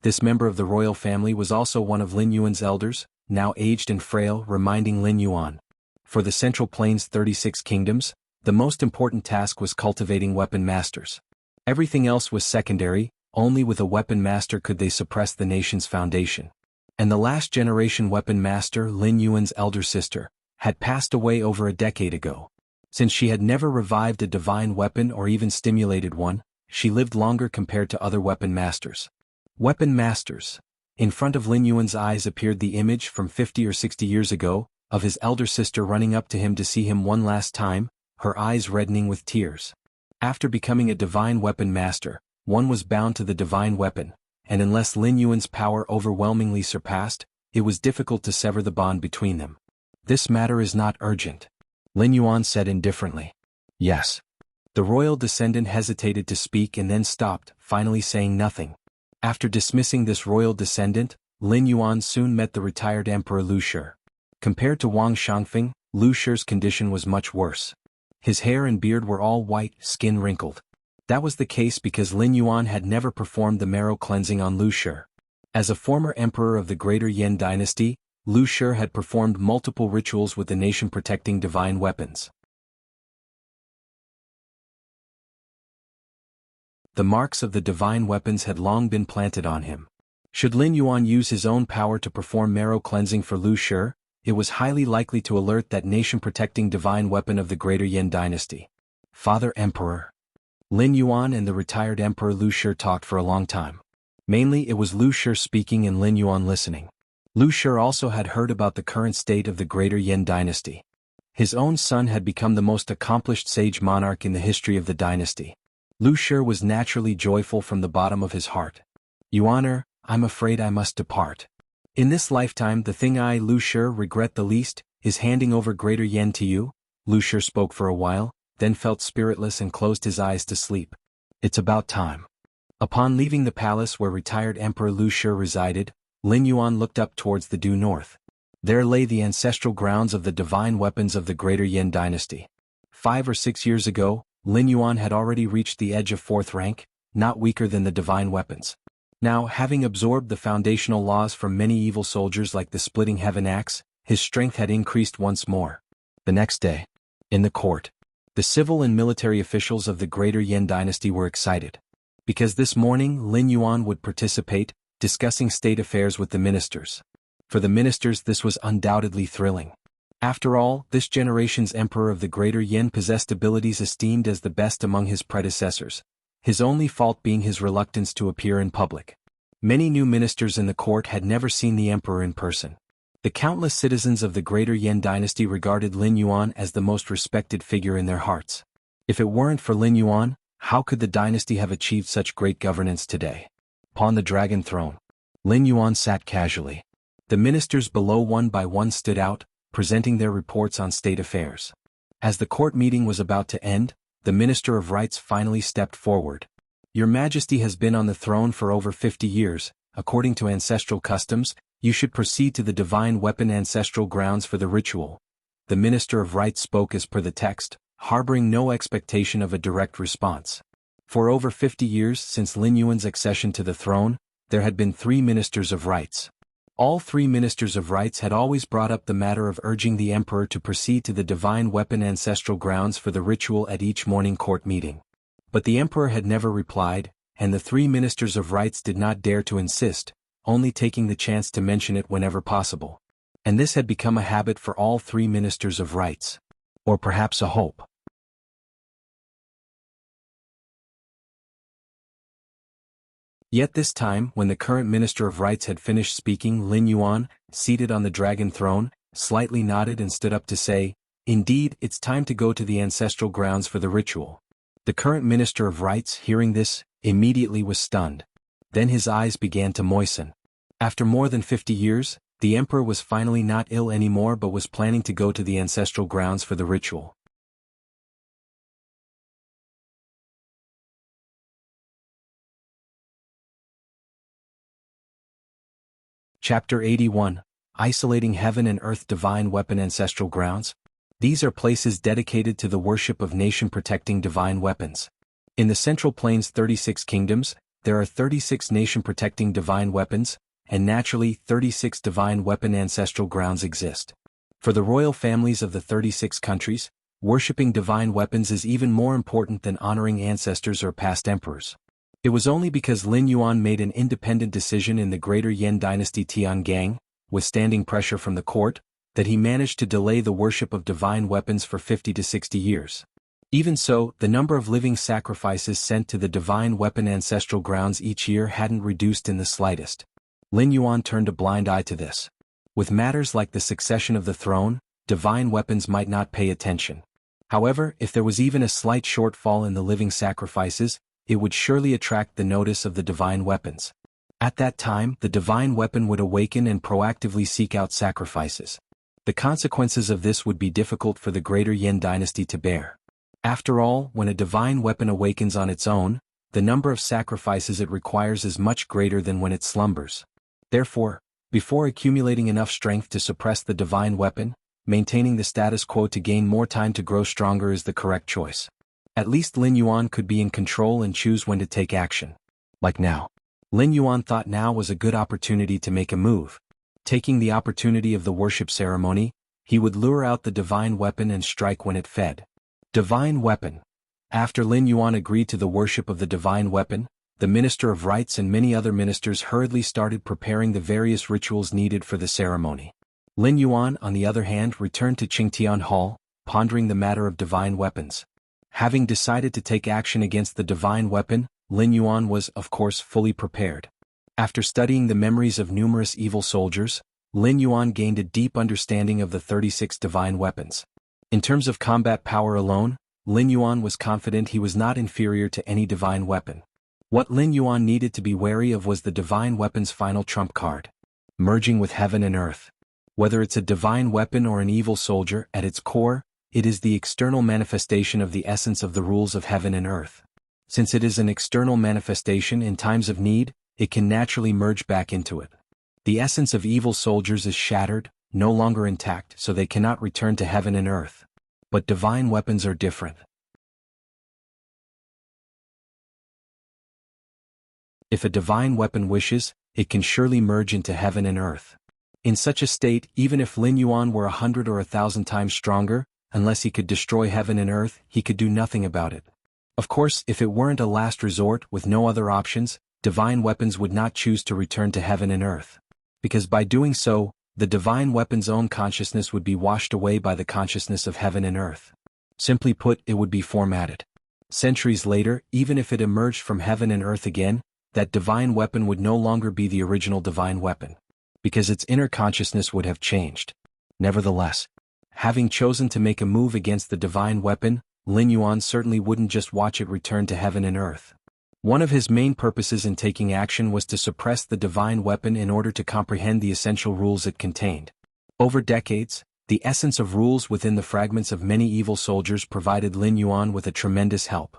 Speaker 1: This member of the royal family was also one of Lin Yuan's elders, now aged and frail, reminding Lin Yuan. For the Central Plains' 36 kingdoms, the most important task was cultivating weapon masters. Everything else was secondary. Only with a weapon master could they suppress the nation's foundation. And the last generation weapon master, Lin Yuan's elder sister, had passed away over a decade ago. Since she had never revived a divine weapon or even stimulated one, she lived longer compared to other weapon masters. Weapon masters. In front of Lin Yuan's eyes appeared the image from 50 or 60 years ago, of his elder sister running up to him to see him one last time, her eyes reddening with tears. After becoming a divine weapon master, one was bound to the divine weapon, and unless Lin Yuan's power overwhelmingly surpassed, it was difficult to sever the bond between them. "This matter is not urgent," Lin Yuan said indifferently. "Yes." The royal descendant hesitated to speak and then stopped, finally saying nothing. After dismissing this royal descendant, Lin Yuan soon met the retired Emperor Lu Shi. Compared to Wang Shangfeng, Lu Shi's condition was much worse. His hair and beard were all white, skin wrinkled. That was the case because Lin Yuan had never performed the marrow cleansing on Lu Shi. As a former emperor of the Greater Yan dynasty, Lu Shi had performed multiple rituals with the nation protecting divine weapons. The marks of the divine weapons had long been planted on him. Should Lin Yuan use his own power to perform marrow cleansing for Lu Shi, it was highly likely to alert that nation-protecting divine weapon of the Greater Yan dynasty. "Father Emperor." Lin Yuan and the retired Emperor Lu Shi talked for a long time. Mainly it was Lu Shi speaking and Lin Yuan listening. Lu Shi also had heard about the current state of the Greater Yan dynasty. His own son had become the most accomplished sage monarch in the history of the dynasty. Lu Shi was naturally joyful from the bottom of his heart. "Yuaner, I'm afraid I must depart. In this lifetime the thing I, Lu Shi, regret the least, is handing over Greater Yan to you." Lu Shi spoke for a while, then felt spiritless and closed his eyes to sleep. "It's about time." Upon leaving the palace where retired Emperor Lu Shi resided, Lin Yuan looked up towards the due north. There lay the ancestral grounds of the divine weapons of the Greater Yan dynasty. 5 or 6 years ago, Lin Yuan had already reached the edge of 4th rank, not weaker than the divine weapons. Now, having absorbed the foundational laws from many evil soldiers like the splitting heaven axe, his strength had increased once more. The next day, in the court, the civil and military officials of the Greater Yan dynasty were excited. Because this morning Lin Yuan would participate, discussing state affairs with the ministers. For the ministers this was undoubtedly thrilling. After all, this generation's emperor of the Greater Yan possessed abilities esteemed as the best among his predecessors, his only fault being his reluctance to appear in public. Many new ministers in the court had never seen the emperor in person. The countless citizens of the Greater Yan dynasty regarded Lin Yuan as the most respected figure in their hearts. If it weren't for Lin Yuan, how could the dynasty have achieved such great governance today? Upon the dragon throne, Lin Yuan sat casually. The ministers below one by one stood out, presenting their reports on state affairs. As the court meeting was about to end, the Minister of Rights finally stepped forward. Your Majesty has been on the throne for over 50 years. According to ancestral customs, you should proceed to the divine weapon ancestral grounds for the ritual. The Minister of Rights spoke as per the text, harboring no expectation of a direct response. For over 50 years since Lin Yuan's accession to the throne, there had been 3 Ministers of Rights. All 3 Ministers of Rights had always brought up the matter of urging the emperor to proceed to the divine weapon ancestral grounds for the ritual at each morning court meeting. But the emperor had never replied, and the 3 Ministers of Rights did not dare to insist, only taking the chance to mention it whenever possible. And this had become a habit for all 3 Ministers of Rights. Or perhaps a hope. Yet this time, when the current Minister of Rights had finished speaking, Lin Yuan, seated on the dragon throne, slightly nodded and stood up to say, "Indeed, it's time to go to the ancestral grounds for the ritual." The current Minister of Rights, hearing this, immediately was stunned. Then his eyes began to moisten. After more than 50 years, the emperor was finally not ill anymore but was planning to go to the ancestral grounds for the ritual. Chapter 81, Isolating Heaven and Earth Divine Weapon Ancestral Grounds. These are places dedicated to the worship of nation-protecting divine weapons. In the Central Plains 36 kingdoms, there are 36 nation-protecting divine weapons, and naturally 36 divine weapon ancestral grounds exist. For the royal families of the 36 countries, worshipping divine weapons is even more important than honoring ancestors or past emperors. It was only because Lin Yuan made an independent decision in the Greater Yan dynasty Tiangang, withstanding pressure from the court, that he managed to delay the worship of divine weapons for 50 to 60 years. Even so, the number of living sacrifices sent to the divine weapon ancestral grounds each year hadn't reduced in the slightest. Lin Yuan turned a blind eye to this. With matters like the succession of the throne, divine weapons might not pay attention. However, if there was even a slight shortfall in the living sacrifices, it would surely attract the notice of the divine weapons. At that time, the divine weapon would awaken and proactively seek out sacrifices. The consequences of this would be difficult for the Greater Yan dynasty to bear. After all, when a divine weapon awakens on its own, the number of sacrifices it requires is much greater than when it slumbers. Therefore, before accumulating enough strength to suppress the divine weapon, maintaining the status quo to gain more time to grow stronger is the correct choice. At least Lin Yuan could be in control and choose when to take action. Like now. Lin Yuan thought now was a good opportunity to make a move. Taking the opportunity of the worship ceremony, he would lure out the divine weapon and strike when it fed. Divine weapon. After Lin Yuan agreed to the worship of the divine weapon, the Minister of Rights and many other ministers hurriedly started preparing the various rituals needed for the ceremony. Lin Yuan, on the other hand, returned to Qingtian Hall, pondering the matter of divine weapons. Having decided to take action against the divine weapon, Lin Yuan was, of course, fully prepared. After studying the memories of numerous evil soldiers, Lin Yuan gained a deep understanding of the 36 divine weapons. In terms of combat power alone, Lin Yuan was confident he was not inferior to any divine weapon. What Lin Yuan needed to be wary of was the divine weapon's final trump card. Merging with heaven and earth. Whether it's a divine weapon or an evil soldier, at its core, it is the external manifestation of the essence of the rules of heaven and earth. Since it is an external manifestation in times of need, it can naturally merge back into it. The essence of evil soldiers is shattered, no longer intact, so they cannot return to heaven and earth. But divine weapons are different. If a divine weapon wishes, it can surely merge into heaven and earth. In such a state, even if Lin Yuan were 100 or 1,000 times stronger, unless he could destroy heaven and earth, he could do nothing about it. Of course, if it weren't a last resort with no other options, divine weapons would not choose to return to heaven and earth. Because by doing so, the divine weapon's own consciousness would be washed away by the consciousness of heaven and earth. Simply put, it would be formatted. Centuries later, even if it emerged from heaven and earth again, that divine weapon would no longer be the original divine weapon, because its inner consciousness would have changed. Nevertheless, having chosen to make a move against the divine weapon, Lin Yuan certainly wouldn't just watch it return to heaven and earth. One of his main purposes in taking action was to suppress the divine weapon in order to comprehend the essential rules it contained. Over decades, the essence of rules within the fragments of many evil soldiers provided Lin Yuan with a tremendous help.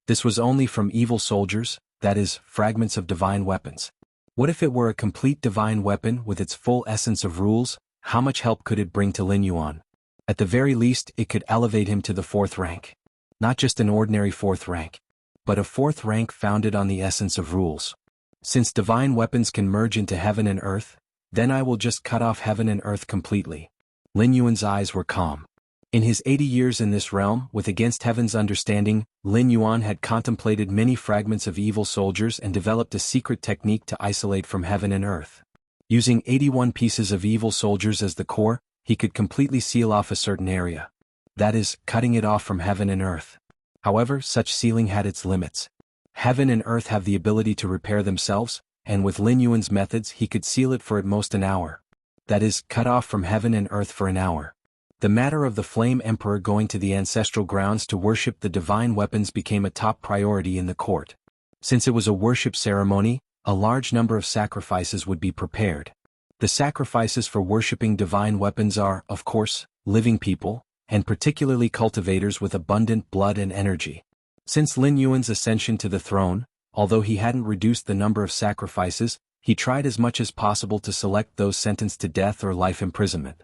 Speaker 1: This was only from evil soldiers, that is, fragments of divine weapons. What if it were a complete divine weapon with its full essence of rules? How much help could it bring to Lin Yuan? At the very least, it could elevate him to the 4th rank. Not just an ordinary 4th rank, but a 4th rank founded on the essence of rules. Since divine weapons can merge into heaven and earth, then I will just cut off heaven and earth completely. Lin Yuan's eyes were calm. In his 80 years in this realm, with against heaven's understanding, Lin Yuan had contemplated many fragments of evil soldiers and developed a secret technique to isolate from heaven and earth. Using 81 pieces of evil soldiers as the core, he could completely seal off a certain area. That is, cutting it off from heaven and earth. However, such sealing had its limits. Heaven and earth have the ability to repair themselves, and with Lin Yuan's methods he could seal it for at most an hour. That is, cut off from heaven and earth for an hour. The matter of the Flame Emperor going to the ancestral grounds to worship the divine weapons became a top priority in the court. Since it was a worship ceremony, a large number of sacrifices would be prepared. The sacrifices for worshipping divine weapons are, of course, living people, and particularly cultivators with abundant blood and energy. Since Lin Yuan's ascension to the throne, although he hadn't reduced the number of sacrifices, he tried as much as possible to select those sentenced to death or life imprisonment.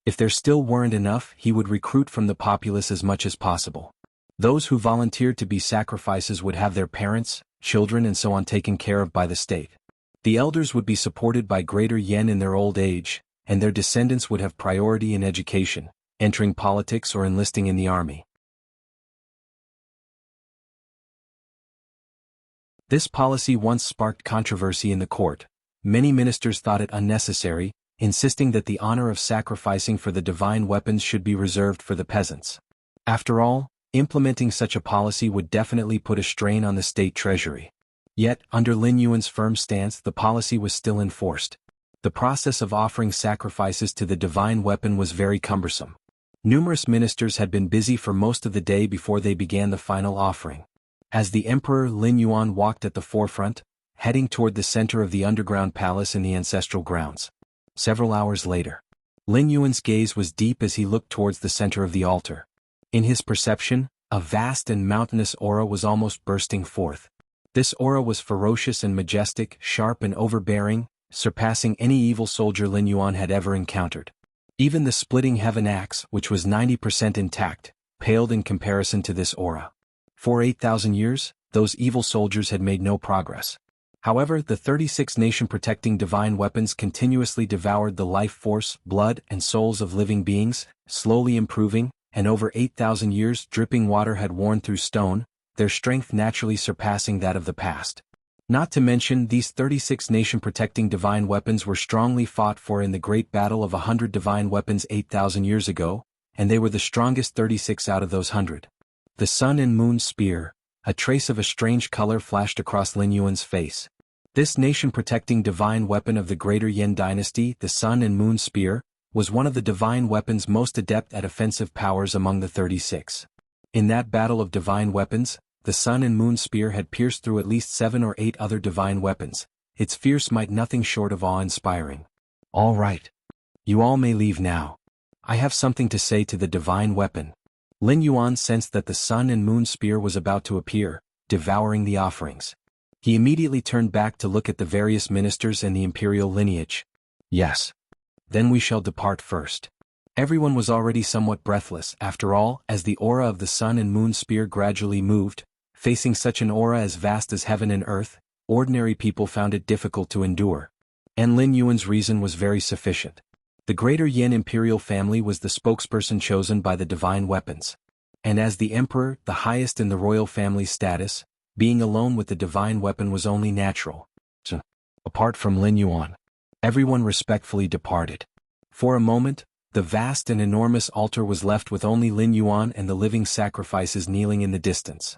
Speaker 1: If there still weren't enough, he would recruit from the populace as much as possible. Those who volunteered to be sacrifices would have their parents, children and so on taken care of by the state. The elders would be supported by greater yen in their old age, and their descendants would have priority in education, entering politics or enlisting in the army. This policy once sparked controversy in the court. Many ministers thought it unnecessary, insisting that the honor of sacrificing for the divine weapons should be reserved for the peasants. After all, implementing such a policy would definitely put a strain on the state treasury. Yet, under Lin Yuan's firm stance, the policy was still enforced. The process of offering sacrifices to the divine weapon was very cumbersome. Numerous ministers had been busy for most of the day before they began the final offering. As the Emperor Lin Yuan walked at the forefront, heading toward the center of the underground palace in the ancestral grounds. Several hours later, Lin Yuan's gaze was deep as he looked towards the center of the altar. In his perception, a vast and mountainous aura was almost bursting forth. This aura was ferocious and majestic, sharp and overbearing, surpassing any evil soldier Lin Yuan had ever encountered. Even the splitting heaven axe, which was 90% intact, paled in comparison to this aura. For 8,000 years, those evil soldiers had made no progress. However, the 36 nation-protecting divine weapons continuously devoured the life force, blood, and souls of living beings, slowly improving, and over 8,000 years dripping water had worn through stone, their strength naturally surpassing that of the past. Not to mention, these 36 nation-protecting divine weapons were strongly fought for in the great battle of 100 divine weapons 8,000 years ago, and they were the strongest 36 out of those 100. The Sun and Moon Spear, a trace of a strange color flashed across Lin Yuan's face. This nation-protecting divine weapon of the Greater Yen Dynasty, the Sun and Moon Spear, was one of the divine weapons most adept at offensive powers among the 36. In that battle of divine weapons, the Sun and Moon Spear had pierced through at least 7 or 8 other divine weapons, its fierce might nothing short of awe-inspiring. All right. You all may leave now. I have something to say to the divine weapon. Lin Yuan sensed that the Sun and Moon Spear was about to appear, devouring the offerings. He immediately turned back to look at the various ministers and the imperial lineage. Yes. Then we shall depart first. Everyone was already somewhat breathless, after all, as the aura of the Sun and Moon Spear gradually moved. Facing such an aura as vast as heaven and earth, ordinary people found it difficult to endure. And Lin Yuan's reason was very sufficient. The Greater Yen imperial family was the spokesperson chosen by the divine weapons. And as the emperor, the highest in the royal family status, being alone with the divine weapon was only natural. So, apart from Lin Yuan, everyone respectfully departed. For a moment, the vast and enormous altar was left with only Lin Yuan and the living sacrifices kneeling in the distance.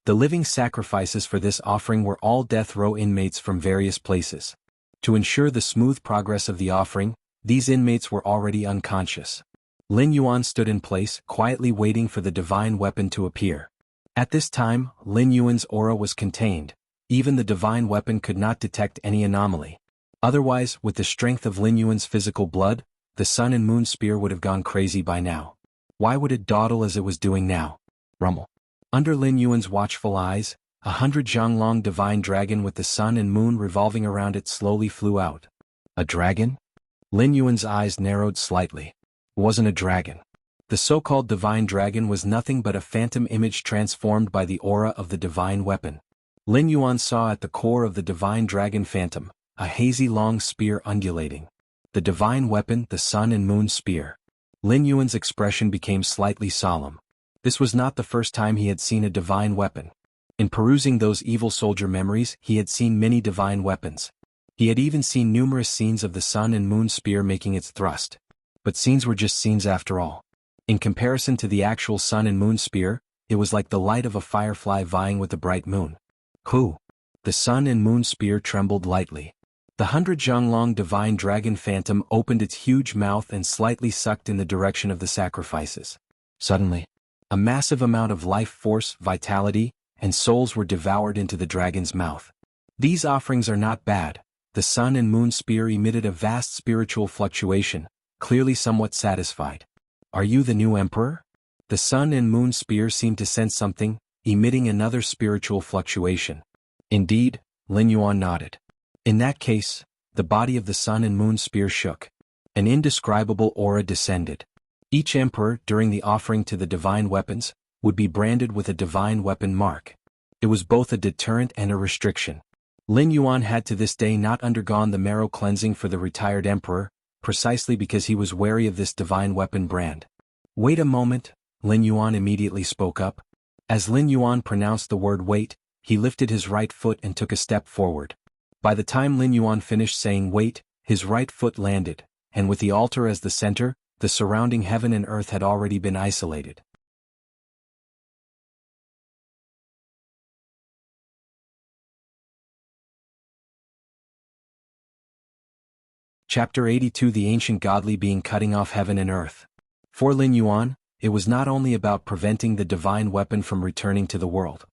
Speaker 1: The living sacrifices for this offering were all death row inmates from various places. To ensure the smooth progress of the offering, these inmates were already unconscious. Lin Yuan stood in place, quietly waiting for the divine weapon to appear. At this time, Lin Yuan's aura was contained. Even the divine weapon could not detect any anomaly. Otherwise, with the strength of Lin Yuan's physical blood, the sun and moon spear would have gone crazy by now. Why would it dawdle as it was doing now? Rumble. Under Lin Yuan's watchful eyes, 100 Zhonglong divine dragon with the sun and moon revolving around it slowly flew out. A dragon? Lin Yuan's eyes narrowed slightly. It wasn't a dragon. The so-called divine dragon was nothing but a phantom image transformed by the aura of the divine weapon. Lin Yuan saw at the core of the divine dragon phantom, a hazy long spear undulating. The divine weapon, the sun and moon spear. Lin Yuan's expression became slightly solemn. This was not the first time he had seen a divine weapon. In perusing those evil soldier memories, he had seen many divine weapons. He had even seen numerous scenes of the sun and moon spear making its thrust. But scenes were just scenes after all. In comparison to the actual sun and moon spear, it was like the light of a firefly vying with the bright moon. Who? The sun and moon spear trembled lightly. The 100 Zhonglong divine dragon phantom opened its huge mouth and slightly sucked in the direction of the sacrifices. Suddenly, a massive amount of life force, vitality, and souls were devoured into the dragon's mouth. These offerings are not bad. The sun and moon spear emitted a vast spiritual fluctuation, clearly somewhat satisfied. Are you the new emperor? The sun and moon spear seemed to sense something, emitting another spiritual fluctuation. Indeed, Lin Yuan nodded. In that case, the body of the sun and moon spear shook. An indescribable aura descended. Each emperor, during the offering to the divine weapons, would be branded with a divine weapon mark. It was both a deterrent and a restriction. Lin Yuan had to this day not undergone the marrow cleansing for the retired emperor, precisely because he was wary of this divine weapon brand. Wait a moment, Lin Yuan immediately spoke up. As Lin Yuan pronounced the word wait, he lifted his right foot and took a step forward. By the time Lin Yuan finished saying wait, his right foot landed, and with the altar as the center, the surrounding heaven and earth had already been isolated. Chapter 82 The Ancient Godly Being Cutting Off Heaven and Earth. For Lin Yuan, it was not only about preventing the divine weapon from returning to the world.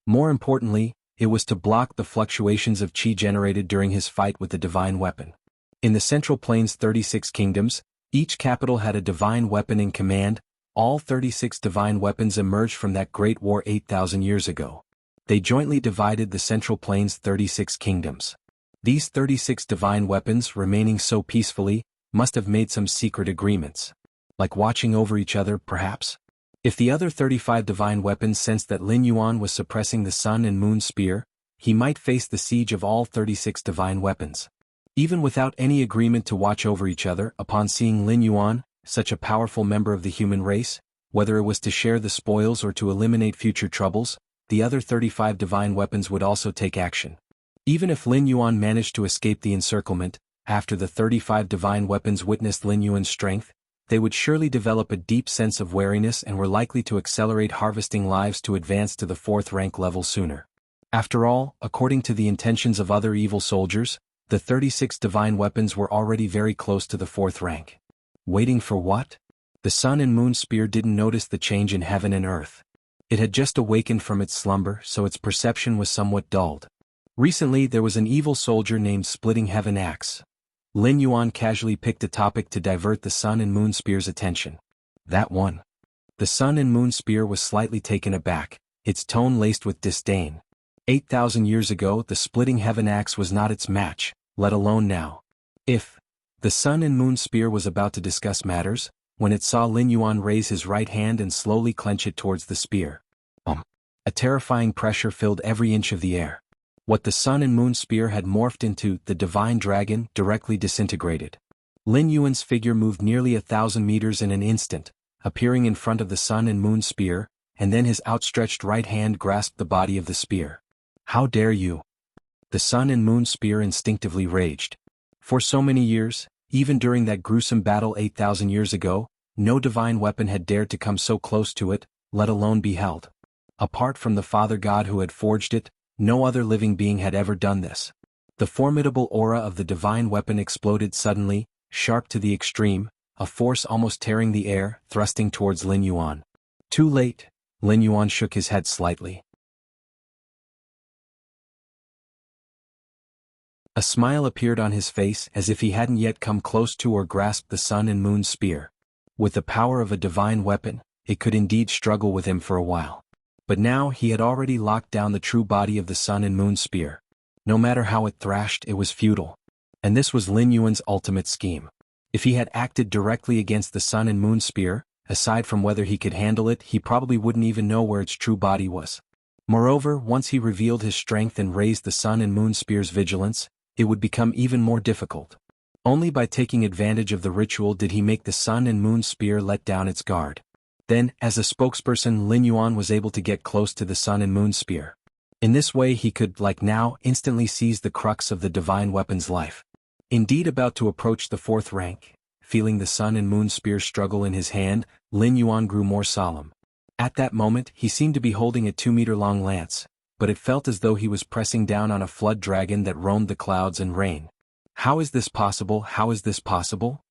Speaker 1: More importantly, it was to block the fluctuations of qi generated during his fight with the divine weapon. In the Central Plains' 36 kingdoms, each capital had a divine weapon in command. All 36 divine weapons emerged from that great war 8,000 years ago. They jointly divided the Central Plains' 36 kingdoms. These 36 divine weapons, remaining so peacefully, must have made some secret agreements. Like watching over each other, perhaps? If the other 35 divine weapons sensed that Lin Yuan was suppressing the sun and moon spear, he might face the siege of all 36 divine weapons. Even without any agreement to watch over each other, upon seeing Lin Yuan, such a powerful member of the human race, whether it was to share the spoils or to eliminate future troubles, the other 35 divine weapons would also take action. Even if Lin Yuan managed to escape the encirclement, after the 35 divine weapons witnessed Lin Yuan's strength, they would surely develop a deep sense of wariness and were likely to accelerate harvesting lives to advance to the 4th rank level sooner. After all, according to the intentions of other evil soldiers, the 36 divine weapons were already very close to the 4th rank. Waiting for what? The sun and moon spear didn't notice the change in heaven and earth. It had just awakened from its slumber, so its perception was somewhat dulled. Recently there was an evil soldier named Splitting Heaven Axe. Lin Yuan casually picked a topic to divert the sun and moon spear's attention. That one. The sun and moon spear was slightly taken aback, its tone laced with disdain. 8,000 years ago the Splitting Heaven Axe was not its match, let alone now. If the sun and moon spear was about to discuss matters, when it saw Lin Yuan raise his right hand and slowly clench it towards the spear. A terrifying pressure filled every inch of the air. What the sun and moon spear had morphed into, the divine dragon, directly disintegrated. Lin Yuan's figure moved nearly 1,000 meters in an instant, appearing in front of the sun and moon spear, and then his outstretched right hand grasped the body of the spear. How dare you? The sun and moon spear instinctively raged. For so many years, even during that gruesome battle 8,000 years ago, no divine weapon had dared to come so close to it, let alone be held. Apart from the Father God who had forged it, no other living being had ever done this. The formidable aura of the divine weapon exploded suddenly, sharp to the extreme, a force almost tearing the air, thrusting towards Lin Yuan. Too late, Lin Yuan shook his head slightly. A smile appeared on his face as if he hadn't yet come close to or grasped the sun and moon spear. With the power of a divine weapon, it could indeed struggle with him for a while. But now he had already locked down the true body of the sun and moon spear. No matter how it thrashed, it was futile. And this was Lin Yuan's ultimate scheme. If he had acted directly against the sun and moon spear, aside from whether he could handle it, he probably wouldn't even know where its true body was. Moreover, once he revealed his strength and raised the sun and moon spear's vigilance, it would become even more difficult. Only by taking advantage of the ritual did he make the sun and moon spear let down its guard. Then, as a spokesperson, Lin Yuan was able to get close to the sun and moon spear. In this way he could, like now, instantly seize the crux of the divine weapon's life. Indeed, about to approach the fourth rank, feeling the sun and moon spear struggle in his hand, Lin Yuan grew more solemn. At that moment, he seemed to be holding a 2-meter-long lance, but it felt as though he was pressing down on a flood dragon that roamed the clouds and rain. How is this possible? How is this possible?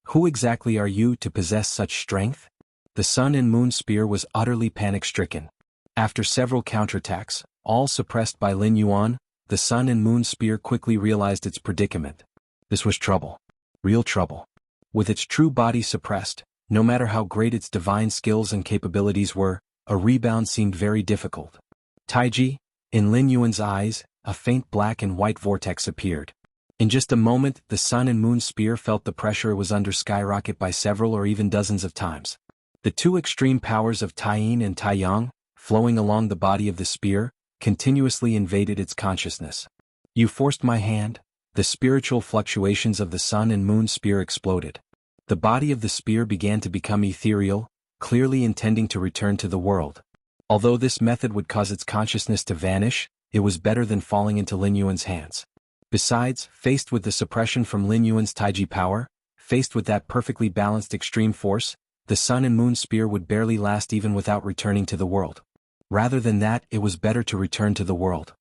Speaker 1: Who exactly are you to possess such strength? The sun and moon spear was utterly panic-stricken. After several counterattacks, all suppressed by Lin Yuan, the sun and moon spear quickly realized its predicament. This was trouble. Real trouble. With its true body suppressed, no matter how great its divine skills and capabilities were, a rebound seemed very difficult. Taiji, in Lin Yuan's eyes, a faint black and white vortex appeared. In just a moment, the sun and moon spear felt the pressure it was under skyrocket by several or even dozens of times. The two extreme powers of Taiyin and Taiyang, flowing along the body of the spear, continuously invaded its consciousness. You forced my hand. The spiritual fluctuations of the sun and moon spear exploded. The body of the spear began to become ethereal, clearly intending to return to the world. Although this method would cause its consciousness to vanish, it was better than falling into Lin Yuan's hands. Besides, faced with the suppression from Lin Yuan's Taiji power, faced with that perfectly balanced extreme force, the sun and moon spear would barely last even without returning to the world. Rather than that, it was better to return to the world.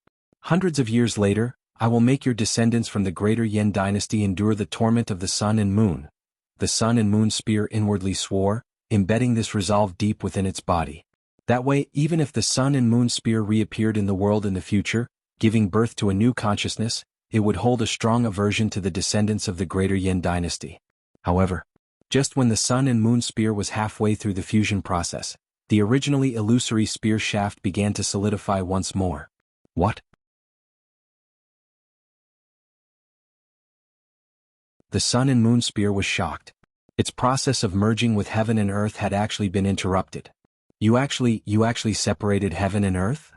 Speaker 1: Hundreds of years later, I will make your descendants from the greater Yen dynasty endure the torment of the sun and moon. The sun and moon spear inwardly swore, embedding this resolve deep within its body. That way, even if the sun and moon spear reappeared in the world in the future, giving birth to a new consciousness, it would hold a strong aversion to the descendants of the greater Yen dynasty. However, just when the sun and moon spear was halfway through the fusion process, the originally illusory spear shaft began to solidify once more. What? The sun and moon spear was shocked. Its process of merging with heaven and earth had actually been interrupted. You actually separated heaven and earth?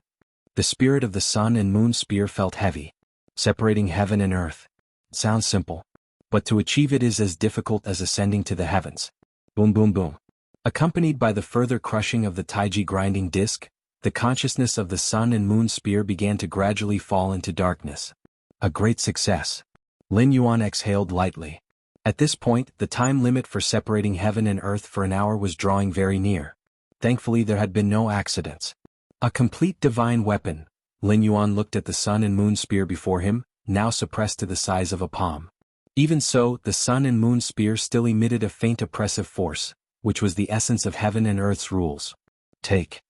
Speaker 1: The spirit of the sun and moon spear felt heavy. Separating heaven and earth. Sounds simple. But to achieve it is as difficult as ascending to the heavens. Boom boom boom. Accompanied by the further crushing of the Taiji grinding disc, the consciousness of the sun and moon spear began to gradually fall into darkness. A great success. Lin Yuan exhaled lightly. At this point, the time limit for separating heaven and earth for an hour was drawing very near. Thankfully there had been no accidents. A complete divine weapon. Lin Yuan looked at the sun and moon spear before him, now suppressed to the size of a palm. Even so, the sun and moon spear still emitted a faint oppressive force, which was the essence of heaven and earth's rules. Take.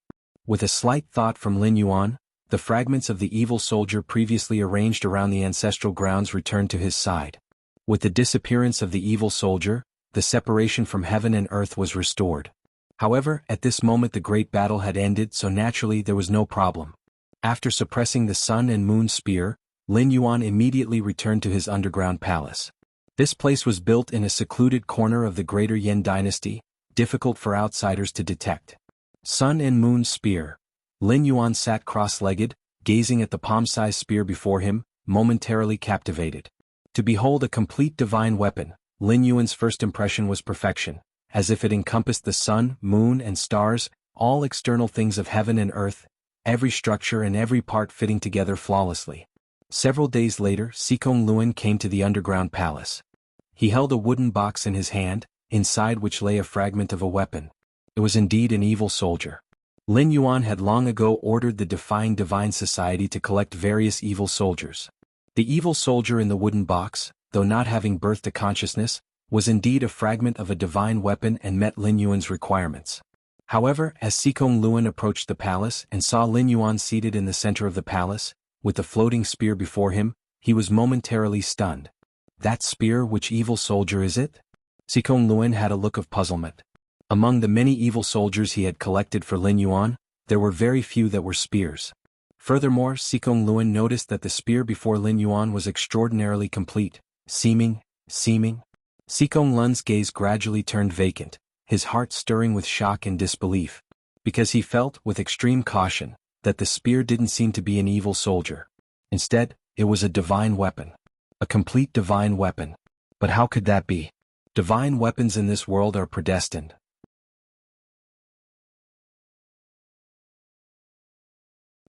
Speaker 1: With a slight thought from Lin Yuan, the fragments of the evil soldier previously arranged around the ancestral grounds returned to his side. With the disappearance of the evil soldier, the separation from heaven and earth was restored. However, at this moment the great battle had ended, so naturally there was no problem. After suppressing the sun and moon spear, Lin Yuan immediately returned to his underground palace. This place was built in a secluded corner of the greater Yen dynasty, difficult for outsiders to detect. Sun and moon spear. Lin Yuan sat cross-legged, gazing at the palm-sized spear before him, momentarily captivated. To behold a complete divine weapon, Lin Yuan's first impression was perfection, as if it encompassed the sun, moon and stars, all external things of heaven and earth, every structure and every part fitting together flawlessly. Several days later, Sikong Luan came to the underground palace. He held a wooden box in his hand, inside which lay a fragment of a weapon. It was indeed an evil soldier. Lin Yuan had long ago ordered the Defying Divine Society to collect various evil soldiers. The evil soldier in the wooden box, though not having birthed a consciousness, was indeed a fragment of a divine weapon and met Lin Yuan's requirements. However, as Sikong Luan approached the palace and saw Lin Yuan seated in the center of the palace, with the floating spear before him, he was momentarily stunned. That spear, which evil soldier is it? Sikong Luan had a look of puzzlement. Among the many evil soldiers he had collected for Lin Yuan, there were very few that were spears. Furthermore, Sikong Luan noticed that the spear before Lin Yuan was extraordinarily complete, seeming. Sikong Luan's gaze gradually turned vacant, his heart stirring with shock and disbelief, because he felt, with extreme caution, that the spear didn't seem to be an evil soldier. Instead, it was a divine weapon. A complete divine weapon. But how could that be? Divine weapons in this world are predestined.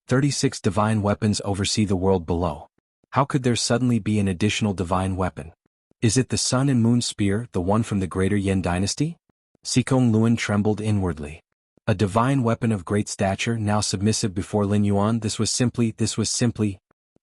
Speaker 1: 36 divine weapons oversee the world below. How could there suddenly be an additional divine weapon? Is it the Sun and Moon Spear, the one from the Greater Yan Dynasty? Sikong Luan trembled inwardly. A divine weapon of great stature now submissive before Lin Yuan, this was simply.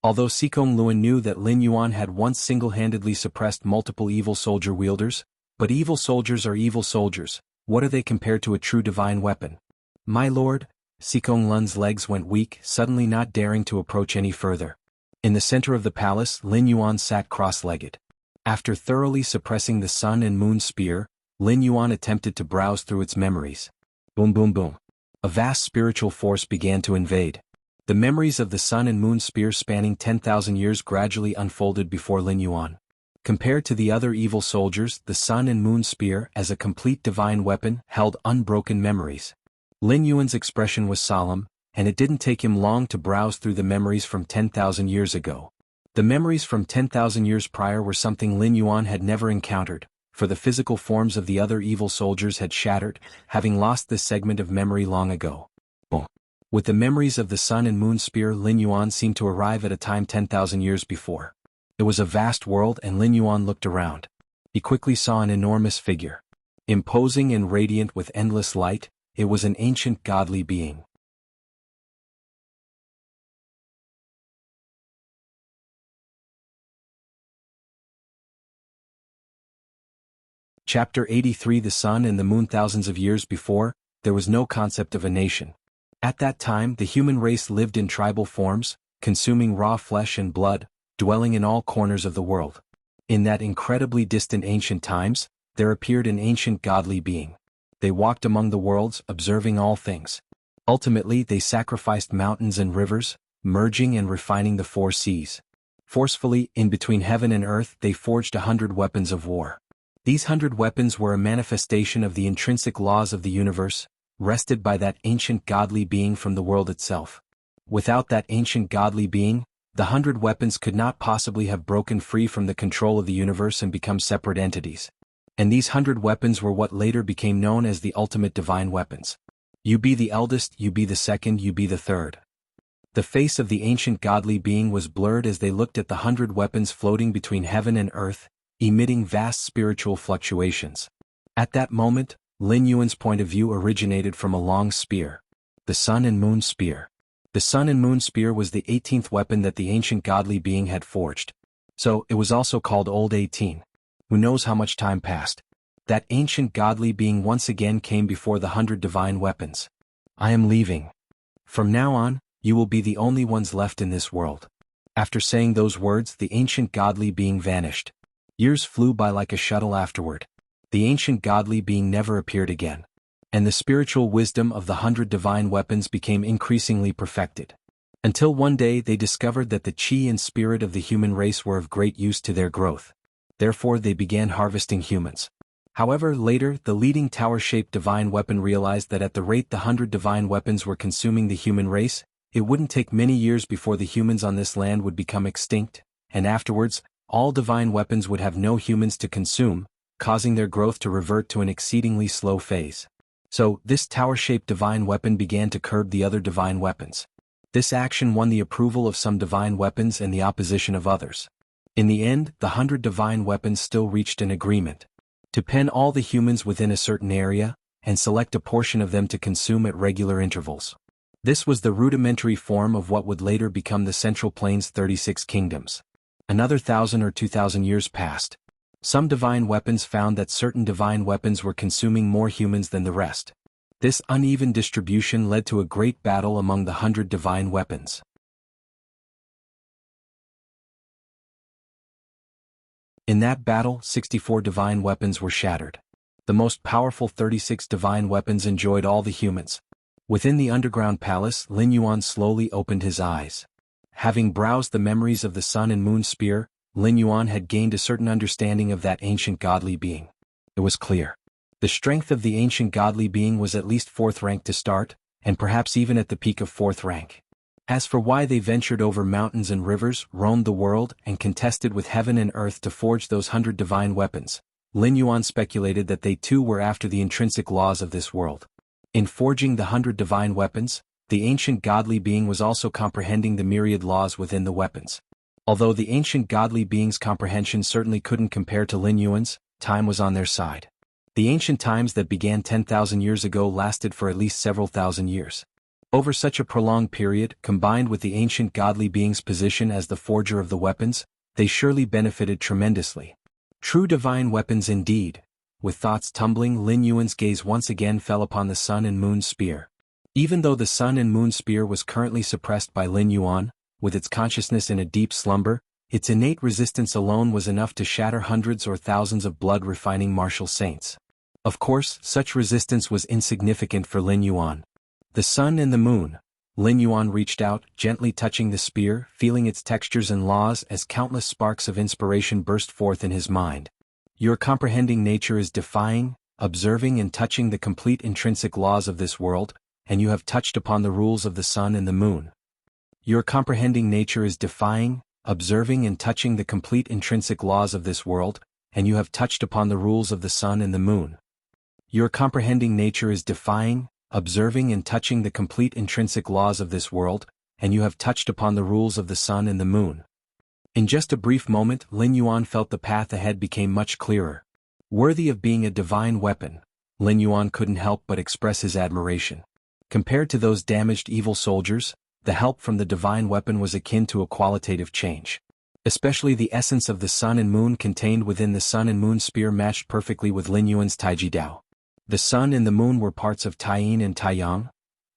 Speaker 1: Although Sikong Luan knew that Lin Yuan had once single-handedly suppressed multiple evil soldier wielders, but evil soldiers are evil soldiers, what are they compared to a true divine weapon? My lord, Sikong Luan's legs went weak, suddenly not daring to approach any further. In the center of the palace, Lin Yuan sat cross-legged. After thoroughly suppressing the Sun and Moon Spear, Lin Yuan attempted to browse through its memories. Boom boom boom. A vast spiritual force began to invade. The memories of the Sun and Moon Spear spanning 10,000 years gradually unfolded before Lin Yuan. Compared to the other evil soldiers, the Sun and Moon Spear, as a complete divine weapon, held unbroken memories. Lin Yuan's expression was solemn, and it didn't take him long to browse through the memories from 10,000 years ago. The memories from 10,000 years prior were something Lin Yuan had never encountered, for the physical forms of the other evil soldiers had shattered, having lost this segment of memory long ago. Boom. With the memories of the Sun and Moon Spear, Lin Yuan seemed to arrive at a time 10,000 years before. It was a vast world, and Lin Yuan looked around. He quickly saw an enormous figure. Imposing and radiant with endless light, it was an ancient godly being. Chapter 83. The Sun and the Moon. Thousands of years before, there was no concept of a nation. At that time, the human race lived in tribal forms, consuming raw flesh and blood, dwelling in all corners of the world. In that incredibly distant ancient times, there appeared an ancient godly being. They walked among the worlds, observing all things. Ultimately, they sacrificed mountains and rivers, merging and refining the four seas. Forcefully, in between heaven and earth, they forged 100 weapons of war. These 100 weapons were a manifestation of the intrinsic laws of the universe, wrested by that ancient godly being from the world itself. Without that ancient godly being, the 100 weapons could not possibly have broken free from the control of the universe and become separate entities. And these 100 weapons were what later became known as the ultimate divine weapons. You be the eldest, you be the second, you be the third. The face of the ancient godly being was blurred as they looked at the 100 weapons floating between heaven and earth, emitting vast spiritual fluctuations. At that moment, Lin Yuan's point of view originated from a long spear. The Sun and Moon Spear. The Sun and Moon Spear was the 18th weapon that the ancient godly being had forged. So, it was also called Old 18. Who knows how much time passed? That ancient godly being once again came before the 100 divine weapons. I am leaving. From now on, you will be the only ones left in this world. After saying those words, the ancient godly being vanished. Years flew by like a shuttle afterward. The ancient godly being never appeared again. And the spiritual wisdom of the 100 divine weapons became increasingly perfected. Until one day they discovered that the chi and spirit of the human race were of great use to their growth. Therefore they began harvesting humans. However, later, the leading tower-shaped divine weapon realized that at the rate the 100 divine weapons were consuming the human race, it wouldn't take many years before the humans on this land would become extinct, and afterwards, all divine weapons would have no humans to consume, causing their growth to revert to an exceedingly slow phase. So, this tower-shaped divine weapon began to curb the other divine weapons. This action won the approval of some divine weapons and the opposition of others. In the end, the 100 divine weapons still reached an agreement to pen all the humans within a certain area, and select a portion of them to consume at regular intervals. This was the rudimentary form of what would later become the Central Plains' 36 kingdoms. Another 1,000 or 2,000 years passed. Some divine weapons found that certain divine weapons were consuming more humans than the rest. This uneven distribution led to a great battle among the 100 divine weapons. In that battle, 64 divine weapons were shattered. The most powerful 36 divine weapons enjoyed all the humans. Within the underground palace, Lin Yuan slowly opened his eyes. Having browsed the memories of the Sun and Moon Spear, Lin Yuan had gained a certain understanding of that ancient godly being. It was clear. The strength of the ancient godly being was at least 4th rank to start, and perhaps even at the peak of 4th rank. As for why they ventured over mountains and rivers, roamed the world, and contested with heaven and earth to forge those 100 divine weapons, Lin Yuan speculated that they too were after the intrinsic laws of this world. In forging the 100 divine weapons, the ancient godly being was also comprehending the myriad laws within the weapons. Although the ancient godly being's comprehension certainly couldn't compare to Lin Yuan's, time was on their side. The ancient times that began 10,000 years ago lasted for at least several thousand years. Over such a prolonged period, combined with the ancient godly being's position as the forger of the weapons, they surely benefited tremendously. True divine weapons indeed. With thoughts tumbling, Lin Yuan's gaze once again fell upon the Sun and Moon Spear. Even though the Sun and Moon Spear was currently suppressed by Lin Yuan, with its consciousness in a deep slumber, its innate resistance alone was enough to shatter hundreds or thousands of blood-refining martial saints. Of course, such resistance was insignificant for Lin Yuan. The Sun and the Moon. Lin Yuan reached out, gently touching the spear, feeling its textures and laws as countless sparks of inspiration burst forth in his mind. Your comprehending nature is defying, observing and touching the complete intrinsic laws of this world, and you have touched upon the rules of the Sun and the Moon. Your comprehending nature is defying, observing and touching the complete intrinsic laws of this world, and you have touched upon the rules of the Sun and the Moon. Your comprehending nature is defying, observing and touching the complete intrinsic laws of this world, and you have touched upon the rules of the Sun and the Moon. In just a brief moment, Lin Yuan felt the path ahead became much clearer. Worthy of being a divine weapon, Lin Yuan couldn't help but express his admiration. Compared to those damaged evil soldiers, the help from the divine weapon was akin to a qualitative change. Especially the essence of the Sun and Moon contained within the Sun and Moon Spear matched perfectly with Lin Yuan's Taiji Dao. The Sun and the Moon were parts of Taiyin and Taiyang.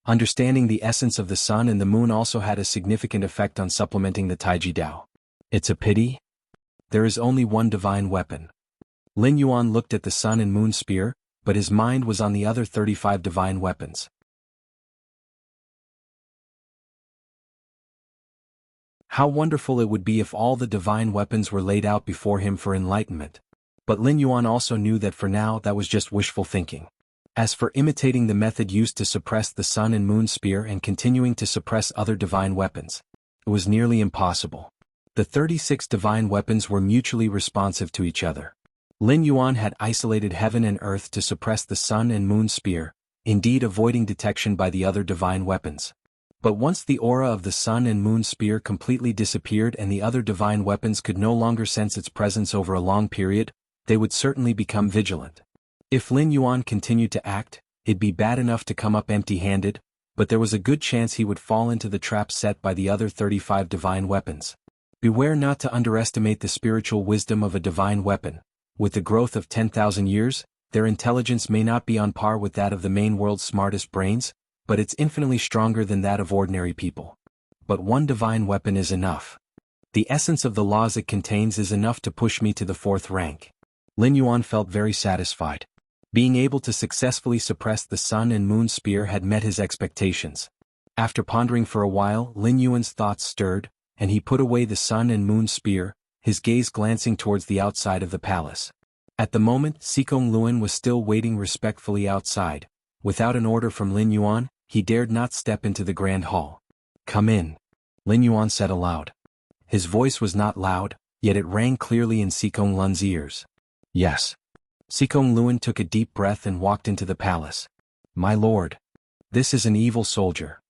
Speaker 1: Understanding the essence of the Sun and the Moon also had a significant effect on supplementing the Taiji Dao. It's a pity. There is only one divine weapon. Lin Yuan looked at the Sun and Moon Spear, but his mind was on the other 35 divine weapons. How wonderful it would be if all the divine weapons were laid out before him for enlightenment. But Lin Yuan also knew that for now that was just wishful thinking. As for imitating the method used to suppress the Sun and Moon Spear and continuing to suppress other divine weapons, it was nearly impossible. The 36 divine weapons were mutually responsive to each other. Lin Yuan had isolated heaven and earth to suppress the Sun and Moon Spear, indeed avoiding detection by the other divine weapons. But once the aura of the Sun and Moon Spear completely disappeared and the other divine weapons could no longer sense its presence over a long period, they would certainly become vigilant. If Lin Yuan continued to act, it'd be bad enough to come up empty-handed, but there was a good chance he would fall into the trap set by the other 35 divine weapons. Beware not to underestimate the spiritual wisdom of a divine weapon. With the growth of 10,000 years, their intelligence may not be on par with that of the main world's smartest brains, but it's infinitely stronger than that of ordinary people. But one divine weapon is enough. The essence of the laws it contains is enough to push me to the 4th rank. Lin Yuan felt very satisfied. Being able to successfully suppress the Sun and Moon Spear had met his expectations. After pondering for a while, Lin Yuan's thoughts stirred, and he put away the Sun and Moon Spear, his gaze glancing towards the outside of the palace. At the moment, Sikong Luan was still waiting respectfully outside. Without an order from Lin Yuan, he dared not step into the grand hall. "Come in," Lin Yuan said aloud. His voice was not loud, yet it rang clearly in Sikong Luan's ears. "Yes." Sikong Luan took a deep breath and walked into the palace. "My lord. This is an evil soldier.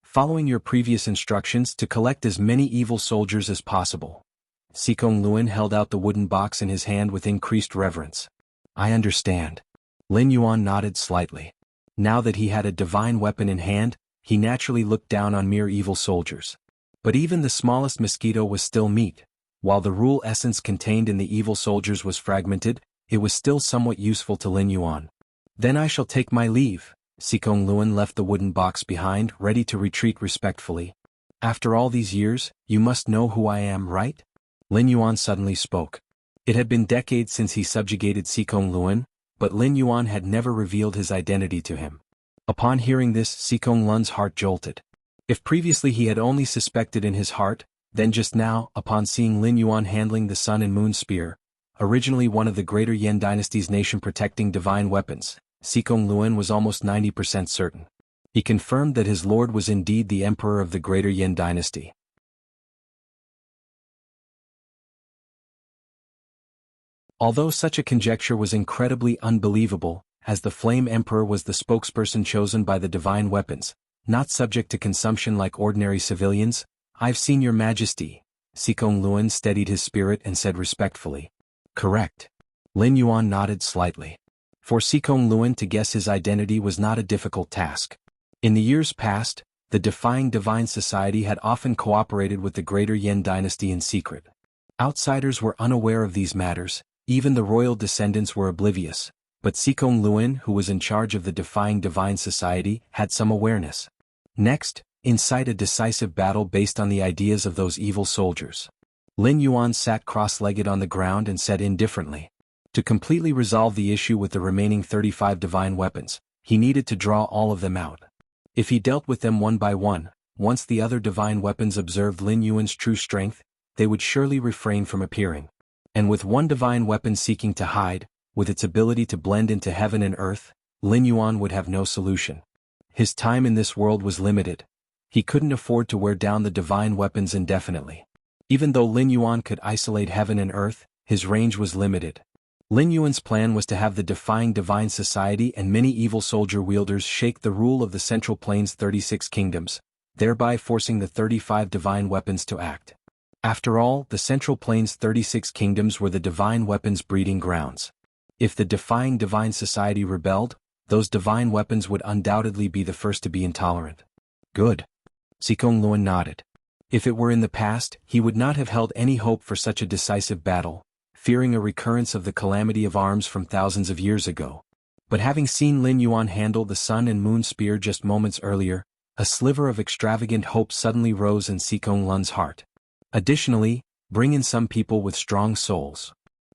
Speaker 1: Following your previous instructions to collect as many evil soldiers as possible." Sikong Luan held out the wooden box in his hand with increased reverence. "I understand." Lin Yuan nodded slightly. Now that he had a divine weapon in hand, he naturally looked down on mere evil soldiers. But even the smallest mosquito was still meat. While the rule essence contained in the evil soldiers was fragmented, it was still somewhat useful to Lin Yuan. Then I shall take my leave. Sikong Luan left the wooden box behind, ready to retreat respectfully. After all these years, you must know who I am, right? Lin Yuan suddenly spoke. It had been decades since he subjugated Sikong Luan, but Lin Yuan had never revealed his identity to him. Upon hearing this, Sikong Luan's heart jolted. If previously he had only suspected in his heart, then just now, upon seeing Lin Yuan handling the Sun and Moon Spear, originally one of the greater Yan dynasty's nation-protecting divine weapons, Sikong Luan was almost 90% certain. He confirmed that his lord was indeed the emperor of the greater Yan dynasty. Although such a conjecture was incredibly unbelievable, as the Flame Emperor was the spokesperson chosen by the divine weapons, not subject to consumption like ordinary civilians, I've seen your majesty. Sikong Luan steadied his spirit and said respectfully. Correct. Lin Yuan nodded slightly. For Sikong Luan to guess his identity was not a difficult task. In the years past, the Defying Divine Society had often cooperated with the greater Yan dynasty in secret. Outsiders were unaware of these matters, even the royal descendants were oblivious, but Sikong Luan, who was in charge of the Defying Divine Society, had some awareness. Next, incite a decisive battle based on the ideas of those evil soldiers. Lin Yuan sat cross-legged on the ground and said indifferently. To completely resolve the issue with the remaining 35 divine weapons, he needed to draw all of them out. If he dealt with them one by one, once the other divine weapons observed Lin Yuan's true strength, they would surely refrain from appearing. And with one divine weapon seeking to hide, with its ability to blend into heaven and earth, Lin Yuan would have no solution. His time in this world was limited. He couldn't afford to wear down the divine weapons indefinitely. Even though Lin Yuan could isolate heaven and earth, his range was limited. Lin Yuan's plan was to have the Defying Divine Society and many evil soldier wielders shake the rule of the Central Plains' 36 kingdoms, thereby forcing the 35 divine weapons to act. After all, the Central Plains' 36 kingdoms were the divine weapons' breeding grounds. If the Defying Divine Society rebelled, those divine weapons would undoubtedly be the first to be intolerant. Good. Sikong Luan nodded. If it were in the past, he would not have held any hope for such a decisive battle, fearing a recurrence of the calamity of arms from thousands of years ago. But having seen Lin Yuan handle the Sun and Moon Spear just moments earlier, a sliver of extravagant hope suddenly rose in Sikong Luan's heart. Additionally, bring in some people with strong souls.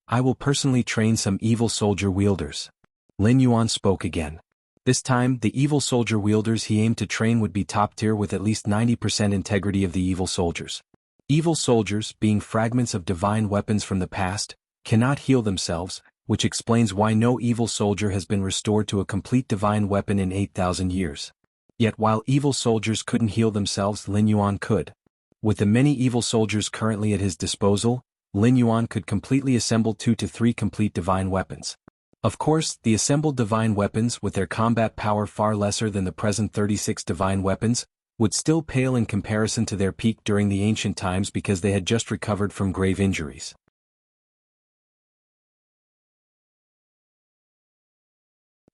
Speaker 1: I will personally train some evil soldier wielders. Lin Yuan spoke again. This time, the evil soldier wielders he aimed to train would be top tier with at least 90% integrity of the evil soldiers. Evil soldiers, being fragments of divine weapons from the past, cannot heal themselves, which explains why no evil soldier has been restored to a complete divine weapon in 8,000 years. Yet while evil soldiers couldn't heal themselves, Lin Yuan could. With the many evil soldiers currently at his disposal, Lin Yuan could completely assemble 2 to 3 complete divine weapons. Of course, the assembled divine weapons, with their combat power far lesser than the present 36 divine weapons, would still pale in comparison to their peak during the ancient times because they had just recovered from grave injuries.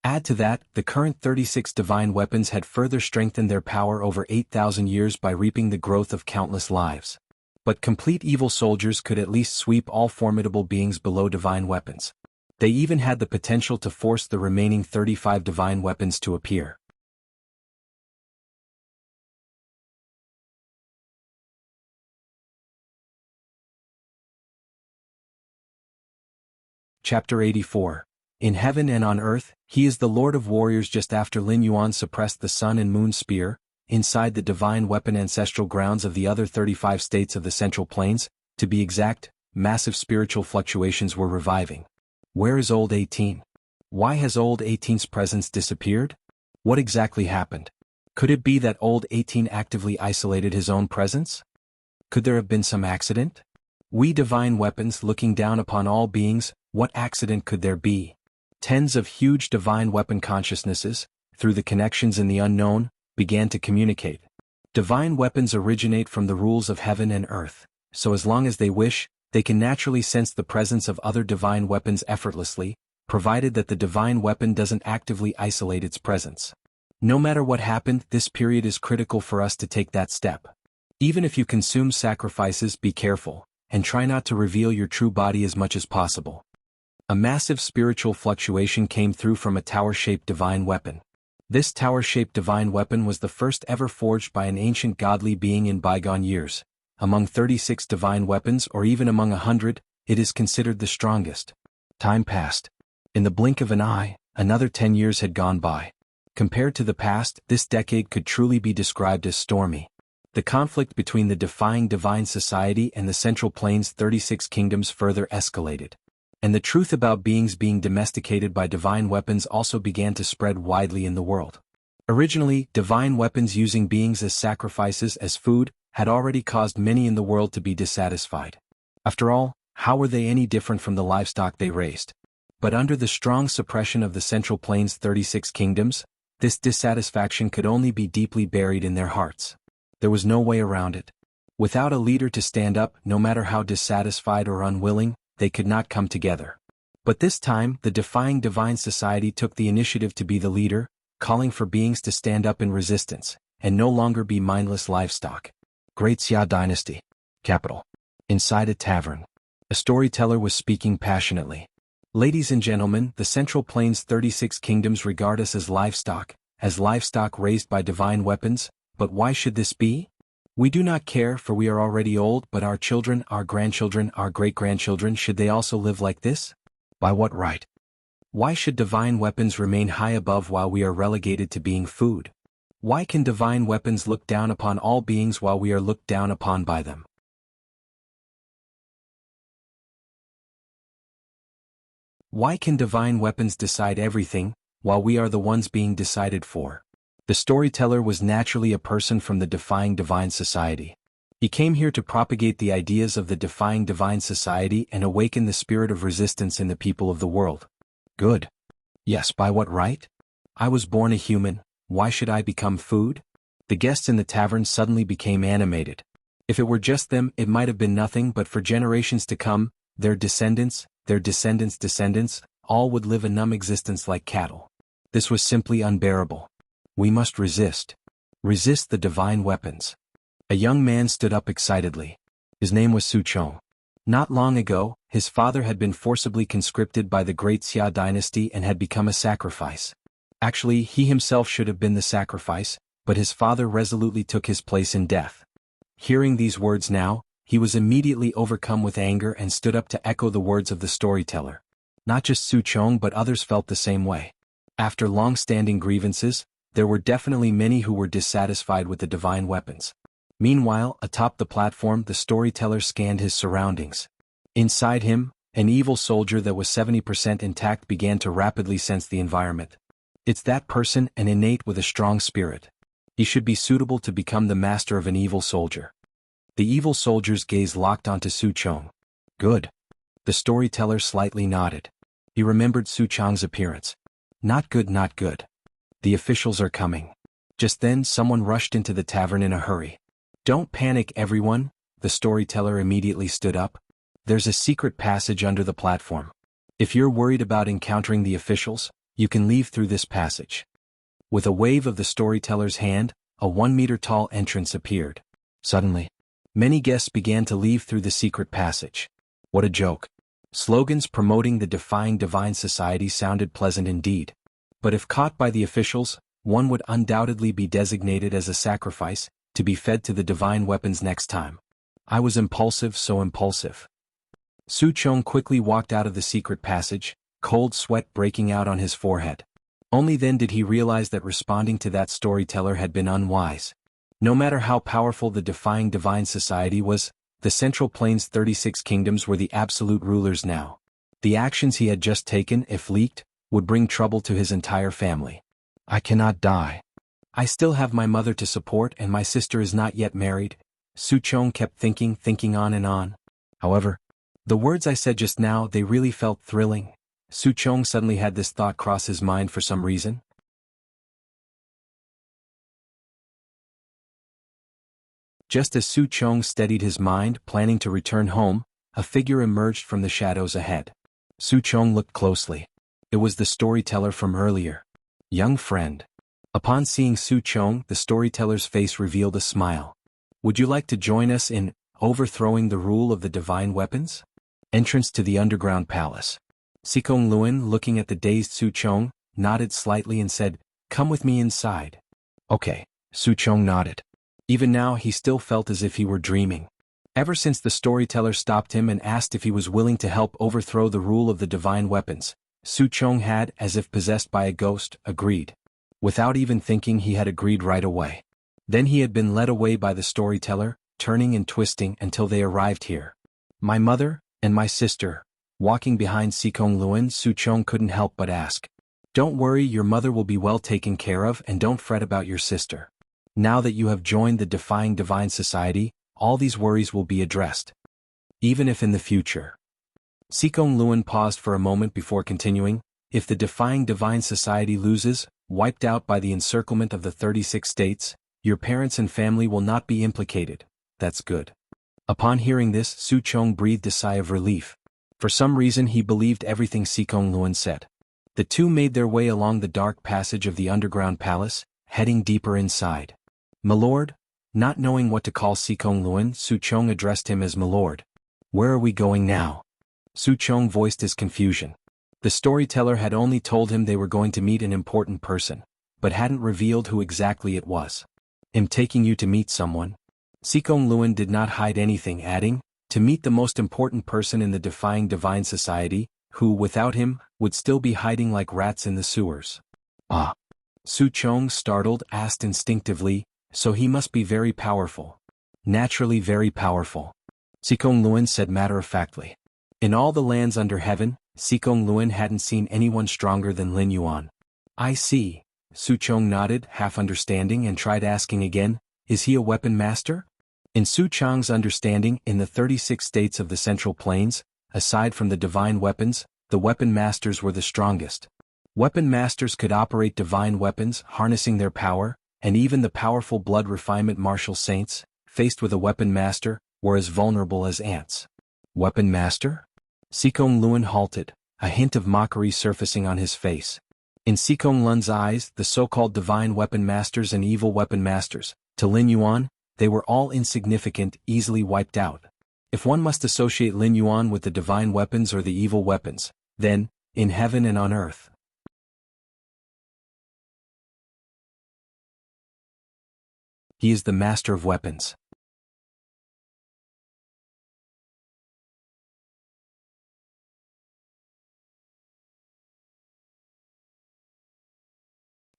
Speaker 1: Add to that, the current 36 divine weapons had further strengthened their power over 8,000 years by reaping the growth of countless lives. But complete evil soldiers could at least sweep all formidable beings below divine weapons. They even had the potential to force the remaining 35 divine weapons to appear. Chapter 84. In heaven and on earth, he is the Lord of warriors. Just after Lin Yuan suppressed the Sun and Moon Spear, inside the divine weapon ancestral grounds of the other 35 states of the Central Plains, to be exact, massive spiritual fluctuations were reviving. Where is Old 18? Why has Old 18's presence disappeared? What exactly happened? Could it be that Old 18 actively isolated his own presence? Could there have been some accident? We divine weapons looking down upon all beings, what accident could there be? Tens of huge divine weapon consciousnesses, through the connections in the unknown, began to communicate. Divine weapons originate from the rules of heaven and earth, so as long as they wish, they can naturally sense the presence of other divine weapons effortlessly, provided that the divine weapon doesn't actively isolate its presence. No matter what happened, this period is critical for us to take that step. Even if you consume sacrifices, be careful, and try not to reveal your true body as much as possible. A massive spiritual fluctuation came through from a tower-shaped divine weapon. This tower-shaped divine weapon was the first ever forged by an ancient godly being in bygone years. Among 36 divine weapons, or even among 100, it is considered the strongest. Time passed. In the blink of an eye, another 10 years had gone by. Compared to the past, this decade could truly be described as stormy. The conflict between the defying divine society and the Central Plains' 36 kingdoms further escalated. And the truth about beings being domesticated by divine weapons also began to spread widely in the world. Originally, divine weapons using beings as sacrifices as food had already caused many in the world to be dissatisfied. After all, how were they any different from the livestock they raised? But under the strong suppression of the Central Plains' 36 kingdoms, this dissatisfaction could only be deeply buried in their hearts. There was no way around it. Without a leader to stand up, no matter how dissatisfied or unwilling, they could not come together. But this time, the defying divine society took the initiative to be the leader, calling for beings to stand up in resistance, and no longer be mindless livestock. Great Xia Dynasty. Capital. Inside a tavern. A storyteller was speaking passionately. Ladies and gentlemen, the Central Plains' 36 kingdoms regard us as livestock raised by divine weapons. But why should this be? We do not care, for we are already old, but our children, our grandchildren, our great-grandchildren, should they also live like this? By what right? Why should divine weapons remain high above while we are relegated to being food? Why can divine weapons look down upon all beings while we are looked down upon by them? Why can divine weapons decide everything, while we are the ones being decided for? The storyteller was naturally a person from the defying divine society. He came here to propagate the ideas of the defying divine society and awaken the spirit of resistance in the people of the world. Good. Yes, by what right? I was born a human, why should I become food? The guests in the tavern suddenly became animated. If it were just them, it might have been nothing, but for generations to come, their descendants, all would live a numb existence like cattle. This was simply unbearable. We must resist. Resist the divine weapons. A young man stood up excitedly. His name was Su Chong. Not long ago, his father had been forcibly conscripted by the Great Xia Dynasty and had become a sacrifice. Actually, he himself should have been the sacrifice, but his father resolutely took his place in death. Hearing these words now, he was immediately overcome with anger and stood up to echo the words of the storyteller. Not just Su Chong, but others felt the same way. After long-standing grievances, there were definitely many who were dissatisfied with the divine weapons. Meanwhile, atop the platform, the storyteller scanned his surroundings. Inside him, an evil soldier that was 70% intact began to rapidly sense the environment. It's that person, an innate with a strong spirit. He should be suitable to become the master of an evil soldier. The evil soldier's gaze locked onto Su Chong. Good. The storyteller slightly nodded. He remembered Su Chong's appearance. Not good, not good. The officials are coming. Just then, someone rushed into the tavern in a hurry. Don't panic, everyone, the storyteller immediately stood up. There's a secret passage under the platform. If you're worried about encountering the officials, you can leave through this passage. With a wave of the storyteller's hand, a 1-meter-tall entrance appeared. Suddenly, many guests began to leave through the secret passage. What a joke. Slogans promoting the defying divine society sounded pleasant indeed. But if caught by the officials, one would undoubtedly be designated as a sacrifice, to be fed to the divine weapons next time. I was impulsive, so impulsive. Su Chong quickly walked out of the secret passage, cold sweat breaking out on his forehead. Only then did he realize that responding to that storyteller had been unwise. No matter how powerful the defying divine society was, the Central Plains' 36 kingdoms were the absolute rulers now. The actions he had just taken, if leaked, would bring trouble to his entire family. I cannot die. I still have my mother to support and my sister is not yet married. Su Chong kept thinking on and on. However, the words I said just now, they really felt thrilling. Su Chong suddenly had this thought cross his mind for some reason. Just as Su Chong steadied his mind, planning to return home, a figure emerged from the shadows ahead. Su Chong looked closely. It was the storyteller from earlier. Young friend. Upon seeing Su Chong, the storyteller's face revealed a smile. Would you like to join us in overthrowing the rule of the divine weapons? Entrance to the underground palace. Sikong Luan, looking at the dazed Su Chong, nodded slightly and said, "Come with me inside." Okay, Su Chong nodded. Even now he still felt as if he were dreaming. Ever since the storyteller stopped him and asked if he was willing to help overthrow the rule of the divine weapons, Su Chong had, as if possessed by a ghost, agreed. Without even thinking, he had agreed right away. Then he had been led away by the storyteller, turning and twisting until they arrived here. My mother, and my sister. Walking behind Sikong Luan, Su Chong couldn't help but ask. Don't worry, your mother will be well taken care of, and don't fret about your sister. Now that you have joined the Defying Divine Society, all these worries will be addressed. Even if in the future. Sikong Luan paused for a moment before continuing, if the Defying Divine Society loses, wiped out by the encirclement of the 36 states, your parents and family will not be implicated. That's good. Upon hearing this, Su Chong breathed a sigh of relief. For some reason he believed everything Sikong Luan said. The two made their way along the dark passage of the underground palace, heading deeper inside. Milord? Not knowing what to call Sikong Luan, Su Chong addressed him as Milord. Where are we going now? Su Chong voiced his confusion. The storyteller had only told him they were going to meet an important person, but hadn't revealed who exactly it was. I'm taking you to meet someone. Sikong Luan did not hide anything, adding, to meet the most important person in the Defying Divine Society, who, without him, would still be hiding like rats in the sewers. Ah. Su Chong, startled, asked instinctively, so he must be very powerful. Naturally very powerful. Sikong Luan said matter-of-factly. In all the lands under heaven, Sikong Luan hadn't seen anyone stronger than Lin Yuan. I see. Su Chong nodded, half understanding, and tried asking again, is he a weapon master? In Su Chong's understanding, in the 36 states of the Central Plains, aside from the divine weapons, the weapon masters were the strongest. Weapon masters could operate divine weapons, harnessing their power, and even the powerful blood refinement martial saints, faced with a weapon master, were as vulnerable as ants. Weapon master? Sikong Luan halted, a hint of mockery surfacing on his face. In Sikong Luan's eyes, the so-called divine weapon masters and evil weapon masters, to Lin Yuan, they were all insignificant, easily wiped out. If one must associate Lin Yuan with the divine weapons or the evil weapons, then, in heaven and on earth. He is the master of weapons.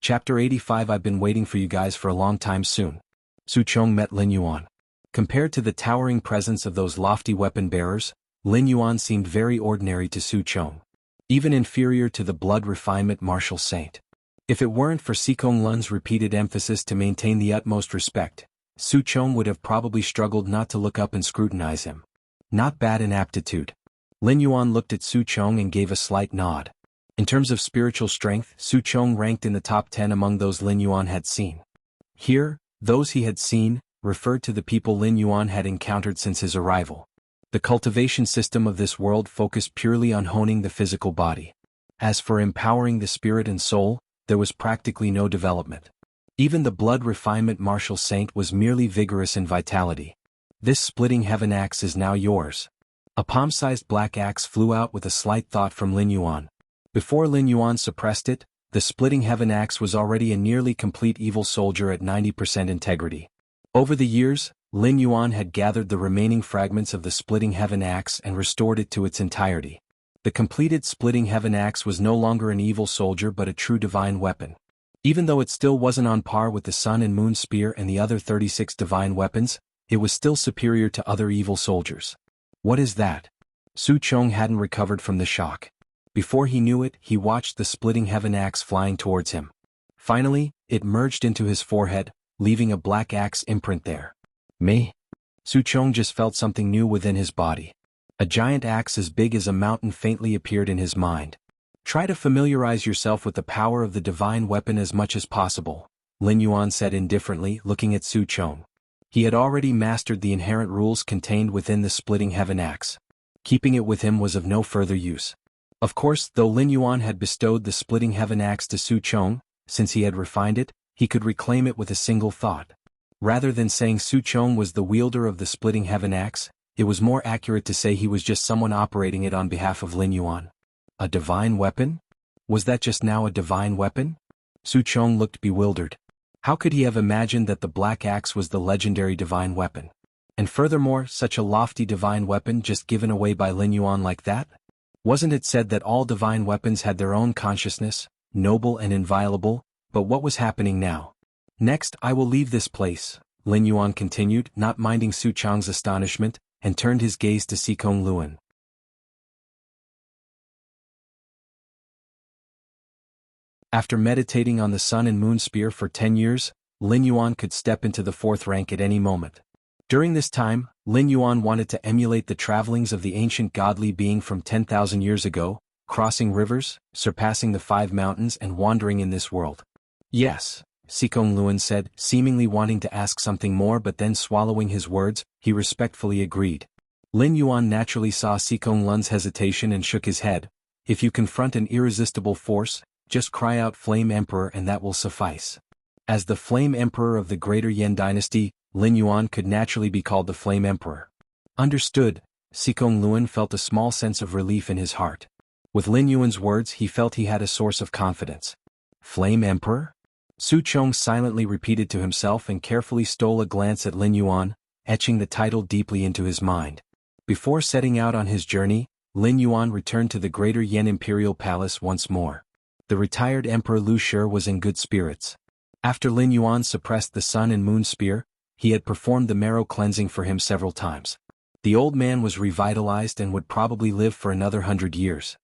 Speaker 1: Chapter 85. I've been waiting for you guys for a long time soon. Su Chong met Lin Yuan. Compared to the towering presence of those lofty weapon bearers, Lin Yuan seemed very ordinary to Su Chong. Even inferior to the blood refinement martial saint. If it weren't for Sikong Luan's repeated emphasis to maintain the utmost respect, Su Chong would have probably struggled not to look up and scrutinize him. Not bad in aptitude. Lin Yuan looked at Su Chong and gave a slight nod. In terms of spiritual strength, Su Chong ranked in the top 10 among those Lin Yuan had seen. Here, those he had seen, referred to the people Lin Yuan had encountered since his arrival. The cultivation system of this world focused purely on honing the physical body. As for empowering the spirit and soul, there was practically no development. Even the blood refinement martial saint was merely vigorous in vitality. This splitting heaven axe is now yours. A palm-sized black axe flew out with a slight thought from Lin Yuan. Before Lin Yuan suppressed it, the splitting heaven axe was already a nearly complete evil soldier at 90% integrity. Over the years, Lin Yuan had gathered the remaining fragments of the splitting heaven axe and restored it to its entirety. The completed splitting heaven axe was no longer an evil soldier but a true divine weapon. Even though it still wasn't on par with the sun and moon spear and the other 36 divine weapons, it was still superior to other evil soldiers. What is that? Su Chong hadn't recovered from the shock. Before he knew it, he watched the splitting heaven axe flying towards him. Finally, it merged into his forehead, leaving a black axe imprint there. Me? Su Chong just felt something new within his body. A giant axe as big as a mountain faintly appeared in his mind. Try to familiarize yourself with the power of the divine weapon as much as possible, Lin Yuan said indifferently, looking at Su Chong. He had already mastered the inherent rules contained within the splitting heaven axe. Keeping it with him was of no further use. Of course, though Lin Yuan had bestowed the splitting heaven axe to Su Chong, since he had refined it, he could reclaim it with a single thought. Rather than saying Su Chong was the wielder of the splitting heaven axe, it was more accurate to say he was just someone operating it on behalf of Lin Yuan. A divine weapon? Was that just now a divine weapon? Su Chong looked bewildered. How could he have imagined that the black axe was the legendary divine weapon? And furthermore, such a lofty divine weapon just given away by Lin Yuan like that? Wasn't it said that all divine weapons had their own consciousness, noble and inviolable, but what was happening now? Next, I will leave this place, Lin Yuan continued, not minding Su Chong's astonishment, and turned his gaze to Sikong Luan. After meditating on the sun and moon spear for 10 years, Lin Yuan could step into the 4th rank at any moment. During this time, Lin Yuan wanted to emulate the travelings of the ancient godly being from 10,000 years ago, crossing rivers, surpassing the 5 mountains and wandering in this world. Yes, Sikong Luan said, seemingly wanting to ask something more but then swallowing his words, he respectfully agreed. Lin Yuan naturally saw Sikong Luan's hesitation and shook his head. If you confront an irresistible force, just cry out Flame Emperor and that will suffice. As the Flame Emperor of the Greater Yan Dynasty, Lin Yuan could naturally be called the Flame Emperor. Understood, Sikong Luan felt a small sense of relief in his heart. With Lin Yuan's words he felt he had a source of confidence. Flame Emperor? Su Chong silently repeated to himself and carefully stole a glance at Lin Yuan, etching the title deeply into his mind. Before setting out on his journey, Lin Yuan returned to the Greater Yan Imperial Palace once more. The retired Emperor Lu Shi was in good spirits. After Lin Yuan suppressed the sun and moon spear, he had performed the marrow cleansing for him several times. The old man was revitalized and would probably live for another 100 years.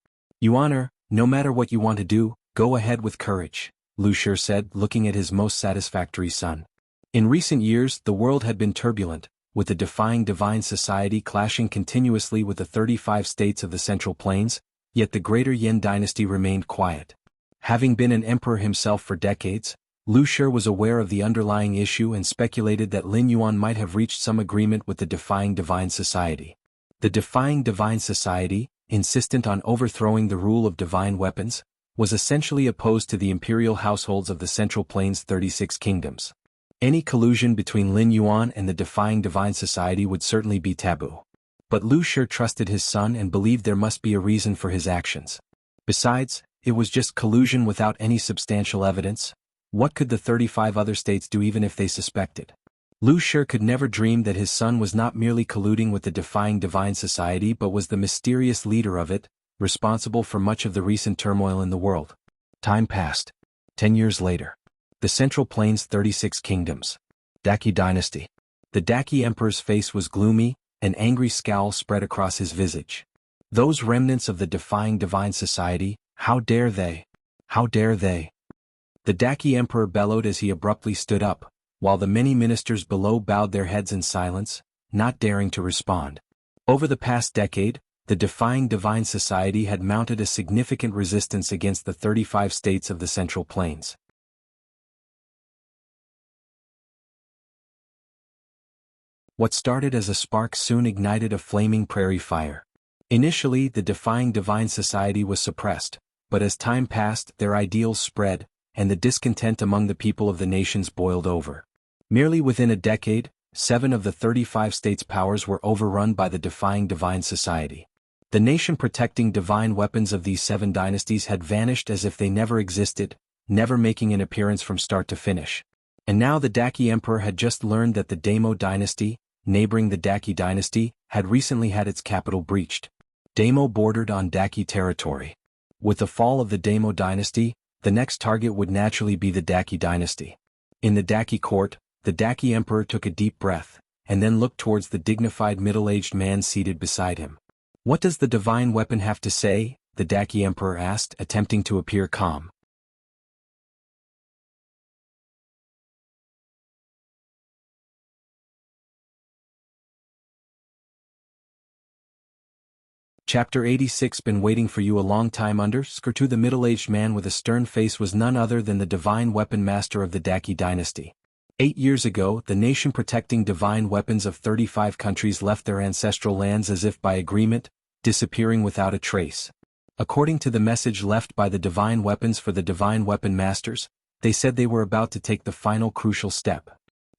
Speaker 1: Yuaner, no matter what you want to do, go ahead with courage, Lu Shi said, looking at his most satisfactory son. In recent years, the world had been turbulent, with the defying divine society clashing continuously with the 35 states of the Central Plains, yet the Greater Yan Dynasty remained quiet. Having been an emperor himself for decades, Lu Shi was aware of the underlying issue and speculated that Lin Yuan might have reached some agreement with the defying divine society. The defying divine society, insistent on overthrowing the rule of divine weapons, was essentially opposed to the imperial households of the Central Plains' 36 kingdoms. Any collusion between Lin Yuan and the defying divine society would certainly be taboo. But Lu Shi trusted his son and believed there must be a reason for his actions. Besides, it was just collusion without any substantial evidence. What could the 35 other states do even if they suspected? Lu Shi could never dream that his son was not merely colluding with the defying divine society but was the mysterious leader of it, responsible for much of the recent turmoil in the world. Time passed. 10 years later. The Central Plains' 36 kingdoms. Daqi Dynasty. The Daqi Emperor's face was gloomy, an angry scowl spread across his visage. Those remnants of the defying divine society, how dare they? How dare they? The Daqi Emperor bellowed as he abruptly stood up, while the many ministers below bowed their heads in silence, not daring to respond. Over the past decade, the defying divine society had mounted a significant resistance against the 35 states of the Central Plains. What started as a spark soon ignited a flaming prairie fire. Initially, the defying divine society was suppressed, but as time passed, their ideals spread, and the discontent among the people of the nations boiled over. Merely within a decade, 7 of the 35 states' powers were overrun by the defying divine society. The nation-protecting divine weapons of these 7 dynasties had vanished as if they never existed, never making an appearance from start to finish. And now the Daqi Emperor had just learned that the Damo dynasty, neighboring the Daqi dynasty, had recently had its capital breached. Damo bordered on Daqi territory. With the fall of the Damo dynasty, the next target would naturally be the Daqi dynasty. In the Daqi court, the Daqi Emperor took a deep breath, and then looked towards the dignified middle-aged man seated beside him. "What does the divine weapon have to say?" the Daqi Emperor asked, attempting to appear calm. Chapter 86. Been waiting for you a long time. To the middle-aged man with a stern face was none other than the divine weapon master of the Daqi dynasty. 8 years ago, the nation-protecting divine weapons of 35 countries left their ancestral lands as if by agreement, disappearing without a trace. According to the message left by the divine weapons for the divine weapon masters, they said they were about to take the final crucial step.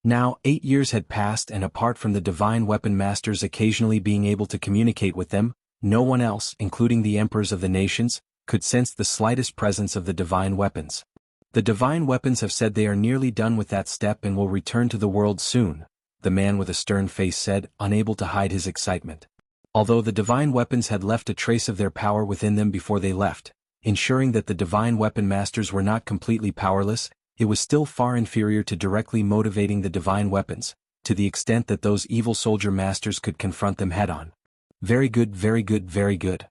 Speaker 1: Now, 8 years had passed, and apart from the divine weapon masters occasionally being able to communicate with them, no one else, including the emperors of the nations, could sense the slightest presence of the divine weapons. The divine weapons have said they are nearly done with that step and will return to the world soon, the man with a stern face said, unable to hide his excitement. Although the divine weapons had left a trace of their power within them before they left, ensuring that the divine weapon masters were not completely powerless, it was still far inferior to directly motivating the divine weapons, to the extent that those evil soldier masters could confront them head-on. Very good, very good, very good.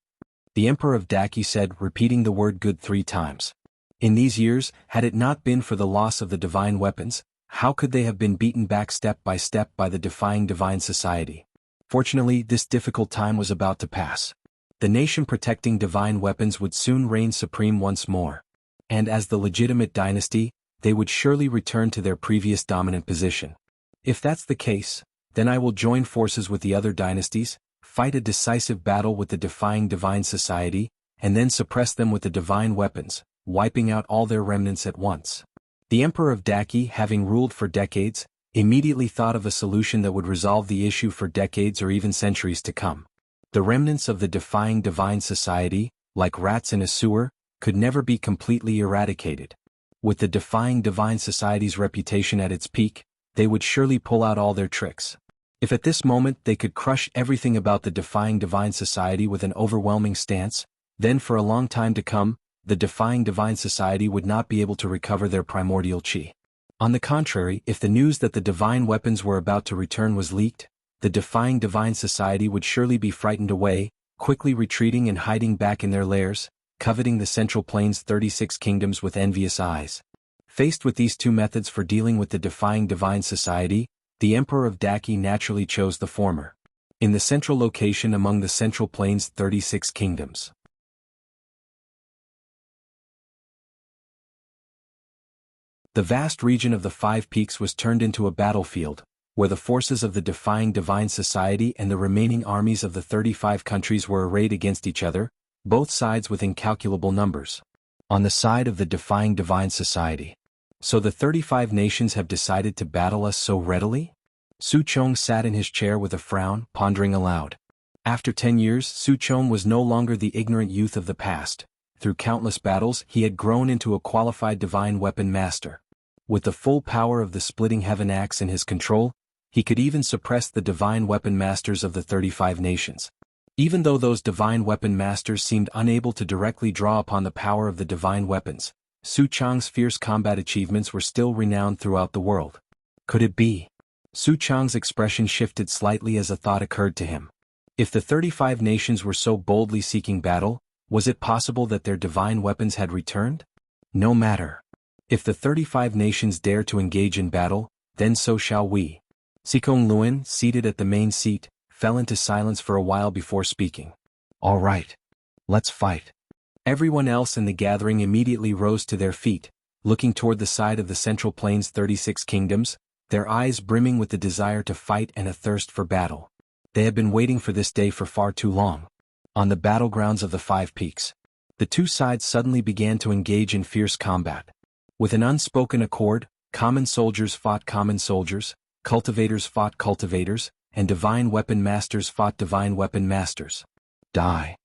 Speaker 1: The Emperor of Daki said, repeating the word good 3 times. In these years, had it not been for the loss of the divine weapons, how could they have been beaten back step by step by the defying divine society? Fortunately, this difficult time was about to pass. The nation protecting divine weapons would soon reign supreme once more. And as the legitimate dynasty, they would surely return to their previous dominant position. If that's the case, then I will join forces with the other dynasties, fight a decisive battle with the defying divine society, and then suppress them with the divine weapons, wiping out all their remnants at once. The Emperor of Daki, having ruled for decades, immediately thought of a solution that would resolve the issue for decades or even centuries to come. The remnants of the defying divine society, like rats in a sewer, could never be completely eradicated. With the defying divine society's reputation at its peak, they would surely pull out all their tricks. If at this moment they could crush everything about the defying divine society with an overwhelming stance, then for a long time to come, the defying divine society would not be able to recover their primordial chi. On the contrary, if the news that the divine weapons were about to return was leaked, the defying divine society would surely be frightened away, quickly retreating and hiding back in their lairs, coveting the Central Plains' 36 kingdoms with envious eyes. Faced with these 2 methods for dealing with the defying divine society, the Emperor of Daki naturally chose the former. In the central location among the Central Plains' 36 kingdoms. The vast region of the 5 peaks was turned into a battlefield, where the forces of the defying divine society and the remaining armies of the 35 countries were arrayed against each other, both sides with incalculable numbers. On the side of the defying divine society. So the 35 nations have decided to battle us so readily? Su Chong sat in his chair with a frown, pondering aloud. After 10 years, Su Chong was no longer the ignorant youth of the past. Through countless battles, he had grown into a qualified divine weapon master. With the full power of the splitting heaven axe in his control, he could even suppress the divine weapon masters of the 35 nations. Even though those divine weapon masters seemed unable to directly draw upon the power of the divine weapons, Su Chong's fierce combat achievements were still renowned throughout the world. Could it be? Su Chong's expression shifted slightly as a thought occurred to him. If the 35 nations were so boldly seeking battle, was it possible that their divine weapons had returned? No matter. If the 35 nations dare to engage in battle, then so shall we. Sikong Luan, seated at the main seat, fell into silence for a while before speaking. All right. Let's fight. Everyone else in the gathering immediately rose to their feet, looking toward the side of the Central Plains' 36 kingdoms, their eyes brimming with the desire to fight and a thirst for battle. They had been waiting for this day for far too long. On the battlegrounds of the 5 peaks, the 2 sides suddenly began to engage in fierce combat. With an unspoken accord, common soldiers fought common soldiers, cultivators fought cultivators, and divine weapon masters fought divine weapon masters. Die.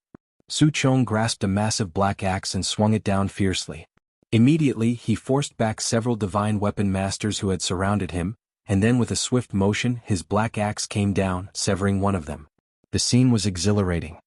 Speaker 1: Su Chong grasped a massive black axe and swung it down fiercely. Immediately, he forced back several divine weapon masters who had surrounded him, and then with a swift motion, his black axe came down, severing one of them. The scene was exhilarating.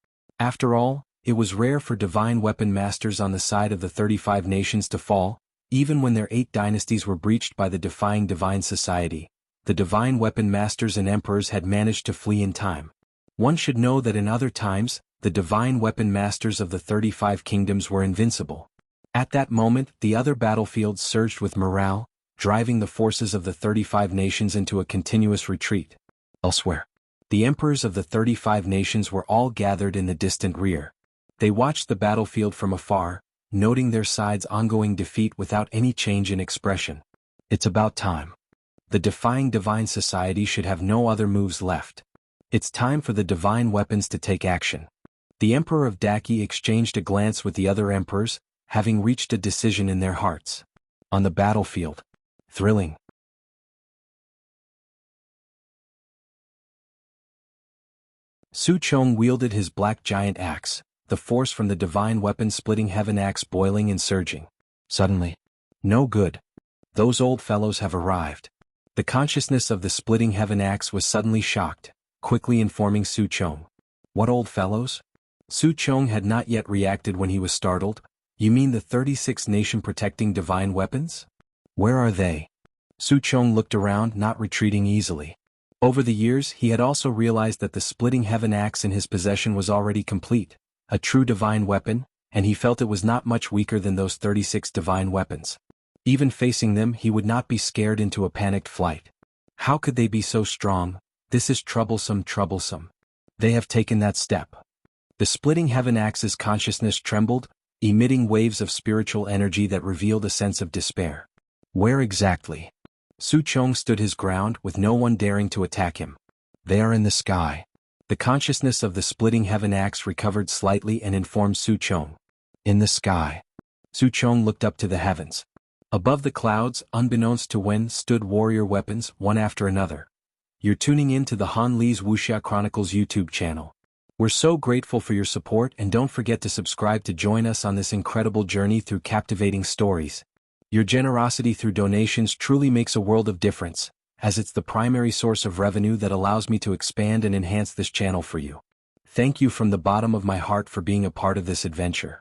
Speaker 1: After all, it was rare for divine weapon masters on the side of the 35 nations to fall, even when their 8 dynasties were breached by the defying divine society. The divine weapon masters and emperors had managed to flee in time. One should know that in other times, the divine weapon masters of the 35 kingdoms were invincible. At that moment, the other battlefields surged with morale, driving the forces of the 35 nations into a continuous retreat. Elsewhere, the emperors of the 35 nations were all gathered in the distant rear. They watched the battlefield from afar, noting their side's ongoing defeat without any change in expression. It's about time. The defying divine society should have no other moves left. It's time for the divine weapons to take action. The Emperor of Daki exchanged a glance with the other emperors, having reached a decision in their hearts. On the battlefield. Thrilling. Su Chong wielded his black giant axe, the force from the divine weapon splitting heaven axe boiling and surging. Suddenly. No good. Those old fellows have arrived. The consciousness of the splitting heaven axe was suddenly shocked, quickly informing Su Chong. What old fellows? Su Chong had not yet reacted when he was startled. You mean the 36 nation protecting divine weapons? Where are they? Su Chong looked around, not retreating easily. Over the years he had also realized that the splitting heaven axe in his possession was already complete, a true divine weapon, and he felt it was not much weaker than those 36 divine weapons. Even facing them he would not be scared into a panicked flight. How could they be so strong? This is troublesome. They have taken that step. The splitting heaven axe's consciousness trembled, emitting waves of spiritual energy that revealed a sense of despair. Where exactly? Su Chong stood his ground with no one daring to attack him. They are in the sky. The consciousness of the splitting heaven axe recovered slightly and informed Su Chong. In the sky. Su Chong looked up to the heavens. Above the clouds, unbeknownst to Wen, stood warrior weapons, one after another. You're tuning in to the Han Li's Wuxia Chronicles YouTube channel. We're so grateful for your support, and don't forget to subscribe to join us on this incredible journey through captivating stories. Your generosity through donations truly makes a world of difference, as it's the primary source of revenue that allows me to expand and enhance this channel for you. Thank you from the bottom of my heart for being a part of this adventure.